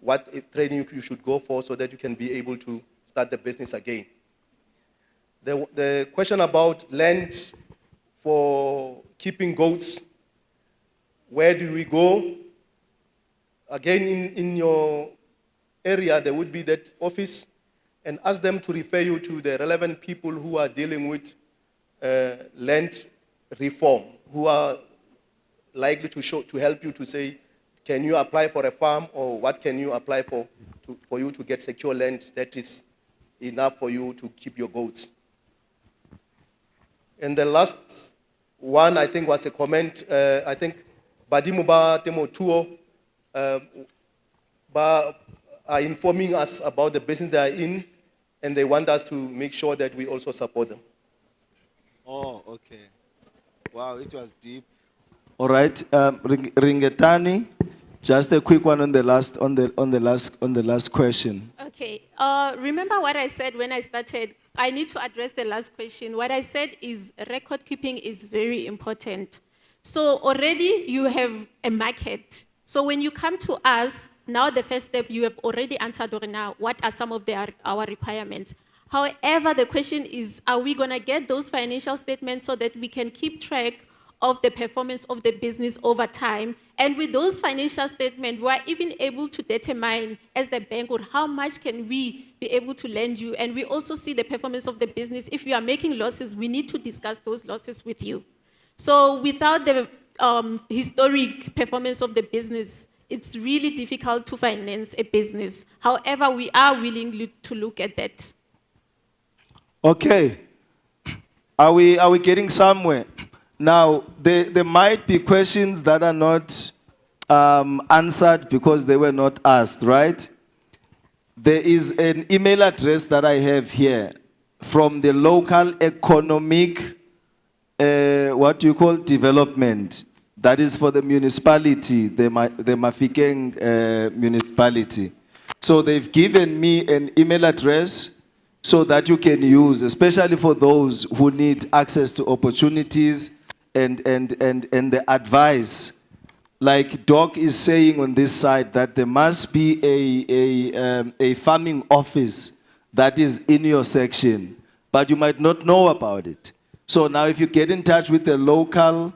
Speaker 14: what training you should go for so that you can be able to start the business again. The question about land for keeping goats, where do we go? Again, in your area, there would be that office, and ask them to refer you to the relevant people who are dealing with land reform, who are likely to help you to say, can you apply for a farm, or what can you apply for you to get secure land that is enough for you to keep your goats. And the last one, I think, was a comment. I think badimo ba temothuo are informing us about the business they are in, and they want us to make sure that we also support them.
Speaker 15: Oh, okay. Wow, it was deep. All right, Ringetani, just a quick one on the last question.
Speaker 8: Okay. Okay. Remember what I said when I started? I need to address the last question. What I said is record keeping is very important. So already you have a market. So when you come to us, now the first step, you have already answered now what are some of our requirements. However, the question is, are we going to get those financial statements so that we can keep track of the performance of the business over time? And with those financial statements, we're even able to determine as the bank or how much can we be able to lend you. And we also see the performance of the business. If you are making losses, we need to discuss those losses with you. So without the historic performance of the business, it's really difficult to finance a business. However, we are willing to look at that.
Speaker 15: Okay. Are we getting somewhere? Now, there might be questions that are not answered because they were not asked, right? There is an email address that I have here from the local economic, what you call development. That is for the municipality, the Mafikeng municipality. So they've given me an email address so that you can use, especially for those who need access to opportunities and the advice. Like Doc is saying on this side that there must be a farming office that is in your section, but you might not know about it. So now if you get in touch with the local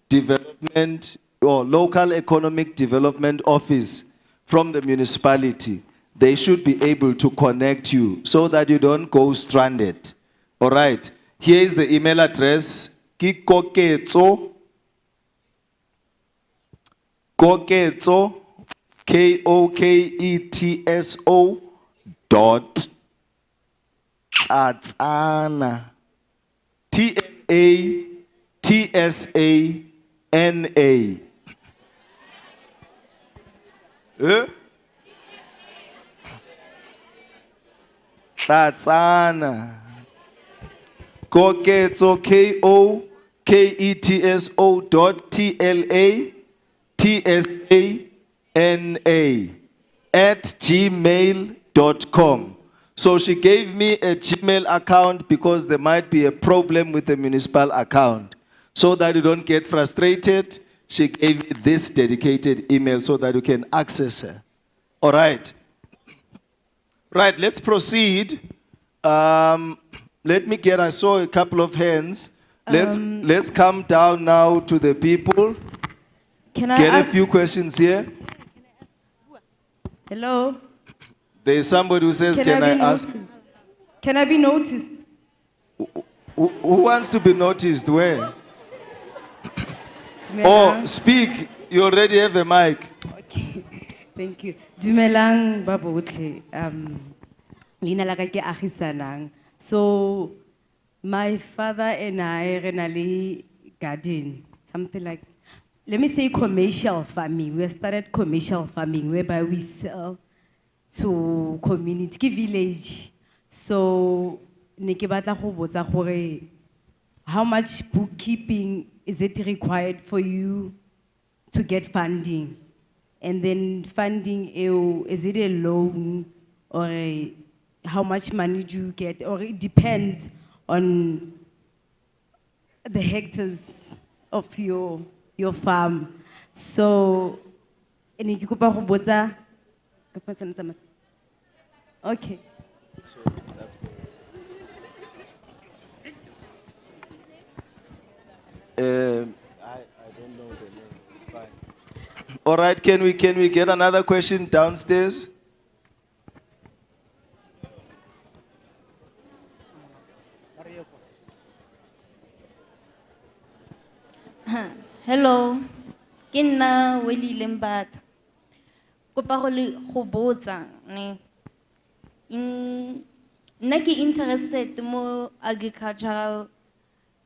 Speaker 15: development or local economic development office from the municipality, they should be able to connect you so that you don't go stranded. All right. Here is the email address. Koketso, KOKETSO dot Tsatsana, TATSANA. Tsatsana. Koketso, KOKETSO dot TLATSANA at gmail.com. So she gave me a Gmail account because there might be a problem with the municipal account. So that you don't get frustrated, she gave me this dedicated email so that you can access her. All right. Right, let's proceed. Let me get, I saw a couple of hands. Let's come down now to the people.
Speaker 20: Can I
Speaker 15: get
Speaker 20: ask?
Speaker 15: a few questions here.
Speaker 20: Hello?
Speaker 15: There's somebody who says, can I ask?
Speaker 20: Can I be noticed?
Speaker 15: Who wants to be noticed? Where? Oh, speak. You already have a mic.
Speaker 20: Okay, thank you. Dumelang ba botlhe. Leina la ka ke Agisanang. So, my father and I re na le garden, something like, let me say commercial farming. We started commercial farming whereby we sell to community, ke village. So, ne ke batla go botsa gore how much bookkeeping is it required for you to get funding? And then funding, is it a loan or how much money do you get? Or it depends on the hectares of your farm. So, ne ke kopa go botsa ka person tsa mas. Okay.
Speaker 15: I don't know the name. It's fine. All right, can we get another question downstairs?
Speaker 22: Hello, ke nna Welile Mbatha. Kopa go botsa ne. Nna ke interested mo agricultural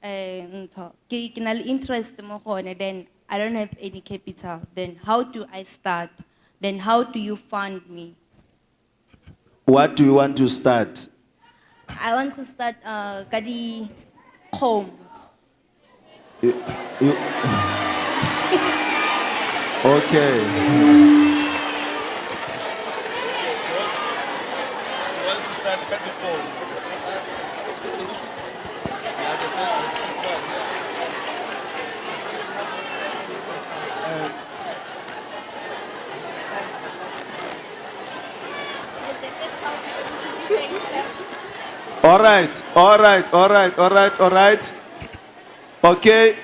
Speaker 22: ke na le interest mo gone, then I don't have any capital. Then how do I start? Then how do you fund me?
Speaker 15: What do you want to start?
Speaker 22: I want to start ka di home.
Speaker 15: Okay. All right, all right, all right, all right, all right. Okay,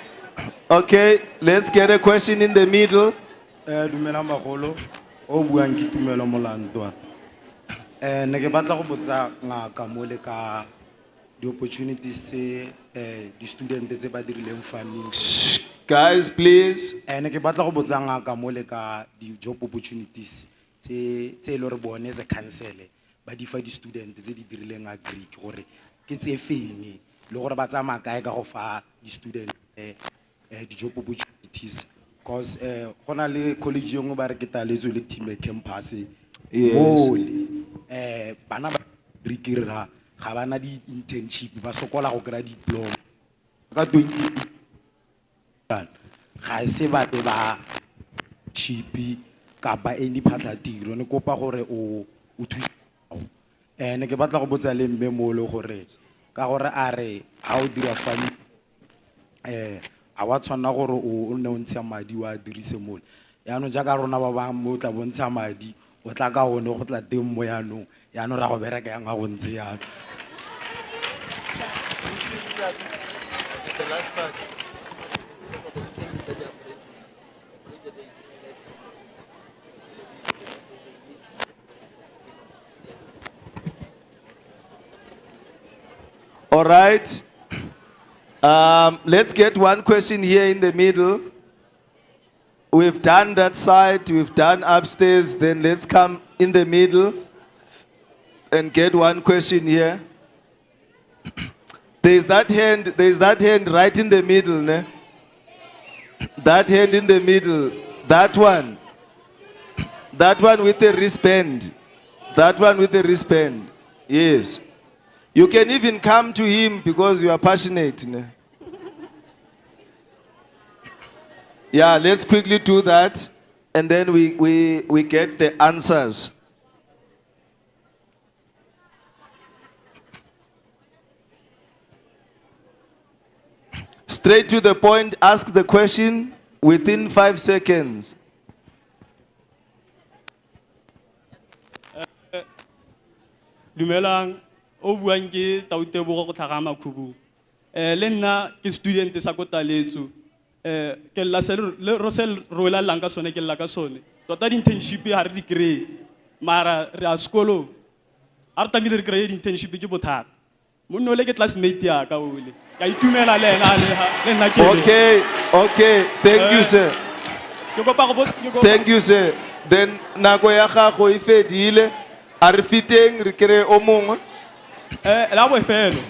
Speaker 15: okay, let's get a question in the middle.
Speaker 1: Dumelang bagolo, o buang ke Tumelo Molantwa. Ne ke batla go botsa ngaka mo le ka di opportunities tse di student tse ba dirileng farming.
Speaker 15: Guys, please.
Speaker 1: Ne ke batla go botsa ngaka mo le ka di job opportunities tse lo re bone as a council ba di fa di student tse di dirileng agri gore ke tse feng le gore ba tsamaya kae ka go fa di student di job opportunities. Because gona le college yongwe ba re ke taletso le team campus mole bana ba rikira ga bana di internship ba sokola go kry diploma ka 20 ga se ba te ba chipi ka ba eni phatla tiro ne kopa gore o thusa ne ke batla go botsa le mme mo le gore ka gore a re ha o dira fani a wa tshwana gore o ne o ntsha madi wa dirise mole yaanong jaaka rona ba bang mo tla bontsha madi o tla ka one go tla teng mo yaanong yaanong ra go bereka yang ga go ntse yaano.
Speaker 15: The last part. All right. Let's get one question here in the middle. We've done that side, we've done upstairs, then let's come in the middle and get one question here. There's that hand right in the middle, ne? That hand in the middle, that one. That one with the wristband. That one with the wristband, yes. You can even come to him because you are passionate, ne? Yeah, let's quickly do that, and then we get the answers. Straight to the point, ask the question within 5 seconds.
Speaker 2: Dumelang, o buang ke Tautebogo go tlhaga Makhubu. Le nna ke student sa ko Taletso. Ke la se le rosel roela langa sone ke la ka sone. Tota di internship ha re di kry. Mara re a sekolo. A re tamile re kry di internship ke bothata. Monno le ke classmate ya ka ole. Ka itumela le ena le nna ke.
Speaker 15: Okay, okay, thank you sir. Thank you sir. Then nako ya gago e fedile. A re fiteng re kry o mongwe.
Speaker 2: La bofelo.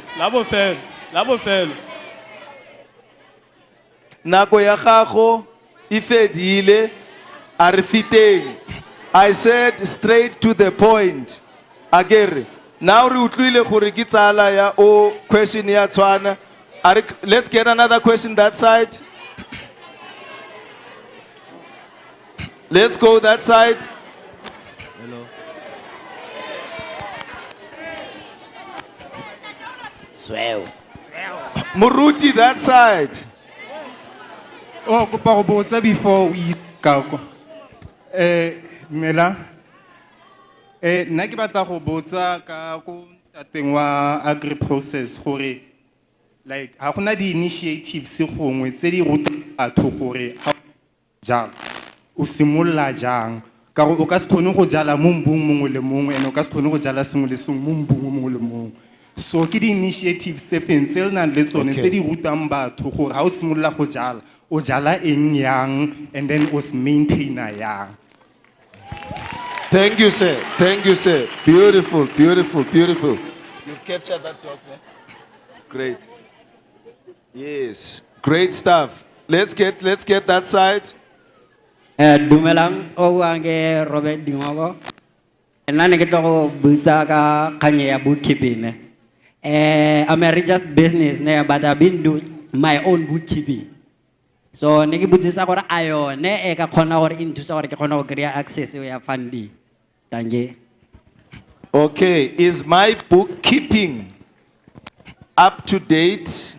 Speaker 15: Nako ya gago e fedile a re fiteng. I said straight to the point. Agere. Now re utlwile gore ke tsala ya o question ya tshwana. Let's get another question that side. Let's go that side.
Speaker 23: Hello.
Speaker 15: Swell. Muruti that side.
Speaker 24: Oh, kopa go botsa before we go. Mela. Nna ke batla go botsa ka go tateng wa agri process gore like ha gona di initiatives gongwe tse di rutang batho gore ha jang o simolla jang ka go o ka se kgone go jala mo mbung mongwe le mongwe ene o ka se kgone go jala sengwe le sengwe mo mbung mongwe le mongwe. So ke di initiatives tse feng tse le nang le tsone tse di rutang batho gore ha o simolla go jala o jala eng yang and then o se maintainer yang.
Speaker 15: Thank you, sir. Thank you, sir. Beautiful, beautiful, beautiful. You've captured that talk, man. Great. Yes, great stuff. Let's get that side.
Speaker 25: Dumelang, o wange Robert Dingogo. Nane ke tlo butsa ka kanye ya bookkeeping. I'm a registered business ne, but I've been doing my own bookkeeping. So ne ke butsisa gore ayo ne e ka khona gore inthusa gore ke khona go kry access ya funding. Thank you.
Speaker 15: Okay, is my bookkeeping up to date?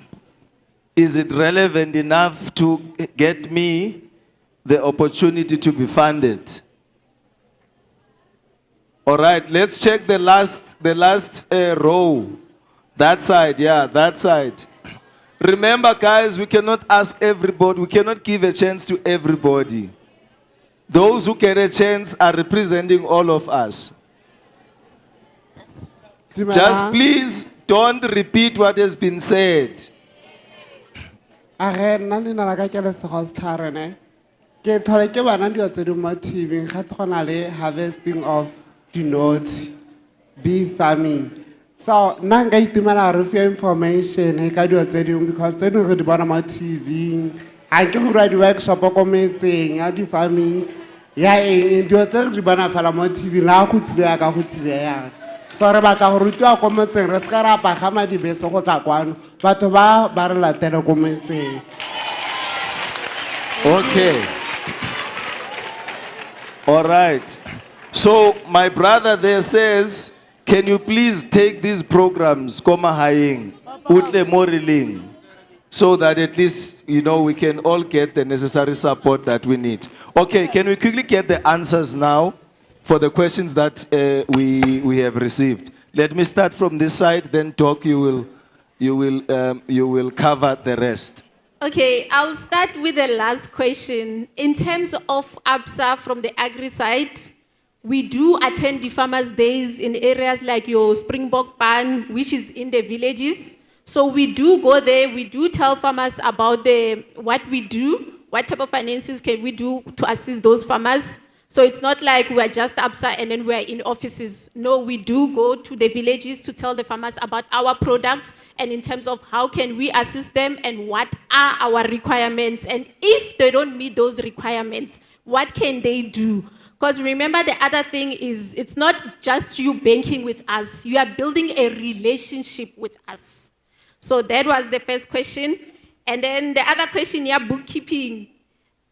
Speaker 15: Is it relevant enough to get me the opportunity to be funded? All right, let's check the last row. That side, yeah, that side. Remember, guys, we cannot ask everybody, we cannot give a chance to everybody. Those who get a chance are representing all of us. Just please don't repeat what has been said.
Speaker 4: Age nna le nna la ka kelesego se tlharene ke tlhole ke bana dilo tse di mo TV ga go na le harvesting of dinotes, bee farming. So nna nka itumela re fiwe information ka dilo tse dingwe because tse dingwe re di bona mo TV ga ke go dira di-workshop ko metseng ya di-farming ya eng dilo tse re di bona fela mo TV la go tlile ya ka go tlile yana. So re batla go rutiwa ko motseng re seka ra pagama dibese go tla kwano batho ba re latele ko motseng.
Speaker 15: Okay. All right. So my brother there says, can you please take these programs, Koma Haying, Utle Moriling, so that at least, you know, we can all get the necessary support that we need. Okay, can we quickly get the answers now for the questions that we have received? Let me start from this side, then Doc, you will cover the rest.
Speaker 8: Okay, I'll start with the last question. In terms of ABSA from the agri side, we do attend the farmers' days in areas like your Springbok Pan, which is in the villages. So we do go there, we do tell farmers about what we do, what type of finances can we do to assist those farmers. So it's not like we're just ABSA and then we're in offices. No, we do go to the villages to tell the farmers about our products and in terms of how can we assist them and what are our requirements. And if they don't meet those requirements, what can they do? Because remember, the other thing is it's not just you banking with us. You are building a relationship with us. So that was the first question. And then the other question, yeah, bookkeeping.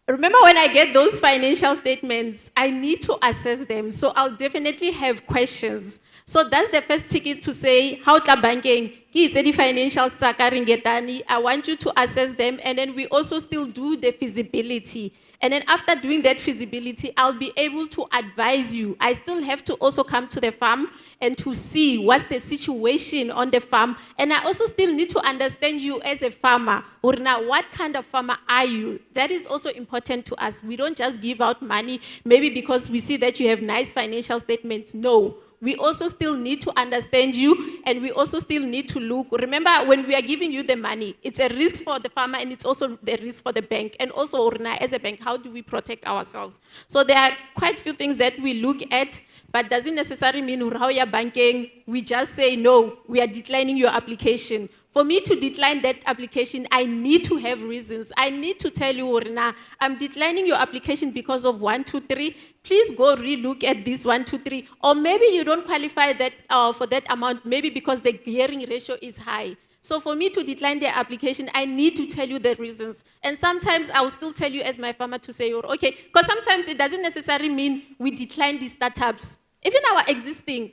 Speaker 8: Remember when I get those financial statements, I need to assess them. So I'll definitely have questions. So that's the first ticket to say, how to banking, it's any financial sakaringetani. I want you to assess them. And then we also still do the feasibility. And then after doing that feasibility, I'll be able to advise you. I still have to also come to the farm and to see what's the situation on the farm. And I also still need to understand you as a farmer. Urna, what kind of farmer are you? That is also important to us. We don't just give out money, maybe because we see that you have nice financial statements. No. We also still need to understand you, and we also still need to look. Remember, when we are giving you the money, it's a risk for the farmer, and it's also the risk for the bank. And also, as a bank, how do we protect ourselves? So there are quite a few things that we look at, but doesn't necessarily mean how you're banking. We just say, no, we are declining your application. For me to decline that application, I need to have reasons. I need to tell you, Orina, I'm declining your application because of 1, 2, 3. Please go relook at this 1, 2, 3. Or maybe you don't qualify that for that amount, maybe because the gearing ratio is high. So for me to decline the application, I need to tell you the reasons. And sometimes I will still tell you as my farmer to say, okay, because sometimes it doesn't necessarily mean we decline the startups. Even our existing,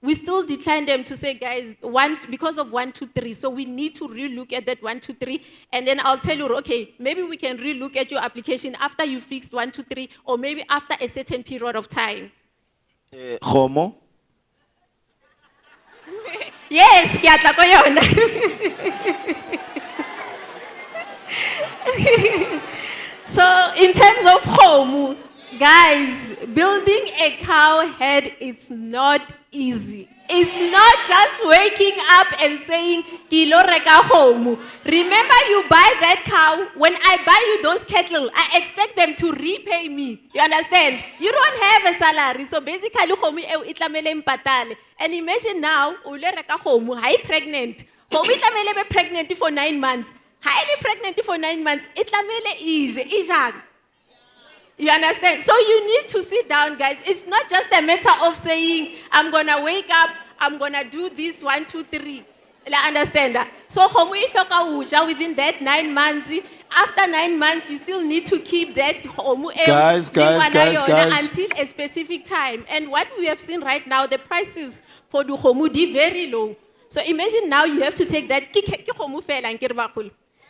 Speaker 8: we still decline them to say, guys, because of 1, 2, 3. So we need to relook at that 1, 2, 3. And then I'll tell you, okay, maybe we can relook at your application after you fixed 1, 2, 3, or maybe after a certain period of time.
Speaker 15: Homo?
Speaker 8: Yes, ke a tla ko yona. So in terms of home, guys, building a cow head, it's not easy. It's not just waking up and saying, kilo reka home. Remember, you buy that cow. When I buy you those cattle, I expect them to repay me. You understand? You don't have a salary. So basically, home itlamele mpatale. And imagine now, ule reka home, high pregnant. Home itlamele be pregnant for 9 months. Highly pregnant for 9 months. Itlamele ijag. You understand? So you need to sit down, guys. It's not just a matter of saying, I'm going to wake up, I'm going to do this 1, 2, 3. I understand that. So within that 9 months, after 9 months, you still need to keep that homu
Speaker 15: Guys,
Speaker 8: until a specific time. And what we have seen right now, the prices for the homu are very low. So imagine now you have to take that.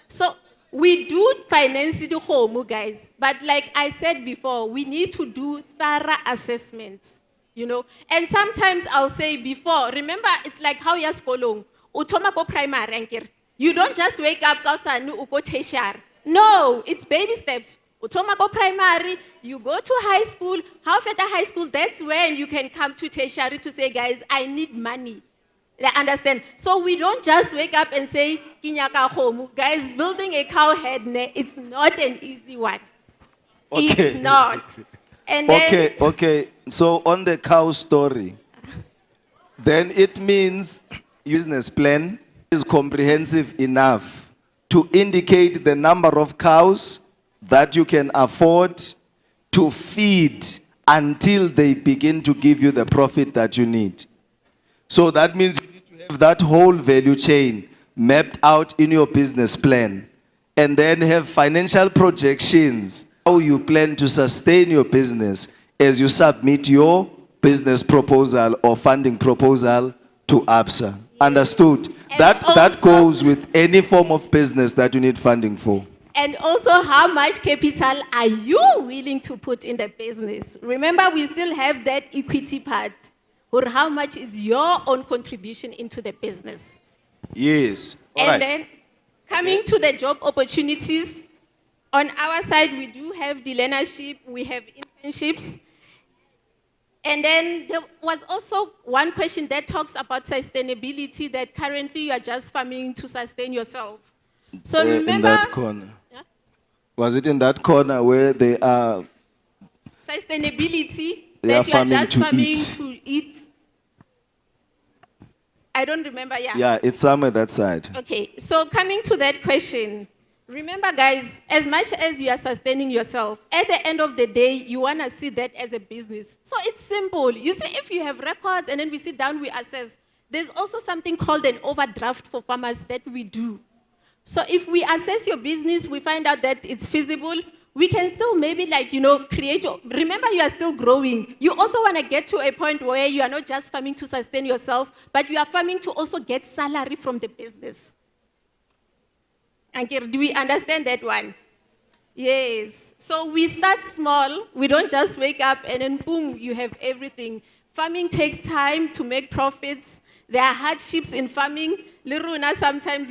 Speaker 8: So we do finance the homu, guys. But like I said before, we need to do thorough assessments. You know, and sometimes I'll say before, remember, it's like how you're schooling. Utoma go primary, you don't just wake up, go tertiary. No, it's baby steps. Utoma go primary, you go to high school. How after high school, that's when you can come to tertiary to say, guys, I need money. Understand? So we don't just wake up and say, Kinyaka homu. Guys, building a cow head, it's not an easy one.
Speaker 15: Okay.
Speaker 8: It's not. And then,
Speaker 15: Okay. So on the cow story, then it means business plan is comprehensive enough to indicate the number of cows that you can afford to feed until they begin to give you the profit that you need. So that means you need to have that whole value chain mapped out in your business plan, and then have financial projections, how you plan to sustain your business as you submit your business proposal or funding proposal to ABSA. Understood? That goes with any form of business that you need funding for.
Speaker 8: and also how much capital are you willing to put in the business? Remember, we still have that equity part, or how much is your own contribution into the business?
Speaker 15: Yes. All
Speaker 8: And
Speaker 15: right.
Speaker 8: then coming to the job opportunities, on our side, we do have the learnership, we have internships. And then there was also one question that talks about sustainability, that currently you are just farming to sustain yourself. So remember,
Speaker 15: in that corner. Was it in that corner where they are?
Speaker 8: sustainability,
Speaker 15: They are
Speaker 8: that you are
Speaker 15: farming
Speaker 8: just
Speaker 15: to
Speaker 8: farming
Speaker 15: eat.
Speaker 8: to eat. I don't remember, yeah.
Speaker 15: Yeah, it's somewhere that side.
Speaker 8: Okay, so coming to that question, remember guys, as much as you are sustaining yourself, at the end of the day, you want to see that as a business. So it's simple. You see, if you have records and then we sit down, we assess, there's also something called an overdraft for farmers that we do. So if we assess your business, we find out that it's feasible, we can still maybe create, remember you are still growing. You also want to get to a point where you are not just farming to sustain yourself, but you are farming to also get salary from the business. Do we understand that one? Yes. So we start small. We don't just wake up and then boom, you have everything. Farming takes time to make profits. There are hardships in farming. Liruna, sometimes,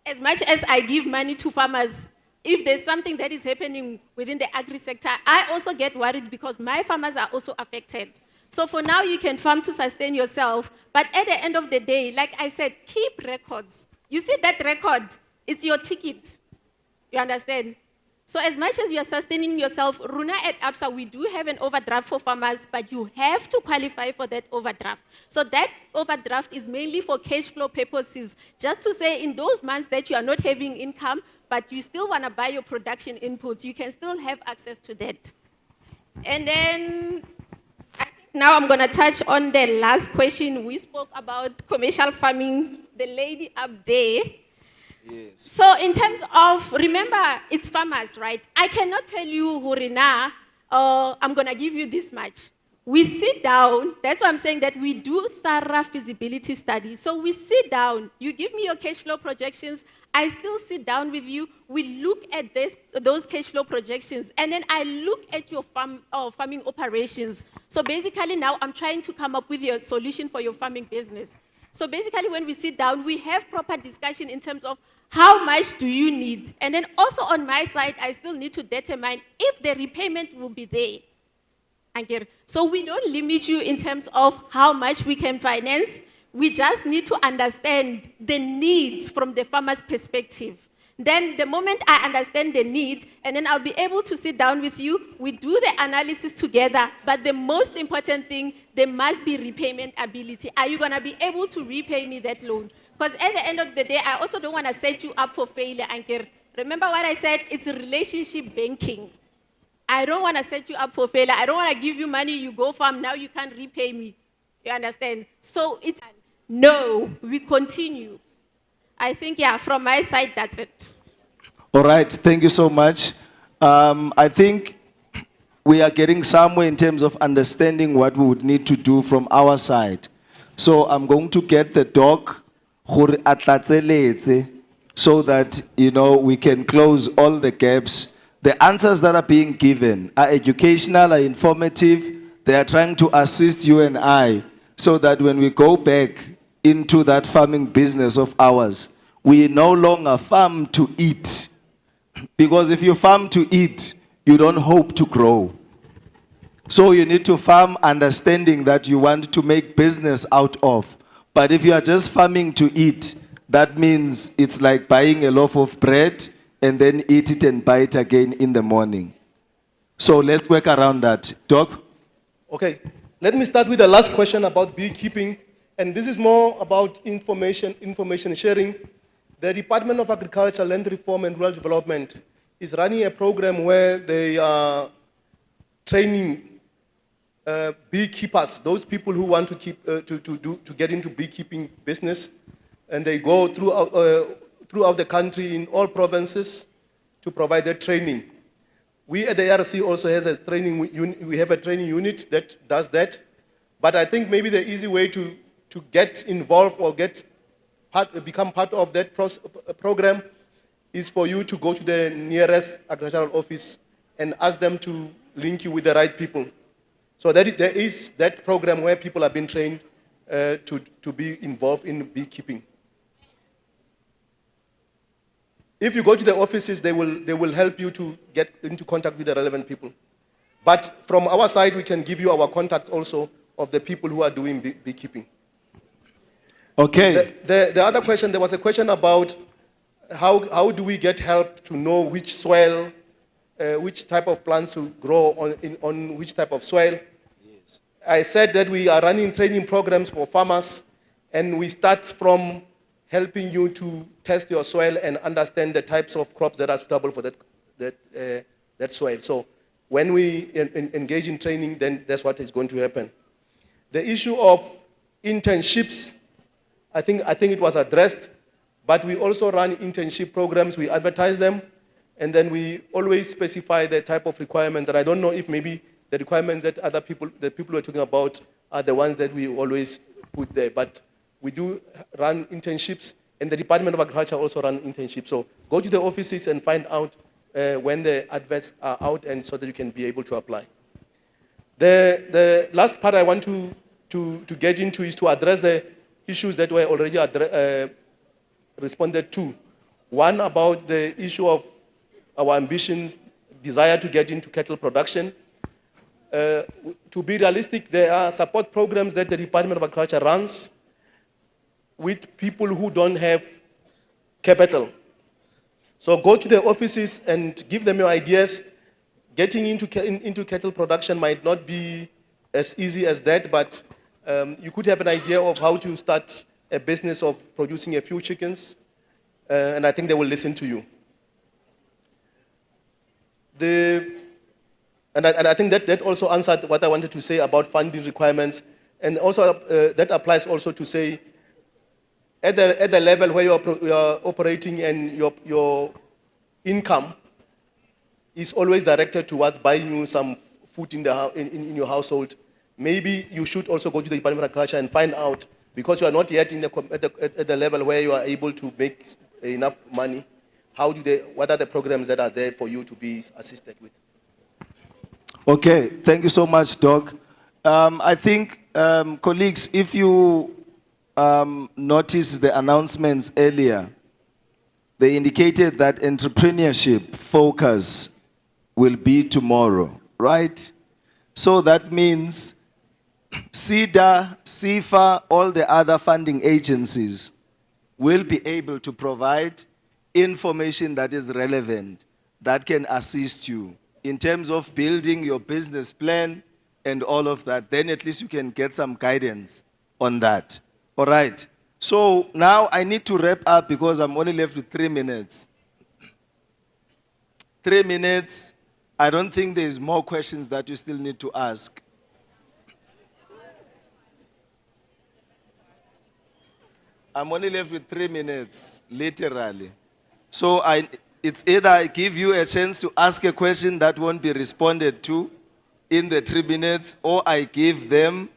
Speaker 8: as much as I give money to farmers, if there's something that is happening within the agri sector, I also get worried because my farmers are also affected. So for now, you can farm to sustain yourself. But at the end of the day, like I said, keep records. You see that record? It's your ticket. You understand? So as much as you are sustaining yourself, Runa at ABSA, we do have an overdraft for farmers, but you have to qualify for that overdraft. So that overdraft is mainly for cash flow purposes. Just to say, in those months that you are not having income, but you still want to buy your production inputs, you can still have access to that. And then I think now I'm going to touch on the last question. We spoke about commercial farming, the lady up there.
Speaker 15: Yes.
Speaker 8: So in terms of, remember, it's farmers, right? I cannot tell you, Hurina, I'm going to give you this much. We sit down, that's why I'm saying that we do thorough feasibility studies. So we sit down, you give me your cash flow projections, I still sit down with you, we look at those cash flow projections, and then I look at your farming operations. So basically now I'm trying to come up with your solution for your farming business. So basically when we sit down, we have proper discussion in terms of how much do you need? And then also on my side, I still need to determine if the repayment will be there. So we don't limit you in terms of how much we can finance. We just need to understand the need from the farmer's perspective. Then the moment I understand the need, and then I'll be able to sit down with you, we do the analysis together, but the most important thing, there must be repayment ability. Are you going to be able to repay me that loan? Because at the end of the day, I also don't want to set you up for failure, Anker. Remember what I said? It's relationship banking. I don't want to set you up for failure. I don't want to give you money, you go farm, now you can't repay me. You understand? So it's, no, we continue. I think, yeah, from my side, that's it.
Speaker 15: All right, thank you so much. I think we are getting somewhere in terms of understanding what we would need to do from our side. So I'm going to get the doc gore a tlatseletse, so that we can close all the gaps. The answers that are being given are educational, are informative. They are trying to assist you and I, so that when we go back into that farming business of ours, we no longer farm to eat. Because if you farm to eat, you don't hope to grow. So you need to farm understanding that you want to make business out of. But if you are just farming to eat, that means it's like buying a loaf of bread and then eat it and buy it again in the morning. So let's work around that. Doc?
Speaker 14: Okay, let me start with the last question about beekeeping. And this is more about information sharing. The Department of Agriculture, Land Reform and Rural Development is running a program where they are training beekeepers, those people who want to get into beekeeping business, and they go throughout the country in all provinces to provide their training. We at the ARC also has a we have a training unit that does that. But I think maybe the easy way to get involved or become part of that program is for you to go to the nearest agricultural office and ask them to link you with the right people. So there is that program where people have been trained to be involved in beekeeping. If you go to the offices, they will help you to get into contact with the relevant people. But from our side, we can give you our contacts also of the people who are doing beekeeping.
Speaker 15: Okay.
Speaker 14: The other question, there was a question about how do we get help to know which soil, which type of plants to grow on which type of soil. Yes. I said that we are running training programs for farmers, and we start from helping you to test your soil and understand the types of crops that are suitable for that soil. So when we engage in training, then that's what is going to happen. The issue of internships, I think it was addressed, but we also run internship programs. We advertise them, and then we always specify the type of requirements. And I don't know if maybe the requirements that the people we're talking about are the ones that we always put there. But we do run internships, and the Department of Agriculture also run internships. So go to the offices and find out when the adverts are out, and so that you can be able to apply. The last part I want to get into is to address the issues that were already responded to. One about the issue of our ambitions, desire to get into cattle production. To be realistic, there are support programs that the Department of Agriculture runs with people who don't have capital. So go to the offices and give them your ideas. Getting into cattle production might not be as easy as that, but you could have an idea of how to start a business of producing a few chickens, and I think they will listen to you. And I think that also answered what I wanted to say about funding requirements, and also that applies also to say at the level where you are operating, and your income is always directed towards buying you some food in your household. Maybe you should also go to the Department of Agriculture and find out, because you are not yet at the level where you are able to make enough money, what are the programs that are there for you to be assisted with?
Speaker 15: Okay, thank you so much, Doc. I think, colleagues, if you noticed the announcements earlier, they indicated that entrepreneurship focus will be tomorrow, right? So that means CETA, CIFA, all the other funding agencies will be able to provide information that is relevant, that can assist you in terms of building your business plan and all of that. Then at least you can get some guidance on that. All right. So now I need to wrap up because I'm only left with 3 minutes. 3 minutes. I don't think there's more questions that you still need to ask. I'm only left with 3 minutes, literally. So it's either I give you a chance to ask a question that won't be responded to in the 3 minutes, or I give them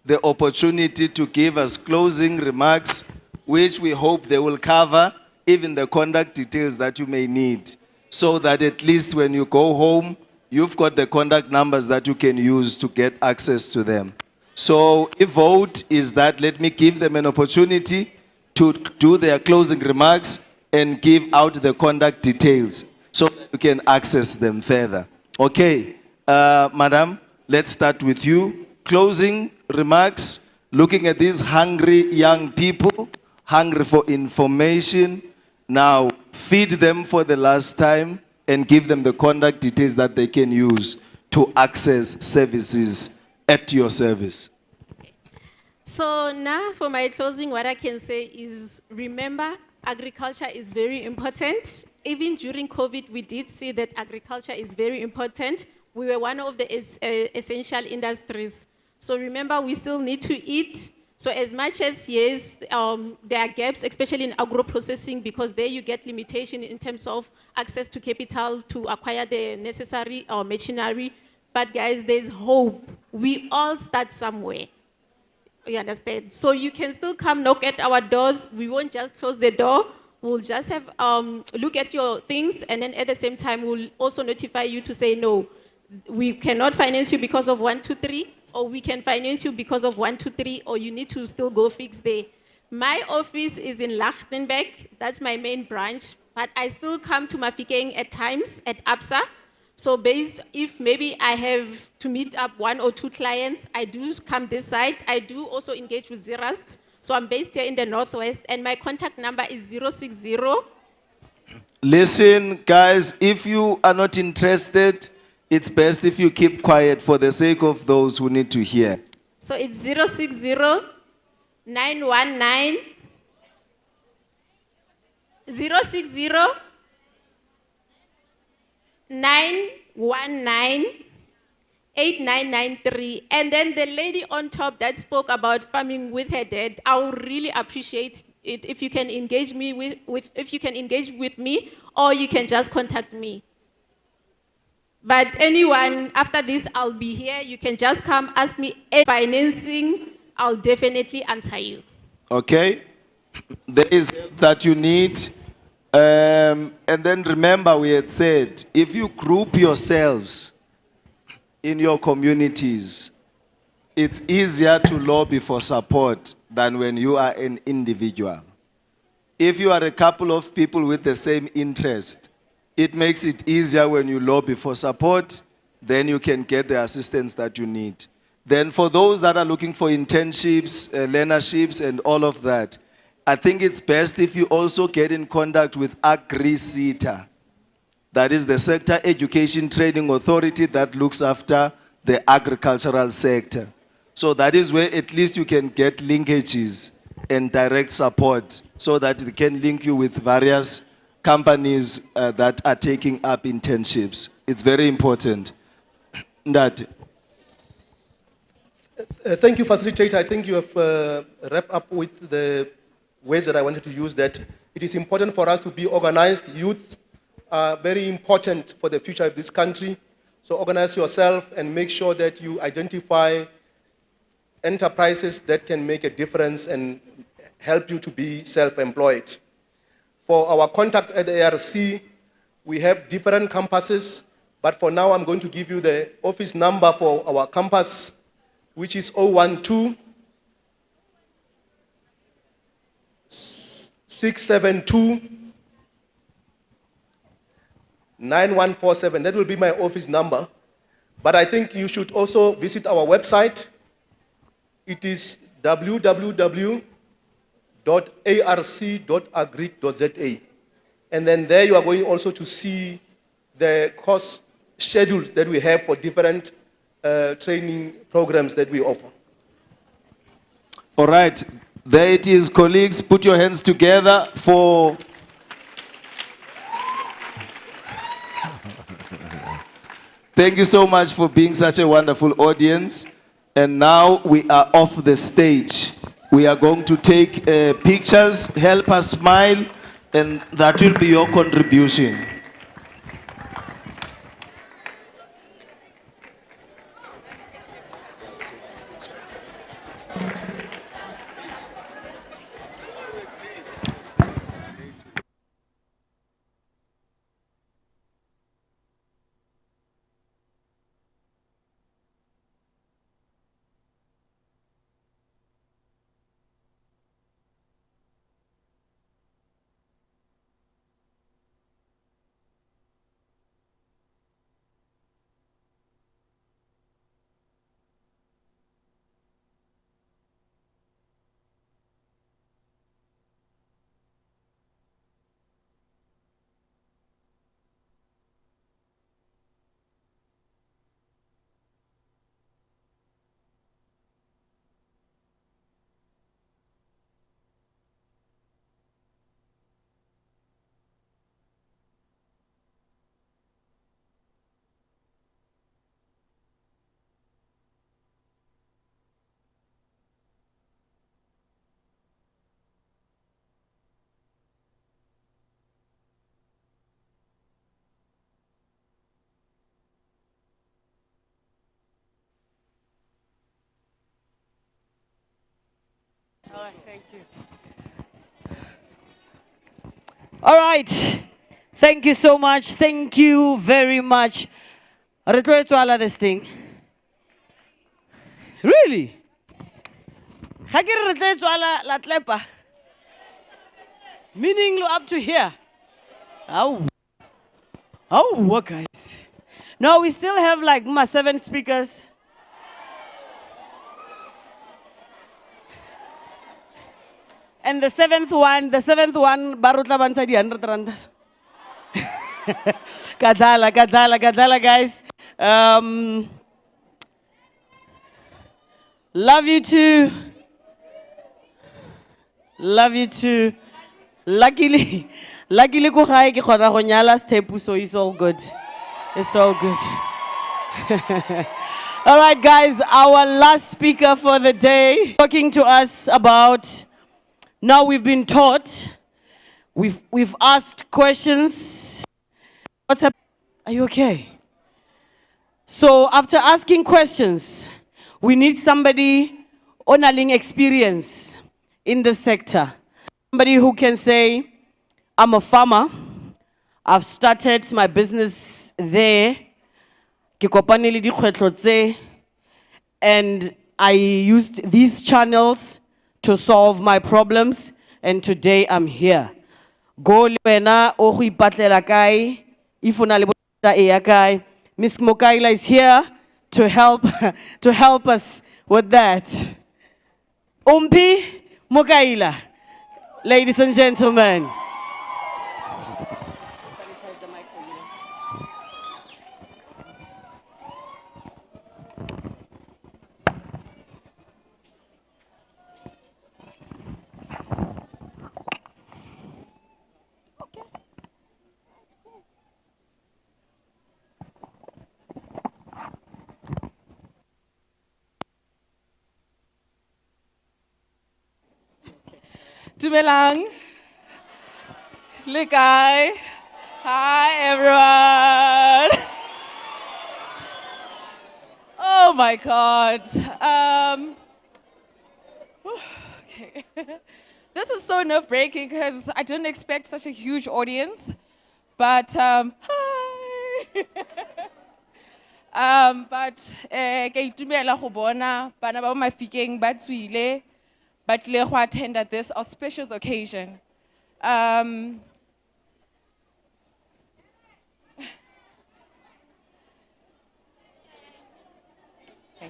Speaker 15: the opportunity to give us closing remarks, which we hope they will cover even the contact details that you may need, so that at least when you go home, you've got the contact numbers that you can use to get access to them. So if vote is that, let me give them an opportunity to do their closing remarks and give out the contact details so that you can access them further. Okay, Madam, let's start with you. Closing remarks, looking at these hungry young people, hungry for information. Now, feed them for the last time and give them the contact details that they can use to access services at your service.
Speaker 8: So now for my closing, what I can say is, remember, agriculture is very important. Even during COVID, we did see that agriculture is very important. We were one of the essential industries. So remember, we still need to eat. So as much as, yes, there are gaps, especially in agro-processing, because there you get limitation in terms of access to capital to acquire the necessary machinery. But guys, there's hope. We all start somewhere. You understand? So you can still come knock at our doors. We won't just close the door. We'll just have look at your things, and then at the same time, we'll also notify you to say, no, we cannot finance you because of 1, 2, 3, or we can finance you because of 1, 2, 3, or you need to still go fix there. My office is in Lichtenberg. That's my main branch, but I still come to Mafikeng at times at ABSA. So based, if maybe I have to meet up 1 or 2 clients, I do come this side. I do also engage with Zerast. So I'm based here in the Northwest, and my contact number is 060.
Speaker 15: Listen, guys, if you are not interested, it's best if you keep quiet for the sake of those who need to hear.
Speaker 8: So it's 060 919 060 919 8993. And then the lady on top that spoke about farming with her dad, I would really appreciate it if you can engage me if you can engage with me, or you can just contact me. But anyone, after this, I'll be here. You can just come ask me financing. I'll definitely answer you.
Speaker 15: Okay? There is that you need. And then remember, we had said, if you group yourselves in your communities, it's easier to lobby for support than when you are an individual. If you are a couple of people with the same interest, it makes it easier when you lobby for support, then you can get the assistance that you need. Then for those that are looking for internships, learnerships, and all of that, I think it's best if you also get in contact with Agri-TETA. That is the Sector Education Training Authority that looks after the agricultural sector. So that is where at least you can get linkages and direct support so that they can link you with various companies that are taking up internships. It's very important. Ndati.
Speaker 14: Thank you, facilitator. I think you have wrapped up with the ways that I wanted to use that. It is important for us to be organized. Youth are very important for the future of this country. So organize yourself and make sure that you identify enterprises that can make a difference and help you to be self-employed. For our contacts at the ARC, we have different campuses, but for now I'm going to give you the office number for our campus, which is 012 672 9147. That will be my office number. But I think you should also visit our website. It is www.arc.agric.za. And then there you are going also to see the course schedule that we have for different training programs that we offer.
Speaker 15: All right, there it is, colleagues. Put your hands together for... Thank you so much for being such a wonderful audience. And now we are off the stage. We are going to take pictures, help us smile, and that will be your contribution.
Speaker 3: All right, thank you. All right. Thank you so much. Thank you very much. Re tlo e tswala this thing. Really? Ga ke re tlo e tswala la tlepa. Meaning up to here. Oh. Oh, what guys? No, we still have like 7 speakers. And the seventh one, Barutla Bansadi 100 rand. Kadala, guys. Love you too. Love you too. Luckily, ko gae ke kgona go nyala Sthepu, so it's all good. It's all good. All right, guys, our last speaker for the day, talking to us about, now we've been taught, we've asked questions. What's up? Are you okay? So after asking questions, we need somebody honoring experience in the sector. Somebody who can say, I'm a farmer. I've started my business there. And I used these channels to solve my problems. And today I'm here. Go Luena, Ohui Patlela Kai, Ifuna Lebota Eakai. Miss Mokaila is here to help us with that. Umpi Mokaila, ladies and gentlemen.
Speaker 6: Dumelang. Likai. Hi, everyone. Oh my God. Okay. This is so nerve-wracking because I didn't expect such a huge audience. But hi. Ke itumela go bona bana ba Mafikeng ba tswile ba tle go attend at this auspicious occasion. Thank you.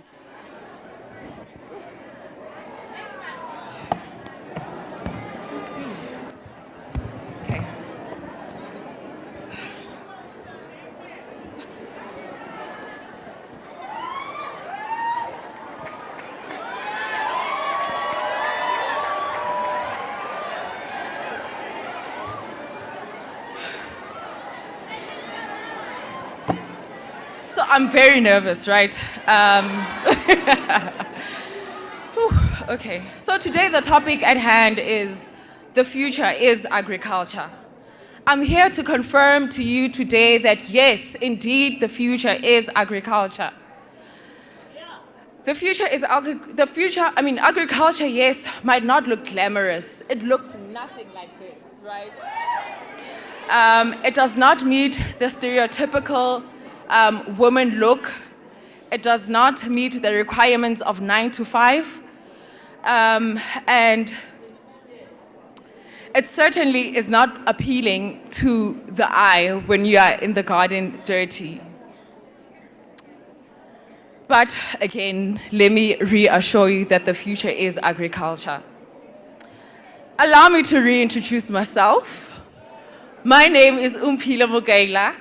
Speaker 6: Okay. So I'm very nervous, right? Whew, okay, so today the topic at hand is the future is agriculture. I'm here to confirm to you today that yes, indeed, the future is agriculture. Agriculture, yes, might not look glamorous. It looks nothing like this, right? It does not meet the stereotypical woman look. It does not meet the requirements of 9 to 5. And it certainly is not appealing to the eye when you are in the garden dirty. But again, let me reassure you that the future is agriculture. Allow me to reintroduce myself. My name is Umpila Mugaila,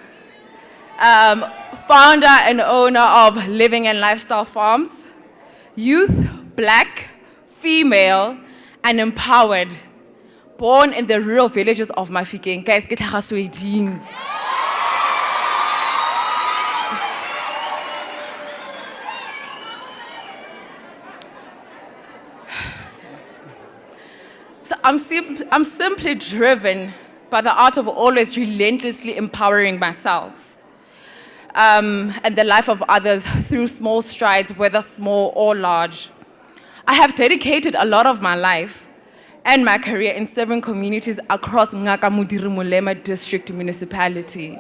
Speaker 6: founder and owner of Living and Lifestyle Farms, youth, black, female, and empowered, born in the rural villages of Mafikeng. Guys, get hasweding. So I'm simply driven by the art of always relentlessly empowering myself and the life of others through small strides, whether small or large. I have dedicated a lot of my life and my career in serving communities across Ngaka Mudiri Mulema District Municipality.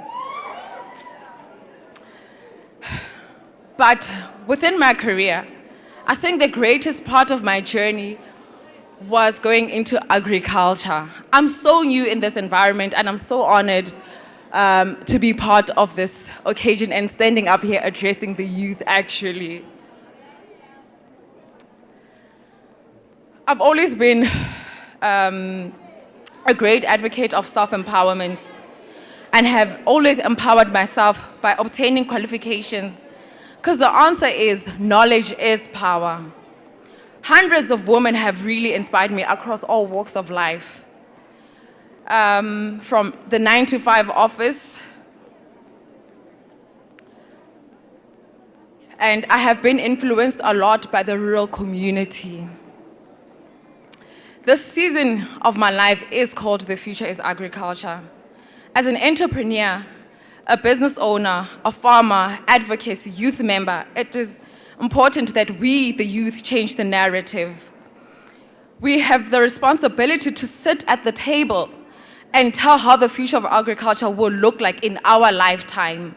Speaker 6: But within my career, I think the greatest part of my journey was going into agriculture. I'm so new in this environment and I'm so honored to be part of this occasion and standing up here addressing the youth actually. I've always been a great advocate of self-empowerment and have always empowered myself by obtaining qualifications, because the answer is knowledge is power. Hundreds of women have really inspired me across all walks of life. From the 9-to-5 office, and I have been influenced a lot by the rural community. This season of my life is called The Future is Agriculture. As an entrepreneur, a business owner, a farmer, advocacy, youth member, it is important that we, the youth, change the narrative. We have the responsibility to sit at the table and tell how the future of agriculture will look like in our lifetime.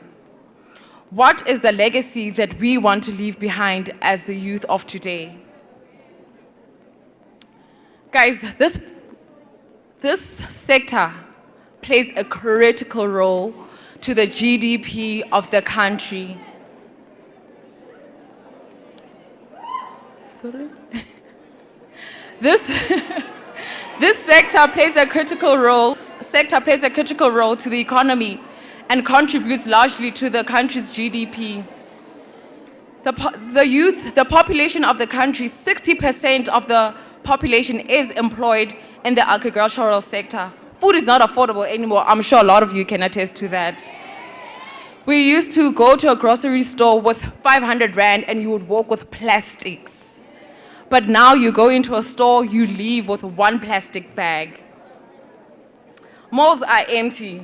Speaker 6: What is the legacy that we want to leave behind as the youth of today? Guys, this sector plays a critical role to the GDP of the country. Sorry? This sector plays a critical role to the economy and contributes largely to the country's GDP. The population of the country, 60% of the population is employed in the agricultural sector. Food is not affordable anymore. I'm sure a lot of you can attest to that. We used to go to a grocery store with 500 Rand and you would walk with plastics. But now you go into a store, you leave with one plastic bag. Malls are empty.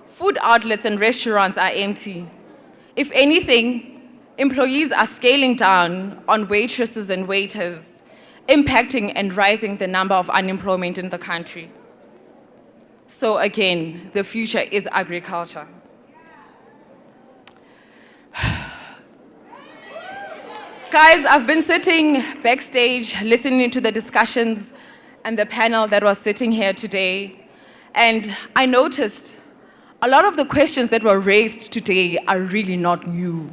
Speaker 6: Food outlets and restaurants are empty. If anything, employees are scaling down on waitresses and waiters, impacting and rising the number of unemployment in the country. So again, the future is agriculture. Guys, I've been sitting backstage listening to the discussions and the panel that was sitting here today, and I noticed a lot of the questions that were raised today are really not new.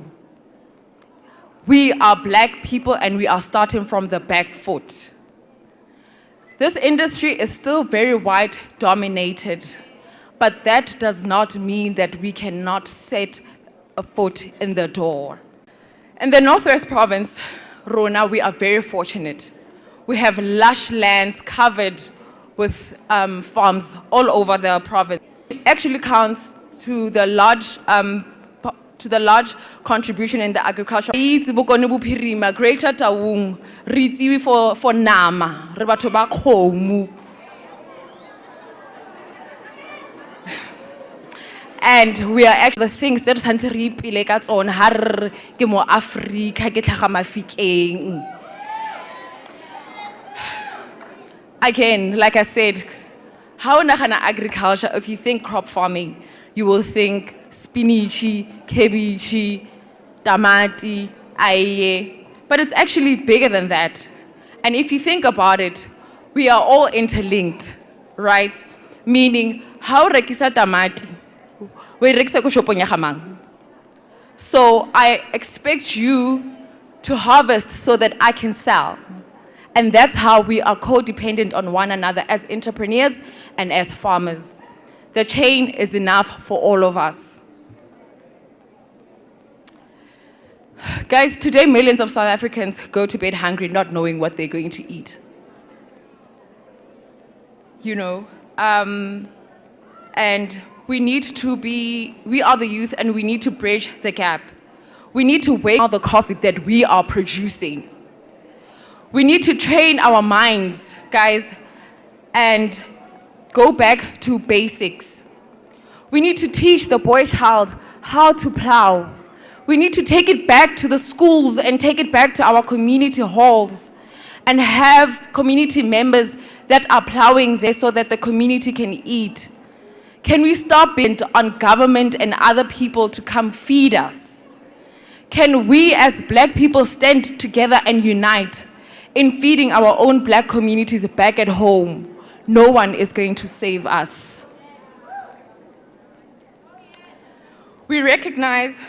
Speaker 6: We are black people and we are starting from the back foot. This industry is still very white dominated, but that does not mean that we cannot set a foot in the door. In the Northwest Province, Rona, we are very fortunate. We have lush lands covered with farms all over the province. It actually counts to the large contribution in the agriculture. Greater Taung, Ritiwi for Nama, Rebatoba Komu. And we are actually the things that are like at on har ke mo Africa ke tlhaga Mafikeng. Again, like I said, how nagana agriculture, if you think crop farming, you will think spinach, cabbage, tamati, aye. But it's actually bigger than that. And if you think about it, we are all interlinked, right? Meaning, how rekisa tamati? So I expect you to harvest so that I can sell. And that's how we are codependent on one another as entrepreneurs and as farmers. The chain is enough for all of us. Guys, today millions of South Africans go to bed hungry, not knowing what they're going to eat. You know, and we are the youth and we need to bridge the gap. We need to weigh the coffee that we are producing. We need to train our minds, guys, and go back to basics. We need to teach the boy child how to plow. We need to take it back to the schools and take it back to our community halls and have community members that are plowing there so that the community can eat? Can we stop being on government and other people to come feed us? Can we as Black people stand together and unite in feeding our own Black communities back at home? No one is going to save us. We recognize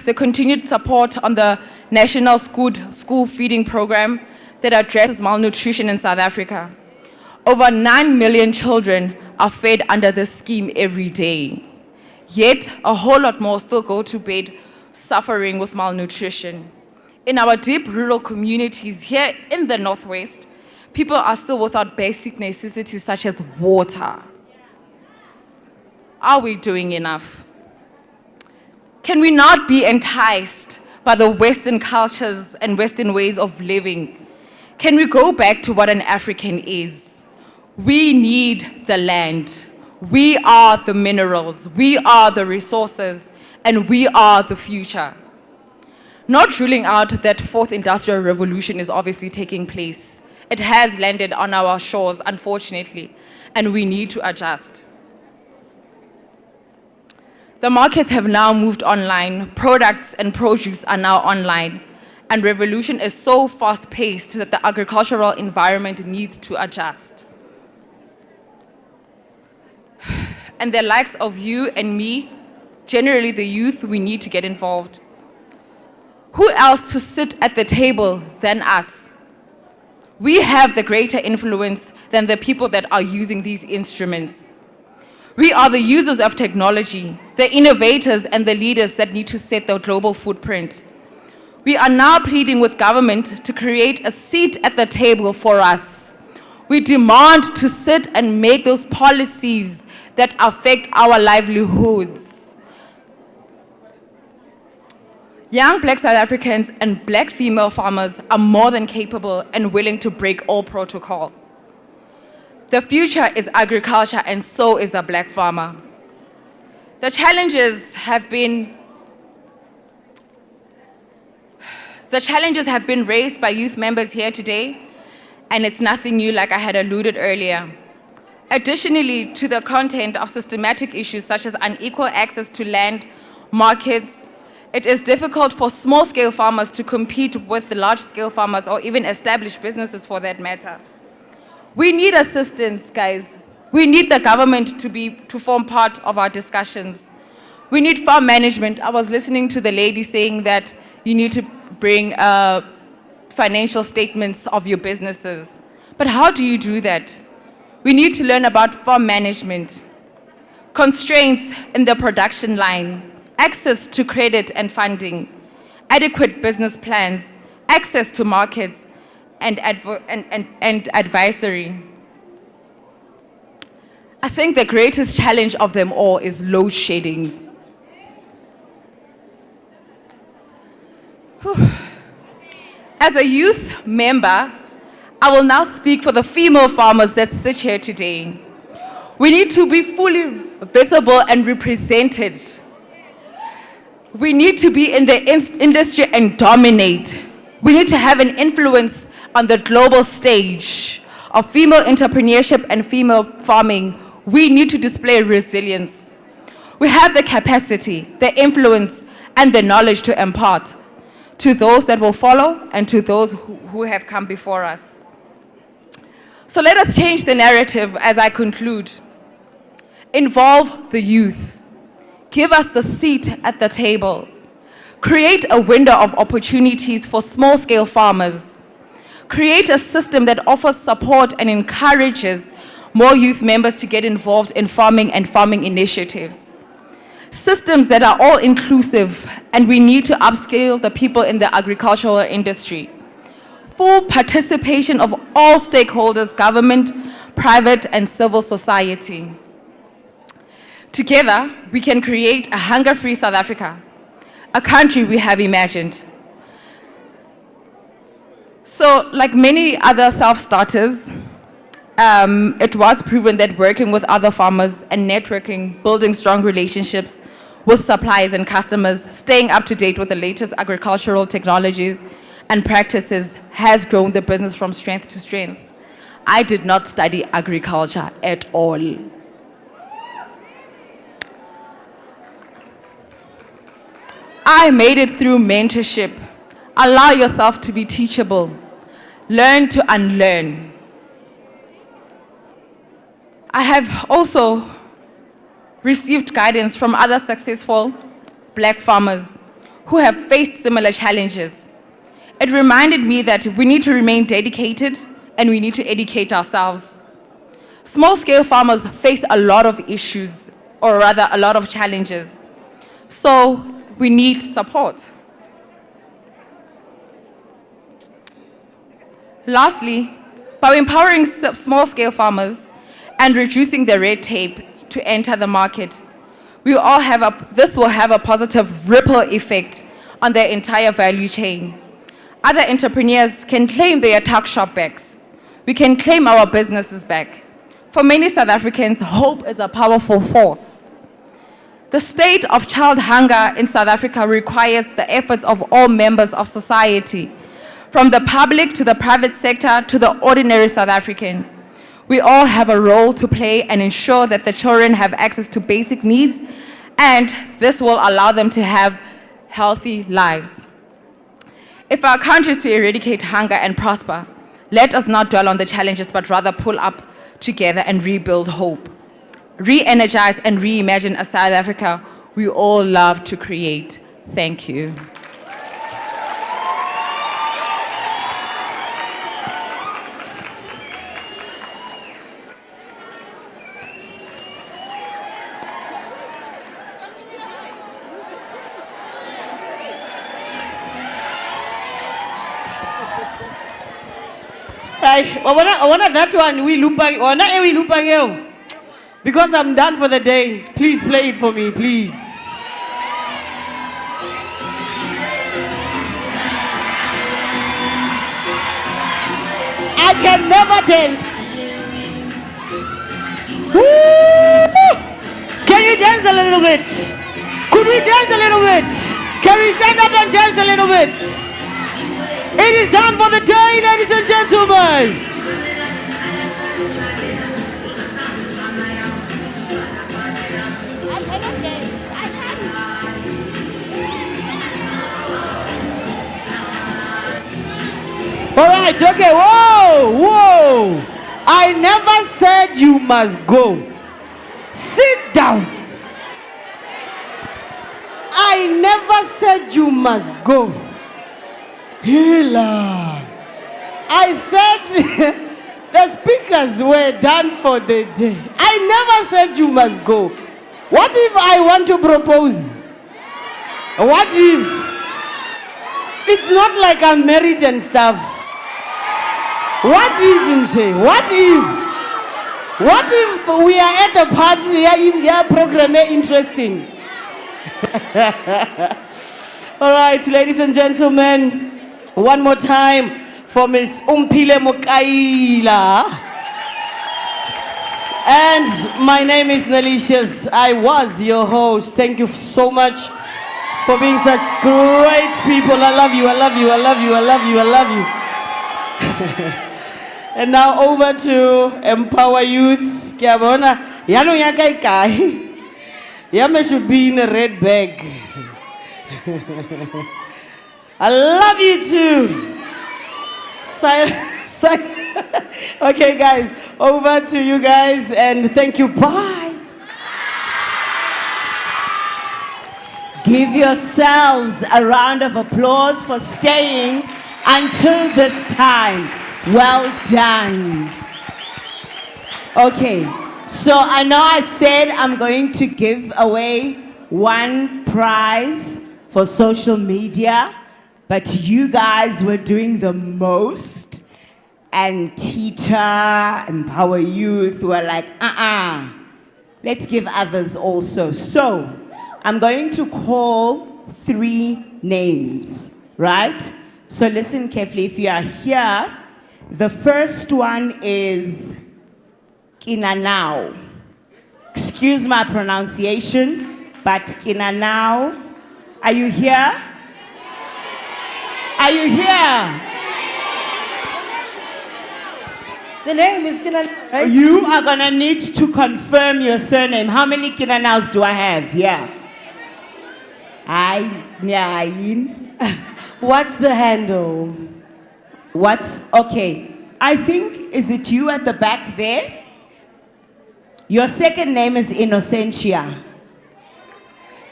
Speaker 6: the continued support on the National School Feeding Program that addresses malnutrition in South Africa. Over 9 million children are fed under this scheme every day. Yet, a whole lot more still go to bed suffering with malnutrition. In our deep rural communities here in the Northwest, people are still without basic necessities such as water. Are we doing enough? Can we not be enticed by the Western cultures and Western ways of living? Can we go back to what an African is? We need the land. We are the minerals. We are the resources. And we are the future. Not ruling out that fourth industrial revolution is obviously taking place. It has landed on our shores, unfortunately, and we need to adjust. The markets have now moved online. Products and produce are now online. And revolution is so fast-paced that the agricultural environment needs to adjust. And the likes of you and me, generally the youth, we need to get involved. Who else to sit at the table than us? We have the greater influence than the people that are using these instruments. We are the users of technology, the innovators and the leaders that need to set the global footprint. We are now pleading with government to create a seat at the table for us. We demand to sit and make those policies that affect our livelihoods. Young Black South Africans and Black female farmers are more than capable and willing to break all protocol. The future is agriculture, and so is the Black farmer. The challenges have been raised by youth members here today, and it's nothing new, like I had alluded earlier. Additionally, to the content of systematic issues such as unequal access to land, markets, it is difficult for small-scale farmers to compete with the large-scale farmers or even established businesses for that matter. We need assistance, guys. We need the government to form part of our discussions. We need farm management. I was listening to the lady saying that you need to bring financial statements of your businesses. But how do you do that? We need to learn about farm management, constraints in the production line, access to credit and funding, adequate business plans, access to markets, and advisory. I think the greatest challenge of them all is load shedding. As a youth member, I will now speak for the female farmers that sit here today. We need to be fully visible and represented. We need to be in the industry and dominate. We need to have an influence on the global stage of female entrepreneurship and female farming. We need to display resilience. We have the capacity, the influence, and the knowledge to impart to those that will follow and to those who have come before us. So let us change the narrative as I conclude. Involve the youth. Give us the seat at the table. Create a window of opportunities for small-scale farmers. Create a system that offers support and encourages more youth members to get involved in farming and farming initiatives. Systems that are all inclusive, and we need to upscale the people in the agricultural industry. Full participation of all stakeholders, government, private, and civil society. Together, we can create a hunger-free South Africa, a country we have imagined. So, like many other self-starters, it was proven that working with other farmers and networking, building strong relationships, with suppliers and customers, staying up to date with the latest agricultural technologies and practices has grown the business from strength to strength. I did not study agriculture at all. I made it through mentorship. Allow yourself to be teachable. Learn to unlearn. I have also received guidance from other successful black farmers who have faced similar challenges. It reminded me that we need to remain dedicated and we need to educate ourselves. Small-scale farmers face a lot of issues, or rather a lot of challenges. So we need support. Lastly, by empowering small-scale farmers and reducing the red tape to enter the market, this will have a positive ripple effect on their entire value chain. Other entrepreneurs can claim their tuck shop backs. We can claim our businesses back. For many South Africans, hope is a powerful force. The state of child hunger in South Africa requires the efforts of all members of society, from the public to the private sector to the ordinary South African. We all have a role to play and ensure that the children have access to basic needs, and this will allow them to have healthy lives. If our country is to eradicate hunger and prosper, let us not dwell on the challenges, but rather pull up together and rebuild hope. Re-energize and reimagine a South Africa we all love to create. Thank you.
Speaker 3: I want that one. We loopang. Because I'm done for the day. Please play it for me, please. I can never dance. Woo! Can you dance a little bit? Could we dance a little bit? Can we stand up and dance a little bit? It is done for the day, ladies and gentlemen. All right, okay, whoa. I never said you must go. Sit down. I never said you must go. Hila. I said the speakers were done for the day. I never said you must go. What if I want to propose? What if? It's not like I'm married and stuff. What if, Nche? What if we are at the party, yeah, program interesting? All right, ladies and gentlemen, one more time for Miss Umpile Mukaila. And my name is Nelicious. I was your host. Thank you so much for being such great people. I love you, I love you, I love you, I love you, I love you. And now over to Empower Youth. Kiabona, yano yakai kai. Yame should be in a red bag. I love you too. Okay, guys, over to you guys, and thank you. Bye.
Speaker 10: Give yourselves a round of applause for staying until this time. Well done. Okay, so I know I said I'm going to give away one prize for social media, but you guys were doing the most, and TETA, Empower Youth were like, let's give others also. So I'm going to call 3 names, right? So listen carefully. If you are here, the first one is Kinanao. Excuse my pronunciation. but Kinanao, are you here? Are you here?
Speaker 9: The name is Kinanao, right?
Speaker 10: You are gonna need to confirm your surname. How many Kinanaos do I have here?
Speaker 9: What's the handle?
Speaker 10: Okay. I think, is it you at the back there? Your second name is Innocentia.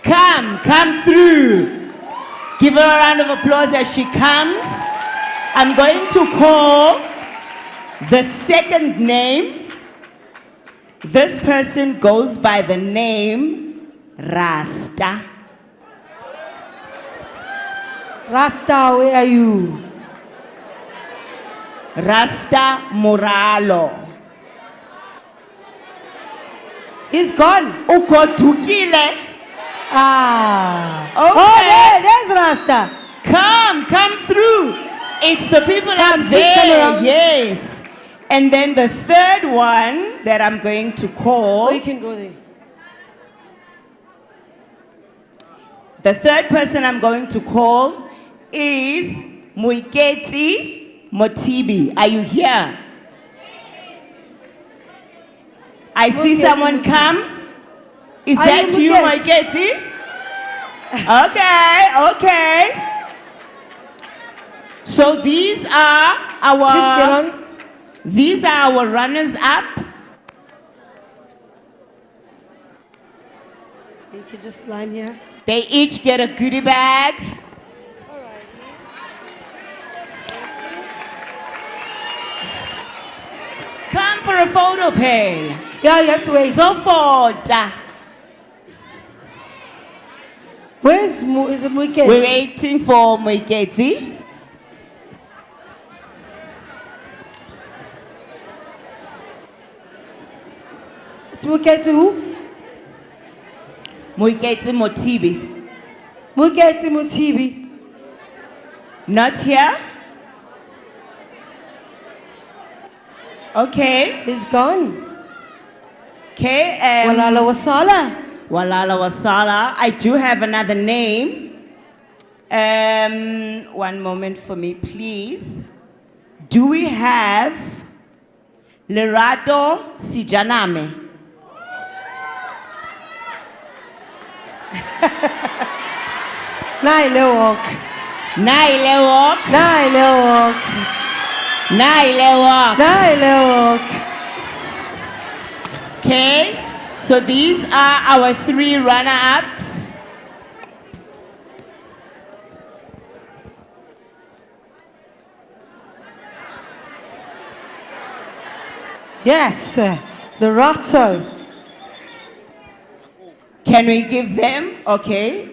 Speaker 10: Come through. Give her a round of applause as she comes. I'm going to call the second name. This person goes by the name Rasta.
Speaker 9: Rasta, where are you?
Speaker 10: Rasta Moralo.
Speaker 9: He's gone.
Speaker 10: Ukotukile.
Speaker 9: Ah.
Speaker 10: Okay.
Speaker 9: There's Rasta.
Speaker 10: Come through. It's the people
Speaker 9: Come,
Speaker 10: up
Speaker 9: please come
Speaker 10: there.
Speaker 9: around.
Speaker 10: Yes. And then the third one that I'm going to call.
Speaker 9: Oh, you can go there.
Speaker 10: The third person I'm going to call is Muiketi Motibi. Are you here? I see
Speaker 9: Muiketi
Speaker 10: someone
Speaker 9: Motibi.
Speaker 10: come. Is
Speaker 9: Are
Speaker 10: that
Speaker 9: you
Speaker 10: you,
Speaker 9: Muiketi?
Speaker 10: Moiketi? Okay. So these are our runners up.
Speaker 9: You can just line here.
Speaker 10: They each get a goodie bag. Come for a photo, Pay.
Speaker 9: Yeah, you have to wait.
Speaker 10: Go forward.
Speaker 9: Is it Muiketi?
Speaker 10: We're waiting for Muiketi.
Speaker 9: It's Muiketi who?
Speaker 10: Muiketi Motibi.
Speaker 9: Muiketi Motibi.
Speaker 10: Not here? Okay.
Speaker 9: He's gone.
Speaker 10: Okay.
Speaker 9: Walala Wasala.
Speaker 10: Walala Wasala. I do have another name. One moment for me, please. Do we have Lerato Sijaname?
Speaker 9: Nailewok.
Speaker 10: Nailewok.
Speaker 9: Nailewok.
Speaker 10: Nailewok.
Speaker 9: Nailewok.
Speaker 10: Okay, so these are our three runner-ups.
Speaker 9: Yes, Lerato.
Speaker 10: Can we give them? Okay.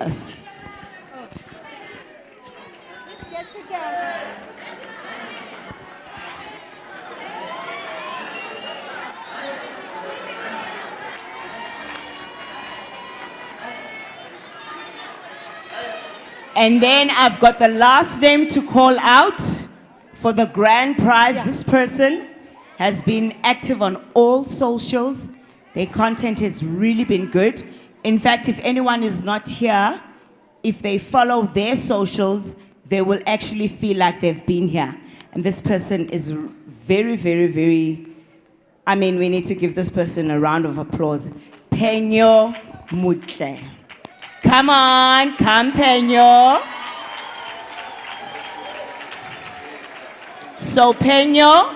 Speaker 10: And then I've got the last name to call out for the grand prize. Yeah. This person has been active on all socials. Their content has really been good. In fact, if anyone is not here, if they follow their socials, they will actually feel like they've been here. And this person is very, very, very, I mean, we need to give this person a round of applause. Peño Mutle. Come on, come Peño. So Peño,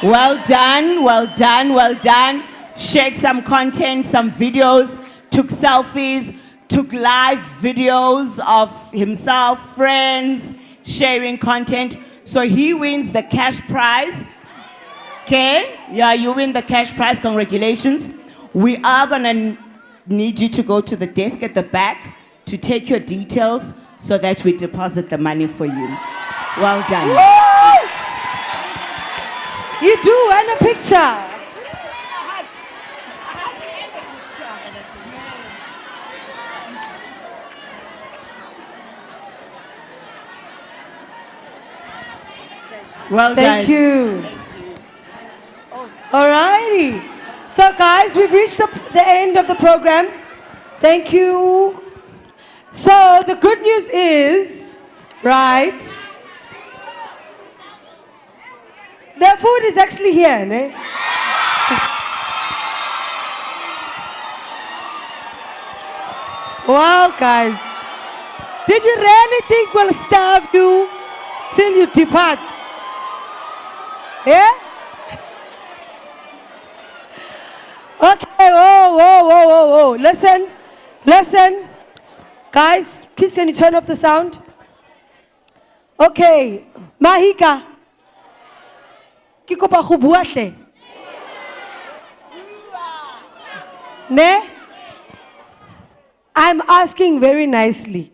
Speaker 10: well done, well done, well done. Shared some content, some videos, took selfies, took live videos of himself, friends, sharing content. So he wins the cash prize. Okay, yeah, you win the cash prize, congratulations. We are gonna need you to go to the desk at the back to take your details so that we deposit the money for you. Well done.
Speaker 9: Woo! You do, and a picture.
Speaker 10: Well
Speaker 9: Thank
Speaker 10: done.
Speaker 9: you. All righty. So, guys, we've reached the end of the program. Thank you. So, the good news is, right, the food is actually here, ne? Wow, guys. Did you really think we'll starve you till you depart? Yeah? Okay, whoa. Listen. Guys, please can you turn off the sound? Okay, Mahika. Ke kopa go bua hle. Ne? I'm asking very nicely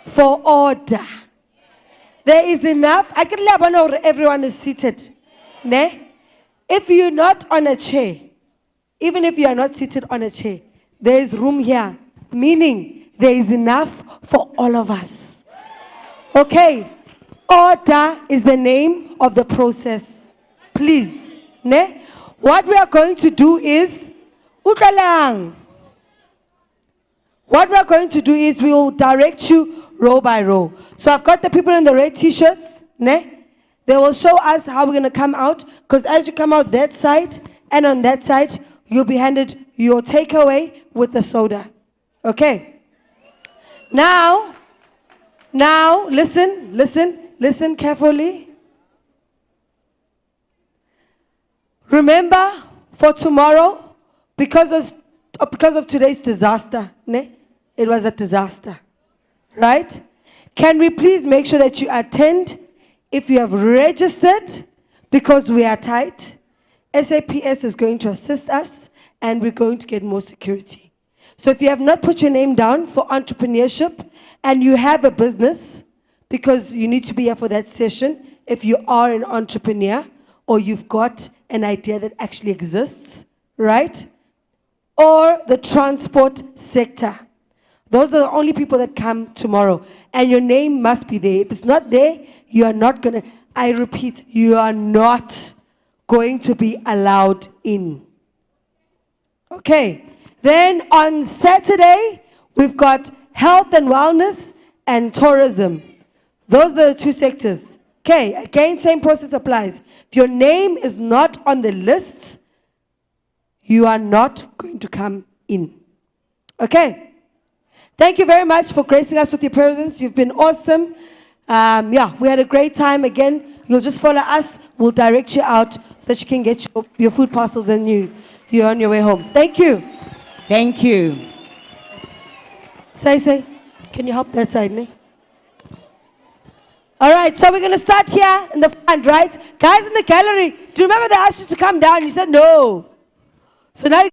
Speaker 9: for order. There is enough. I can let know everyone is seated. Ne? If you're not on a chair, even if you are not seated on a chair, there is room here, meaning there is enough for all of us. Okay. Order is the name of the process. Please. Ne? What we are going to do is what we are going to do is we will direct you row by row. So I've got the people in the red t-shirts. Ne? They will show us how we're going to come out. Because as you come out that side and on that side, you'll be handed your takeaway with the soda. Okay? Now, listen carefully. Remember, for tomorrow, because of today's disaster, ne? It was a disaster, right? Can we please make sure that you attend if you have registered, because we are tight. SAPS is going to assist us, and we're going to get more security. So if you have not put your name down for entrepreneurship and you have a business, because you need to be here for that session, if you are an entrepreneur or you've got an idea that actually exists, right? Or the transport sector. Those are the only people that come tomorrow. And your name must be there. If it's not there, you are not going to, I repeat, you are not going to be allowed in. Okay. Then on Saturday, we've got health and wellness and tourism. Those are the two sectors. Okay, again, same process applies. If your name is not on the list, you are not going to come in. Okay? Thank you very much for gracing us with your presence. You've been awesome. Yeah, we had a great time. Again, you'll just follow us. We'll direct you out so that you can get your food parcels and you're on your way home. Thank you.
Speaker 10: Thank you.
Speaker 9: Say, can you help that side, ne? All right, so we're going to start here in the front, right? Guys in the gallery, do you remember they asked you to come down? You said no. So now